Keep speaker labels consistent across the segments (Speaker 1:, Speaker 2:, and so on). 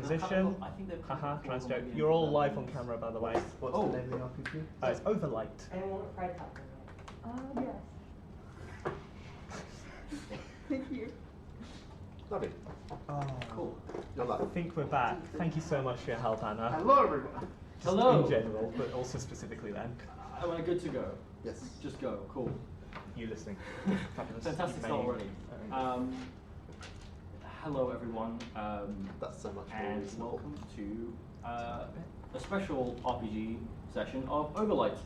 Speaker 1: transition.
Speaker 2: I think they've
Speaker 1: Transjoke. You're all live on camera, by the way.
Speaker 3: What's the name of the RPG?
Speaker 1: It's Overlight.
Speaker 4: Anyone want a fried taco?
Speaker 5: Yes. Thank you.
Speaker 3: Lovely.
Speaker 1: Oh,
Speaker 3: Cool.
Speaker 1: I think we're back. Thank you so much for your help, Anna.
Speaker 6: Hello, everyone.
Speaker 1: Just
Speaker 2: Hello.
Speaker 1: in general, but also specifically then.
Speaker 2: Am I good to go?
Speaker 3: Yes.
Speaker 2: Just go. Cool.
Speaker 1: You listening. Fabulous.
Speaker 2: Fantastic
Speaker 1: You've
Speaker 2: start
Speaker 1: made-
Speaker 2: already. Hello, everyone.
Speaker 3: That's so much more
Speaker 2: And
Speaker 3: reasonable.
Speaker 2: welcome to a special RPG session of Overlight.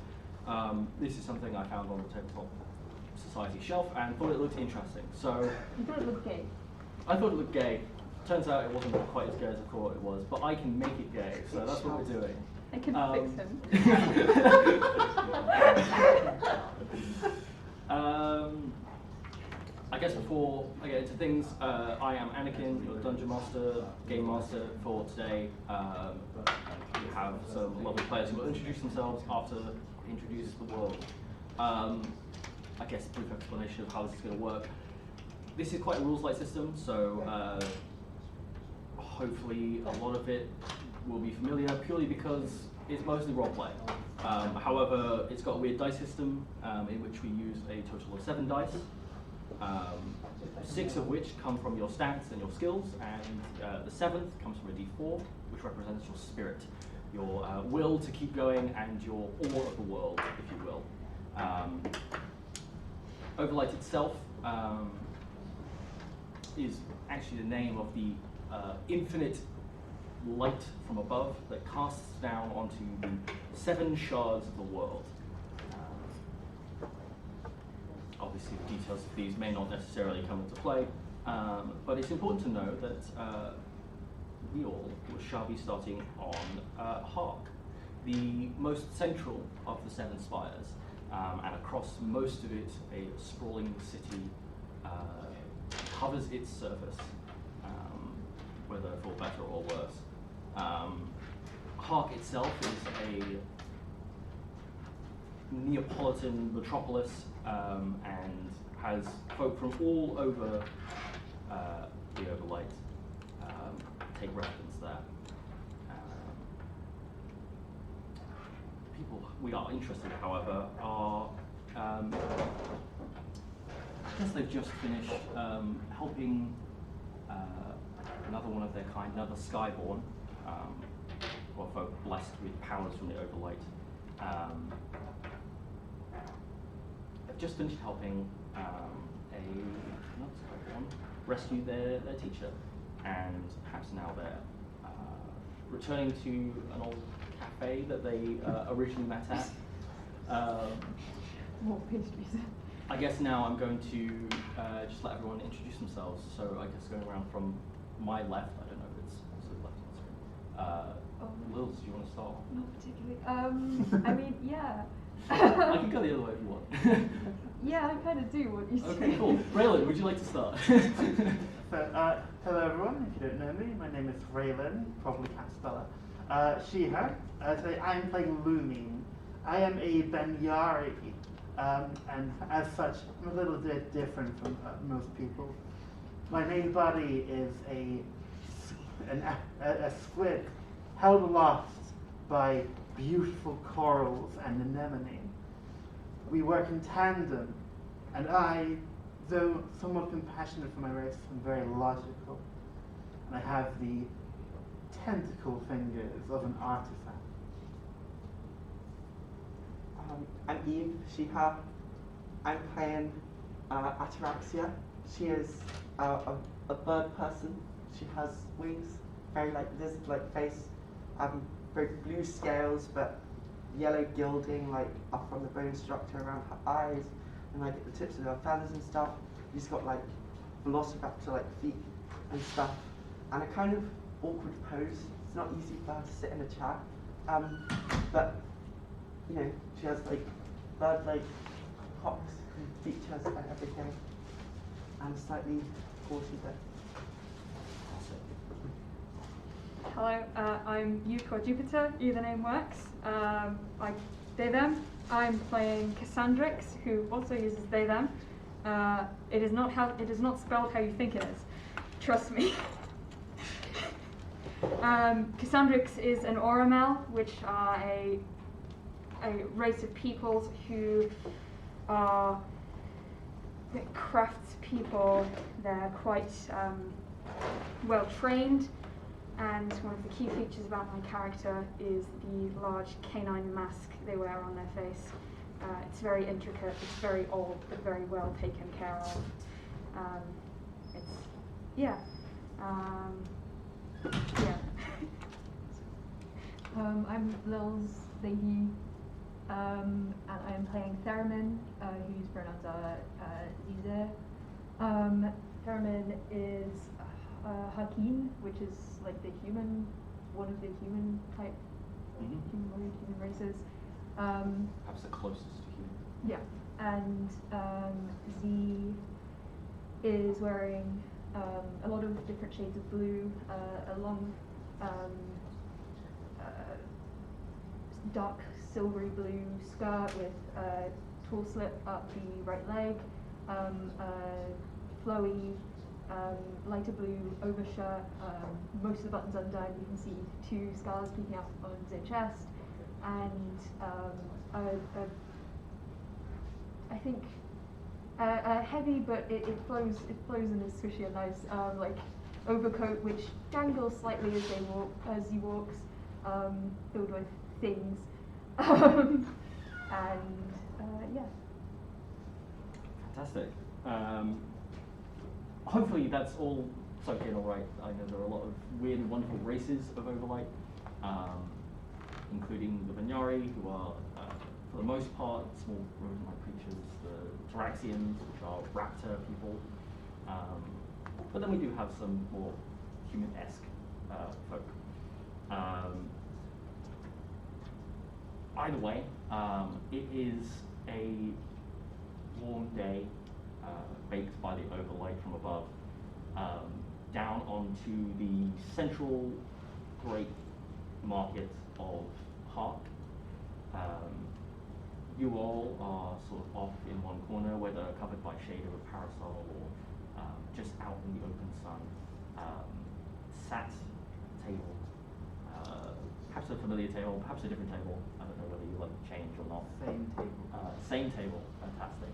Speaker 2: This is something I found on the Tabletop Society shelf and thought it looked interesting. So
Speaker 5: You thought it looked gay.
Speaker 2: I thought it looked gay. Turns out it wasn't quite as gay as I thought it was, but I can make it gay, so that's what we're doing.
Speaker 5: I can fix him.
Speaker 2: I guess before I get into things, I am Anakin, your Dungeon Master, Game Master for today. We have some lovely players who will introduce themselves after I introduce the world. I guess a brief explanation of how this is going to work. This is quite a rules-light system, so hopefully a lot of it will be familiar purely because it's mostly roleplay. However, it's got a weird dice system in which we use a total of 7 dice, 6 of which come from your stats and your skills, and the 7th comes from a d4, which represents your spirit, your will to keep going, and your awe of the world, if you will. Overlight itself is actually the name of the infinite light from above that casts down onto the 7 shards of the world. Obviously, the details of these may not necessarily come into play, but it's important to know that we all shall be starting on Hark, the most central of the 7 spires, and across most of it, a sprawling city covers its surface, whether for better or worse. Hark itself is a Neapolitan metropolis and has folk from all over the Overlight take residence there. People we are interested, however, are I guess they've just finished helping another one of their kind, another Skyborn, or folk blessed with powers from the Overlight. They've just finished helping another Skyborn rescue their teacher, and perhaps now they're returning to an old cafe that they originally met at.
Speaker 5: More pastries.
Speaker 2: I guess now I'm going to just let everyone introduce themselves. So I guess going around from my left, I don't know if it's left on the screen. Lils, do you want to start?
Speaker 5: Not particularly. I mean, yeah.
Speaker 2: I can go the other way if you want.
Speaker 5: Yeah, I kind of do what you say.
Speaker 2: Okay, cool. Reylynn, would you like to start?
Speaker 6: So, hello everyone, if you don't know me, my name is Reylynn, probably can't spell it. She, her. Today I'm playing Lumine. I am a Banyari, and as such, I'm a little bit different from most people. My main body is a squid held aloft by beautiful corals and anemone. We work in tandem, and I, though somewhat compassionate for my race, am very logical. And I have the tentacle fingers of an artifact.
Speaker 4: I'm Eve, she, her. I'm playing Ataraxia. She is a bird person. She has wings, very like lizard-like face, very blue scales, but yellow gilding like up from the bone structure around her eyes, and like at the tips of her feathers and stuff. She's got like velociraptor-like feet and stuff, and a kind of awkward pose. It's not easy for her to sit in a chair, but you know, she has like bird-like hops and features and everything, and slightly horsey bit.
Speaker 5: Hello, I'm Yuko Jupiter, either name works. They, them. I'm playing Kasandryx, who also uses they, them. It is not spelled how you think it is. Trust me. Kasandryx is an Oramel, which are a race of peoples who are crafts people. They're quite well trained, and one of the key features about my character is the large canine mask they wear on their face. It's very intricate, it's very old, but very well taken care of. Yeah.
Speaker 7: I'm Lils, and I am playing Therimin, whose pronouns are Zize. Therimin is Hakim, which is like the human, one of the human type, human races.
Speaker 2: Perhaps the closest to human.
Speaker 7: Yeah, and Z is wearing a lot of different shades of blue, a long dark silvery blue skirt with a tall slip up the right leg, flowy lighter blue overshirt, most of the buttons undone. You can see 2 scars peeking out on the chest, and I think heavy, but it flows and is squishy and nice. Like overcoat which dangles slightly as he walks, filled with things, and yeah.
Speaker 2: Fantastic. Hopefully that's all soaked in all right. I know there are a lot of weird and wonderful races of Overlight, including the Banyari, who are, for the most part, small rodent-like creatures, the Ataraxians, which are raptor people, but then we do have some more human-esque folk. Either way, it is a warm day, baked by the overlight from above, down onto the central great market of Hark. You all are sort of off in one corner, whether covered by shade of a parasol or just out in the open sun. Sat table, perhaps a familiar table, perhaps a different table. I don't know whether you like to change or not.
Speaker 6: Same table.
Speaker 2: Same table, fantastic.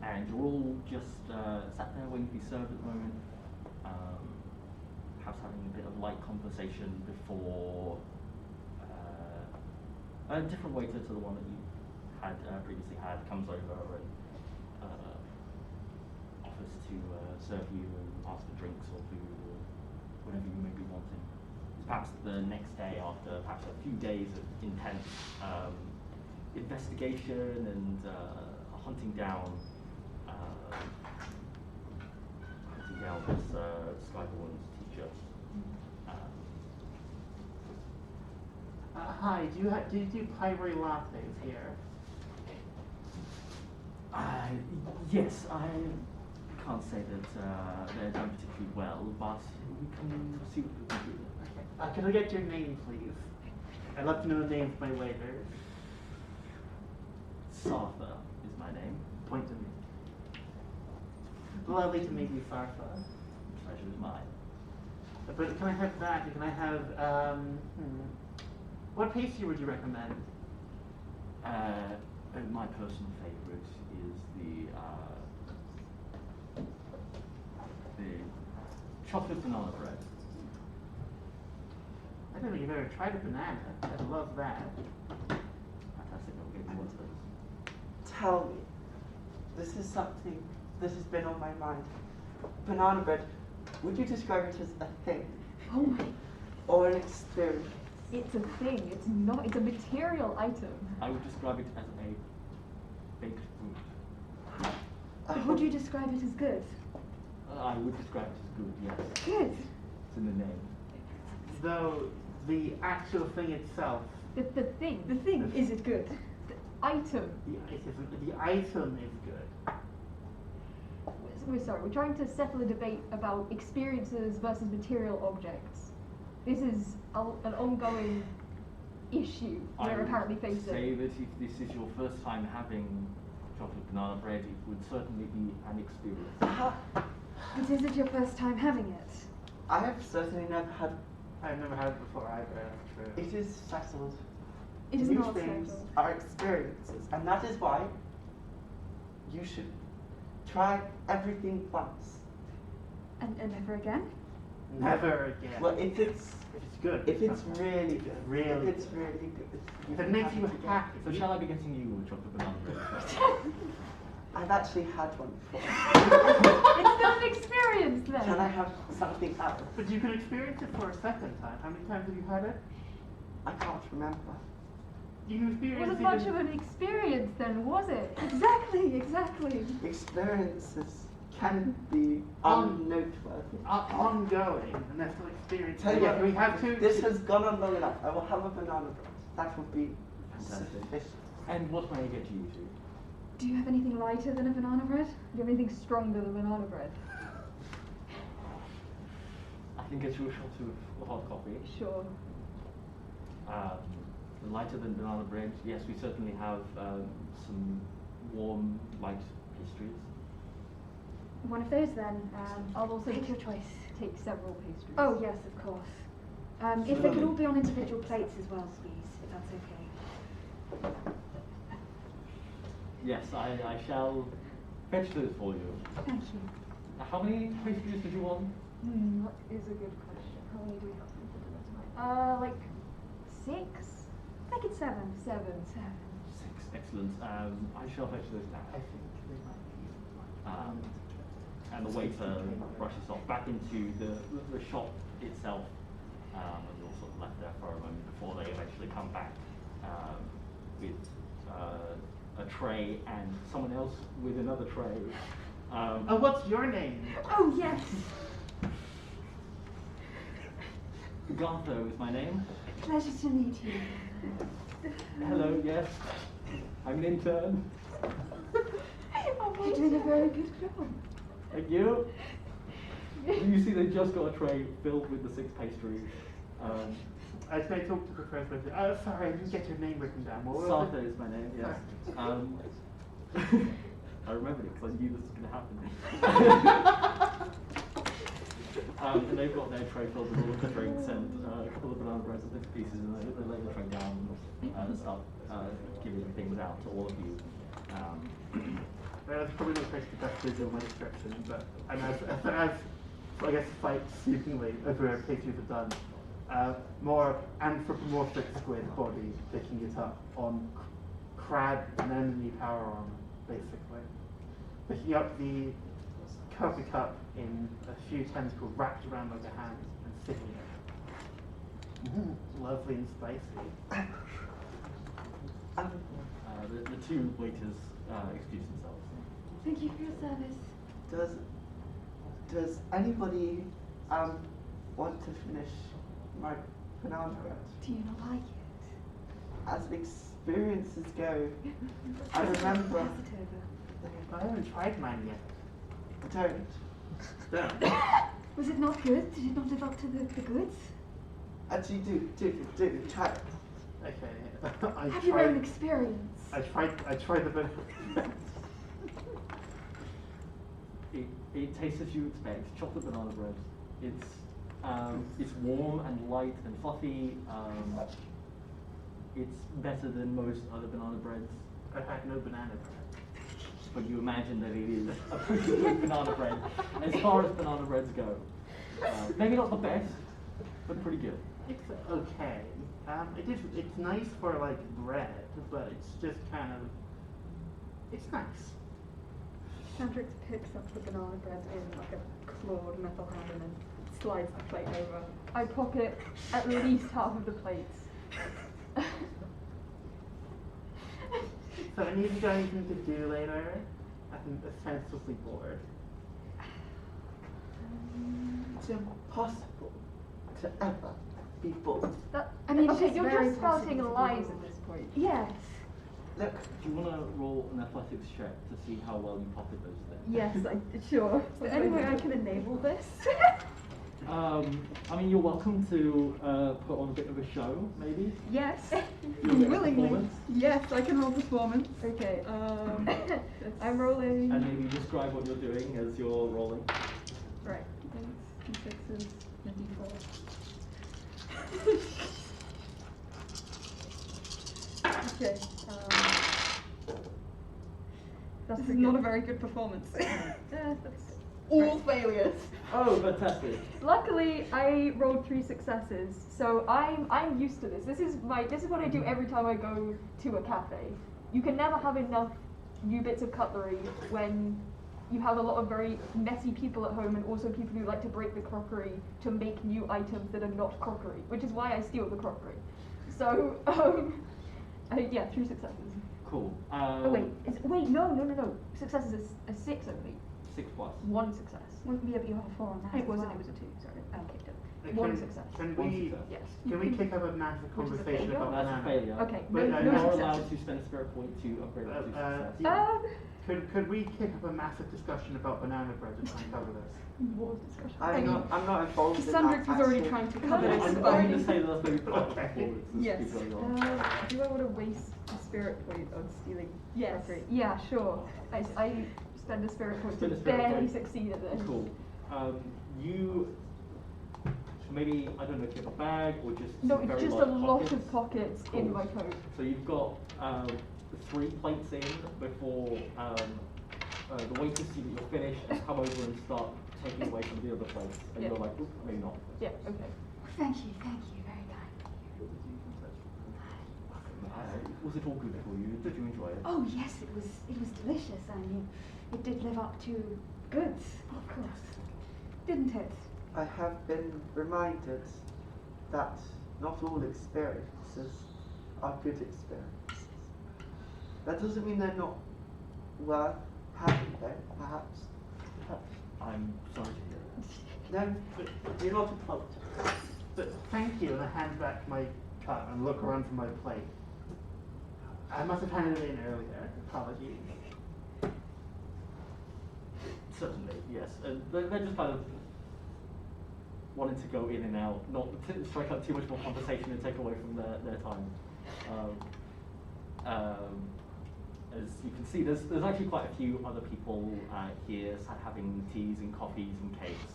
Speaker 2: And you're all just sat there waiting to be served at the moment, perhaps having a bit of light conversation before a different waiter to the one that you had previously had comes over and offers to serve you and ask for drinks or food or whatever you may be wanting. It's perhaps the next day after perhaps a few days of intense investigation and hunting down this Skyborn's teacher.
Speaker 6: Hi, do you do Pyre lattes here?
Speaker 2: Yes, I can't say that they're done particularly well, but we can see what we can do.
Speaker 6: Okay. Can I get your name, please? I'd love to know the name of my waiter.
Speaker 2: Sartha is my name.
Speaker 6: Point to me. Lovely to meet you, Sartha.
Speaker 2: Pleasure is mine.
Speaker 6: But can I have that? Can I have, what pastry would you recommend?
Speaker 2: My personal favourite is the chocolate banana bread.
Speaker 6: I don't think you've ever tried a banana. I love that.
Speaker 2: Fantastic, I'll give you one of those.
Speaker 4: Tell me, this is something that has been on my mind. Banana bread, would you describe it as a thing
Speaker 7: Oh my,
Speaker 4: or an experience?
Speaker 7: it's a thing, it's not, it's a material item.
Speaker 2: I would describe it as a baked food.
Speaker 7: But would you describe it as good?
Speaker 2: I would describe it as good, yes.
Speaker 7: Good.
Speaker 2: It's in the name.
Speaker 6: Though the actual thing itself,
Speaker 7: The thing, is it good? The item.
Speaker 6: the item is good.
Speaker 7: We're sorry, we're trying to settle a debate about experiences versus material objects. This is an ongoing issue
Speaker 2: I
Speaker 7: we're
Speaker 2: would
Speaker 7: apparently facing.
Speaker 2: say that if this is your first time having chocolate banana bread, it would certainly be an experience.
Speaker 5: But is it your first time having it?
Speaker 4: I have certainly never had.
Speaker 6: I've never had it before either. True.
Speaker 4: It is settled.
Speaker 5: It is
Speaker 4: New
Speaker 5: not
Speaker 4: things
Speaker 5: settled.
Speaker 4: are experiences, and that is why you should try everything once.
Speaker 5: And never again?
Speaker 6: Never again.
Speaker 4: Well, if it's
Speaker 6: good.
Speaker 4: if it's really good,
Speaker 6: really
Speaker 4: if it's really good,
Speaker 6: if it makes you happy.
Speaker 2: So shall I be getting you a chocolate banana bread?
Speaker 4: I've actually had one before.
Speaker 7: It's still an experience then.
Speaker 4: Can I have something else?
Speaker 6: But you can experience it for a second time. How many times have you had it?
Speaker 4: I can't remember.
Speaker 6: You can
Speaker 7: It
Speaker 6: experience
Speaker 7: wasn't
Speaker 6: it.
Speaker 7: much of an experience then, was it?
Speaker 5: Exactly.
Speaker 4: Experiences can be unnoteworthy.
Speaker 6: Ongoing, and they're still experiencing.
Speaker 4: Tell you
Speaker 6: Yeah,
Speaker 4: what,
Speaker 6: we have to.
Speaker 4: This has gone on long enough. I will have a banana bread. That would be
Speaker 2: Fantastic.
Speaker 4: sufficient.
Speaker 2: And what may I get you two?
Speaker 5: Do you have anything lighter than a banana bread?
Speaker 7: Do you have anything stronger than banana bread?
Speaker 2: I can get you a shot of hot coffee.
Speaker 7: Sure.
Speaker 2: Lighter than banana bread, yes, we certainly have some warm, light pastries.
Speaker 5: One of those then.
Speaker 7: I'll also
Speaker 5: Take your choice.
Speaker 7: take several pastries.
Speaker 5: Oh yes, of course. If they could all be on individual plates as well, please, if that's okay.
Speaker 2: Yes, I shall fetch those for you.
Speaker 5: Thank you.
Speaker 2: How many pastries did you want?
Speaker 7: That is a good question. How many do we have for dinner tonight? Like 6?
Speaker 5: Make it 7.
Speaker 7: 7.
Speaker 2: 6, excellent. I shall fetch those now.
Speaker 6: I think they might be.
Speaker 2: And the waiter brushes off back into the shop itself, and you're sort of left there for a moment before they eventually come back with a tray and someone else with another tray.
Speaker 6: What's your name?
Speaker 5: Oh yes.
Speaker 2: Gartho is my name.
Speaker 5: Pleasure to meet you.
Speaker 2: Hello, yes. I'm an intern.
Speaker 5: You're doing a very good job.
Speaker 2: Thank you. You see they just got a tray filled with the 6 pastries.
Speaker 6: Can I talk to the first person? Sorry, I didn't get your name written down. What was
Speaker 2: Sartha
Speaker 6: it?
Speaker 2: is my name, yes. I remembered it because I knew this was going to happen. And they've got their tray filled with all of the drinks and a couple of banana breads and bits and pieces, and they lay the tray down and start giving things out to all of you.
Speaker 6: That's probably not quite the best visual my description, but and as I guess fights seemingly over pastries are done, more anthropomorphic squid body picking it up on crab and enemy power armor, basically. Picking up the coffee cup in a few tentacles wrapped around like a hand and sipping it. Lovely and spicy.
Speaker 2: The 2 waiters excuse themselves.
Speaker 5: Thank you for your service.
Speaker 4: Does anybody want to finish my banana bread?
Speaker 5: Do you not like it?
Speaker 4: As experiences go, I remember.
Speaker 5: Pass it over.
Speaker 6: I haven't tried mine yet.
Speaker 4: Don't.
Speaker 5: Was it not good? Did it not live up to the goods?
Speaker 4: Actually, do. Try it.
Speaker 6: Okay.
Speaker 5: Have your own experience.
Speaker 6: I tried the banana.
Speaker 2: It tastes as you expect, chocolate banana bread. It's warm and light and fluffy. It's better than most other banana breads.
Speaker 6: I've had no banana bread.
Speaker 2: But you imagine that it is a pretty good banana bread as far as banana breads go. Maybe not the best, but pretty good.
Speaker 6: It's okay. It's nice for like bread, but it's just kind of. It's nice.
Speaker 7: Kasandryx picks up the banana bread in like a clawed metal hand and then slides the plate over. I pocket at least half of the plates.
Speaker 6: So any of you got anything to do later? I'm senselessly bored.
Speaker 4: It's impossible to ever be bored.
Speaker 5: I mean,
Speaker 7: okay,
Speaker 5: it's
Speaker 7: you're
Speaker 5: very
Speaker 7: just spouting
Speaker 5: possible to be
Speaker 7: lies
Speaker 5: bored.
Speaker 7: at this point.
Speaker 5: Yes.
Speaker 4: Look,
Speaker 2: Do you want to roll an athletics check to see how well you pocket those things?
Speaker 7: Yes, sure.
Speaker 5: Is there any way I can enable this?
Speaker 2: I mean, you're welcome to put on a bit of a show, maybe.
Speaker 8: Yes,
Speaker 2: Do a bit of
Speaker 8: willingly.
Speaker 2: performance.
Speaker 8: Yes, I can roll performance.
Speaker 7: Okay.
Speaker 8: That's-
Speaker 7: I'm rolling.
Speaker 2: And maybe describe what you're doing as you're rolling.
Speaker 8: Right. D6s and D4. Okay.
Speaker 7: That's
Speaker 8: This is
Speaker 7: pretty
Speaker 8: not a
Speaker 7: good.
Speaker 8: very good performance.
Speaker 7: That's
Speaker 8: All failures.
Speaker 2: Oh, fantastic.
Speaker 7: Luckily, I rolled 3 successes, so I'm used to this. This is what I do every time I go to a cafe. You can never have enough new bits of cutlery when you have a lot of very messy people at home and also people who like to break the crockery to make new items that are not crockery, which is why I steal the crockery. So, yeah, 3 successes.
Speaker 2: Cool.
Speaker 7: Oh wait, no. Successes is a 6 only.
Speaker 2: 6 plus.
Speaker 7: 1 success.
Speaker 5: Wouldn't be able to have a 4 on that.
Speaker 7: It
Speaker 5: as
Speaker 7: wasn't,
Speaker 5: well.
Speaker 7: it was a 2, sorry.
Speaker 6: Uh,
Speaker 7: 1
Speaker 6: can-
Speaker 7: success.
Speaker 6: Can
Speaker 2: 1
Speaker 6: we
Speaker 2: success.
Speaker 7: Yes.
Speaker 6: can we kick up a massive
Speaker 7: Which is a
Speaker 6: conversation
Speaker 7: failure?
Speaker 6: about
Speaker 2: That's a
Speaker 6: banana?
Speaker 2: failure.
Speaker 7: Okay,
Speaker 6: But,
Speaker 7: no,
Speaker 6: uh,
Speaker 2: You
Speaker 7: no
Speaker 2: are
Speaker 7: successes.
Speaker 2: allowed to spend a spirit point to upgrade it to success.
Speaker 6: Could we kick up a massive discussion about banana bread to try and cover this?
Speaker 7: War discussion.
Speaker 4: I'm not involved in that.
Speaker 5: Kasandryx was already
Speaker 4: actually.
Speaker 5: trying to
Speaker 7: No,
Speaker 5: cover
Speaker 7: no,
Speaker 5: this.
Speaker 2: I'm
Speaker 7: it's
Speaker 2: going
Speaker 7: fine.
Speaker 2: to say that that's maybe part of the
Speaker 6: Okay.
Speaker 2: performance.
Speaker 8: Yes.
Speaker 2: Keep going on.
Speaker 7: Do I want to waste a spirit point on stealing
Speaker 8: Yes.
Speaker 7: crockery? Yeah, sure. I spend a spirit point
Speaker 2: Spend
Speaker 7: to
Speaker 2: a spirit
Speaker 7: barely
Speaker 2: point.
Speaker 7: succeed at this.
Speaker 2: Cool. You maybe, I don't know if you have a bag or just
Speaker 7: No,
Speaker 2: some
Speaker 7: it's
Speaker 2: very
Speaker 7: just a
Speaker 2: large
Speaker 7: lot
Speaker 2: pockets.
Speaker 7: of pockets in
Speaker 2: Cool.
Speaker 7: my coat.
Speaker 2: So you've got 3 plates in before the waiters see that you're finished and come over and start taking away from the other plates. And
Speaker 7: Yeah.
Speaker 2: you're like, "Oop, maybe not."
Speaker 7: Yeah, okay.
Speaker 5: Thank you, very kind.
Speaker 2: Was it all good for you? Did you enjoy it?
Speaker 5: Oh yes, it was delicious. I mean, it did live up to goods, of course, didn't it?
Speaker 4: I have been reminded that not all experiences are good experiences. That doesn't mean they're not worth having though, perhaps.
Speaker 2: I'm sorry to hear it.
Speaker 4: No, you're not apologize.
Speaker 6: But thank you, and I hand back my cup and look around for my plate. I must have handed it in earlier. Apologies.
Speaker 2: Certainly, yes. They're just kind of wanting to go in and out, not to strike up too much more conversation and take away from their time. As you can see, there's actually quite a few other people here having teas and coffees and cakes.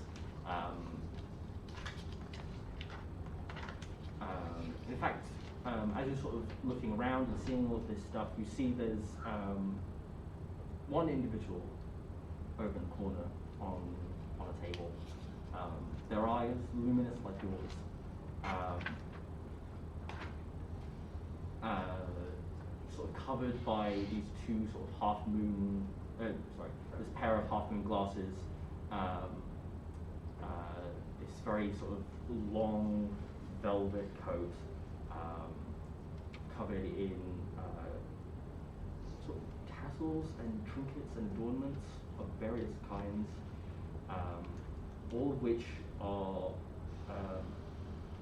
Speaker 2: In fact, as you're sort of looking around and seeing all of this stuff, you see there's one individual over in the corner on a table. Their eyes luminous like yours. Sort of covered by these 2 sort of half moon, this pair of half moon glasses. This very sort of long velvet coat, covered in sort of tassels and trinkets and adornments of various kinds, all of which are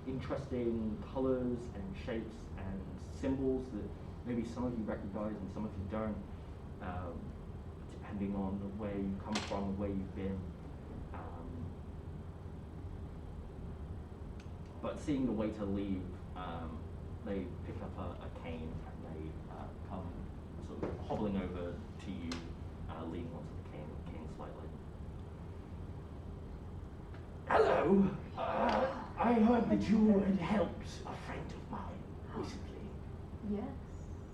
Speaker 2: interesting colours and shapes and symbols that maybe some of you recognize and some of you don't, depending on where you come from, where you've been. But seeing the waiter leave, they pick up a cane and they come sort of hobbling over to you, leaning onto the cane slightly. Hello. I heard that you had helped a friend of mine recently.
Speaker 7: Yes.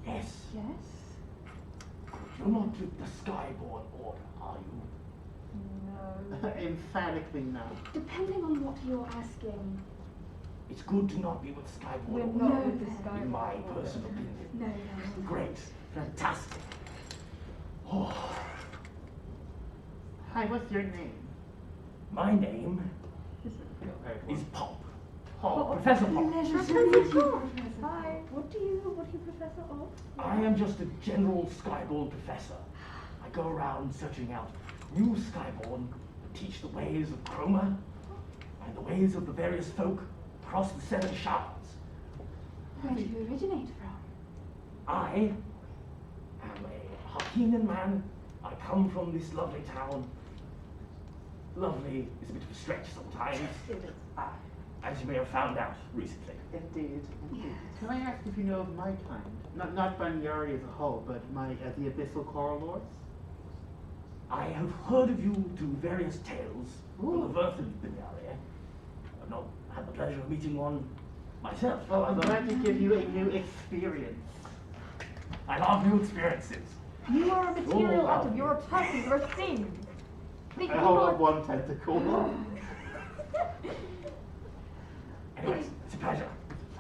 Speaker 2: Yes.
Speaker 7: Yes.
Speaker 2: You're not with the Skyborn Order, are you?
Speaker 7: No.
Speaker 6: Emphatically no.
Speaker 5: Depending on what you're asking.
Speaker 2: It's good to not be with the Skyborn
Speaker 7: We're
Speaker 2: Order.
Speaker 7: not
Speaker 5: No,
Speaker 7: with this
Speaker 5: no.
Speaker 7: guy.
Speaker 2: In my personal opinion.
Speaker 5: No.
Speaker 2: Great. Fantastic. Oh,
Speaker 6: Hi, what's your name?
Speaker 2: my name is Pop.
Speaker 7: Oh,
Speaker 2: Professor Pop.
Speaker 5: Pleasure to meet you.
Speaker 7: Hi. What do you professor of?
Speaker 2: I am just a general Skyborn professor. I go around searching out new Skyborn to teach the ways of Chroma and the ways of the various folk across the 7 shards.
Speaker 5: Where do you originate from?
Speaker 2: I am a Harkinian man. I come from this lovely town. lovely is a bit of a stretch sometimes,
Speaker 4: It is. Ah,
Speaker 2: as you may have found out recently.
Speaker 4: indeed. Indeed.
Speaker 6: Can I ask if you know of my kind? Not Banyari as a whole, but the Abyssal Coral Lords?
Speaker 2: I have heard of you through various tales from the
Speaker 6: Ooh.
Speaker 2: birth of Banyari. I've not had the pleasure of meeting one myself.
Speaker 6: Well, I'm
Speaker 2: however.
Speaker 6: glad to give you a new experience.
Speaker 2: I love new experiences.
Speaker 7: You are a material out of
Speaker 2: wow.
Speaker 7: your particular thing.
Speaker 6: I hold up one tentacle.
Speaker 2: Anyways, it's a pleasure.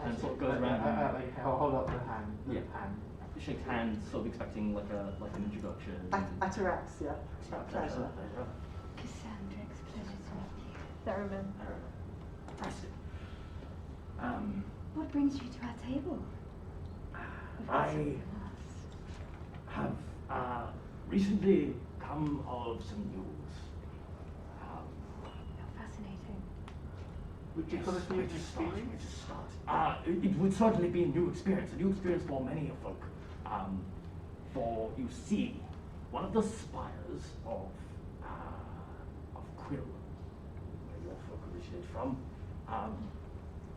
Speaker 2: And sort of goes around.
Speaker 6: Like, I'll hold up the hand. The
Speaker 2: Yeah.
Speaker 6: hand.
Speaker 2: Shakes hands, sort of expecting like an introduction.
Speaker 4: Ataraxia.
Speaker 2: Pleasure.
Speaker 5: Kasandryx, pleasure to meet you.
Speaker 7: Therimin.
Speaker 2: Fantastic.
Speaker 5: What brings you to our table?
Speaker 2: I have recently come of some news.
Speaker 5: How fascinating.
Speaker 6: Would you call this new
Speaker 2: where to start?
Speaker 6: experience?
Speaker 2: Where to start? It would certainly be a new experience for many of folk. For you see, one of the spires of Quill, where your folk originate from,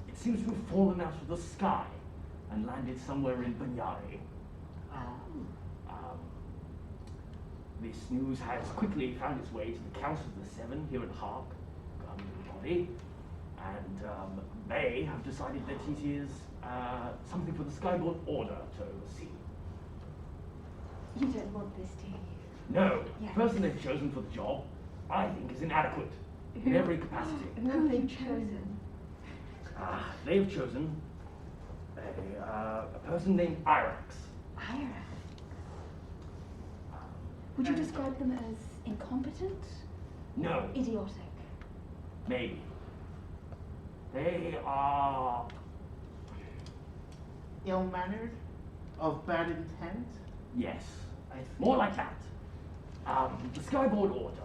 Speaker 2: it seems to have fallen out of the sky and landed somewhere in Banyari. This news has quickly found its way to the Council of the Seven here at Hark, governing body, and they have decided that it is something for the Skyborn Order to oversee.
Speaker 5: You don't want this, do you?
Speaker 2: No,
Speaker 5: Yes.
Speaker 2: the person they've chosen for the job, I think, is inadequate in every capacity.
Speaker 7: Who have they chosen?
Speaker 2: They have chosen a person named Irax.
Speaker 5: Ira. Would you describe them as incompetent?
Speaker 2: No,
Speaker 5: Idiotic.
Speaker 2: maybe. They are
Speaker 6: Ill-mannered? Of bad intent?
Speaker 2: yes,
Speaker 6: I see.
Speaker 2: more like that. The Skyboard Order,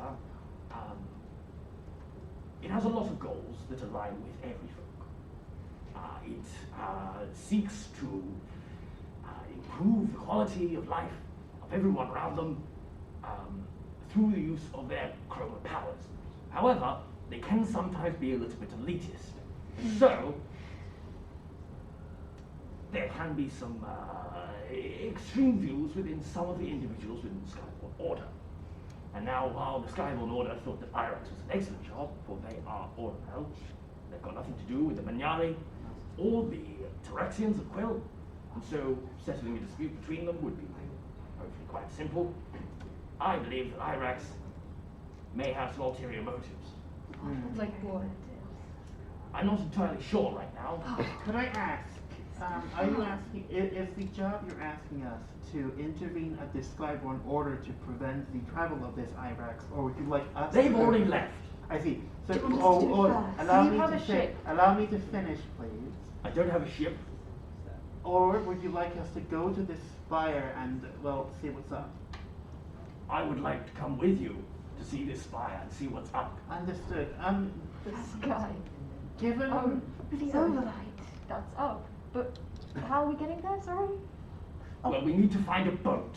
Speaker 2: it has a lot of goals that align with every folk. It seeks to improve the quality of life of everyone around them through the use of their chroma powers. However, they can sometimes be a little bit elitist. So, there can be some extreme views within some of the individuals within the Skyborn Order. And now, while the Skyborn Order thought that Irax was an excellent job, for they are Orwell, they've got nothing to do with the Banyari or the Ataraxians of Quill, and so settling a dispute between them would be hopefully quite simple. I believe that Irax may have some ulterior motives.
Speaker 7: Like what?
Speaker 2: I'm not entirely sure right now.
Speaker 6: Could I ask, are you asking, is the job you're asking us to intervene at the Skyborn Order to prevent the travel of this Irax, or would you like us
Speaker 2: They've
Speaker 6: to...
Speaker 2: already left.
Speaker 6: I see. So,
Speaker 5: Do you want us to do it first?
Speaker 6: allow
Speaker 7: Do
Speaker 6: me
Speaker 7: you have
Speaker 6: to
Speaker 7: a ship?
Speaker 6: Allow me to finish, please.
Speaker 2: I don't have a ship.
Speaker 6: Or would you like us to go to this spire and, well, see what's up?
Speaker 2: I would like to come with you to see this spire and see what's up.
Speaker 6: Understood.
Speaker 7: The sky.
Speaker 6: Given...
Speaker 5: The
Speaker 7: Sorry.
Speaker 5: Overlight.
Speaker 7: That's up. But how are we getting there, sorry?
Speaker 2: Well, we need to find a boat.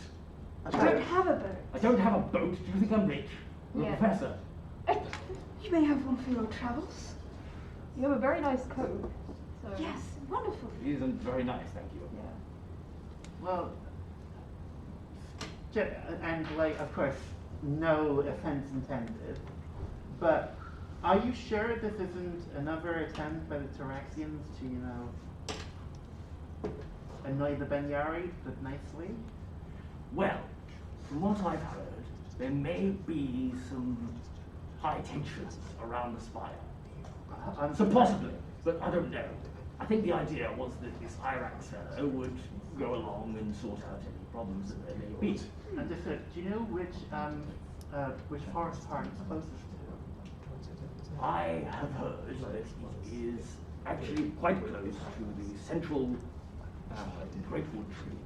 Speaker 5: You don't have a boat.
Speaker 2: I don't have a boat. Do you think I'm rich? I'm
Speaker 7: Yeah.
Speaker 2: a professor.
Speaker 5: You may have one for your travels.
Speaker 7: You have a very nice coat. So
Speaker 5: Yes, wonderful.
Speaker 2: He isn't very nice, thank you.
Speaker 7: Yeah.
Speaker 6: Well, and like, of course, no offense intended, but are you sure this isn't another attempt by the Ataraxians to, you know, annoy the Banyari, but nicely?
Speaker 2: Well, from what I've heard, there may be some high tensions around the spire. So possibly, but I don't know. I think the idea was that this Irax fellow would go along and sort out any problems that there may be.
Speaker 6: Understood. Do you know which forest part it's closest to?
Speaker 2: I have heard that it is actually quite close to the central great wood tree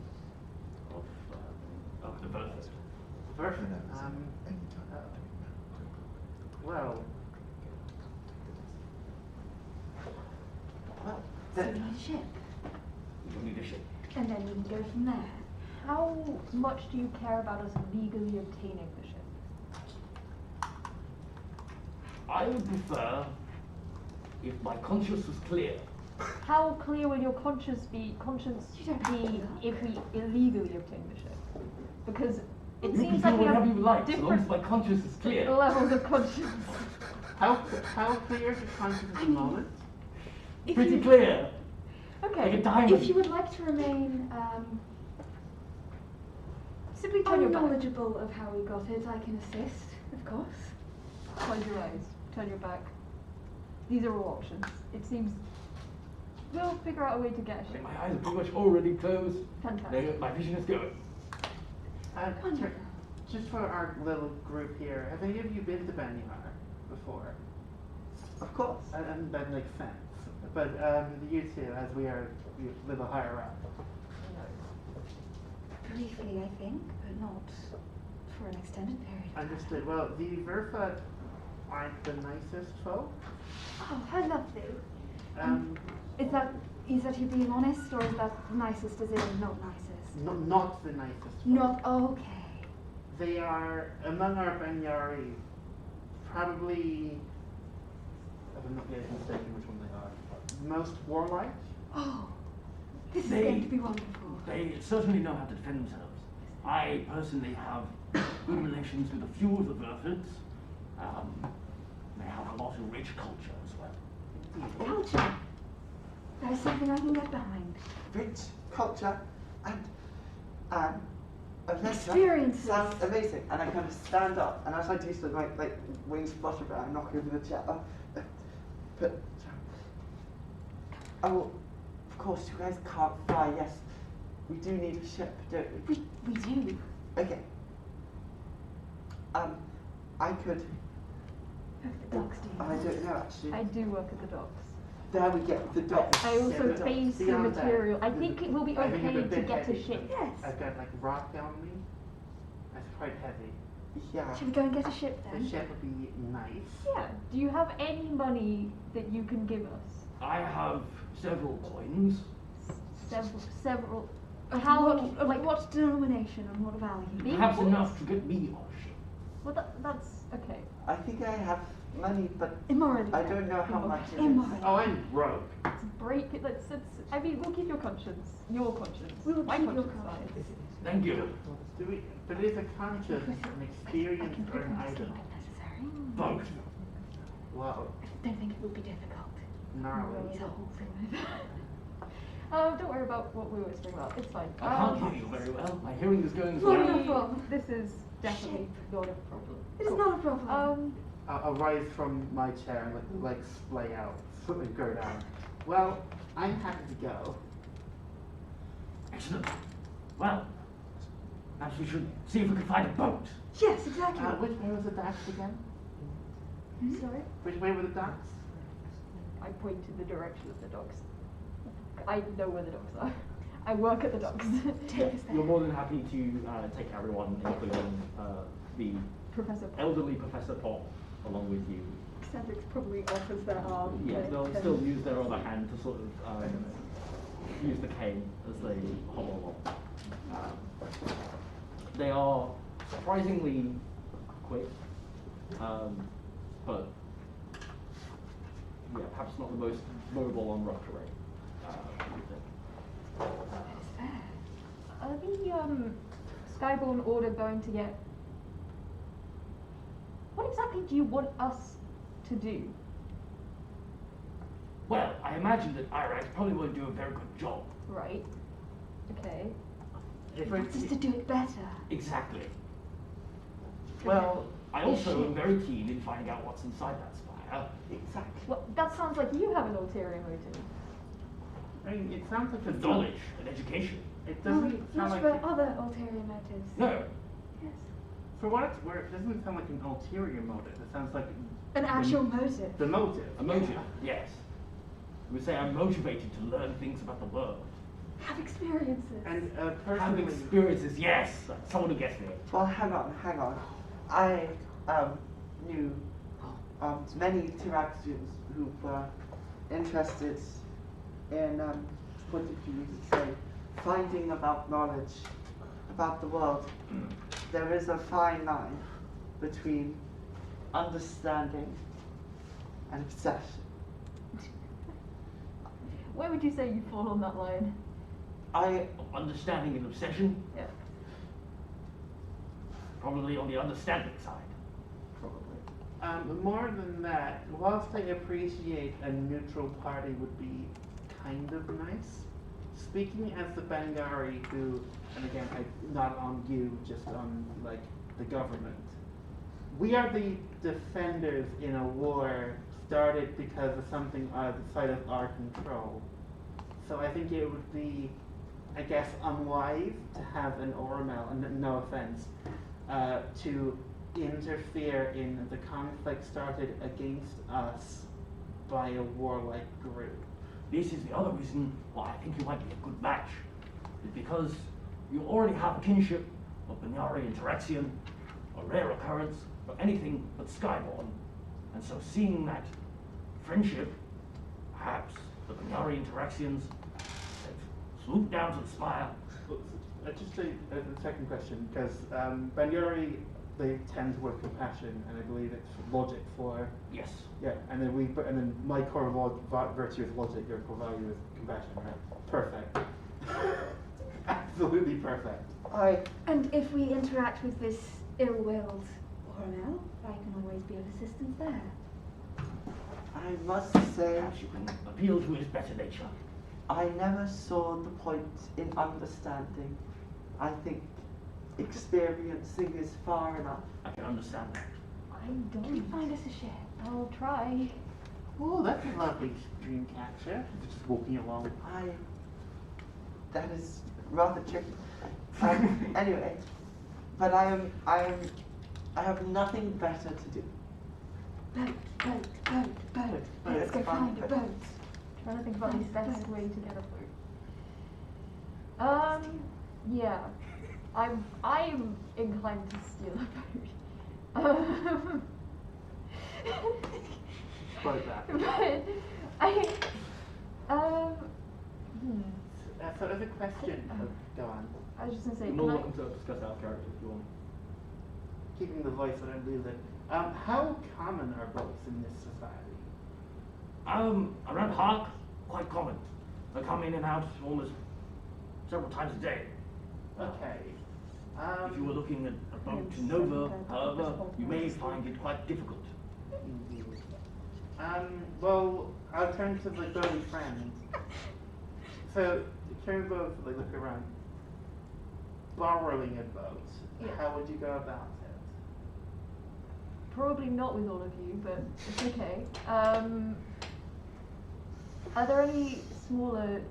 Speaker 2: of the Verthurst.
Speaker 6: Perfect. Well,
Speaker 5: So we need a ship.
Speaker 2: We don't need a ship.
Speaker 5: And then we can go from there.
Speaker 7: How much do you care about us legally obtaining the ship?
Speaker 2: I would prefer if my conscience was clear.
Speaker 7: How clear will your conscience be if we illegally obtain the ship? Because it
Speaker 2: You can
Speaker 7: seems
Speaker 2: do
Speaker 7: like we
Speaker 2: whatever
Speaker 7: have
Speaker 2: you like, as long as
Speaker 7: different
Speaker 2: my conscience is clear.
Speaker 7: levels of conscience.
Speaker 6: How clear is your conscience at the moment?
Speaker 5: If
Speaker 2: Pretty
Speaker 5: you,
Speaker 2: clear. Like a
Speaker 7: Okay.
Speaker 2: diamond.
Speaker 5: if you would like to remain
Speaker 7: Simply turn your back.
Speaker 5: unknowledgeable of how we got it, I can assist, of course.
Speaker 7: Close your eyes. Turn your back. These are all options. It seems we'll figure out a way to get a
Speaker 2: I think
Speaker 7: ship.
Speaker 2: my eyes are pretty much already closed.
Speaker 7: Fantastic.
Speaker 2: My vision is going.
Speaker 5: Wonderful.
Speaker 6: Just for our little group here, have any of you been to Banyari before?
Speaker 4: Of course.
Speaker 6: I haven't been like since, but you two, as we are a little higher up.
Speaker 5: Briefly, I think, but not for an extended period.
Speaker 6: Understood. Well, the Verfa aren't the nicest folk.
Speaker 5: Oh, how lovely.
Speaker 6: Um,
Speaker 5: Is that you being honest, or is that nicest as in not nicest?
Speaker 6: not the nicest folk.
Speaker 5: Not okay.
Speaker 6: They are, among our Banyari, probably, if I'm not getting mistaken which one they are, most warlike.
Speaker 5: Oh, this is
Speaker 2: They-
Speaker 5: going to be wonderful.
Speaker 2: They certainly know how to defend themselves. I personally have good relations with a few of the Verfids. They have a lot of rich culture as well.
Speaker 5: Culture. That is something I can get behind.
Speaker 4: Rich culture and a letter
Speaker 5: Experiences.
Speaker 4: sounds amazing. And I kind of stand up, and as I do so, like wings flutter around, knock over the chair. But oh, of course, you guys can't fly. Yes, we do need a ship, don't we?
Speaker 5: We do.
Speaker 4: Okay. I could.
Speaker 5: Look at the dogs, do you?
Speaker 4: I don't know actually.
Speaker 7: I do work at the docks.
Speaker 4: There we go. The dots.
Speaker 7: I also
Speaker 6: Yeah, but
Speaker 7: phase the
Speaker 6: beyond that,
Speaker 7: material. I think it will be
Speaker 6: I think it's a
Speaker 7: okay to
Speaker 6: bit
Speaker 7: get a
Speaker 6: heavy.
Speaker 7: ship.
Speaker 5: Yes.
Speaker 6: I've got like rock on me. That's quite heavy.
Speaker 4: Yeah.
Speaker 5: Should we go and get a ship
Speaker 6: The
Speaker 5: then?
Speaker 6: ship would be nice.
Speaker 7: Yeah. Do you have any money that you can give us?
Speaker 2: I have several coins.
Speaker 7: Several.
Speaker 5: How?
Speaker 7: How? Like
Speaker 5: What denomination and what value?
Speaker 7: Big
Speaker 2: Perhaps
Speaker 7: coins?
Speaker 2: enough to get me on a ship.
Speaker 7: Well, that's okay.
Speaker 4: I think I have money, but
Speaker 5: Immorally.
Speaker 4: I don't know how much it is.
Speaker 5: Immorally.
Speaker 6: Oh, I'm broke.
Speaker 7: Let's break it. Let's. I mean, we'll keep your conscience. Your conscience.
Speaker 5: We will
Speaker 7: My
Speaker 5: keep your
Speaker 7: conscience. fine.
Speaker 5: conscience.
Speaker 2: Thank you.
Speaker 6: Do we? But is a conscience an experience or an item?
Speaker 5: Necessary.
Speaker 2: Both.
Speaker 6: Wow,
Speaker 5: I don't think it will be difficult.
Speaker 6: gnarly.
Speaker 5: It's a whole thing.
Speaker 7: Don't worry about what we were whispering about. It's fine.
Speaker 2: I can't hear you very well. My hearing is going slow.
Speaker 5: Wonderful.
Speaker 7: This is definitely not a problem.
Speaker 5: It is not a problem.
Speaker 6: I'll rise from my chair and like splay out, and go down. Well, I'm happy to go.
Speaker 2: Excellent. Well, perhaps we should see if we can find a boat.
Speaker 5: Yes, exactly.
Speaker 6: Which way was the docks again?
Speaker 5: Sorry?
Speaker 6: Which way were the docks?
Speaker 7: I point to the direction of the docks. I know where the docks are. I work at the docks.
Speaker 5: Take us there.
Speaker 2: You're more than happy to take everyone, including the
Speaker 7: Professor.
Speaker 2: elderly Professor Pop, along with you.
Speaker 5: Kasandryx probably offers their arm.
Speaker 2: Yeah, they'll still use their other hand to sort of use the cane as they hobble along. They are surprisingly quick, but yeah, perhaps not the most mobile on rough terrain.
Speaker 7: Are the Skyborn Order going to get? What exactly do you want us to do?
Speaker 2: Well, I imagine that Irax probably won't do a very good job.
Speaker 7: Right. Okay.
Speaker 6: If
Speaker 5: Wants us to do it better.
Speaker 2: Exactly.
Speaker 6: well,
Speaker 2: I also am very keen in finding out what's inside that spire.
Speaker 4: Exactly.
Speaker 7: Well, that sounds like you have an ulterior motive.
Speaker 6: I mean, it sounds like
Speaker 2: For
Speaker 6: a
Speaker 2: knowledge and education.
Speaker 6: It
Speaker 5: Well,
Speaker 6: doesn't sound
Speaker 5: not
Speaker 6: like.
Speaker 5: for other ulterior motives.
Speaker 2: No,
Speaker 5: Yes.
Speaker 6: For what it's worth, it doesn't sound like an ulterior motive. It sounds like
Speaker 5: An actual motive.
Speaker 6: the motive.
Speaker 2: a motive, yes. We would say I'm motivated to learn things about the world.
Speaker 5: Have experiences.
Speaker 6: And
Speaker 2: Have
Speaker 6: personally,
Speaker 2: experiences, yes. Someone who gets me.
Speaker 4: Well, hang on. I knew many Ataraxians who were interested in what did you say? Finding about knowledge about the world. There is a fine line between understanding an obsession.
Speaker 7: Where would you say you fall on that line?
Speaker 2: Understanding and obsession,
Speaker 7: Yeah,
Speaker 2: probably on the understanding side.
Speaker 7: probably.
Speaker 6: More than that, whilst I appreciate a neutral party would be kind of nice, speaking as the Banyari who, and again, not on you, just on like the government, we are the defenders in a war started because of something outside of our control. So I think it would be, I guess, unwise to have an Ormel, and no offense, to interfere in the conflict started against us by a warlike group.
Speaker 2: This is the other reason why I think you might be a good match. Is because you already have a kinship of Banyari and Ataraxian, a rare occurrence of anything but Skyborn. And so seeing that friendship, perhaps the Banyari and Ataraxians have swooped down to the spire.
Speaker 6: Just a second question, because Banyari, they tend towards compassion, and I believe it's logic for.
Speaker 2: Yes.
Speaker 6: Yeah, and then my core virtue is logic, your core value is compassion, right? Perfect. Absolutely perfect.
Speaker 5: And if we interact with this ill-willed Ormel, I can always be of assistance there.
Speaker 4: I must say,
Speaker 2: Perhaps you can appeal to his better nature.
Speaker 4: I never saw the point in understanding. I think experiencing is far enough.
Speaker 2: I can understand that.
Speaker 7: I
Speaker 5: Can you
Speaker 7: don't.
Speaker 5: find us a ship?
Speaker 7: I'll try.
Speaker 6: Oh, that's a lovely dream catcher. Just walking along.
Speaker 4: That is rather tricky. Anyway, but I have nothing better to do.
Speaker 5: Boat. Let's
Speaker 4: It's
Speaker 5: go
Speaker 4: fine.
Speaker 5: find a boat.
Speaker 7: Trying to think about the best way to get a boat. Yeah. I'm inclined to steal a boat.
Speaker 6: Quite that.
Speaker 7: But
Speaker 6: So as a question, go on.
Speaker 7: I was just gonna say,
Speaker 2: You're
Speaker 7: can
Speaker 2: more
Speaker 7: I,
Speaker 2: welcome to discuss our character if you want.
Speaker 6: Keeping the voice, I don't lose it. How common are boats in this society?
Speaker 2: Around Hark, quite common. They come in and out almost several times a day.
Speaker 6: Okay.
Speaker 2: If you were looking at a boat to Nova, however, you may find it quite difficult.
Speaker 6: Indeed. Well, I'll turn to the girly friend. So, in terms of, like, look around, borrowing a boat,
Speaker 7: Yeah.
Speaker 6: how would you go about it?
Speaker 7: probably not with all of you, but it's okay. Are there any smaller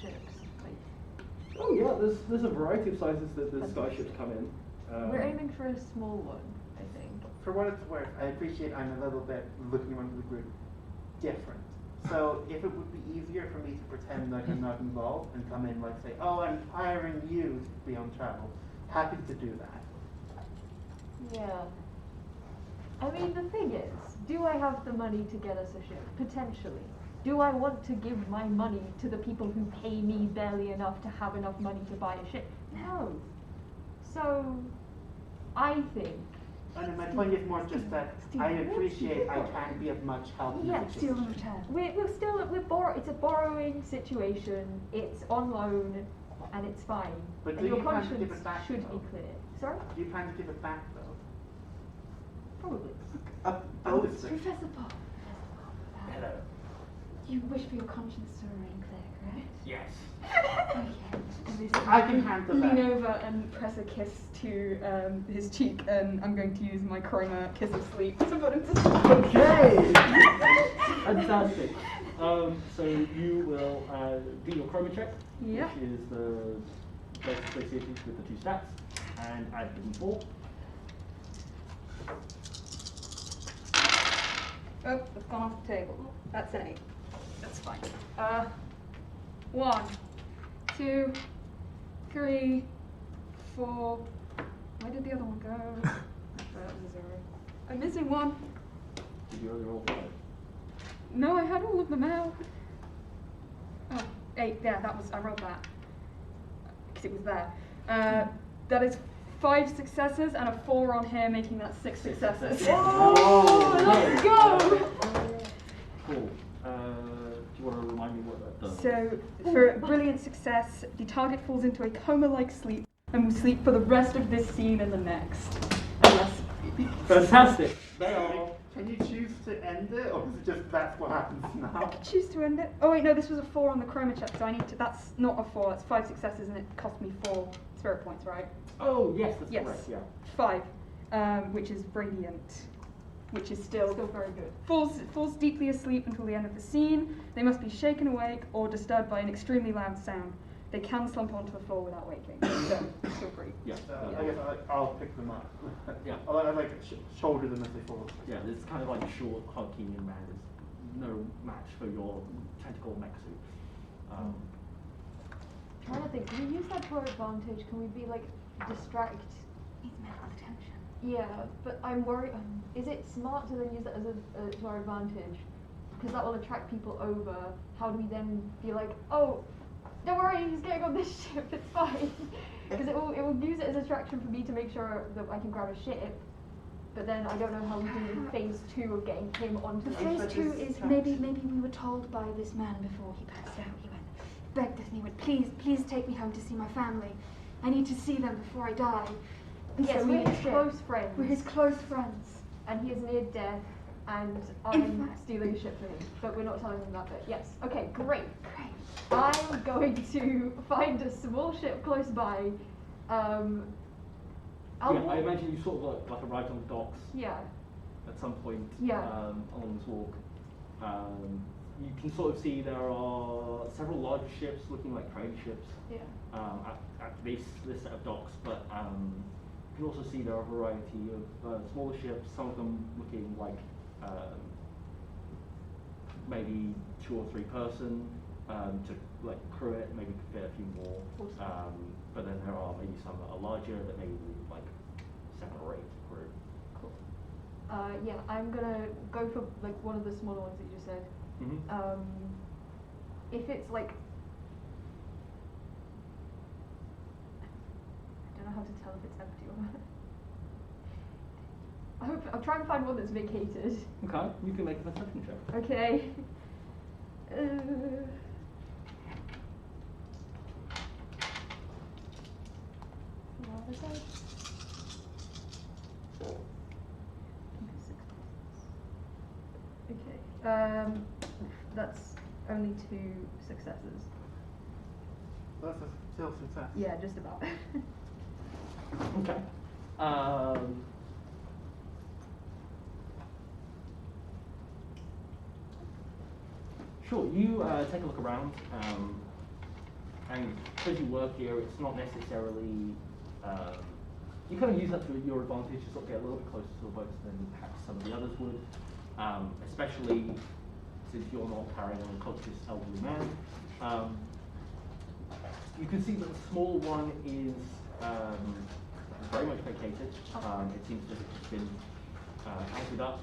Speaker 7: ships? Like,
Speaker 9: Oh yeah, there's a variety of sizes that the skyships come in.
Speaker 7: we're aiming for a small one, I think.
Speaker 6: For what it's worth, I appreciate I'm a little bit looking around the group different. So if it would be easier for me to pretend like I'm not involved and come in like say, oh, I'm hiring you to be on travel, happy to do that.
Speaker 7: Yeah. I mean, the thing is, do I have the money to get us a ship? Potentially. Do I want to give my money to the people who pay me barely enough to have enough money to buy a ship? No. So, I think.
Speaker 6: And my point is more just that I appreciate I can't be of much help in
Speaker 5: Yeah,
Speaker 6: the
Speaker 5: steal in
Speaker 6: situation.
Speaker 5: return.
Speaker 7: It's a borrowing situation. It's on loan, and it's fine.
Speaker 6: But
Speaker 7: And
Speaker 6: do
Speaker 7: your
Speaker 6: you plan to give
Speaker 7: conscience
Speaker 6: it back,
Speaker 7: should
Speaker 6: though?
Speaker 7: be clear. Sorry?
Speaker 6: Do you plan to give it back though?
Speaker 7: Probably.
Speaker 4: A boat.
Speaker 6: Understood.
Speaker 5: Professor Pop.
Speaker 2: Hello.
Speaker 5: You wish for your conscience to remain clear, correct?
Speaker 2: Yes.
Speaker 5: Okay.
Speaker 6: I can handle that.
Speaker 8: Lean over and press a kiss to his cheek, and I'm going to use my chroma kiss of sleep to put him to sleep.
Speaker 9: Okay! Fantastic. So you will do your chroma check,
Speaker 8: Yep.
Speaker 9: which is the best associated with the two stats, and add them 4.
Speaker 8: Oh, it's gone off the table. That's an 8. That's fine. 1, 2, 3, 4. Where did the other one go? That was a 0. I'm missing 1.
Speaker 9: Did you only roll 5?
Speaker 8: No, I had all of them out. Oh, 8. Yeah, I rolled that. Because it was there. That is 5 successes and a 4 on here, making that 6 successes.
Speaker 9: Oh,
Speaker 8: Let's go! So, for a brilliant success, the target falls into a coma-like sleep and will sleep for the rest of this scene and the next. Unless...
Speaker 2: Fantastic. They are.
Speaker 6: Can you choose to end it, or is it just that's what happens
Speaker 8: I
Speaker 6: now?
Speaker 8: could choose to end it. Oh wait, no, this was a 4 on the chroma check, so I need to, that's not a 4, that's 5 successes and it cost me 4 spirit points, right?
Speaker 2: Oh, yes, that's
Speaker 8: Yes.
Speaker 2: correct, yeah.
Speaker 8: 5, which is radiant, which is still
Speaker 7: very good.
Speaker 8: falls deeply asleep until the end of the scene. They must be shaken awake or disturbed by an extremely loud sound. They can slump onto the floor without waking, so feel free.
Speaker 2: Yeah.
Speaker 6: I guess I'll pick them up.
Speaker 2: Yeah.
Speaker 6: I'll like shoulder them as they fall.
Speaker 2: Yeah, it's kind of like a short, Harkinian man. There's no match for your tentacle mech suit.
Speaker 7: Trying to think, can we use that to our advantage? Can we be like distract?
Speaker 5: Needs mental attention.
Speaker 7: Yeah, but I'm worried. Is it smart to then use that as a to our advantage? Because that will attract people over. How do we then be like, oh, don't worry, he's getting on this ship. It's fine. Because it will use it as a distraction for me to make sure that I can grab a ship. But then I don't know how we do in phase 2 of getting him onto the
Speaker 5: Phase
Speaker 7: ship.
Speaker 5: 2 is maybe we were told by this man before he passed out. He went, begged us and he went, please take me home to see my family. I need to see them before I die. And
Speaker 7: Yes,
Speaker 5: so
Speaker 7: we're
Speaker 5: we
Speaker 7: his close friends.
Speaker 5: We're his close friends.
Speaker 7: And he is near death, and
Speaker 5: In
Speaker 7: I'm
Speaker 5: fact-
Speaker 7: stealing a ship for him. But we're not telling him that bit. Yes. Okay, great.
Speaker 5: Great.
Speaker 7: I'm going to find a small ship close by. I'll
Speaker 2: Yeah,
Speaker 7: walk-
Speaker 2: I imagine you sort of like arrived on the docks
Speaker 7: Yeah.
Speaker 2: at some point
Speaker 7: Yeah.
Speaker 2: along this walk. You can sort of see there are several large ships looking like trade ships
Speaker 7: Yeah.
Speaker 2: at this set of docks, but you can also see there are a variety of smaller ships, some of them looking like maybe 2 or 3 person to like crew it, maybe could fit a few more. But then there are maybe some that are larger that maybe like 7 or 8 crew.
Speaker 7: Cool. Yeah, I'm gonna go for like one of the smaller ones that you just said.
Speaker 2: Mm-hmm.
Speaker 7: If it's like, I don't know how to tell if it's empty or not. I'll try and find one that's vacated.
Speaker 2: Okay, you can make a perception check.
Speaker 7: Okay. What was that? Okay. That's only 2 successes.
Speaker 6: That's a still success.
Speaker 7: Yeah, just about.
Speaker 2: Okay. Sure, you take a look around, and because you work here, it's not necessarily, you kind of use that to your advantage to sort of get a little bit closer to the boats than perhaps some of the others would, especially since you're not carrying an unconscious elderly man. You can see that the small one is very much vacated. It seems to have been anchored up.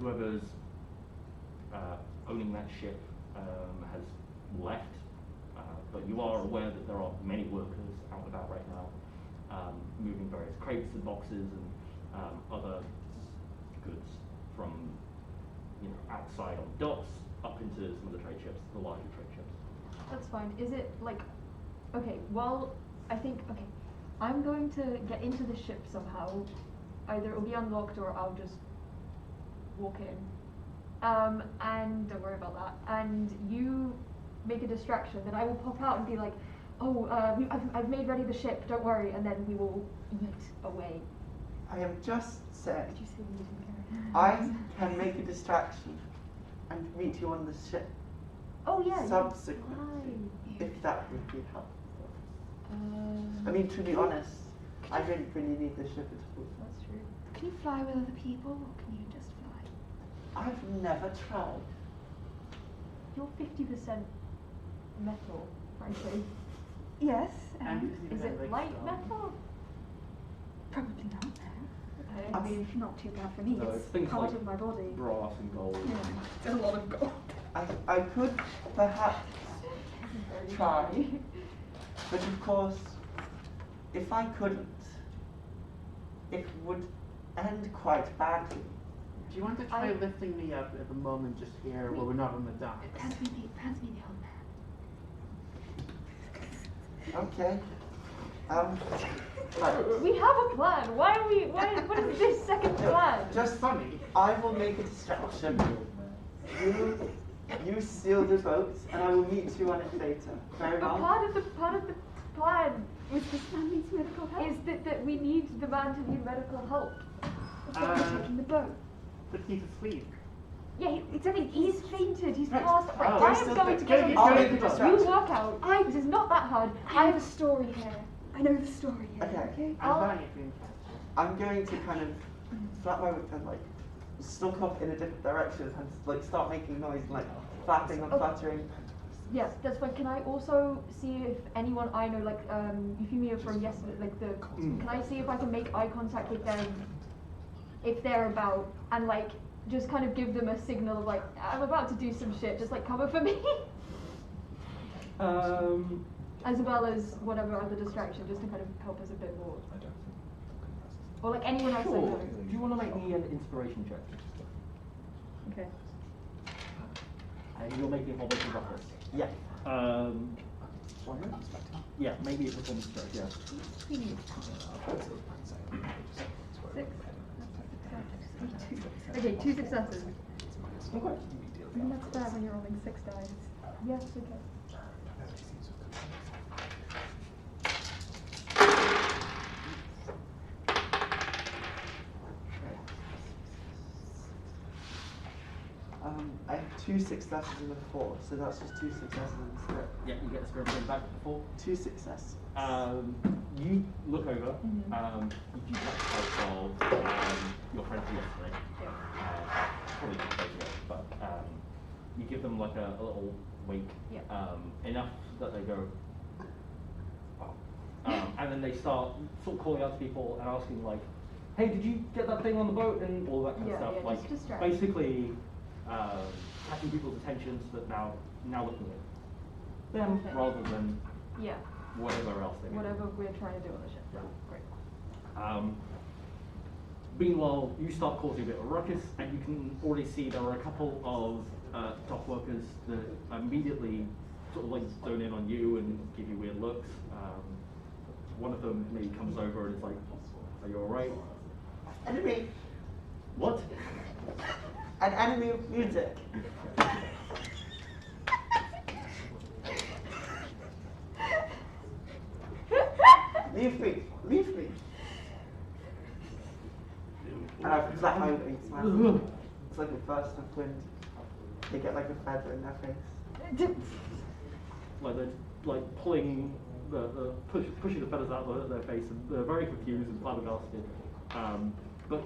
Speaker 2: Whoever's owning that ship has left, but you are aware that there are many workers out and about right now, moving various crates and boxes and other goods from outside on docks up into some of the trade ships, the larger trade ships.
Speaker 7: That's fine. Is it like, okay, well, I think, okay, I'm going to get into the ship somehow. Either it'll be unlocked or I'll just walk in. And don't worry about that. And you make a distraction, then I will pop out and be like, oh, I've made ready the ship, don't worry, and then we will yeet away.
Speaker 4: I am just saying,
Speaker 5: Did you say you didn't
Speaker 4: I can make a distraction and meet you on the ship
Speaker 7: Oh yeah.
Speaker 4: subsequently,
Speaker 7: Fine.
Speaker 4: if that would be helpful. I mean, to be honest, I don't really need the ship at all.
Speaker 7: That's true.
Speaker 5: Can you fly with other people, or can you just fly?
Speaker 4: I've never tried.
Speaker 7: You're 50% metal, frankly.
Speaker 5: Yes.
Speaker 6: And
Speaker 7: Is it light metal?
Speaker 5: Probably not. No.
Speaker 7: Okay.
Speaker 4: I mean,
Speaker 5: Not too bad for me.
Speaker 2: No,
Speaker 5: it's
Speaker 2: it's things
Speaker 5: part
Speaker 2: like
Speaker 5: of my body.
Speaker 2: brass and gold.
Speaker 5: Yeah, it's a lot of gold.
Speaker 4: I could perhaps
Speaker 7: Very
Speaker 4: try,
Speaker 7: heavy.
Speaker 4: but of course, if I couldn't, it would end quite badly.
Speaker 6: Do you want to try lifting me up at the moment, just here, where we're not in the docks?
Speaker 8: Pass me the old man.
Speaker 4: Okay.
Speaker 7: We have a plan. Why are we? What is this second plan?
Speaker 4: Just
Speaker 6: funny.
Speaker 4: I will make a distraction. You steal the boat, and I will meet you on it later. Very
Speaker 7: But
Speaker 4: well.
Speaker 7: part of the plan was this man needs medical help. Is that we need the man to need medical help. That's why we're taking the boat.
Speaker 6: But he's asleep.
Speaker 7: Yeah, he's fainted. He's
Speaker 6: Right.
Speaker 7: passed. Right,
Speaker 6: Oh.
Speaker 7: I am going to get
Speaker 4: I'll
Speaker 7: on
Speaker 4: make
Speaker 7: the
Speaker 4: the
Speaker 7: boat.
Speaker 4: distraction.
Speaker 7: You walk out. This is not that hard.
Speaker 8: I have a story here. I know the story here.
Speaker 4: Okay.
Speaker 6: I'm buying it being faster.
Speaker 4: I'm going to kind of flap my whip and like stalk off in a different direction and like start making noise and like flapping and fluttering.
Speaker 7: Yes, that's fine. Can I also see if anyone I know, like Euphemia from yesterday, like can I see if I can make eye contact with them if they're about, and like just kind of give them a signal of like, I'm about to do some shit, just like cover for me? As well as whatever other distraction, just to kind of help us a bit more. Or like anyone else I
Speaker 2: Sure.
Speaker 7: know.
Speaker 2: Do you want to make me an inspiration check?
Speaker 7: Okay.
Speaker 2: And you're making a whole bunch of ruckus.
Speaker 4: Yeah.
Speaker 2: Yeah, maybe a performance check, yeah.
Speaker 7: 6. Okay, 2 successes.
Speaker 2: Okay.
Speaker 8: And that's bad when you're rolling 6 dice.
Speaker 7: Yes, okay.
Speaker 4: I have 2 successes and a 4, so that's just 2 successes and a spirit.
Speaker 2: Yeah, you get the spirit point back before.
Speaker 4: 2 successes.
Speaker 2: You look over, you touch of your friends from yesterday. Probably not close yet, but you give them like a little wake, enough that they go, oh. And then they start sort of calling out to people and asking like, hey, did you get that thing on the boat and all that kind of stuff.
Speaker 7: Yeah,
Speaker 2: Like
Speaker 7: just distract.
Speaker 2: basically catching people's attention so that now looking at them rather than whatever else they
Speaker 7: Whatever we're trying to do on the ship.
Speaker 2: Yeah.
Speaker 7: Great.
Speaker 2: Meanwhile, you start causing a bit of a ruckus, and you can already see there are a couple of dock workers that immediately sort of like zone in on you and give you weird looks. One of them maybe comes over and is like, "Are you alright?"
Speaker 4: Enemy!
Speaker 2: What?
Speaker 4: An enemy of music! Leave me! Leave me! And I flap my wings, man. It's like a burst of wind. They get like a feather in their face.
Speaker 2: Like they're like pulling pushing the feathers out of their face, and they're very confused and flabbergasted. But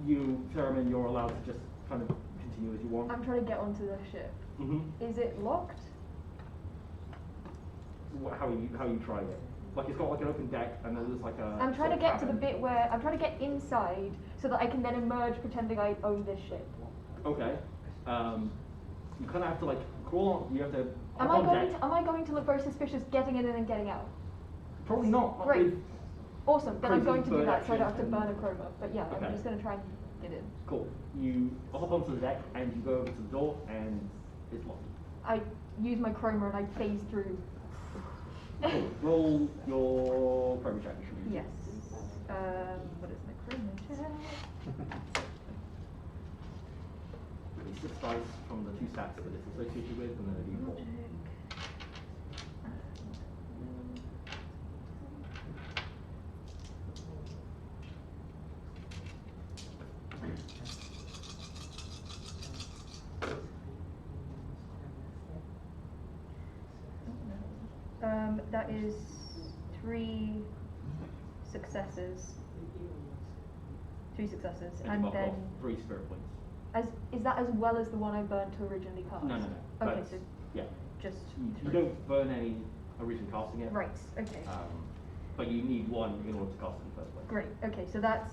Speaker 2: you, Therimin, you're allowed to just kind of continue as you want.
Speaker 7: I'm trying to get onto the ship. Is it locked?
Speaker 2: How are you trying it? Like it's got like an open deck, and then there's like a.
Speaker 7: I'm trying to
Speaker 2: sort of
Speaker 7: get to the
Speaker 2: cabin.
Speaker 7: bit where I'm trying to get inside so that I can then emerge pretending I own this ship.
Speaker 2: Okay. You kind of have to like crawl on. You have to.
Speaker 7: Am
Speaker 2: hop on deck.
Speaker 7: I going to look very suspicious getting in and then getting out?
Speaker 2: Probably not. not
Speaker 7: Great.
Speaker 2: with-
Speaker 7: Awesome. Then I'm
Speaker 2: crazy
Speaker 7: going to do
Speaker 2: bird
Speaker 7: that so I don't have to
Speaker 2: action
Speaker 7: burn a chroma. But yeah,
Speaker 2: Okay.
Speaker 7: I'm just going to try and get in.
Speaker 2: Cool. You hop onto the deck and you go over to the door and it's locked.
Speaker 7: I use my chroma and I phase through.
Speaker 2: Cool. Roll your chroma check. You should be.
Speaker 7: Yes. What is my chroma check?
Speaker 2: It's 6 dice from the 2 stats that it's associated with, and then a d4.
Speaker 7: That is 3 successes. 3 successes,
Speaker 2: And
Speaker 7: and
Speaker 2: you mark
Speaker 7: then
Speaker 2: off 3 spirit points.
Speaker 7: is that as well as the one I burnt to originally cast?
Speaker 2: No.
Speaker 7: Okay,
Speaker 2: That's-
Speaker 7: so
Speaker 2: yeah.
Speaker 7: just
Speaker 2: You don't burn any original casting it.
Speaker 7: right. Okay.
Speaker 2: But you need 1 in order to cast it in the first place.
Speaker 7: Great. Okay, so that's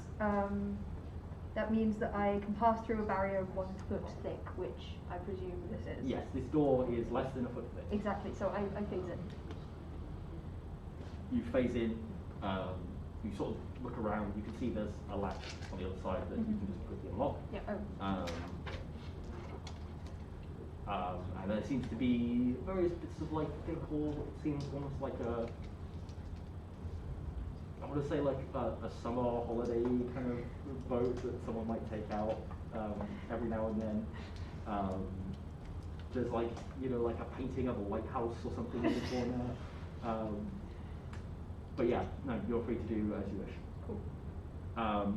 Speaker 7: that means that I can pass through a barrier of 1 foot thick, which I presume this is.
Speaker 2: Yes, this door is less than a foot thick.
Speaker 7: Exactly. So I phase in.
Speaker 2: You phase in, you sort of look around, you can see there's a latch on the other side that you can just quickly unlock.
Speaker 7: Yeah. Oh.
Speaker 2: And there seems to be various bits of like decor. It seems almost like a, I want to say like a summer holiday kind of boat that someone might take out every now and then. There's like, you know, like a painting of a lighthouse or something in the corner. But yeah, no, you're free to do as you wish.
Speaker 7: Cool.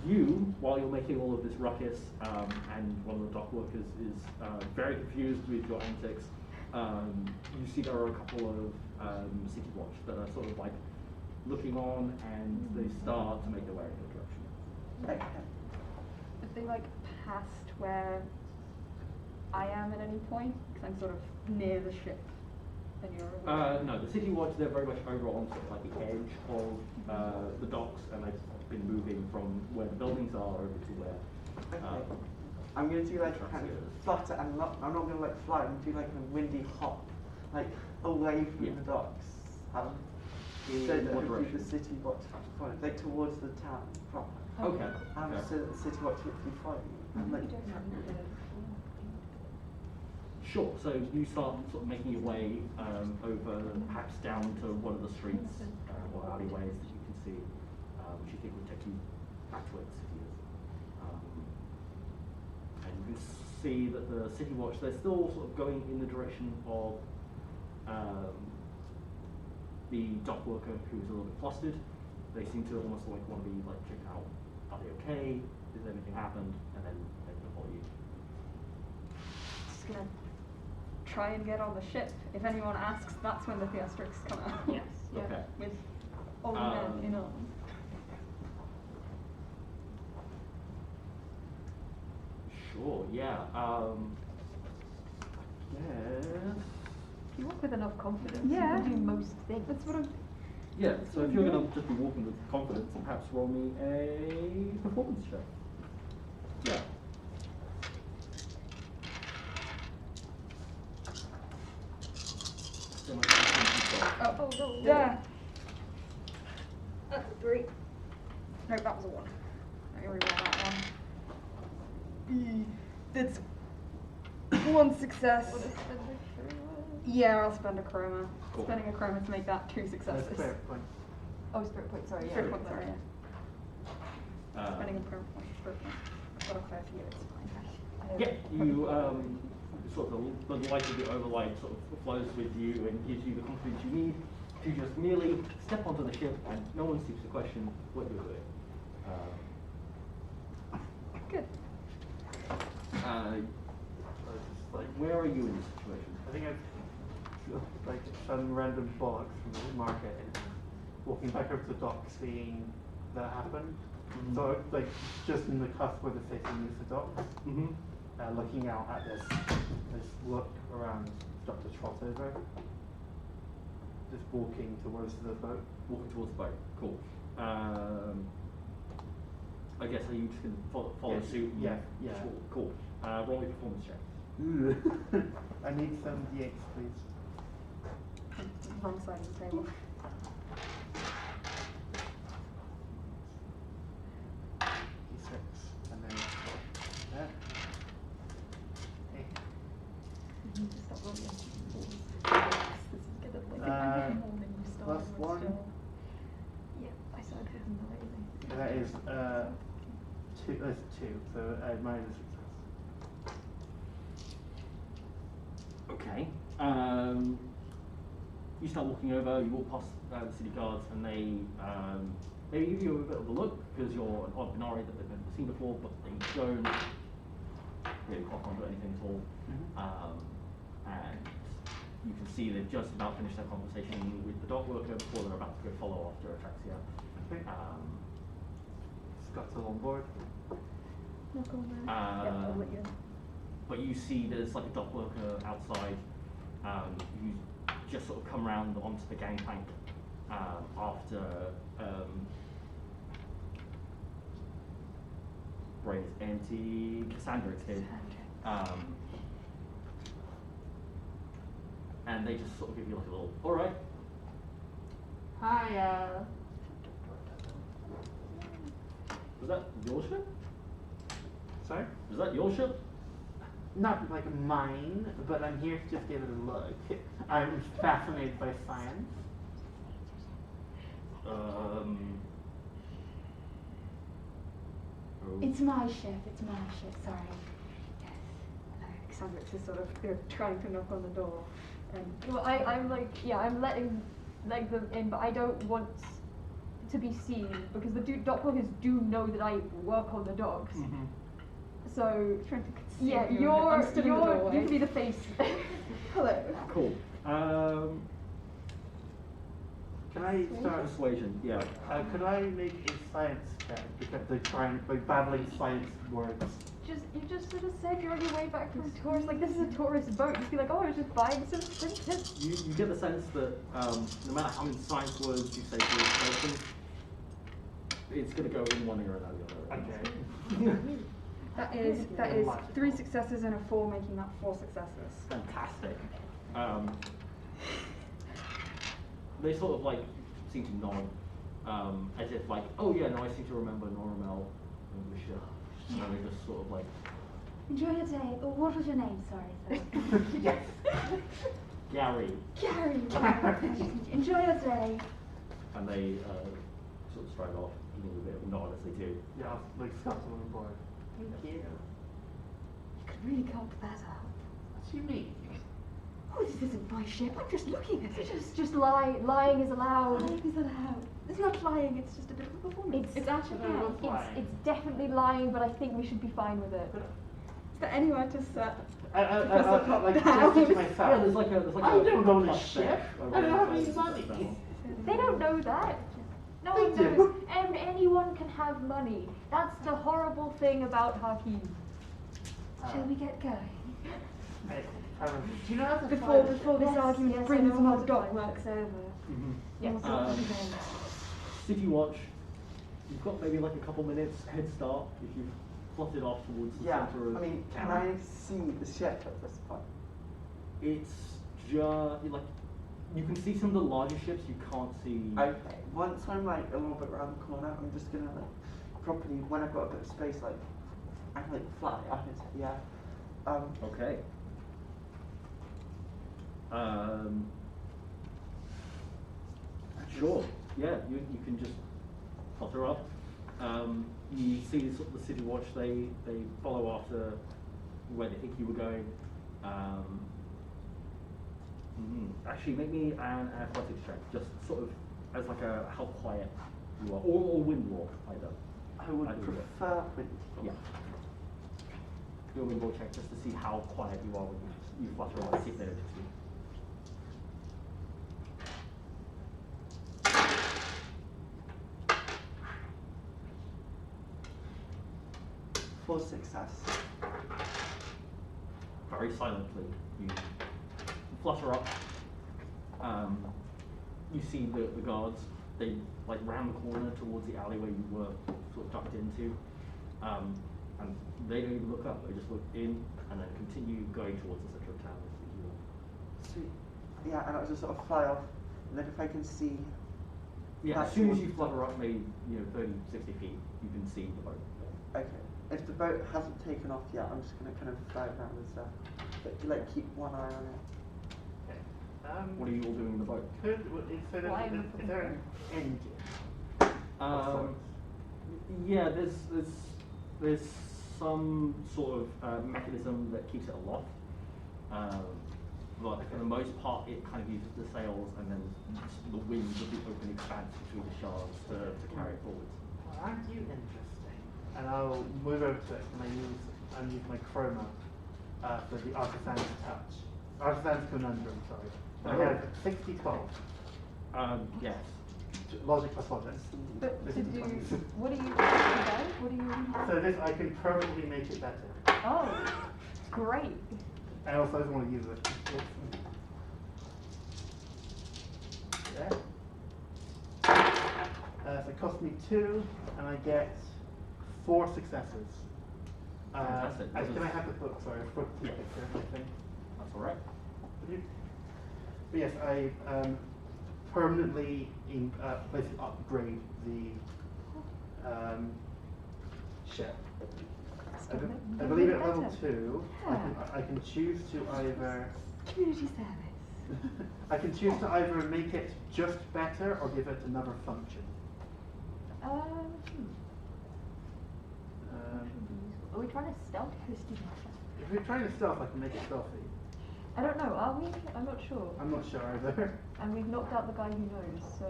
Speaker 2: You, while you're making all of this ruckus, and one of the dock workers is very confused with your antics, you see there are a couple of city watch that are sort of like looking on, and they start to make their way in your direction.
Speaker 8: If they like past where I am at any point, because I'm sort of near the ship, and you're away.
Speaker 2: No, the city watch, they're very much over on sort of like the edge of the docks, and they've been moving from where the buildings are over to where.
Speaker 4: Okay. I'm going to do like kind of flutter, and I'm not going to like fly. I'm going to do like a windy hop, like away from the docks. So that
Speaker 2: In what
Speaker 4: hopefully
Speaker 2: direction?
Speaker 4: the city watch, like towards the town proper.
Speaker 2: Okay.
Speaker 4: So that the city watch hopefully follow me. And, like,
Speaker 2: Sure. So you start sort of making your way over, perhaps down to one of the streets or alleyways that you can see, which you think would take you back to where the city is. And you can see that the city watch, they're still sort of going in the direction of the dock worker who's a little bit flustered. They seem to almost like want to be like checking out, are they okay? Has anything happened? And then they're going to follow you.
Speaker 8: Just gonna try and get on the ship. If anyone asks, that's when the Theastrix come out.
Speaker 7: Yes. Yeah.
Speaker 2: Okay.
Speaker 8: With all the men in arms.
Speaker 2: Sure, yeah. Yes.
Speaker 7: If you walk with enough confidence,
Speaker 8: Yeah.
Speaker 7: you can do most things.
Speaker 8: That's what I'm.
Speaker 2: Yeah, so if you're going to just be walking with confidence, perhaps roll me a performance check. Yeah.
Speaker 8: Oh, no. Yeah. That's a 3. No, that was a 1. Let me reroll that one. That's 1 success.
Speaker 7: What a spender was.
Speaker 8: Yeah, I'll spend a chroma.
Speaker 2: Cool.
Speaker 8: Spending a chroma to make that 2 successes.
Speaker 3: Spirit point.
Speaker 7: Oh, spirit point, sorry.
Speaker 8: Spirit
Speaker 7: Yeah.
Speaker 8: point, sorry, yeah. Spending a chroma point, spirit point. Got a fair few, it's fine.
Speaker 2: Yeah, you sort of the light of the overlight sort of flows with you and gives you the confidence you need to just merely step onto the ship and no one seems to question what you're doing.
Speaker 8: Good.
Speaker 2: Where are you in this situation?
Speaker 3: I think I've like some random bollocks from the market and walking back over to the dock, seeing that happen.
Speaker 2: Mhm.
Speaker 3: So like just in the cusp where the city meets the docks,
Speaker 2: Mm-hmm.
Speaker 3: looking out at this look around, start to trot over. Just walking towards the boat.
Speaker 2: Walking towards the boat. Cool. I guess are you just going to follow
Speaker 3: Yeah,
Speaker 2: suit?
Speaker 3: yeah, yeah.
Speaker 2: Sure. Cool. Roll a performance check.
Speaker 3: I need some D8s, please.
Speaker 8: Wrong side of the table.
Speaker 3: D6, and then that. Hey.
Speaker 7: You need to stop rolling. This is gonna like more than you started with
Speaker 3: +1.
Speaker 7: still. Yeah, I started with amazing.
Speaker 3: That is 2. That's 2. So mine is success.
Speaker 2: Okay. You start walking over, you walk past the city guards, and they maybe give you a bit of a look because you're an odd Banyari that they've never seen before, but they don't really clock onto anything at all. And you can see they've just about finished their conversation with the dock worker before they're about to go follow after Ataraxia.
Speaker 3: Okay. Scott's on board.
Speaker 7: Knock on there.
Speaker 8: Yeah, I'll let you in.
Speaker 2: But you see there's like a dock worker outside who's just sort of come around onto the gangplank after brain is empty, Kasandryx did. And they just sort of give you like a little, alright.
Speaker 7: Hiya.
Speaker 2: Was that your ship?
Speaker 3: Sorry?
Speaker 2: Was that your ship?
Speaker 6: not like mine, but I'm here to just give it a look. I'm fascinated by science.
Speaker 2: Oh.
Speaker 5: It's my ship, sorry. Yes. Kasandryx is sort of trying to knock on the door.
Speaker 7: Well, I'm like, yeah, I'm letting them in, but I don't want to be seen because the dockworkers do know that I work on the docks.
Speaker 2: Mm-hmm.
Speaker 7: So
Speaker 5: Trying to conceal
Speaker 7: yeah,
Speaker 5: you. I'm stood in the
Speaker 7: you
Speaker 5: doorway.
Speaker 7: can be the face.
Speaker 5: Hello.
Speaker 2: Cool.
Speaker 6: Can I start?
Speaker 2: Persuasion, yeah.
Speaker 6: Could I make a science check because they're trying, like, babbling science words?
Speaker 7: You just sort of said you're on your way back from a tourist. Like, this is a tourist boat. You'd be like, oh, I was just buying some princess.
Speaker 2: You get the sense that no matter how many science words you say to this person, it's going to go in one ear and out the other.
Speaker 6: Okay.
Speaker 5: That is 3 successes and a 4, making that 4 successes.
Speaker 2: Fantastic. They sort of like seem to nod, as if like, oh yeah, no, I seem to remember Noramel and the ship. And they just sort of like,
Speaker 5: Enjoy your day. Oh, what was your name? Sorry.
Speaker 6: Yes.
Speaker 2: Gary.
Speaker 5: Gary. Enjoy your day.
Speaker 2: And they sort of stride off, giving you a bit of a nod as they do.
Speaker 6: Yeah, I'll, like, scuttle on board. Thank you.
Speaker 5: You could really gulp that up.
Speaker 6: What do you mean?
Speaker 5: Oh, this isn't my ship. I'm just looking at it.
Speaker 7: Just lying is allowed.
Speaker 5: Lying is allowed. It's not lying. It's just a bit of a performance.
Speaker 7: It's
Speaker 5: actually
Speaker 7: It's definitely lying, but I think we should be fine with it.
Speaker 5: Is there anywhere to set?
Speaker 6: I'll like
Speaker 5: Down.
Speaker 6: gesture to myself.
Speaker 2: Yeah, there's like a
Speaker 6: I don't own a
Speaker 2: plus
Speaker 6: ship.
Speaker 2: dash
Speaker 6: I don't have any
Speaker 2: over
Speaker 6: money.
Speaker 2: the
Speaker 7: They don't know that. No
Speaker 6: They
Speaker 7: one knows.
Speaker 6: do.
Speaker 7: And anyone can have money. That's the horrible thing about Hakim.
Speaker 5: Shall we get going?
Speaker 6: Do you know how to
Speaker 5: Before
Speaker 6: fly
Speaker 5: this argument
Speaker 7: yes, I
Speaker 5: brings
Speaker 7: know
Speaker 5: more
Speaker 7: how to
Speaker 5: dock
Speaker 7: fly.
Speaker 5: works over.
Speaker 2: Mhm.
Speaker 7: Yes.
Speaker 2: City Watch, you've got maybe like a couple minutes head start if you've plotted off towards the
Speaker 4: Yeah,
Speaker 2: center of
Speaker 4: I mean, can
Speaker 2: town.
Speaker 4: I see the ship at this point?
Speaker 2: It's just like you can see some of the larger ships. You can't see.
Speaker 4: Okay, once I'm like a little bit around the corner, I'm just gonna like properly, when I've got a bit of space, like I can like fly up into the air.
Speaker 2: Okay. Sure. Yeah, you can just flutter up. You see sort of the City Watch. They follow after where they think you were going. Actually, make me an athletics check, just sort of as like a how quiet you are, or wind walk either.
Speaker 4: I would
Speaker 2: Either way.
Speaker 4: prefer with
Speaker 2: Yeah. Do a wind walk check just to see how quiet you are when you flutter around. See if they notice you.
Speaker 4: full success.
Speaker 2: Very silently, you flutter up. You see the guards. They like round the corner towards the alleyway you were sort of ducked into, and they don't even look up. They just look in and then continue going towards the center of town. As you walk.
Speaker 4: Sweet. Yeah, and I'll just sort of fly off, and then if I can see.
Speaker 2: Yeah, as
Speaker 4: back
Speaker 2: soon as
Speaker 4: towards
Speaker 2: you
Speaker 4: the
Speaker 2: flutter
Speaker 4: top.
Speaker 2: up, maybe 30, 60 feet, you can see the boat.
Speaker 4: Okay. If the boat hasn't taken off yet, I'm just gonna kind of fly around as like keep one eye on it.
Speaker 2: What are you all doing in the boat?
Speaker 6: Is there an engine?
Speaker 2: Yeah, there's some sort of mechanism that keeps it aloft, but for the most part, it kind of uses the sails and then the winds of the open expanse between the shards to carry it forwards.
Speaker 6: Well, aren't you interesting? And I'll move over to it and use my chroma for the artisan's touch. Artisan's conundrum, sorry. I have 60-12.
Speaker 2: Yes.
Speaker 6: Logic plus logic.
Speaker 7: But
Speaker 6: This
Speaker 7: to
Speaker 6: is
Speaker 7: do,
Speaker 6: 20.
Speaker 7: what are you
Speaker 6: So this, I can permanently make it better.
Speaker 7: Oh, great.
Speaker 6: I also don't want to use it. Okay. So it cost me 2, and I get 4 successes.
Speaker 2: Fantastic.
Speaker 6: Can I have the book? Sorry, I forgot to take a picture of my thing.
Speaker 2: That's all right.
Speaker 6: But yes, I permanently basically upgrade the ship. I believe it at level
Speaker 7: better.
Speaker 6: 2, I can choose to either
Speaker 7: Community service.
Speaker 6: I can choose to either make it just better or give it another function.
Speaker 7: Are we trying to stealth?
Speaker 6: If we're trying to stealth, I can make it stealthy.
Speaker 7: I don't know, are we? I'm not sure.
Speaker 6: I'm not sure either.
Speaker 7: And we've knocked out the guy who knows, so...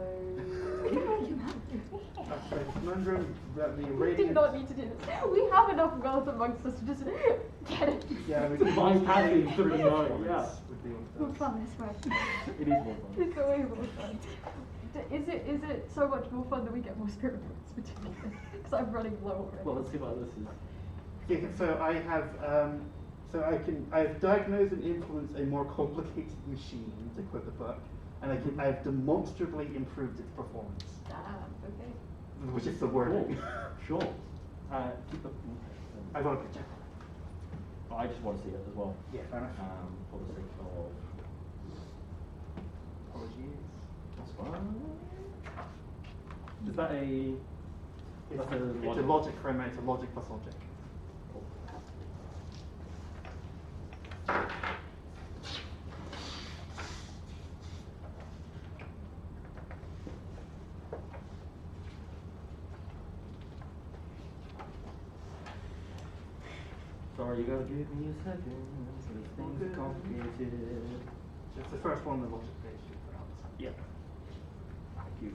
Speaker 6: That's right. Conundrum that the
Speaker 7: We
Speaker 6: radiant...
Speaker 7: did not need to do this. We have enough wealth amongst us to just get it.
Speaker 6: Yeah, we
Speaker 2: Divine passive through the eye, yeah.
Speaker 6: Would be
Speaker 5: More
Speaker 6: what
Speaker 5: fun this way.
Speaker 2: It is more fun.
Speaker 7: It's so way more fun. Is it so much more fun that we get more spirit points for doing this? Because I'm running low already.
Speaker 2: Well, let's see what this is.
Speaker 6: Okay, so I have, I've diagnosed and influenced a more complicated machine to quit the book, and I've demonstrably improved its performance,
Speaker 7: Okay.
Speaker 6: which is the wording.
Speaker 2: Sure. Keep the.
Speaker 6: I got a picture.
Speaker 2: I just want to see it as well.
Speaker 6: Yeah, fair enough.
Speaker 2: For the sake of.
Speaker 6: Apologies.
Speaker 2: That's fine. Is that a?
Speaker 6: It's a logic framework, it's a logic plus logic.
Speaker 2: Sorry, you gotta give me a second. This thing's complicated.
Speaker 6: It's the first one on the logic page.
Speaker 2: Yeah. Thank you.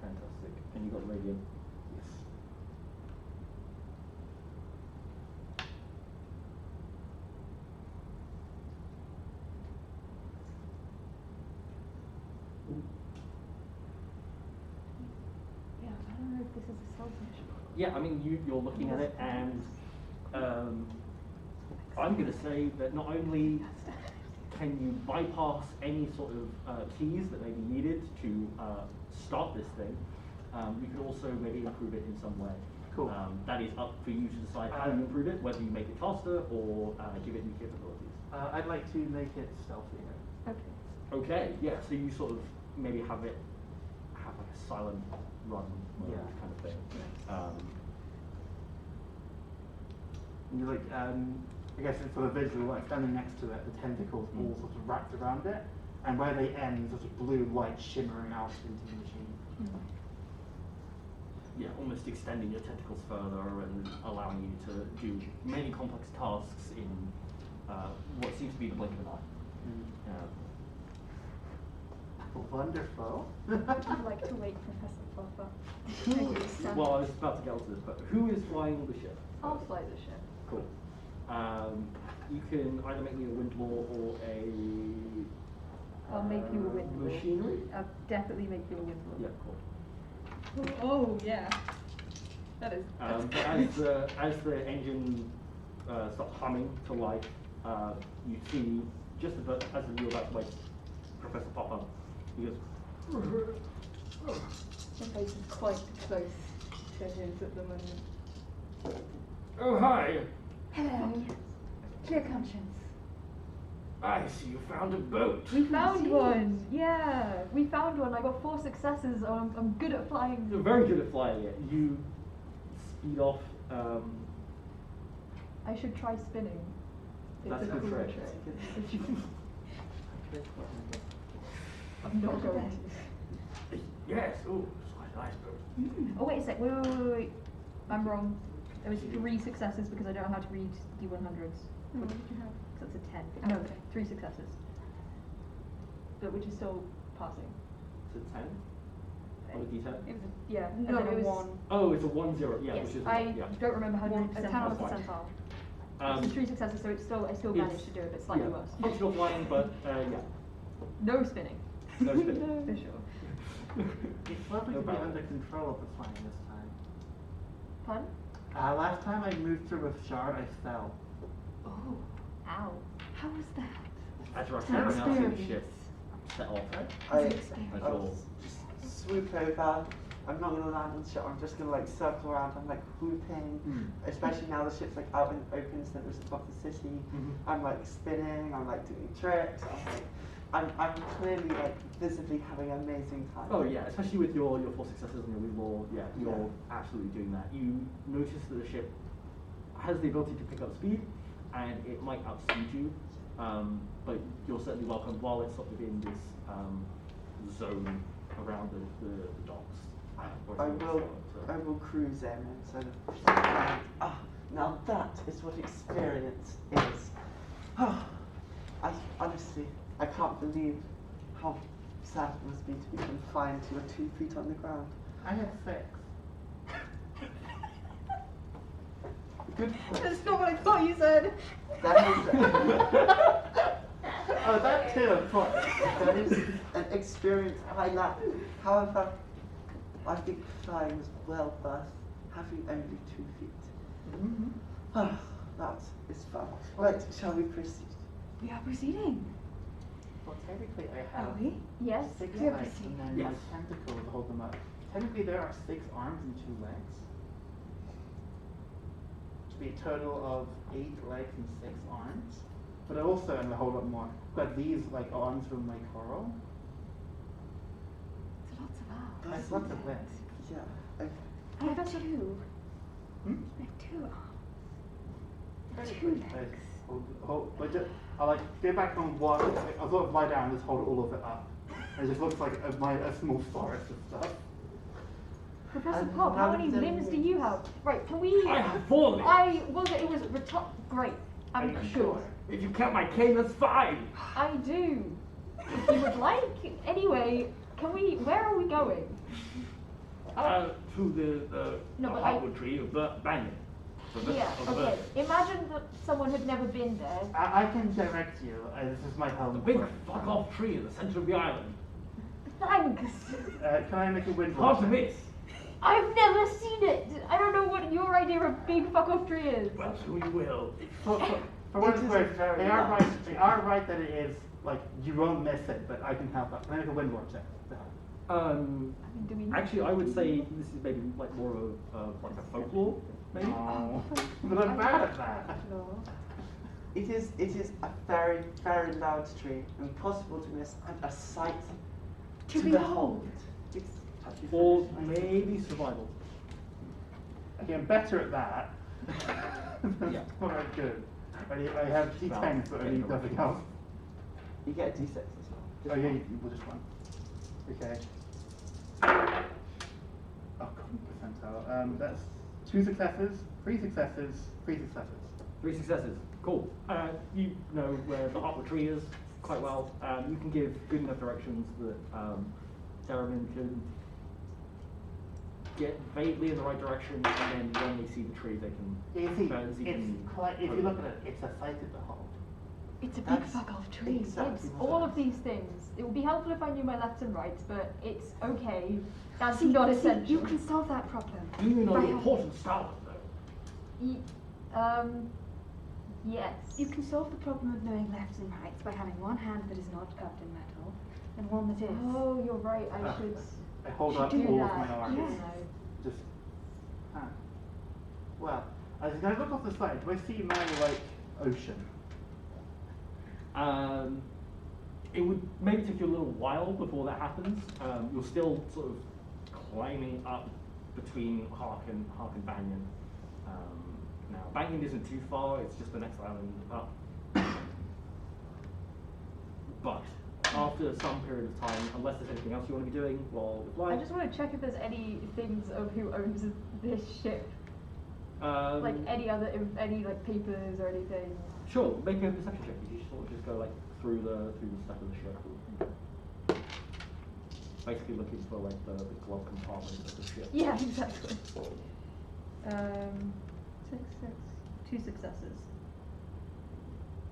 Speaker 2: Fantastic. And you got Radiant.
Speaker 6: Yes.
Speaker 7: Yeah, I don't know if this is a stealth mission.
Speaker 2: Yeah, I mean, you're looking at it, and I'm going to say that not only can you bypass any sort of keys that may be needed to start this thing, you could also maybe improve it in some way.
Speaker 6: Cool.
Speaker 2: That is up for you to decide how you improve it, whether you make it faster or give it new capabilities.
Speaker 6: I'd like to make it stealthier.
Speaker 7: Okay.
Speaker 2: Okay, yeah, so you sort of maybe have like a silent run mode
Speaker 6: Yeah.
Speaker 2: kind of thing.
Speaker 6: And you like, I guess for the visual, like standing next to it, the tentacles all sort of wrapped around it, and where they end, sort of blue light shimmering out into the machine.
Speaker 2: Yeah, almost extending your tentacles further and allowing you to do many complex tasks in what seems to be the blink of an eye.
Speaker 6: Wonderful.
Speaker 5: I'd like to wake Professor Popper.
Speaker 2: Well, I was about to get onto this, but who is flying the ship?
Speaker 7: I'll fly the ship.
Speaker 2: Cool. You can either make me a windlaw or a
Speaker 7: I'll make you a windlaw.
Speaker 2: machinery.
Speaker 7: I'll definitely make you a windlaw.
Speaker 2: Yeah, cool.
Speaker 8: Oh yeah. That is.
Speaker 2: As the engine stops humming to life, you see just as you're about to wake Professor Popper, he goes.
Speaker 8: My face is quite close to his at the moment.
Speaker 2: Oh hi!
Speaker 8: Hello. Clear conscience.
Speaker 2: I see you found a boat.
Speaker 7: We found one! Yeah! We found one. I got 4 successes. I'm good at flying.
Speaker 2: You're very good at flying it. You speed off.
Speaker 7: I should try spinning.
Speaker 2: That's
Speaker 7: It's
Speaker 2: a good
Speaker 7: cool
Speaker 2: trick.
Speaker 7: I'm not going to.
Speaker 2: Yes. Oh, it's quite a nice boat.
Speaker 7: Oh, wait a sec. Wait. I'm wrong. There was 3 successes because I don't know how to read D100s.
Speaker 5: What did you have?
Speaker 7: So it's a 10.
Speaker 5: Oh,
Speaker 7: No,
Speaker 5: okay.
Speaker 7: 3 successes. But which is still passing.
Speaker 2: It's a 10 on a D10.
Speaker 5: It was yeah,
Speaker 7: No,
Speaker 5: and then
Speaker 7: it
Speaker 5: a
Speaker 7: was-
Speaker 5: 1.
Speaker 2: Oh, it's a 1-0. Yeah,
Speaker 7: Yes,
Speaker 2: which is
Speaker 7: I
Speaker 2: yeah.
Speaker 7: don't remember how to read
Speaker 5: A 10 on the
Speaker 2: That's fine.
Speaker 5: percentile.
Speaker 7: It's 3 successes, so I still managed to do it, but slightly
Speaker 2: yeah.
Speaker 7: worse.
Speaker 2: Functional flying, but yeah,
Speaker 7: No spinning.
Speaker 2: no spinning.
Speaker 7: For sure.
Speaker 6: It's lovely
Speaker 2: No
Speaker 6: to be
Speaker 2: problem.
Speaker 6: under control of the flying this time.
Speaker 7: Pardon?
Speaker 6: Last time I moved through with Shard, I fell.
Speaker 7: Oh. Ow.
Speaker 5: How was that?
Speaker 2: Ataraxia
Speaker 5: An
Speaker 2: now seeing the
Speaker 5: experience.
Speaker 2: ship set off.
Speaker 4: I
Speaker 2: That's
Speaker 4: I'll
Speaker 2: all.
Speaker 4: just swoop over. I'm not gonna land on the ship. I'm just gonna like circle around. I'm like whooping, especially now the ship's like out in the open instead of just above the city. I'm like spinning. I'm like doing tricks. I'm clearly like visibly having an amazing time.
Speaker 2: Oh yeah, especially with your 4 successes and your windlaw. Yeah, you're absolutely doing that. You notice that the ship has the ability to pick up speed, and it might outspeed you, but you're certainly welcome while it's sort of in this zone around the docks.
Speaker 4: I will cruise in and sort of. Now that is what experience is. I honestly, I can't believe how sad it must be to be confined to your 2 feet on the ground.
Speaker 6: I have 6.
Speaker 4: Good.
Speaker 7: That's not what I thought you said.
Speaker 4: That is,
Speaker 6: Oh, that too, of course.
Speaker 4: that is an experience I lack. However, I think flying is well worth having only 2 feet. That is fun. Right, shall we proceed?
Speaker 8: We are proceeding.
Speaker 6: Well, technically, I
Speaker 8: Are
Speaker 6: have
Speaker 8: we?
Speaker 7: Yes.
Speaker 6: 6
Speaker 8: we are
Speaker 6: legs and then
Speaker 2: Yes.
Speaker 6: my tentacles hold them up. Technically, there are 6 arms and 2 legs. To be a total of 8 legs and 6 arms. But I also am a whole lot more. Got these like arms from my coral.
Speaker 8: It's lots of arms.
Speaker 6: That's lots of legs.
Speaker 4: Yeah.
Speaker 8: I have 2.
Speaker 6: Hmm?
Speaker 8: I have 2 arms.
Speaker 6: Very
Speaker 8: 2
Speaker 6: quick.
Speaker 8: legs.
Speaker 6: I'll like go back on one. I'll sort of lie down and just hold all of it up. And it just looks like a small forest of stuff.
Speaker 7: Professor
Speaker 4: And
Speaker 7: Pop, how
Speaker 4: none
Speaker 7: many
Speaker 4: of them
Speaker 7: limbs do
Speaker 4: wins.
Speaker 7: you have? Right, can we?
Speaker 2: I have 4 limbs.
Speaker 7: It was great.
Speaker 6: Are
Speaker 7: I'm
Speaker 6: you
Speaker 7: good.
Speaker 6: sure?
Speaker 2: If you count my cane, that's 5.
Speaker 7: I do. If you would like. Anyway, where are we going?
Speaker 2: To the
Speaker 7: No, but
Speaker 2: hardwood tree of Banyan.
Speaker 7: Yeah, okay. Imagine that someone had never been there.
Speaker 6: I can direct you. This is my helm.
Speaker 2: The big fuck off tree in the center of the island.
Speaker 7: Thanks.
Speaker 6: Can I make a wind
Speaker 2: Hard to
Speaker 6: roll?
Speaker 2: miss.
Speaker 7: I've never seen it. I don't know what your idea of a big fuck off tree is.
Speaker 2: Well, we will.
Speaker 6: For what
Speaker 4: It
Speaker 6: it's
Speaker 4: is
Speaker 6: worth,
Speaker 4: very
Speaker 6: they are
Speaker 4: large.
Speaker 6: right. They are right that it is like you won't miss it, but I can help out. Can I make a wind roll check?
Speaker 7: I mean, do we?
Speaker 2: Actually, I would say this is maybe like more of like a folklore, maybe.
Speaker 6: Oh, but I'm bad at that.
Speaker 7: No.
Speaker 4: It is a very, very large tree, impossible to miss, and a sight to behold. It's touchy
Speaker 2: Or
Speaker 4: feely.
Speaker 2: maybe survival.
Speaker 6: Okay, I'm better at that.
Speaker 2: Yeah.
Speaker 6: Alright, good. I have D10s, but I need nothing else.
Speaker 4: You get a D6 as well.
Speaker 6: Oh yeah, we'll just one. Okay. Oh, percentile. That's 2 successes, 3 successes, 3 successes.
Speaker 2: 3 successes. Cool. You know where the hardwood tree is quite well. You can give good enough directions that Therimin can get vaguely in the right direction, and then when they see the tree, they can.
Speaker 6: Yeah, you see,
Speaker 2: Fancy
Speaker 6: it's
Speaker 2: can
Speaker 6: quite. If you
Speaker 2: hope.
Speaker 6: look at it, it's a sight to behold.
Speaker 7: It's a big
Speaker 4: That's
Speaker 7: fuck off tree.
Speaker 4: exactly
Speaker 7: It's
Speaker 4: what
Speaker 7: all
Speaker 4: it
Speaker 7: of
Speaker 4: is.
Speaker 7: these things. It would be helpful if I knew my lefts and rights, but it's okay. That's
Speaker 8: See,
Speaker 7: not
Speaker 8: see,
Speaker 7: essential.
Speaker 8: you can solve that problem.
Speaker 2: Do you know
Speaker 8: By
Speaker 2: the
Speaker 8: having-
Speaker 2: importance of Star Wars, though?
Speaker 7: Yes.
Speaker 8: You can solve the problem of knowing lefts and rights by having one hand that is not covered in metal and one that is.
Speaker 7: Oh, you're right. I should.
Speaker 6: I hold
Speaker 7: should
Speaker 6: up
Speaker 7: do
Speaker 6: all
Speaker 7: that.
Speaker 6: of my arms.
Speaker 7: Yes.
Speaker 6: Just. Well, as I look off the side, do I see my like ocean?
Speaker 2: It would maybe take you a little while before that happens. You're still sort of climbing up between Hark and Banyan. Now, Banyan isn't too far, it's just the next island up. But after some period of time, unless there's anything else you want to be doing while you're
Speaker 7: I
Speaker 2: flying,
Speaker 7: just want to check if there's any things of who owns this ship, like any like papers or anything.
Speaker 2: Sure, make a perception check. You sort of just go like through the stuff of the ship. Basically looking for like the glove compartment of the ship.
Speaker 7: Yeah, exactly. 2 successes.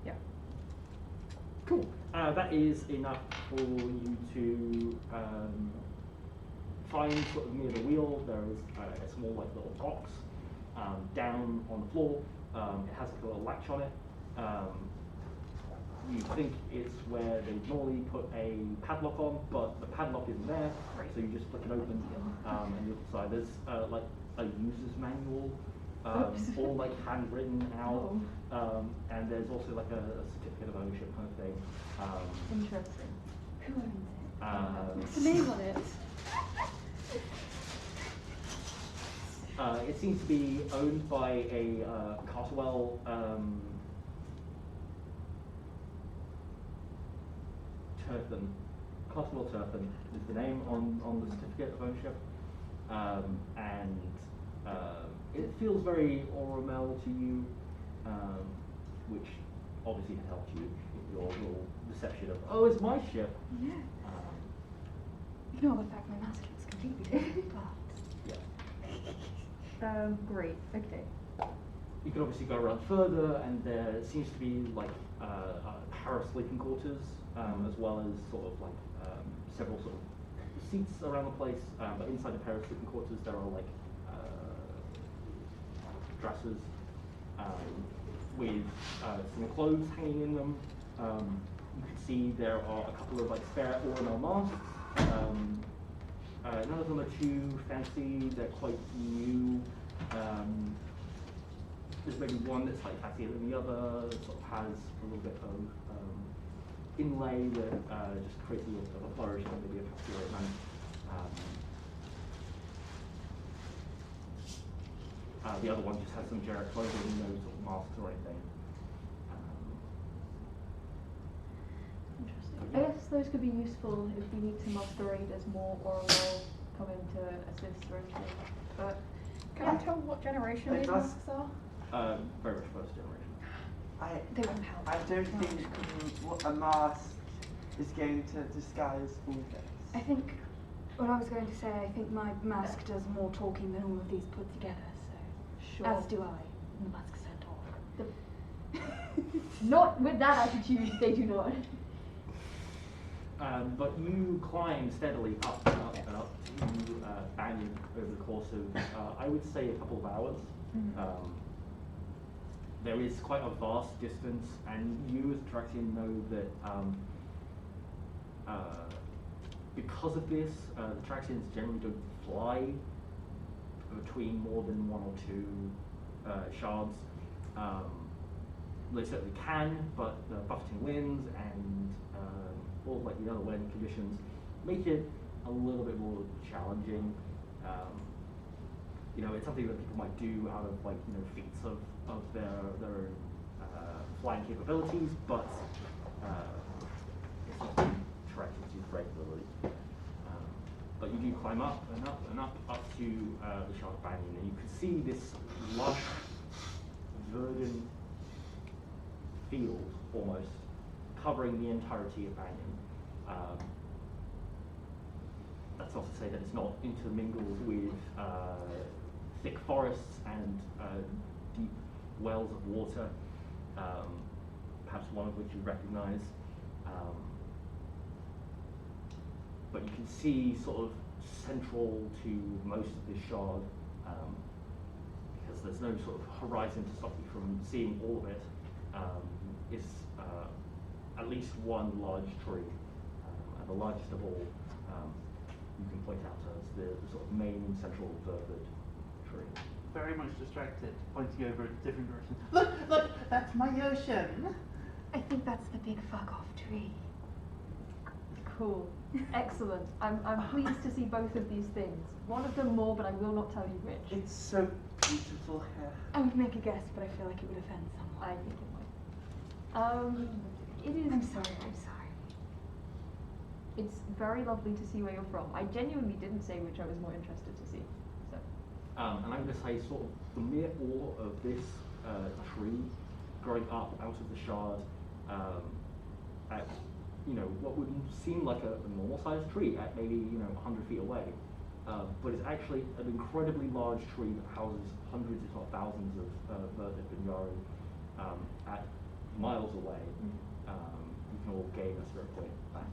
Speaker 7: Yeah.
Speaker 2: Cool. That is enough for you to find sort of near the wheel. There is a small like little box down on the floor. It has like a little latch on it. You think it's where they normally put a padlock on, but the padlock isn't there. So you just flick it open, and you look inside. There's like a user's manual. All like handwritten out, and there's also like a certificate of ownership kind of thing.
Speaker 7: Interesting.
Speaker 8: Who owns it?
Speaker 2: Um,
Speaker 8: What's the name on it?
Speaker 2: It seems to be owned by a Cartwell Turpin. Cartwell Turpin is the name on the certificate of ownership. And it feels very Oromel to you, which obviously has helped you in your little deception of, oh, it's my ship.
Speaker 8: Yeah. Ignore the fact my mask looks completely different, but...
Speaker 2: Yeah.
Speaker 7: Great. Okay.
Speaker 2: You can obviously go around further, and there seems to be like Harris sleeping quarters, as well as sort of like several sort of seats around the place. But inside the Harris sleeping quarters, there are like dressers with some clothes hanging in them. You can see there are a couple of like spare ornamental masks. None of them are too fancy. They're quite new. There's maybe one that's like fancier than the other. It sort of has a little bit of inlay that just creates a little bit of a flourish and maybe a fancier man. The other one just has some generic clothing, no sort of masks or anything.
Speaker 7: Interesting. I guess those could be useful if we need to masquerade as more Orwell come in to assist or anything. But
Speaker 8: Can I tell what generation these masks are?
Speaker 2: Very much first generation.
Speaker 8: They won't help.
Speaker 4: I don't think a mask is going to disguise all this.
Speaker 5: I think what I was going to say, I think my mask does more talking than all of these put together, so.
Speaker 7: sure.
Speaker 5: As do I. And the masks don't talk.
Speaker 7: Not with that attitude, they do not.
Speaker 2: But you climb steadily up and up and up to Banyan over the course of, I would say, a couple of hours. There is quite a vast distance, and you as a Ataraxian know that because of this, the Ataraxians generally don't fly between more than one or two shards. They certainly can, but the buffeting winds and all like the other wind conditions make it a little bit more challenging. You know, it's something that people might do out of like feats of their flying capabilities, but it's not Ataraxians use regularly. But you do climb up and up and up to the Shard of Banyan, and you can see this lush, verdant field almost covering the entirety of Banyan. That's not to say that it's not intermingled with thick forests and deep wells of water, perhaps one of which you recognize. But you can see sort of central to most of this shard, because there's no sort of horizon to stop you from seeing all of it, is at least one large tree, and the largest of all you can point out as the sort of main central vertebrate tree.
Speaker 6: Very much distracted, pointing over a different direction. Look, that's my ocean.
Speaker 5: I think that's the big fuck off tree.
Speaker 7: Cool. Excellent. I'm pleased to see both of these things. One of them more, but I will not tell you which.
Speaker 4: It's so beautiful here.
Speaker 5: I would make a guess, but I feel like it would offend someone.
Speaker 7: I think it might. It is.
Speaker 5: I'm sorry.
Speaker 7: It's very lovely to see where you're from. I genuinely didn't say which I was more interested to see. So.
Speaker 2: And I'm going to say sort of the mere awe of this tree growing up out of the shard at what would seem like a normal sized tree at maybe 100 feet away, but it's actually an incredibly large tree that houses hundreds if not thousands of verdant Banyari at miles away. You can all gain a spirit point back.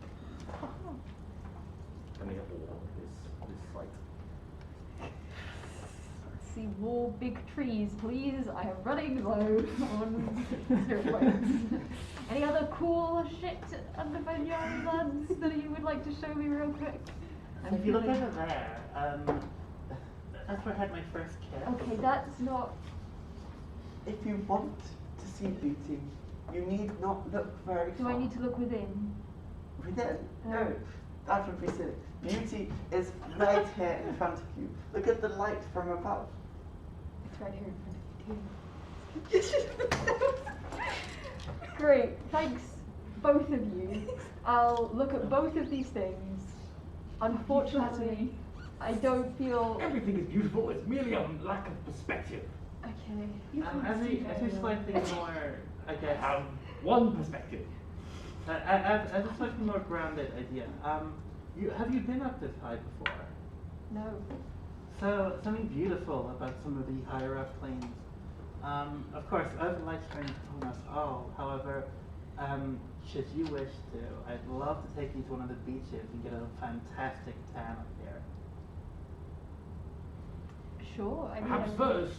Speaker 2: And they get all this sight.
Speaker 7: Let's see more big trees, please. I am running low on spirit points. Any other cool shit under Banyari lands that you would like to show me real quick?
Speaker 6: If you look over there, that's where I had my first kiss.
Speaker 7: Okay, that's not.
Speaker 4: If you want to see beauty, you need not look very
Speaker 7: Do
Speaker 4: far.
Speaker 7: I need to look within?
Speaker 4: Within? No, that would be silly. Beauty is right here in front of you. Look at the light from above.
Speaker 7: It's right here in front of you, too. Great, thanks, both of you. I'll look at both of these things. Unfortunately, I don't feel.
Speaker 9: Everything is beautiful, it's merely a lack of perspective.
Speaker 7: Okay.
Speaker 3: As a slightly more, I guess,
Speaker 9: Have one perspective.
Speaker 3: as a slightly more grounded idea, have you been up this high before?
Speaker 7: No.
Speaker 3: So, something beautiful about some of the higher up planes. Of course, Overlight shines upon us all. However, should you wish to, I'd love to take you to one of the beaches and get a fantastic tan up there.
Speaker 7: Sure. I mean,
Speaker 9: Perhaps first,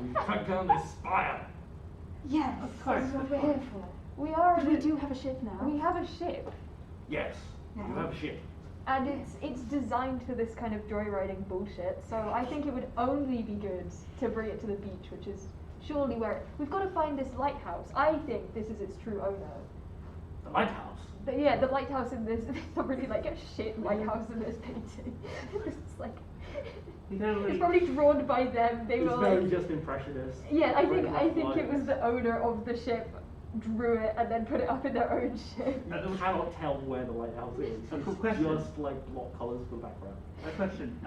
Speaker 9: we track down this spire.
Speaker 5: Yes,
Speaker 3: Of course,
Speaker 5: that's what
Speaker 3: of
Speaker 5: we're here for.
Speaker 7: we are.
Speaker 5: But we do have a ship now.
Speaker 7: We have a ship,
Speaker 9: Yes, you have a ship.
Speaker 7: and it's designed for this kind of joyriding bullshit. So I think it would only be good to bring it to the beach, which is surely where we've got to find this lighthouse. I think this is its true owner.
Speaker 9: The lighthouse.
Speaker 7: But yeah, the lighthouse in this, it's not really like a shit lighthouse in this painting. It's like,
Speaker 3: You know,
Speaker 7: it's
Speaker 3: like,
Speaker 7: probably drawn by them. They
Speaker 9: It's
Speaker 7: were
Speaker 9: very
Speaker 7: like,
Speaker 9: just impressionist.
Speaker 7: yeah, I
Speaker 9: Very
Speaker 7: think
Speaker 9: much
Speaker 7: it was the owner of the ship drew it and then put it up in their own ship.
Speaker 9: You cannot tell where the lighthouse is.
Speaker 3: A
Speaker 9: It's
Speaker 3: cool question.
Speaker 9: just like block colours for the background.
Speaker 3: a question.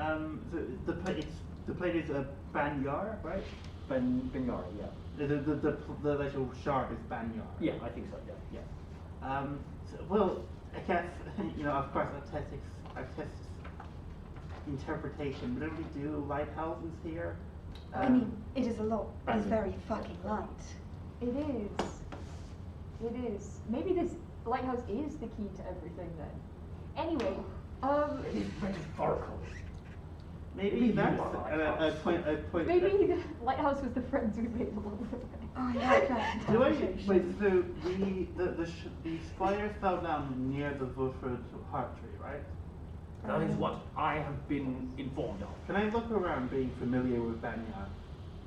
Speaker 3: The plate is a Banyar, right?
Speaker 9: Banyari, yeah.
Speaker 3: The actual shard is Banyar.
Speaker 9: Yeah, I think so, yeah.
Speaker 3: Well, I guess, of course, artistic interpretation. But don't we do lighthouses here?
Speaker 5: I mean, it is a lot. It is very fucking light.
Speaker 7: It is. It is. Maybe this lighthouse is the key to everything then. Anyway,
Speaker 9: It is metaphorical.
Speaker 3: Maybe that's a point.
Speaker 7: maybe the lighthouse was the friends we made along the way.
Speaker 5: Oh, I like that.
Speaker 3: Do I,
Speaker 5: interpretation.
Speaker 3: wait, so the spire fell down near the Wilfred heart tree, right?
Speaker 9: That is what I have been informed of.
Speaker 3: Can I look around being familiar with Banyar?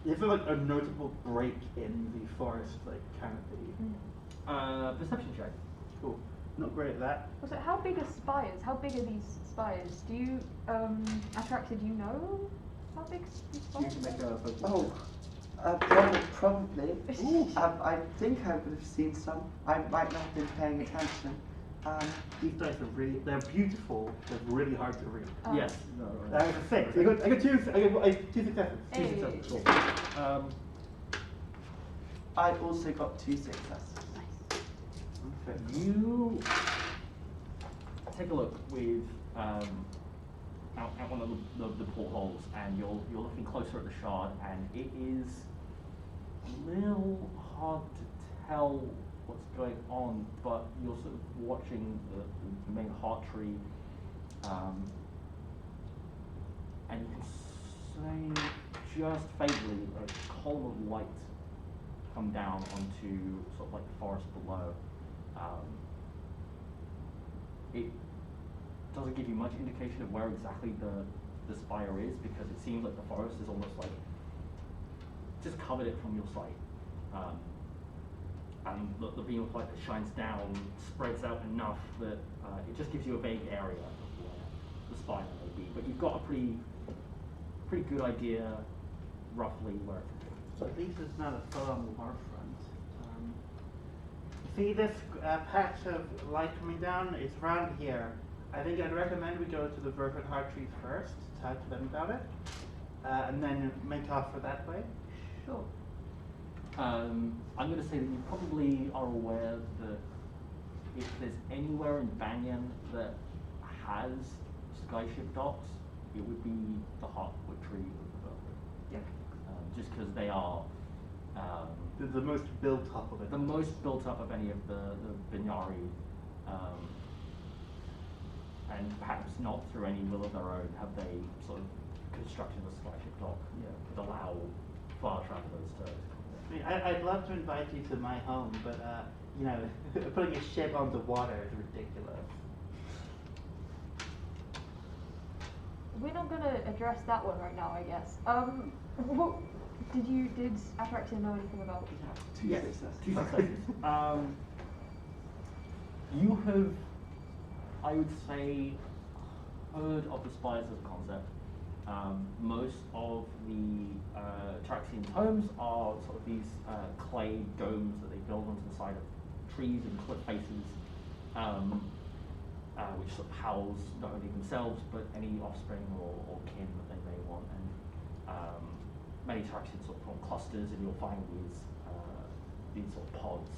Speaker 3: Is there like a notable break in the forest like canopy?
Speaker 2: Perception check.
Speaker 3: Cool. Not great at that.
Speaker 7: Also, how big are spires? How big are these spires? Do you, Ataraxia, do you know how big these
Speaker 2: You
Speaker 7: spires
Speaker 2: can make a focus
Speaker 4: Oh, probably. I think I would have seen some. I might not have been paying attention.
Speaker 3: These dice are they're beautiful, they're really hard to read.
Speaker 7: check?
Speaker 2: Yes. No,
Speaker 3: I got a 6. I got two successes.
Speaker 7: Hey.
Speaker 3: Two successes.
Speaker 2: Cool.
Speaker 4: I also got 2 successes.
Speaker 3: Okay.
Speaker 2: You take a look with out one of the portholes, and you're looking closer at the shard, and it is a little hard to tell what's going on, but you're sort of watching the main heart tree, and you can say just faintly a column of light come down onto sort of like the forest below. It doesn't give you much indication of where exactly the spire is, because it seems like the forest is almost like just covered it from your sight. And the beam of light that shines down spreads out enough that it just gives you a vague area of where the spire may be. But you've got a pretty good idea roughly where it could be.
Speaker 3: So at least it's not a full-on waterfront. See this patch of light coming down? It's around here. I think I'd recommend we go to the Vervet Heart Trees first, talk to them about it, and then make off for that way.
Speaker 7: Sure.
Speaker 2: I'm going to say that you probably are aware that if there's anywhere in Banyan that has skyship docks, it would be the Heartwood Tree of the Velvet.
Speaker 7: Yeah.
Speaker 2: Just because they are
Speaker 3: The most built up of it.
Speaker 2: the most built up of any of the Banyari, and perhaps not through any will of their own have they sort of constructed a skyship dock that allow far travelers to come
Speaker 3: I mean, I'd love to invite you to my home, but putting a ship on the water is ridiculous.
Speaker 7: We're not gonna address that one right now, I guess. What did Ataraxia know anything about?
Speaker 4: 2
Speaker 2: Yes,
Speaker 4: successes.
Speaker 2: 2 successes. You have, I would say, heard of the spires as a concept. Most of the Ataraxians' homes are sort of these clay domes that they build onto the side of trees and cliff faces, which sort of house not only themselves but any offspring or kin that they may want. And many Ataraxians sort of form clusters, and you'll find these sort of pods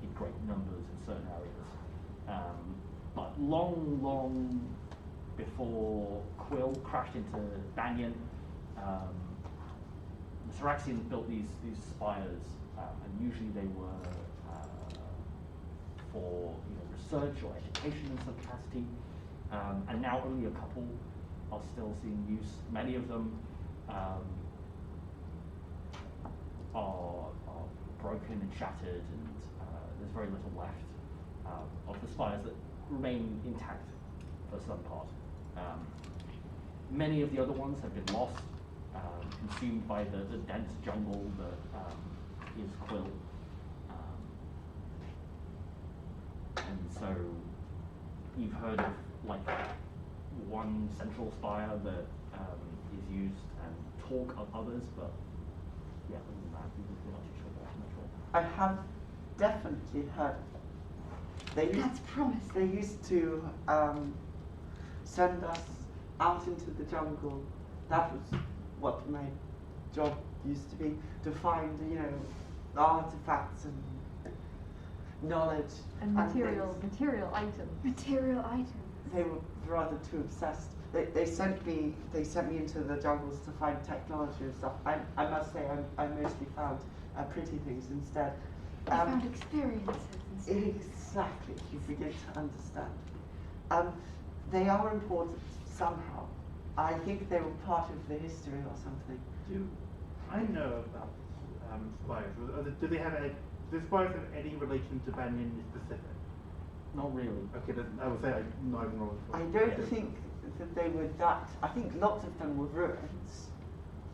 Speaker 2: in great numbers in certain areas. But long before Quill crashed into Banyan, the Ataraxians built these spires, and usually they were for research or education in some capacity. And now only a couple are still seeing use. Many of them are broken and shattered, and there's very little left of the spires that remain intact for some part. Many of the other ones have been lost, consumed by the dense jungle that is Quill. And so you've heard of like one central spire that is used, and talk of others, but yeah, other than that, we're not too sure about much more.
Speaker 4: I have definitely heard.
Speaker 8: That's promising.
Speaker 4: They used to send us out into the jungle. That was what my job used to be, to find, artifacts and knowledge
Speaker 7: And material items.
Speaker 8: Material items.
Speaker 4: They were rather too obsessed. They sent me into the jungles to find technology and stuff. I must say I mostly found pretty things instead.
Speaker 8: You found experiences instead.
Speaker 4: Exactly, you begin to understand. They are important somehow. I think they were part of the history or something.
Speaker 6: I know about spires. Do they have do spires have any relation to Banyan specific?
Speaker 2: Not really.
Speaker 6: Okay, then I would say I'm not even wrong.
Speaker 4: I don't think that they were that. I think lots of them were ruins,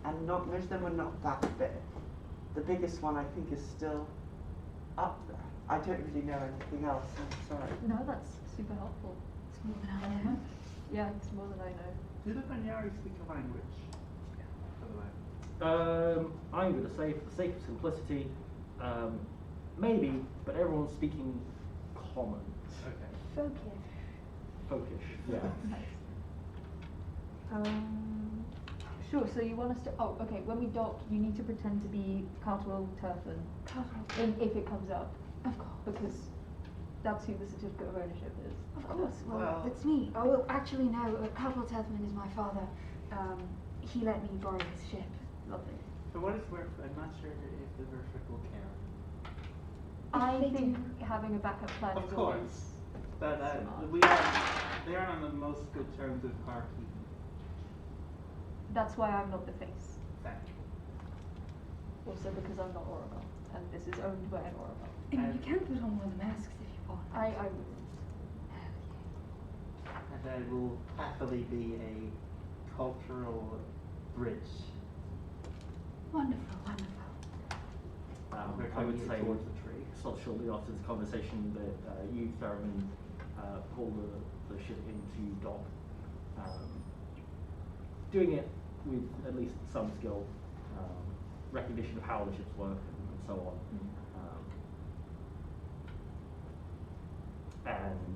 Speaker 4: and most of them were not that big. The biggest one I think is still up there. I don't really know anything else. I'm sorry.
Speaker 7: No, that's super helpful.
Speaker 8: It's more than I know.
Speaker 7: Yeah, it's more than I know.
Speaker 6: Do the Banyari speak a language? By the way.
Speaker 2: I'm going to say, for the sake of simplicity, maybe, but everyone's speaking common.
Speaker 6: Okay.
Speaker 8: Folkish.
Speaker 2: Folkish, yeah.
Speaker 7: Sure, so you want us to, okay, when we dock, you need to pretend to be Cartwell Turfin, if it comes up,
Speaker 8: Of course.
Speaker 7: because that's who the certificate of ownership is.
Speaker 8: Of course. Well,
Speaker 6: Well-
Speaker 8: it's me. Oh, well, actually, no. Cardinal Tabletop is my father. He let me borrow his ship.
Speaker 7: Lovely.
Speaker 3: For what it's worth, I'm not sure if the Verfric will care.
Speaker 7: I
Speaker 8: they
Speaker 7: think
Speaker 8: do.
Speaker 7: having a backup plan
Speaker 3: Of
Speaker 7: is always
Speaker 3: course. But
Speaker 7: smart.
Speaker 3: they are on the most good terms with Parky.
Speaker 7: That's why I'm not the face.
Speaker 3: Exactly.
Speaker 7: Also because I'm not Oracle, and this is owned by an Oracle.
Speaker 8: And you can put on one of the masks if you want.
Speaker 7: I wouldn't.
Speaker 3: And I will happily be a cultural bridge.
Speaker 8: Wonderful, wonderful.
Speaker 3: We're
Speaker 2: I would
Speaker 3: coming
Speaker 2: say,
Speaker 3: towards the tree.
Speaker 2: sort of shortly after this conversation, that you, Therimin, pull the ship into dock, doing it with at least some skill, recognition of how the ships work, and so on. And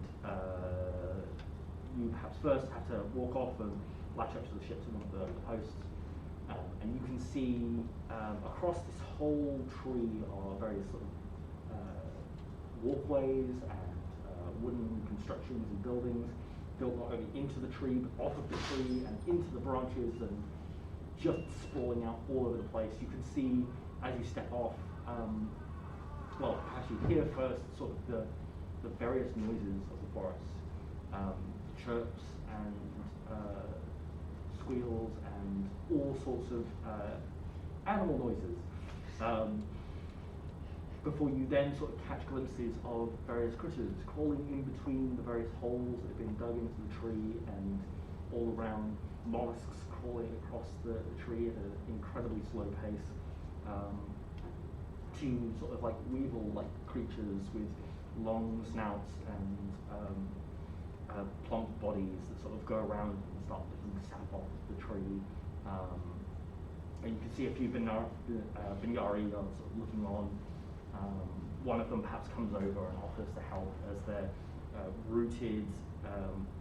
Speaker 2: you perhaps first have to walk off and latch up to the ship to one of the posts. And you can see across this whole tree are various sort of walkways and wooden constructions and buildings built not only into the tree but off of the tree and into the branches and just sprawling out all over the place. You can see as you step off, well, perhaps you hear first sort of the various noises of the forest, chirps and squeals and all sorts of animal noises, before you then sort of catch glimpses of various critters crawling in between the various holes that have been dug into the tree and all around, mollusks crawling across the tree at an incredibly slow pace, to sort of like weevil-like creatures with long snouts and plonk bodies that sort of go around and start picking sap off the tree. And you can see a few Banyari sort of looking on. One of them perhaps comes over and offers to help as their rooted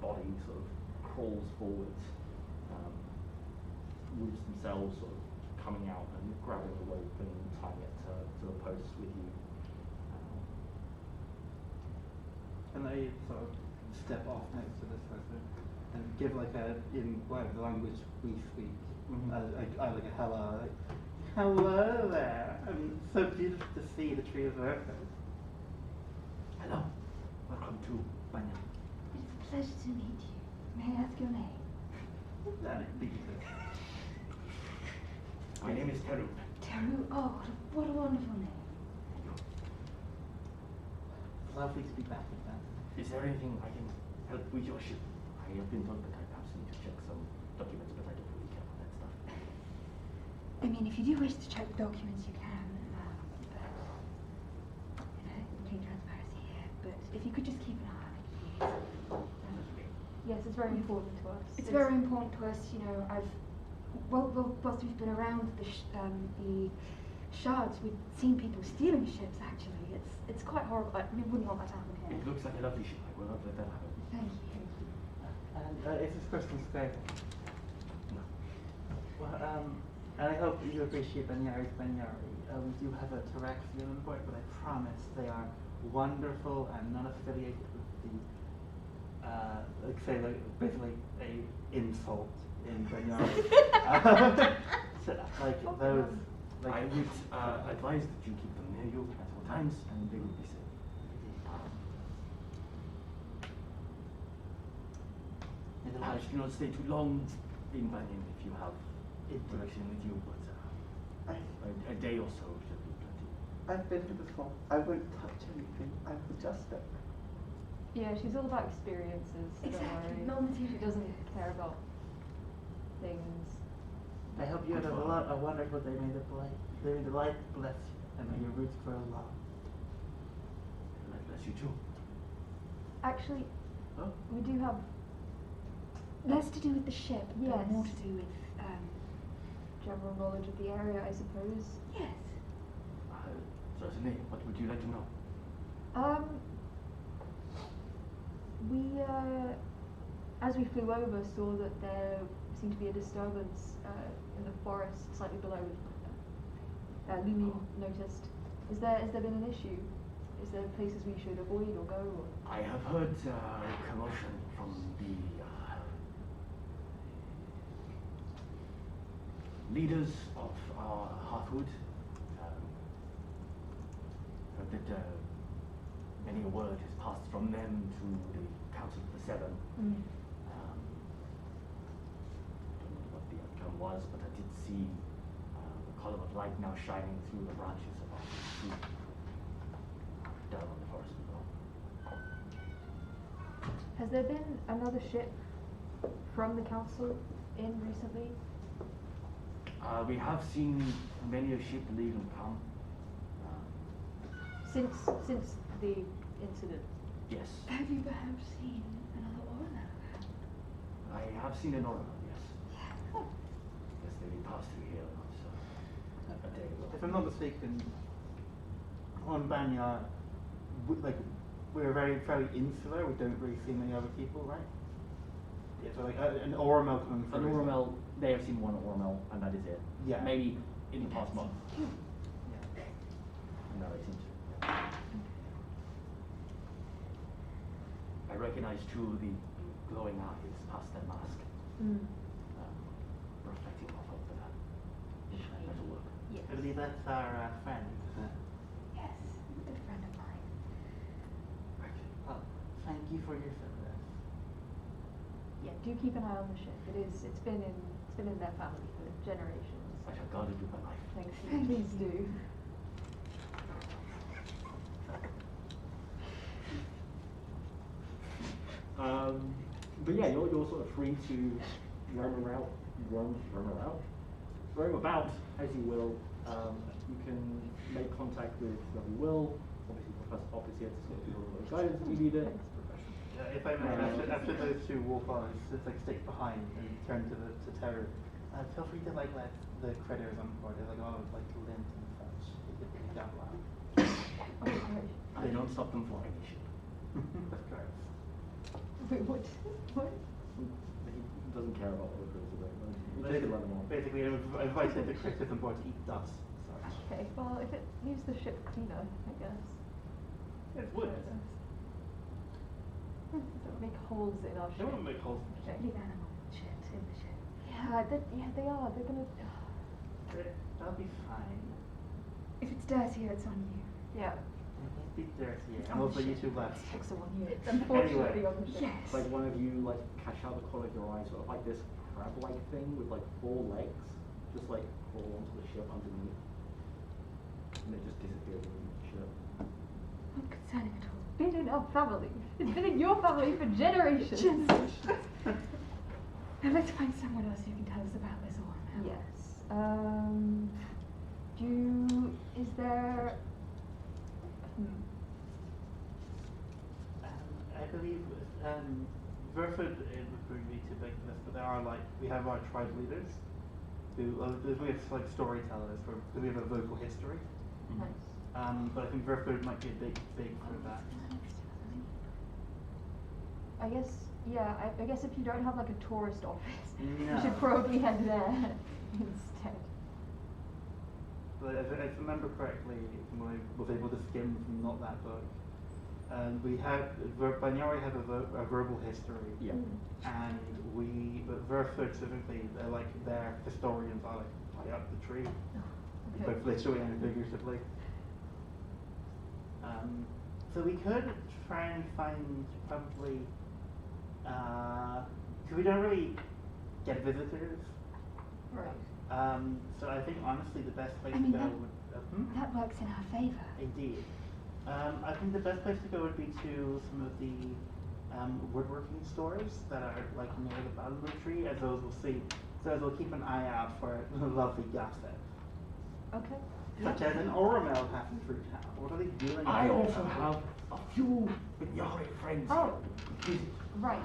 Speaker 2: body sort of crawls forwards, roots themselves sort of coming out and grabbing the rope and tying it to the posts with you.
Speaker 3: Can I sort of step off next to this person and give like in whatever language we speak, I like a hello, like, hello there. So beautiful to see the tree of earth.
Speaker 2: Hello, welcome to Banyari.
Speaker 10: It's a pleasure to meet you. May I ask your name?
Speaker 2: My name is Therimin.
Speaker 10: Teru. Oh, what a wonderful name.
Speaker 3: Lovely to be back again.
Speaker 2: Is there anything I can help with your ship? I have been told that I perhaps need to check some documents, but I don't really care about that stuff.
Speaker 10: I mean, if you do wish to check documents, you can. But, complete transparency here. But if you could just keep an eye on it, please.
Speaker 7: Yes, it's very important to us.
Speaker 5: It's very important to us, you know. Whilst we've been around the shards, we've seen people stealing ships. Actually, it's quite horrible. We wouldn't want that to happen here.
Speaker 2: It looks like a lovely ship. I will not let that happen.
Speaker 10: Thank you.
Speaker 3: And is this person stable?
Speaker 2: No.
Speaker 3: Well, and I hope you appreciate Banyari's Banyari. We do have a Ataraxia on board, but I promise they are wonderful and not affiliated with the, like say, like basically a insult in Banyari. So, like those, like
Speaker 2: I would advise that you keep them near you at all times, and they will be safe. Perhaps do not stay too long in Banyan if you have direction with you, but a day or so should be plenty.
Speaker 4: I've been here before. I won't touch anything. I will just look.
Speaker 7: Yeah, she's all about experiences.
Speaker 10: Exactly.
Speaker 7: Don't worry. She doesn't care about things.
Speaker 3: I hope you had a wonderful day. May the light bless you, and may your roots grow long.
Speaker 2: God bless you too.
Speaker 7: Actually,
Speaker 2: Huh?
Speaker 7: we do have
Speaker 5: Less to do with the ship,
Speaker 7: Yes.
Speaker 5: but more to do with
Speaker 7: general knowledge of the area, I suppose.
Speaker 10: Yes.
Speaker 2: Certainly. What would you like to know?
Speaker 7: We, as we flew over, saw that there seemed to be a disturbance in the forest slightly below. Lumine noticed. Is there been an issue? Is there places we should avoid or go? Or?
Speaker 2: I have heard commotion from the leaders of our Hearthwood. Heard that many a word has passed from them to the Council of the Seven.
Speaker 7: Mm.
Speaker 2: I don't know what the outcome was, but I did see a column of light now shining through the branches of our tree down on the forest below.
Speaker 7: Has there been another ship from the council in recently?
Speaker 2: We have seen many a ship leave and come.
Speaker 7: Since the incident?
Speaker 2: Yes.
Speaker 10: Have you perhaps seen another Orla?
Speaker 2: I have seen an Oracle, yes. Yes, they passed through here not a day ago.
Speaker 3: If I'm not mistaken, on Banyar, we're very insular. We don't really see many other people, right? Yeah, so like an Oromel coming
Speaker 2: An
Speaker 3: through.
Speaker 2: Oromel, they have seen one Oromel, and that is it.
Speaker 3: Yeah.
Speaker 2: Maybe in the past month.
Speaker 3: Yeah.
Speaker 2: And now they seem to. I recognize two of the glowing eyes past their mask,
Speaker 7: Mm.
Speaker 2: reflecting off of the metalwork.
Speaker 7: Yes.
Speaker 3: I believe that's our friend.
Speaker 10: Yes, a good friend of mine.
Speaker 2: Right.
Speaker 3: Well, thank you for your service.
Speaker 7: Yeah, do keep an eye on the ship. It's been in their family for generations.
Speaker 2: I shall guard it with my life.
Speaker 7: Thank you. Please do.
Speaker 2: But yeah, you're sort of free to roam about as you will. You can make contact with whoever you will. Obviously, Professor Pop is here to sort of do all the guidance if you need it.
Speaker 6: If I may, after those two walk on, just like stick behind and turn to Terry. Feel free to like let the critters on board. They're like all like lint and such. They get that loud.
Speaker 2: They don't stop them flying.
Speaker 6: Of course.
Speaker 7: Wait, what? What?
Speaker 2: He doesn't care about what the critters are doing. They can run them on.
Speaker 6: Basically, I invited the critters on board to eat dust and such.
Speaker 7: Okay, well, if it leaves the ship cleaner, I guess.
Speaker 6: It would.
Speaker 7: Don't make holes in our
Speaker 6: They
Speaker 7: ship.
Speaker 6: won't make holes in the ship.
Speaker 10: Leave animal shit in the ship.
Speaker 7: Yeah, they are. They're gonna.
Speaker 6: That'll be fine.
Speaker 10: If it's dirtier, it's on you.
Speaker 7: Yeah.
Speaker 6: It won't be dirty.
Speaker 10: It's
Speaker 6: And
Speaker 10: on
Speaker 6: also
Speaker 10: the
Speaker 6: you
Speaker 10: ship.
Speaker 6: two left.
Speaker 10: Checks are on you.
Speaker 7: It's unfortunately
Speaker 6: Anyway.
Speaker 7: on the ship.
Speaker 10: Yes.
Speaker 2: It's like one of you like catch out the corner of your eye, sort of like this crab-like thing with like 4 legs, just like crawl onto the ship underneath, and it just disappears underneath the ship.
Speaker 10: Not concerning at all.
Speaker 7: Been in our family. It's been in your family for generations.
Speaker 10: Now let's find someone else who can tell us about this all now.
Speaker 7: Yes. Is there?
Speaker 6: I believe Verford would be too big for this, but there are we have our tribe leaders who we have like storytellers because we have a vocal history.
Speaker 7: Nice.
Speaker 6: But I think Verford might be a big for that.
Speaker 7: I guess. Yeah. I guess if you don't have like a tourist office, you
Speaker 6: No.
Speaker 7: should probably head there instead.
Speaker 6: But if I remember correctly, when I was able to skim from not that book, we have Banyari have a verbal history,
Speaker 2: Yeah.
Speaker 6: and but Verford specifically, they're like their historians are like high up the tree,
Speaker 7: Okay.
Speaker 6: both literally and figuratively. So we could try and find probably, because we don't really get visitors.
Speaker 7: Right.
Speaker 6: So I think honestly the best place
Speaker 10: I mean,
Speaker 6: to go
Speaker 10: that-
Speaker 6: would.
Speaker 10: That works in our favour.
Speaker 6: Indeed. I think the best place to go would be to some of the woodworking stores that are like near the bottom of the tree, as those will see. So as we'll keep an eye out for lovely gossip,
Speaker 7: Okay.
Speaker 6: such as an Oramel passing through town. What are they doing?
Speaker 2: I
Speaker 6: here?
Speaker 2: also have a few Banyari friends
Speaker 7: Oh.
Speaker 2: here.
Speaker 7: Right.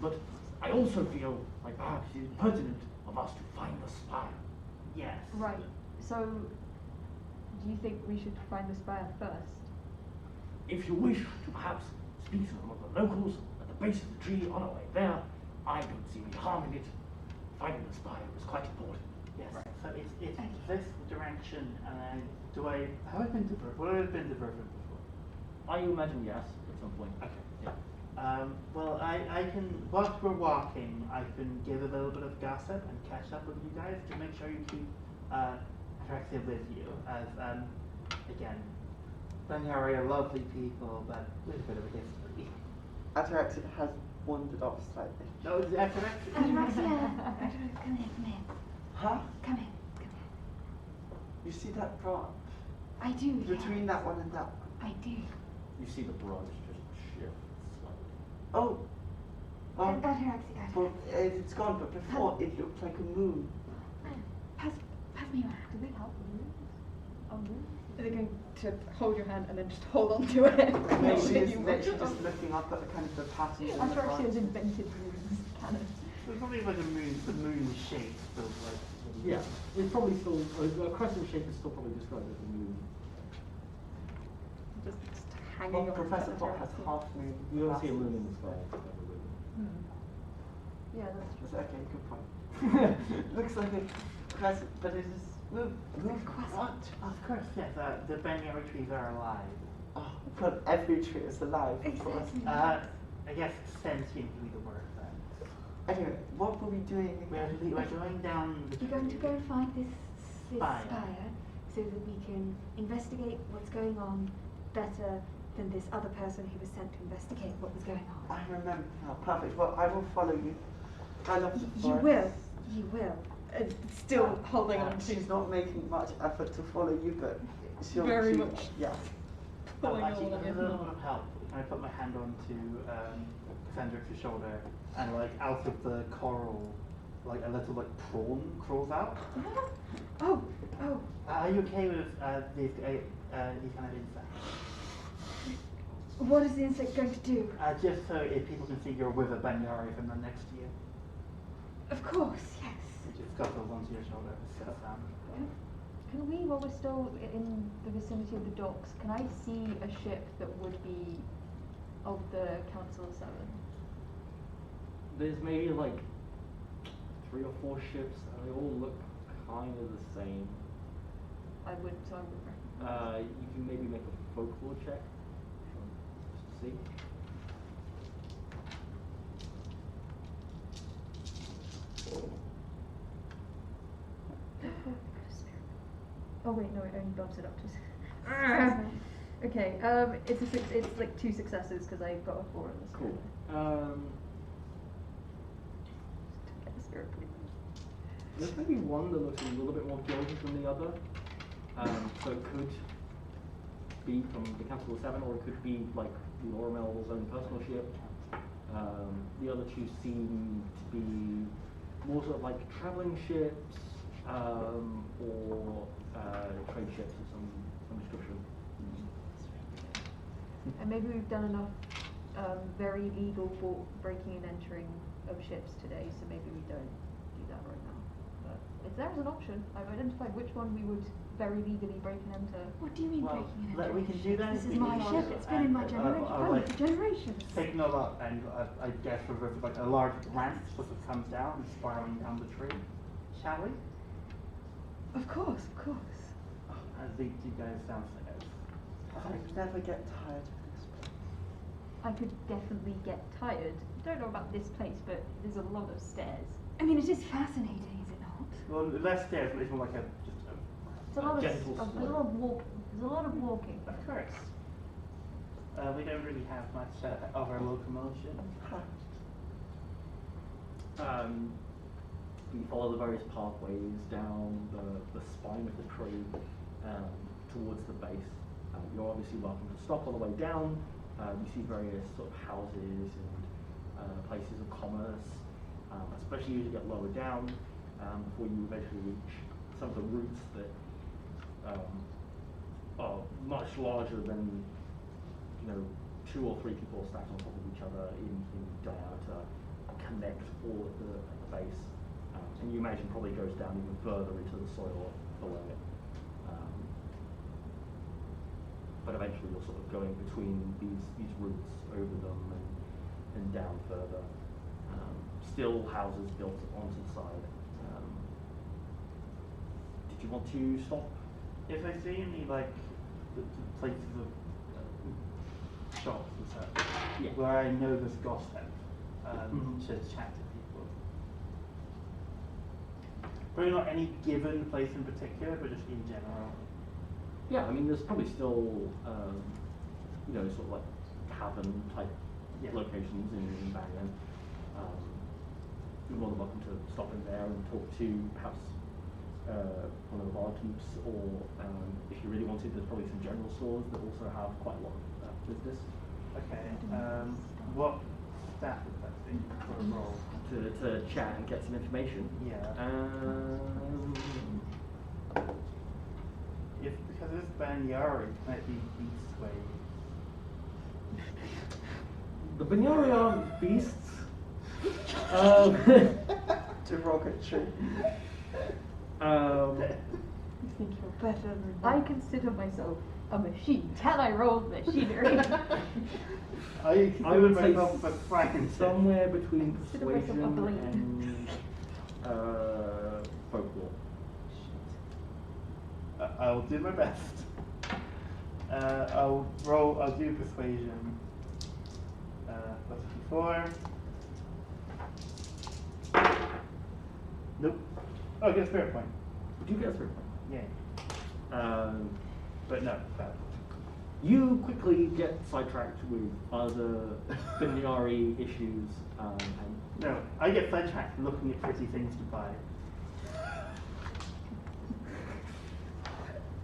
Speaker 2: But I also feel like perhaps it is pertinent of us to find the spire.
Speaker 6: Yes.
Speaker 7: Right. So, do you think we should find the spire first?
Speaker 2: If you wish to perhaps speak to some of the locals at the base of the tree on our way there, I don't see any harm in it. Finding the spire is quite important.
Speaker 6: Yes. So it's this direction, and have I been to Verford? Would I have been to Verford before?
Speaker 2: I imagine yes, at some point.
Speaker 6: Okay.
Speaker 2: Yeah.
Speaker 6: Well, I can, whilst we're walking, I can give a little bit of gossip and catch up with you guys to make sure you keep Ataraxia with you. As, again, Banyari are lovely people, but with a bit of a history.
Speaker 4: Ataraxia has wandered off slightly.
Speaker 6: No, it's Ataraxia.
Speaker 10: Ataraxia, come here.
Speaker 4: Huh?
Speaker 10: Come here.
Speaker 4: You see that branch?
Speaker 10: I do.
Speaker 4: Between that one and that one.
Speaker 10: I do.
Speaker 2: You see the branch just shift slightly.
Speaker 4: Oh.
Speaker 10: Ataraxia.
Speaker 4: Well, it's gone, but before it looked like a moon.
Speaker 10: Pass me around.
Speaker 7: Do they have moons? Oh, moons?
Speaker 8: Are they going to hold your hand and then just hold on to it?
Speaker 4: No,
Speaker 8: Not
Speaker 4: she
Speaker 8: let
Speaker 4: is
Speaker 8: you
Speaker 4: literally
Speaker 8: walk
Speaker 4: just
Speaker 8: off?
Speaker 4: looking up at the kind of the patterns in the
Speaker 7: Ataraxia has
Speaker 4: branch.
Speaker 7: invented moons. Canon.
Speaker 6: There's probably like the moon shape, so like.
Speaker 2: Yeah, it's probably still, a crescent shape is still probably described as a moon.
Speaker 8: Just hanging
Speaker 4: Well,
Speaker 8: on to
Speaker 4: Professor Pot has
Speaker 8: Ataraxia.
Speaker 4: half moon.
Speaker 2: You don't
Speaker 4: half
Speaker 2: see a moon in
Speaker 4: moon.
Speaker 2: the sky. it's never a moon.
Speaker 7: Yeah, that's
Speaker 4: It's
Speaker 7: true.
Speaker 4: okay, good point. Looks like a crescent, but it is moved. What?
Speaker 6: Of course, yes. The Banyari trees are alive.
Speaker 4: Oh, but every tree is alive, of course.
Speaker 6: I guess sentient would be the word then.
Speaker 4: Anyway, what were we doing again?
Speaker 6: We're going down the
Speaker 10: You're going to go and find this
Speaker 6: Spire.
Speaker 10: spire so that we can investigate what's going on better than this other person who was sent to investigate what was going on.
Speaker 4: I remember now. Perfect. Well, I will follow you. I love the
Speaker 10: You
Speaker 4: forest.
Speaker 10: will. You will.
Speaker 8: Still holding on to.
Speaker 4: She's not making much effort to follow you, but she'll
Speaker 8: Very
Speaker 4: she-
Speaker 8: much.
Speaker 4: Yeah.
Speaker 8: Pulling
Speaker 6: Actually,
Speaker 8: all of
Speaker 6: with a
Speaker 8: it.
Speaker 6: little bit of help, can I put my hand onto Kasandryx's shoulder and like out of the coral, like a little like prawn crawls out?
Speaker 10: Oh.
Speaker 6: Are you okay with these kind of insects?
Speaker 5: What is the insect going to do?
Speaker 6: Just so if people can see you're with a Banyari from the next to you.
Speaker 5: Of course, yes.
Speaker 6: It just scuttles onto your shoulder.
Speaker 7: Can we, while we're still in the vicinity of the docks, can I see a ship that would be of the Council of Seven?
Speaker 2: There's maybe like 3 or 4 ships, and they all look kind of the same.
Speaker 7: I would recognize.
Speaker 2: You can maybe make a folklore check, just to see.
Speaker 7: Oh wait, no, it only bumps it up to. Okay, it's like 2 successes because I got a 4 in this.
Speaker 2: Cool.
Speaker 7: Get the spirit, please.
Speaker 2: There's maybe one that looks a little bit more gilded than the other. So it could be from the Council of Seven, or it could be like Lorimel's own personal ship. The other 2 seem to be more sort of like traveling ships, or trade ships of some description.
Speaker 7: And maybe we've done enough very legal breaking and entering of ships today, so maybe we don't do that right now. But if there is an option, I've identified which one we would very legally break and enter.
Speaker 5: What do you mean
Speaker 6: Well,
Speaker 5: breaking and
Speaker 6: we
Speaker 5: entering?
Speaker 6: can do that
Speaker 5: This
Speaker 6: if
Speaker 5: is
Speaker 6: we
Speaker 5: my
Speaker 6: want
Speaker 5: ship.
Speaker 6: to,
Speaker 5: It's been in my
Speaker 6: and,
Speaker 5: generation
Speaker 6: like,
Speaker 5: for generations.
Speaker 6: Taking all up, and I guess with like a large ramp sort of comes down and spiraling down the tree. Shall we?
Speaker 5: Of course, of course.
Speaker 6: As lead you guys downstairs.
Speaker 4: I never get tired of this place.
Speaker 7: I could definitely get tired. Don't know about this place, but there's a lot of stairs.
Speaker 5: I mean, it is fascinating, is it not?
Speaker 6: Well, less stairs, but it's more like
Speaker 7: It's a lot
Speaker 2: gentle
Speaker 7: of
Speaker 2: slope.
Speaker 7: there's a lot of walk. There's a lot of walking.
Speaker 6: Of course. We don't really have much other locomotion.
Speaker 2: You follow the various pathways down the spine of the tree towards the base. You're obviously welcome to stop on the way down. You see various sort of houses and places of commerce, especially as you get lower down, before you eventually reach some of the routes that are much larger than 2 or 3 people stacked on top of each other in diameter, connect all at the base. And you imagine probably goes down even further into the soil below it. But eventually you're sort of going between these routes over them and down further. Still houses built onto the side. Did you want to stop?
Speaker 6: If I see any like the places of shops and such,
Speaker 2: Yeah.
Speaker 6: where I know there's gossip, to chat to people. Probably not any given place in particular, but just in general.
Speaker 2: Yeah, I mean, there's probably still, sort of like tavern type locations in Bangor. You're more than welcome to stop in there and talk to perhaps one of the barkeeps, or if you really wanted, there's probably some general stores that also have quite a lot of business.
Speaker 6: Okay. What stat would that be for a roll?
Speaker 2: To chat and get some information.
Speaker 6: Yeah. Because it's Banyari, it might be beast way.
Speaker 2: The Banyari aren't beasts.
Speaker 4: Derogatory.
Speaker 7: You think you're better than I consider myself a machine. Can I roll machinery?
Speaker 6: I
Speaker 2: would say
Speaker 6: myself a Frankenstein.
Speaker 2: somewhere between
Speaker 7: Consider myself a
Speaker 2: persuasion
Speaker 7: blade.
Speaker 2: and folklore.
Speaker 6: I'll do my best. I'll do persuasion. Plus 4. Nope. Oh, get a spirit point.
Speaker 2: Do you get a spirit point?
Speaker 6: Yeah. But no, bad.
Speaker 2: You quickly get sidetracked with other Banyari issues. And
Speaker 6: No, I get sidetracked looking at pretty things to buy.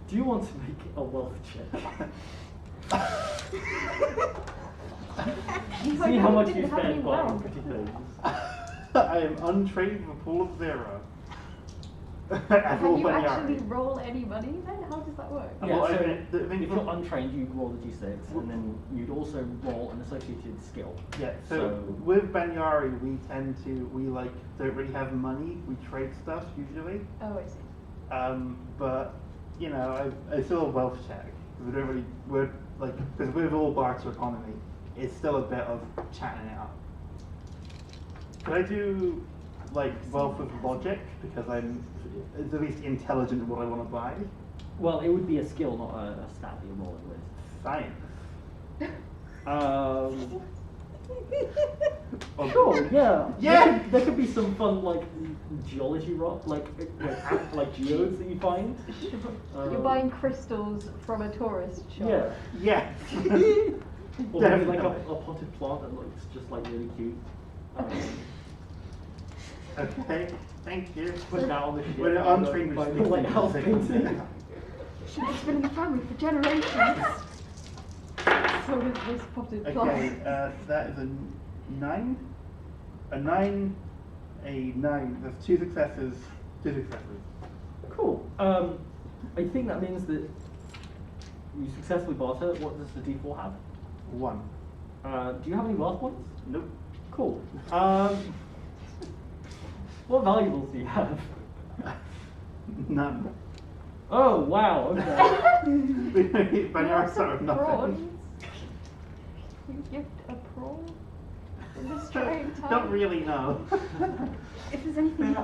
Speaker 2: do you want to make a wealth check? See how much you spend buying pretty things.
Speaker 6: I am untrained with a pool of 0.
Speaker 7: Can you actually roll any money then? How does that work?
Speaker 2: Yeah,
Speaker 6: Well,
Speaker 2: so
Speaker 6: I mean,
Speaker 2: if you're untrained, you roll the d6, and then you'd also roll an associated skill.
Speaker 6: Yeah, so with Banyari, we like don't really have money. We trade stuff usually.
Speaker 7: Oh, I see.
Speaker 6: But you know, it's still a wealth check. We don't really, we're like, because with all barter economy, it's still a bit of chatting it up. Could I do like wealth with logic because it's at least intelligent in what I want to buy?
Speaker 2: Well, it would be a skill, not a stat that you're rolling with.
Speaker 6: Science.
Speaker 2: Sure, yeah.
Speaker 6: Yeah.
Speaker 2: There could be some fun like geology rock, like geodes that you find.
Speaker 7: You're buying crystals from a tourist shop.
Speaker 2: Yeah.
Speaker 6: Yeah.
Speaker 2: Or maybe like a potted plant that looks just like really cute.
Speaker 6: Okay, thank you.
Speaker 2: Put that on the ship.
Speaker 6: We're untrained
Speaker 2: By
Speaker 6: with
Speaker 2: the lighthouse painting.
Speaker 7: It's been in the family for generations. So is this potted plant.
Speaker 6: Okay, that is a 9. A 9. A 9. That's 2 successes. 2 successes.
Speaker 2: Cool. I think that means that you successfully barter. What does the D4 have?
Speaker 6: 1.
Speaker 2: Do you have any wealth points?
Speaker 6: Nope.
Speaker 2: Cool. What valuables do you have?
Speaker 6: None.
Speaker 2: Oh wow. Okay.
Speaker 6: Banyari sort of nothing.
Speaker 7: Prawns. You gift a prawn in this trying time.
Speaker 6: Don't really know.
Speaker 8: If there's anything,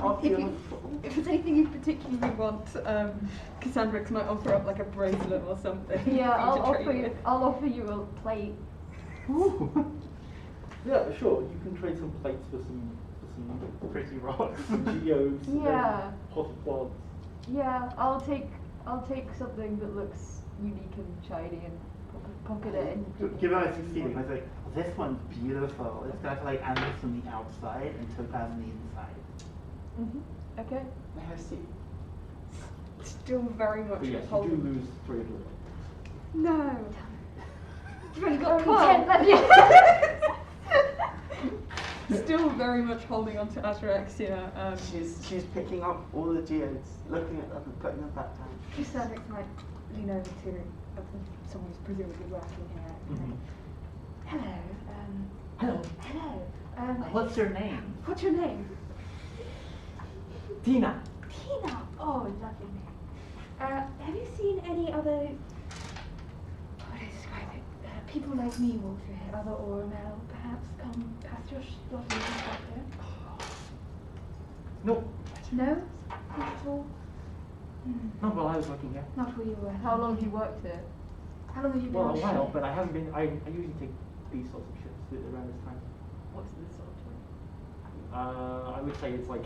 Speaker 8: if there's anything you particularly want, Kasandryx might offer up like a bracelet or something.
Speaker 7: Yeah,
Speaker 8: for you to trade with.
Speaker 7: I'll offer you a plate.
Speaker 2: Yeah, sure. You can trade some plates for some
Speaker 6: Pretty rocks.
Speaker 2: geodes.
Speaker 7: Yeah.
Speaker 2: Potted plants.
Speaker 7: Yeah, I'll take something that looks unique and shiny and pocket it and
Speaker 6: Give it a succeeding. I was like, this one's beautiful. It's got like amethyst on the outside and topaz on the inside.
Speaker 7: Okay.
Speaker 4: May I see?
Speaker 8: Still very much
Speaker 2: But yes, you do
Speaker 8: holding.
Speaker 2: lose 3 of your points.
Speaker 8: No. You've only got
Speaker 7: Only 10
Speaker 8: 12.
Speaker 7: left.
Speaker 8: Still very much holding on to Ataraxia.
Speaker 4: She's picking up all the geodes, looking at them and putting them back down.
Speaker 5: Kasandryx might lean over to someone who's presumably working here.
Speaker 2: Mhm.
Speaker 5: Hello.
Speaker 2: Hello.
Speaker 5: Hello.
Speaker 6: What's your name?
Speaker 5: What's your name?
Speaker 2: Tina.
Speaker 5: Tina. Oh, lovely name. Have you seen any other? How would I describe it? People like me walk through here. Other Oromel perhaps come past your lovely back there.
Speaker 2: No.
Speaker 5: No, not at all.
Speaker 2: Not while I was working here.
Speaker 5: Not where you were.
Speaker 7: How long have you worked here?
Speaker 5: How long have you been?
Speaker 2: Well, a
Speaker 5: on
Speaker 2: while,
Speaker 5: ship?
Speaker 2: but I haven't been. I usually take these sorts of ships around this time.
Speaker 7: What's this sort of time?
Speaker 2: I would say it's like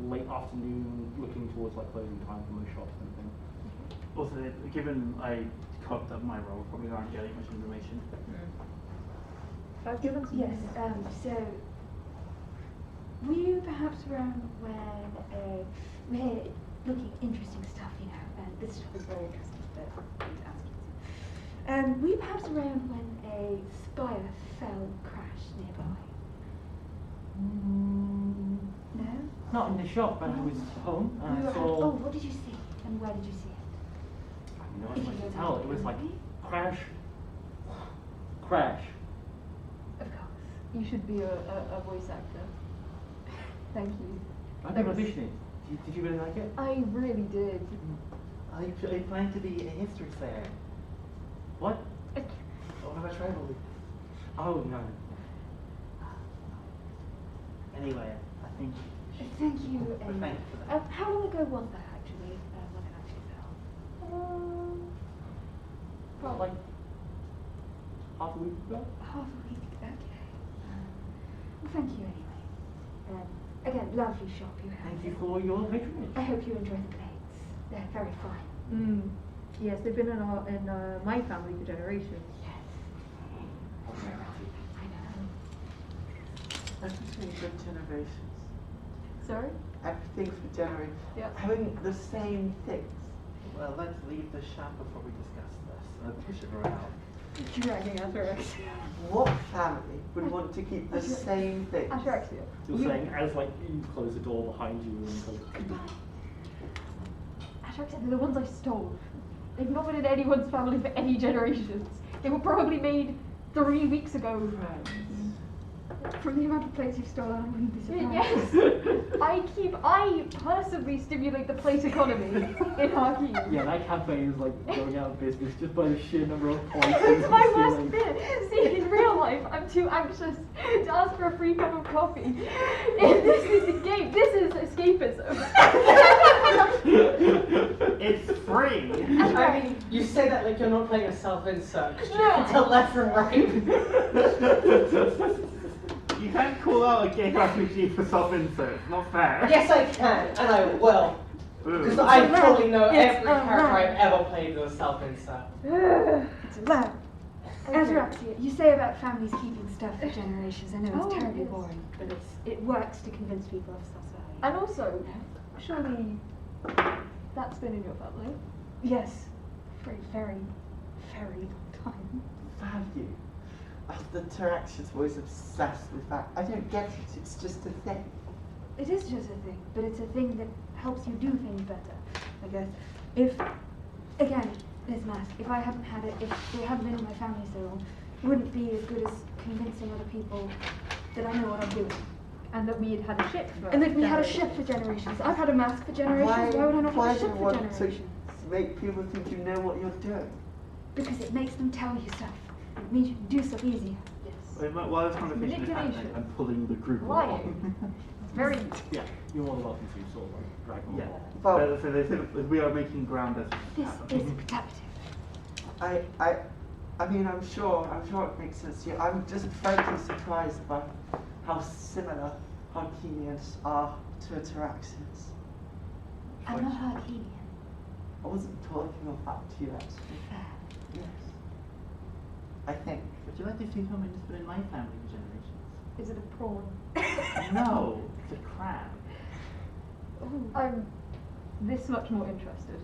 Speaker 2: late afternoon, looking towards like closing time for most shops and things.
Speaker 6: Also, given I cocked up my role, probably aren't getting much information.
Speaker 7: I've given some.
Speaker 5: Yes. So, were you perhaps around when we're looking at interesting stuff, you know, and this stuff is very interesting for you to ask you. Were you perhaps around when a spire fell crashed nearby? No?
Speaker 2: Not in the shop, but I was home
Speaker 5: You
Speaker 2: and
Speaker 5: were
Speaker 2: I saw.
Speaker 5: oh, what did you see? And where did you see it?
Speaker 2: I have no
Speaker 5: If
Speaker 2: idea
Speaker 5: you
Speaker 2: what to
Speaker 5: don't
Speaker 2: tell.
Speaker 5: mind
Speaker 2: It was like
Speaker 5: telling me.
Speaker 2: crash, crash.
Speaker 5: Of course.
Speaker 7: You should be a voice actor. Thank you.
Speaker 2: I did audition it. Did you really like it?
Speaker 7: I really did.
Speaker 6: Are you planning to be a history fair?
Speaker 2: What?
Speaker 6: Or have a tribal league?
Speaker 2: Oh no.
Speaker 6: Anyway, I think.
Speaker 5: Thank you.
Speaker 6: Thank you for that.
Speaker 5: How long ago was that actually? When it actually fell?
Speaker 2: About like half a week ago.
Speaker 5: Half a week. Okay. Well, thank you anyway. Again, lovely shop you have.
Speaker 2: Thank you for your patronage.
Speaker 5: I hope you enjoy the plates. They're very fine.
Speaker 7: Yes, they've been in my family for generations.
Speaker 5: Yes. I know.
Speaker 4: That's between good generations.
Speaker 7: Sorry?
Speaker 4: Everything's for generations.
Speaker 7: Yeah.
Speaker 4: Having the same things.
Speaker 6: Well, let's leave the shop before we discuss this. Push it around.
Speaker 7: Dragging Ataraxia.
Speaker 4: What family would want to keep the same things?
Speaker 7: Ataraxia.
Speaker 9: You're saying as like you close the door behind you and go,
Speaker 7: Goodbye. Ataraxia, they're the ones I stole. They've not been in anyone's family for any generations. They were probably made 3 weeks ago.
Speaker 5: From the amount of plates you've stolen, I wouldn't be surprised.
Speaker 7: Yes! I personally stimulate the plate economy in Harkey.
Speaker 9: yeah, that cafe is like going out of business just by the sheer number of points.
Speaker 7: It's my worst
Speaker 9: stealing.
Speaker 7: bit. See, in real life, I'm too anxious to ask for a free cup of coffee. If this is a game, this is escapism.
Speaker 6: It's free.
Speaker 11: I mean, you say that like you're not playing a self-insert.
Speaker 7: No.
Speaker 11: To left and right.
Speaker 6: You can't call out a game RPG for self-insert. It's not fair.
Speaker 11: Yes, I can, and I will. Because
Speaker 6: Ooh.
Speaker 11: I totally know
Speaker 5: Yes,
Speaker 11: every character
Speaker 5: right.
Speaker 11: I've ever played as a self-insert.
Speaker 5: It's allowed. Ataraxia, you say about families keeping stuff for generations. I know it's
Speaker 7: Oh,
Speaker 5: terribly
Speaker 7: yes.
Speaker 5: boring, but it works to convince people of stuff's value.
Speaker 7: And also, surely that's been in your family.
Speaker 5: Yes, for a very, very long time.
Speaker 4: Value. The Ataraxia's always obsessed with that. I don't get it. It's just a thing.
Speaker 5: It is just a thing, but it's a thing that helps you do things better. I guess if, again, this mask, if I hadn't had it, if it hadn't been in my family so long, it wouldn't be as good as convincing other people that I know what I'm doing.
Speaker 7: And that we had a ship for
Speaker 5: And that we had a
Speaker 7: generations.
Speaker 5: ship for generations. I've had a mask for generations. Why would I not
Speaker 4: why
Speaker 5: have a
Speaker 4: do
Speaker 5: ship
Speaker 4: you
Speaker 5: for
Speaker 4: want
Speaker 5: generations?
Speaker 4: to make people think you know what you're doing?
Speaker 5: Because it makes them tell you stuff. It means you can do stuff easier.
Speaker 7: Yes.
Speaker 6: While this conversation is happening,
Speaker 7: Manipulation.
Speaker 6: I'm pulling the group
Speaker 7: Lying.
Speaker 6: along.
Speaker 7: It's very.
Speaker 9: Yeah, you're more than welcome to sort of like drag them
Speaker 6: Yeah.
Speaker 9: along.
Speaker 4: Well,
Speaker 6: So they said we are making ground as
Speaker 5: This
Speaker 6: happen.
Speaker 5: is productive.
Speaker 4: I mean, I'm sure it makes sense to you. I'm just frankly surprised by how similar Harkinians are to Ataraxians.
Speaker 5: I'm not Harkinian.
Speaker 4: I wasn't talking about you, actually. Yes. I think.
Speaker 6: Would you like to see something that's been in my family for generations?
Speaker 7: Is it a prawn?
Speaker 6: No, it's a crab.
Speaker 7: I'm this much more interested.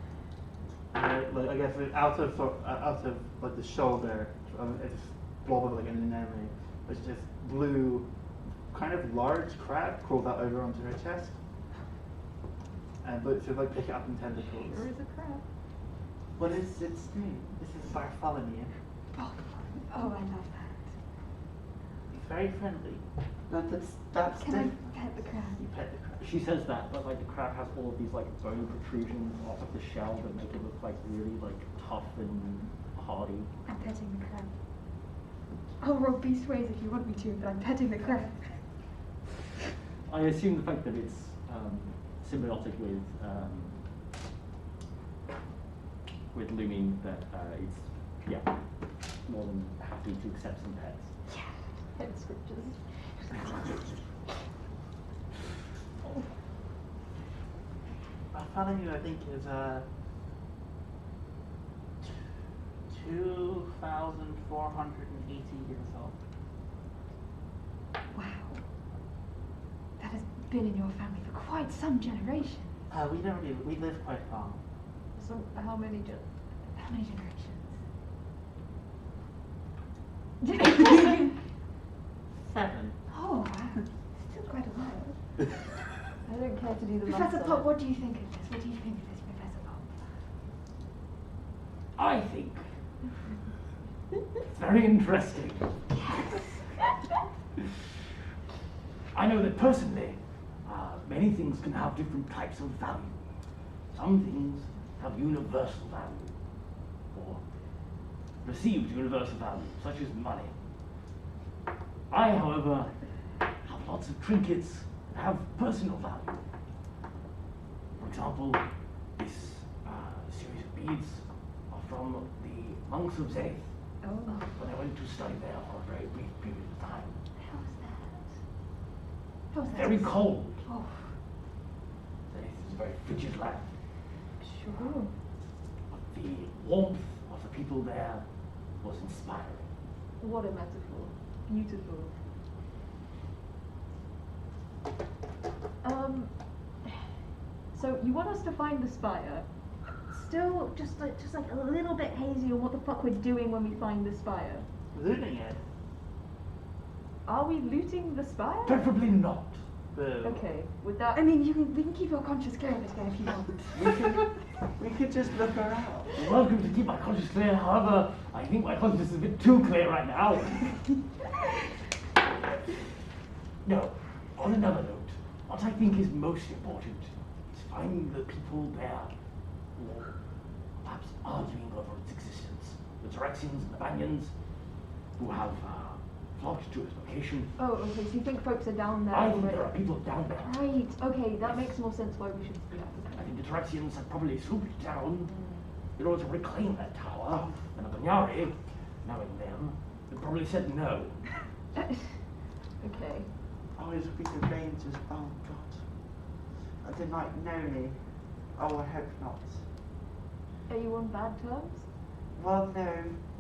Speaker 6: Like, I guess out of like the shoulder, it's blob of like an anemone, which just blue, kind of large crab crawls out over onto her chest, and but to like pick it up in tentacles.
Speaker 7: There is a crab.
Speaker 4: What is its name?
Speaker 6: This is Bartholomew.
Speaker 5: Oh, I love that.
Speaker 6: He's very friendly.
Speaker 4: No, that's
Speaker 5: Can I
Speaker 4: different.
Speaker 5: pet the crab?
Speaker 6: You pet the crab.
Speaker 9: She says that, but like the crab has all of these like bone protrusions off of the shell that make it look like really like tough and hardy.
Speaker 5: I'm petting the crab. I'll roll beast ways if you want me to, but I'm petting the crab.
Speaker 9: I assume the fact that it's symbiotic with Lumine, that it's more than happy to accept some pets.
Speaker 7: Head scriptures.
Speaker 6: Bartholomew, I think, is 2,480 years old.
Speaker 5: Wow. That has been in your family for quite some generations.
Speaker 6: We live quite long.
Speaker 7: So how many
Speaker 5: How many generations?
Speaker 6: 7.
Speaker 5: Oh, wow. Still quite a while.
Speaker 7: I don't care to do the maths
Speaker 5: Professor
Speaker 7: on
Speaker 5: Pop,
Speaker 7: it.
Speaker 5: what do you think of this? What do you think of this, Professor Pop?
Speaker 9: I think it's very interesting. I know that personally, many things can have different types of value. Some things have universal value, or perceived universal value, such as money. I, however, have lots of trinkets that have personal value. For example, this series of beads are from the monks of Zenith,
Speaker 7: Oh.
Speaker 9: when I went to study there for a very brief period of time.
Speaker 5: How's that? How's that?
Speaker 9: Very cold.
Speaker 5: Oh,
Speaker 9: Zenith is a very frigid land.
Speaker 7: Sure.
Speaker 9: But the warmth of the people there was inspiring.
Speaker 7: What a metaphor. Beautiful. So you want us to find the spire, still just like a little bit hazy on what the fuck we're doing when we find the spire.
Speaker 6: Looting it.
Speaker 7: Are we looting the spire?
Speaker 9: Preferably not.
Speaker 6: Boo.
Speaker 7: Okay, with that.
Speaker 5: I mean, we can keep your conscience clear of it again if you want.
Speaker 4: We could just look around.
Speaker 9: You're welcome to keep my conscience clear, however, I think my conscience is a bit too clear right now. No, on another note, what I think is most important is finding the people there, or perhaps arguing over its existence. The Ataraxians and the Banyans, who have flocked to its location.
Speaker 7: Oh, okay, so you think folks are down there
Speaker 9: I think
Speaker 7: already?
Speaker 9: there are people down there.
Speaker 7: Right, okay, that makes more sense why we should do that.
Speaker 9: I think the Ataraxians have probably swooped down in order to reclaim that tower, and the Banyari, knowing them, have probably said no.
Speaker 7: Okay.
Speaker 4: Oh, it would be the Rangers. Oh, God. They might know me. Oh, I hope not.
Speaker 7: Are you on bad terms?
Speaker 4: Well, no.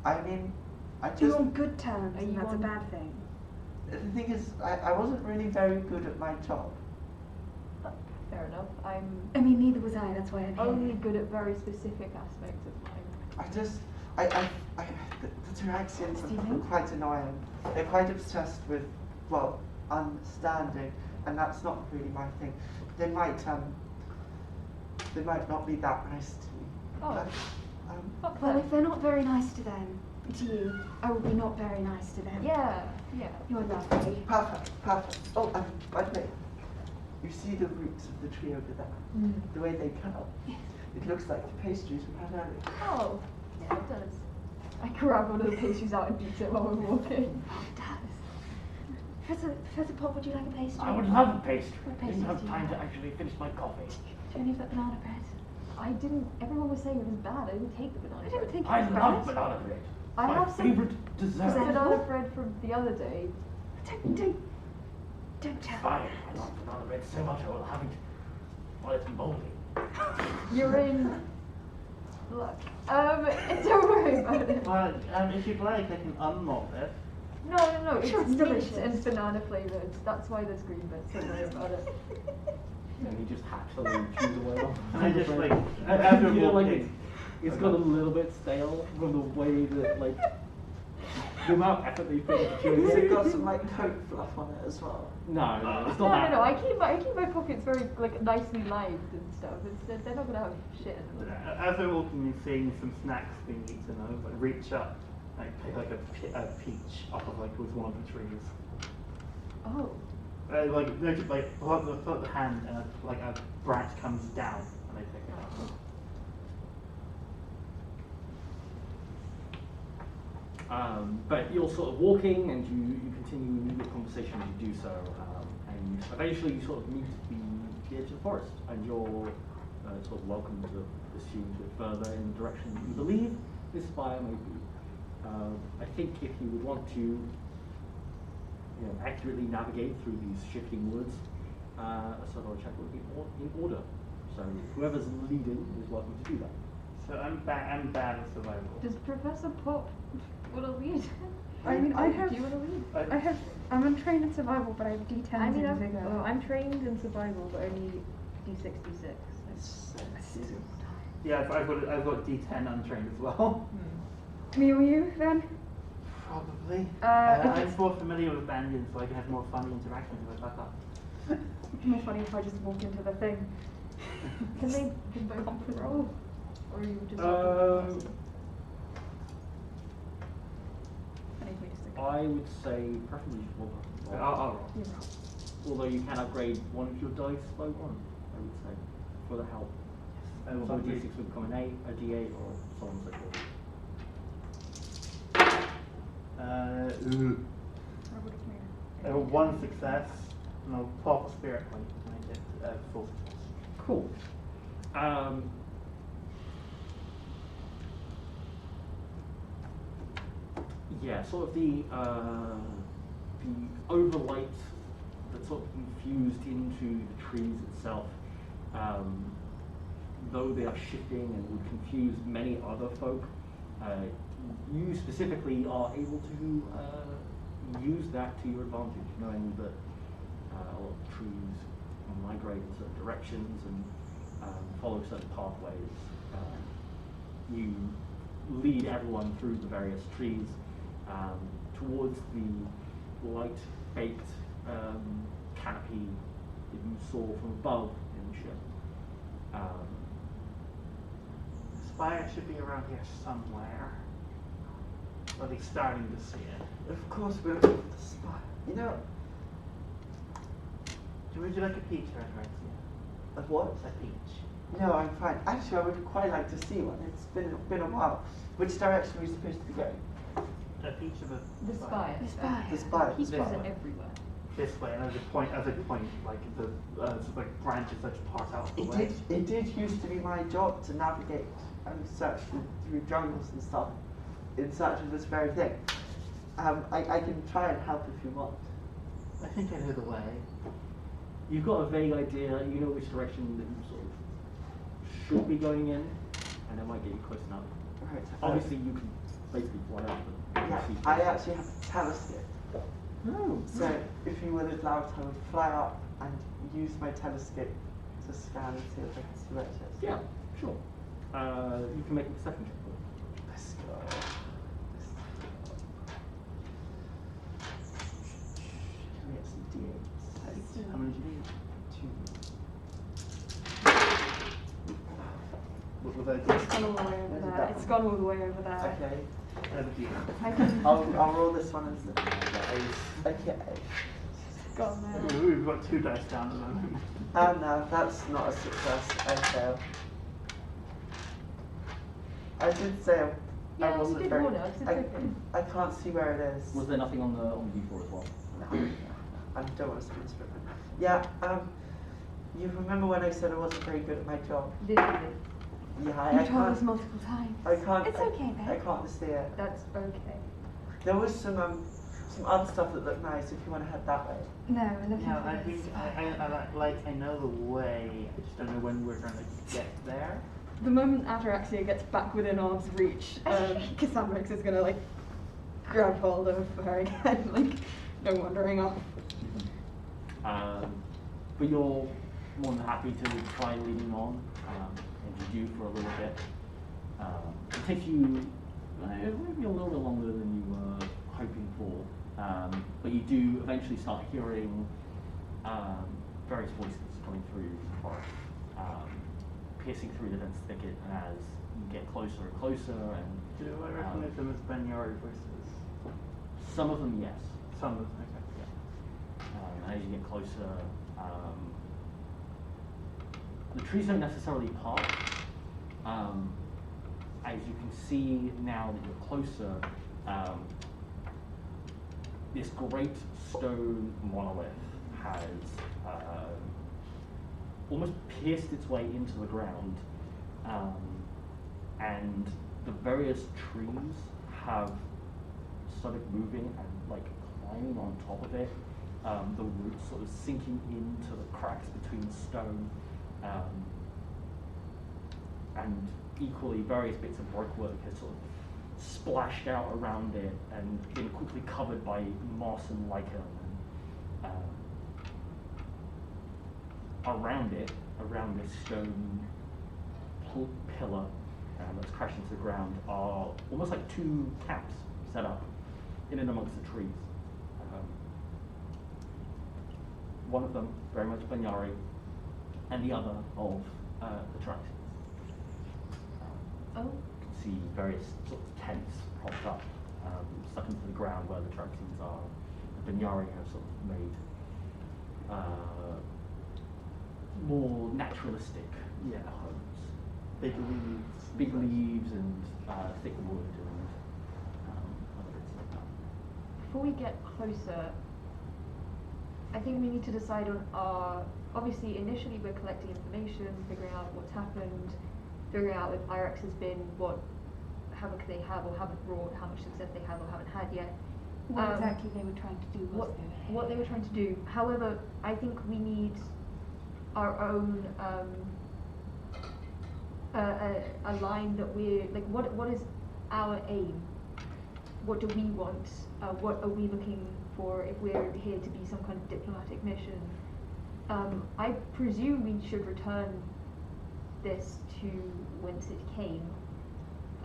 Speaker 4: I mean, I
Speaker 5: You're
Speaker 4: just...
Speaker 5: on good terms,
Speaker 7: Are
Speaker 5: and
Speaker 7: you
Speaker 5: that's a
Speaker 7: on-
Speaker 5: bad thing.
Speaker 4: The thing is, I wasn't really very good at my job.
Speaker 7: Fair enough. I'm
Speaker 5: I mean, neither was I. That's why I'm here.
Speaker 7: only good at very specific aspects of mine.
Speaker 4: The Ataraxians are
Speaker 5: Stephen?
Speaker 4: quite annoying. They're quite obsessed with, well, understanding, and that's not really my thing. They might not be that nice to me.
Speaker 7: Oh.
Speaker 4: But,
Speaker 5: Well, if they're not very nice to them, to you, I will be not very nice to them.
Speaker 7: Yeah.
Speaker 5: You're lovely.
Speaker 4: perfect. Oh, by the way, you see the roots of the tree over there? The way they curl? It looks like the pastries from Banyari.
Speaker 7: Oh, yeah, it does. I grab one of the pastries out and eat it while we're walking.
Speaker 5: Oh, it does. Professor Pop, would you like a pastry?
Speaker 9: I would love a pastry.
Speaker 5: What
Speaker 9: I didn't
Speaker 5: pastries
Speaker 9: have
Speaker 5: do you
Speaker 9: time to
Speaker 5: have?
Speaker 9: actually finish my coffee.
Speaker 5: Do you have any of that banana bread?
Speaker 7: I didn't. Everyone was saying it was bad. I didn't take the banana.
Speaker 5: I didn't think it
Speaker 9: I
Speaker 5: was
Speaker 9: love
Speaker 5: bad.
Speaker 9: banana bread.
Speaker 7: I
Speaker 9: My
Speaker 7: have some-
Speaker 9: favorite dessert.
Speaker 7: Banana bread from the other day.
Speaker 5: Don't tell.
Speaker 9: Fine, I love banana bread so much I will have it while it's moldy.
Speaker 7: You're in luck. Don't worry about it.
Speaker 6: Well, if you'd like, I can unmold it.
Speaker 7: No.
Speaker 5: Sure, it's
Speaker 7: mint
Speaker 5: delicious.
Speaker 7: and banana flavored. That's why there's green bits. Don't worry about it.
Speaker 2: And he just hacks a little chews away off.
Speaker 6: And I just like, after
Speaker 2: You know, like
Speaker 6: walking,
Speaker 2: it's got a little bit stale from the way that like the amount of effort they put into chewing
Speaker 4: Has it
Speaker 2: it.
Speaker 4: got some like coat fluff on it as well?
Speaker 2: No, it's not that.
Speaker 7: No. I keep my pockets very like nicely lined and stuff. They're not gonna have shit in them.
Speaker 6: as we're walking, you're seeing some snacks being eaten. I like reach up, like pick like a peach off of like with one of the trees.
Speaker 7: Oh.
Speaker 6: Like no, just like put the hand and a branch comes down and I pick it up.
Speaker 2: But you're sort of walking and you continue your conversation as you do so, and eventually you sort of meet the edge of the forest, and you're sort of welcome to pursue to it further in the direction that you believe this spire may be. I think if you would want to accurately navigate through these shifting woods, a survival check would be in order. So whoever's leading is welcome to do that.
Speaker 6: So I'm bad at survival.
Speaker 7: Does Professor Pop want to lead?
Speaker 5: I mean, I have.
Speaker 7: Do you want to lead?
Speaker 5: I'm untrained in survival, but I have D10s
Speaker 7: I mean,
Speaker 5: in vigor.
Speaker 7: I'm trained in survival, but only D6, D6.
Speaker 6: Yeah, I've got D10 untrained as well.
Speaker 5: Me or you, then?
Speaker 6: Probably.
Speaker 5: If
Speaker 6: I'm
Speaker 5: it's
Speaker 6: more familiar with Banyans, so I can have more funny interactions with my papa.
Speaker 5: more funny if I just walk into the thing.
Speaker 7: Can they both roll? Or you just
Speaker 5: I need me to stick.
Speaker 2: I would say preferably one.
Speaker 6: I'll roll.
Speaker 5: You roll.
Speaker 2: Although you can upgrade one of your dice by one, I would say, for the help.
Speaker 6: I will
Speaker 2: So a
Speaker 6: upgrade.
Speaker 2: D6 would become an 8, a D8, or so on and so forth.
Speaker 5: I would have made
Speaker 6: I have one success, and I'll pop a spirit point to make it full success.
Speaker 2: Cool. Yeah, sort of the overlight that's sort of infused into the trees itself, though they are shifting and would confuse many other folk, you specifically are able to use that to your advantage, knowing that a lot of trees migrate in certain directions and follow certain pathways. you lead everyone through the various trees towards the light-baked canopy that you saw from above in the ship.
Speaker 6: The spire should be around here somewhere. Or at least starting to see it.
Speaker 4: Of course we're looking for the spire. You know,
Speaker 6: Would you like a peach or Ataraxia?
Speaker 4: of what?
Speaker 6: A peach.
Speaker 4: No, I'm fine. Actually, I would quite like to see one. It's been a while. Which direction are we supposed to be going?
Speaker 6: A peach of a
Speaker 7: The spire.
Speaker 10: The spire.
Speaker 4: The spire.
Speaker 7: Peaches
Speaker 6: This
Speaker 7: are
Speaker 6: way.
Speaker 7: everywhere.
Speaker 6: This way, and as I point, like the sort of like branches that just part out the
Speaker 4: It
Speaker 6: way.
Speaker 4: did used to be my job to navigate and search through jungles and stuff in search of this very thing. I can try and help if you want.
Speaker 6: I think I know the way.
Speaker 2: You've got a vague idea, you know which direction that you sort of should be going in, and it might get you close enough.
Speaker 4: Right.
Speaker 2: Obviously, you can basically fly out, but you
Speaker 4: Yeah,
Speaker 2: can see
Speaker 4: I
Speaker 2: places.
Speaker 4: actually have a telescope.
Speaker 2: Oh,
Speaker 4: So if you would allow it, I would fly up and use my telescope to scan and see if I can see where it is.
Speaker 2: yeah, sure. You can make a perception check.
Speaker 4: Let's go. Can we get some D8s?
Speaker 6: How many do you need?
Speaker 4: 2.
Speaker 6: What was I
Speaker 5: It's gone all the way over there. It's gone all the way over there.
Speaker 4: Okay.
Speaker 5: I can.
Speaker 4: I'll roll this one as the okay.
Speaker 5: It's gone there.
Speaker 6: We've got 2 dice down at the moment.
Speaker 4: Oh no, that's not a success. I fail. I did say I
Speaker 7: Yeah, you
Speaker 4: wasn't
Speaker 7: did
Speaker 4: very.
Speaker 7: warn us, it's okay.
Speaker 4: I can't see where it is.
Speaker 2: Was there nothing on the D4 as well?
Speaker 4: No, I don't want to spend this for Yeah. You remember when I said I wasn't very good at my job?
Speaker 7: Did you?
Speaker 4: Yeah, I
Speaker 10: You told
Speaker 4: can't.
Speaker 10: us multiple times.
Speaker 4: I can't.
Speaker 10: It's okay,
Speaker 4: I
Speaker 10: babe.
Speaker 4: can't see it.
Speaker 7: That's okay.
Speaker 4: There was some other stuff that looked nice. If you want to head that way.
Speaker 10: No, we're looking
Speaker 6: Yeah,
Speaker 10: for
Speaker 6: I
Speaker 10: the
Speaker 6: think
Speaker 10: spire.
Speaker 6: I know the way. I just don't know when we're going to get there.
Speaker 8: The moment Ataraxia gets back within arm's reach, Kasandryx is gonna like grab hold of her again, like no wandering off.
Speaker 2: But you're more than happy to try leading on, and you do for a little bit. It takes you maybe a little bit longer than you were hoping for, but you do eventually start hearing various voices coming through the forest, piercing through the dense thicket, and as you get closer and closer, and
Speaker 6: Do I recognize them as Banyari voices?
Speaker 2: some of them, yes.
Speaker 6: Some of them, okay.
Speaker 2: And as you get closer, the trees don't necessarily part. As you can see now that you're closer, this great stone monolith has almost pierced its way into the ground, and the various trees have started moving and like climbing on top of it. The roots sort of sinking into the cracks between stone, and equally various bits of brickwork have sort of splashed out around it and been quickly covered by moss and lichen. And, around it, around this stone pillar that's crashed into the ground, are almost like 2 camps set up in and amongst the trees. One of them very much Banyari, and the other of Ataraxia.
Speaker 7: Oh.
Speaker 2: You can see various sorts of tents propped up, stuck into the ground where the Ataraxians are. The Banyari have sort of made more naturalistic homes.
Speaker 6: Big leaves.
Speaker 2: Big leaves and thick wood and other bits like that.
Speaker 7: Before we get closer, I think we need to decide on our. Obviously, initially we're collecting information, figuring out what's happened, figuring out if IREX has been what havoc they have or haven't wrought, how much success they have or haven't had yet.
Speaker 10: What exactly they were trying to do was
Speaker 7: What they were trying to do. However, I think we need our own a line that we're like. What is our aim? What do we want? What are we looking for if we're here to be some kind of diplomatic mission? I presume we should return this to whence it came.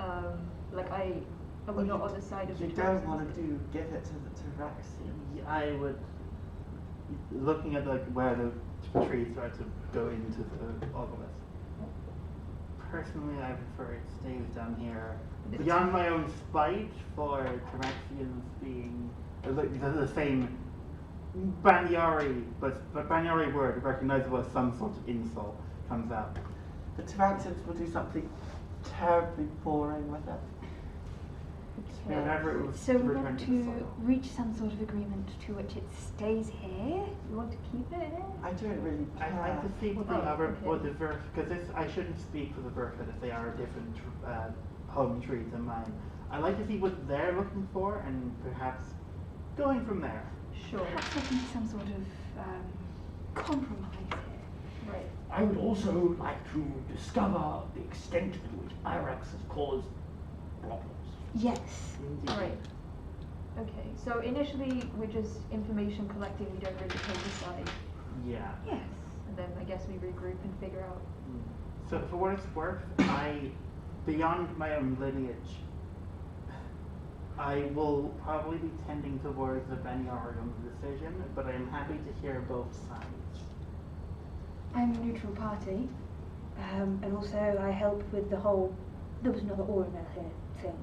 Speaker 7: Are we not on the side of the
Speaker 4: You don't
Speaker 7: Ataraxians?
Speaker 4: want to give it to the Ataraxia.
Speaker 6: I would, looking at like where the trees start to go into the obelisk. Personally, I prefer it stays down here. Beyond my own spite for Ataraxians being the same Banyari, but Banyari word recognizable as some sort of insult comes out.
Speaker 4: The Ataraxians will do something terribly boring with it.
Speaker 6: Whenever it was
Speaker 10: So we
Speaker 6: returned
Speaker 10: want
Speaker 6: to
Speaker 10: to
Speaker 6: the soil.
Speaker 10: reach some sort of agreement to which it stays here? You want to keep it here?
Speaker 4: I don't really
Speaker 6: I'd
Speaker 4: care.
Speaker 6: like to see what the
Speaker 7: Oh,
Speaker 6: other,
Speaker 7: okay.
Speaker 6: what the verse, because I shouldn't speak for the Verfed if they are a different home tree than mine. I'd like to see what they're looking for and perhaps going from there.
Speaker 7: Sure.
Speaker 10: Perhaps there can be some sort of compromise here.
Speaker 7: Right.
Speaker 9: I would also like to discover the extent to which Irax has caused problems.
Speaker 10: Yes.
Speaker 6: Indeed.
Speaker 7: Right. Okay. So initially we're just information collecting. We don't really take a side,
Speaker 6: Yeah.
Speaker 10: Yes.
Speaker 7: and then I guess we regroup and figure out.
Speaker 6: So for what it's worth, beyond my own lineage, I will probably be tending towards the Banyari on the decision, but I am happy to hear both sides.
Speaker 10: I'm a neutral party, and also I help with the whole there was another Oromel here thing.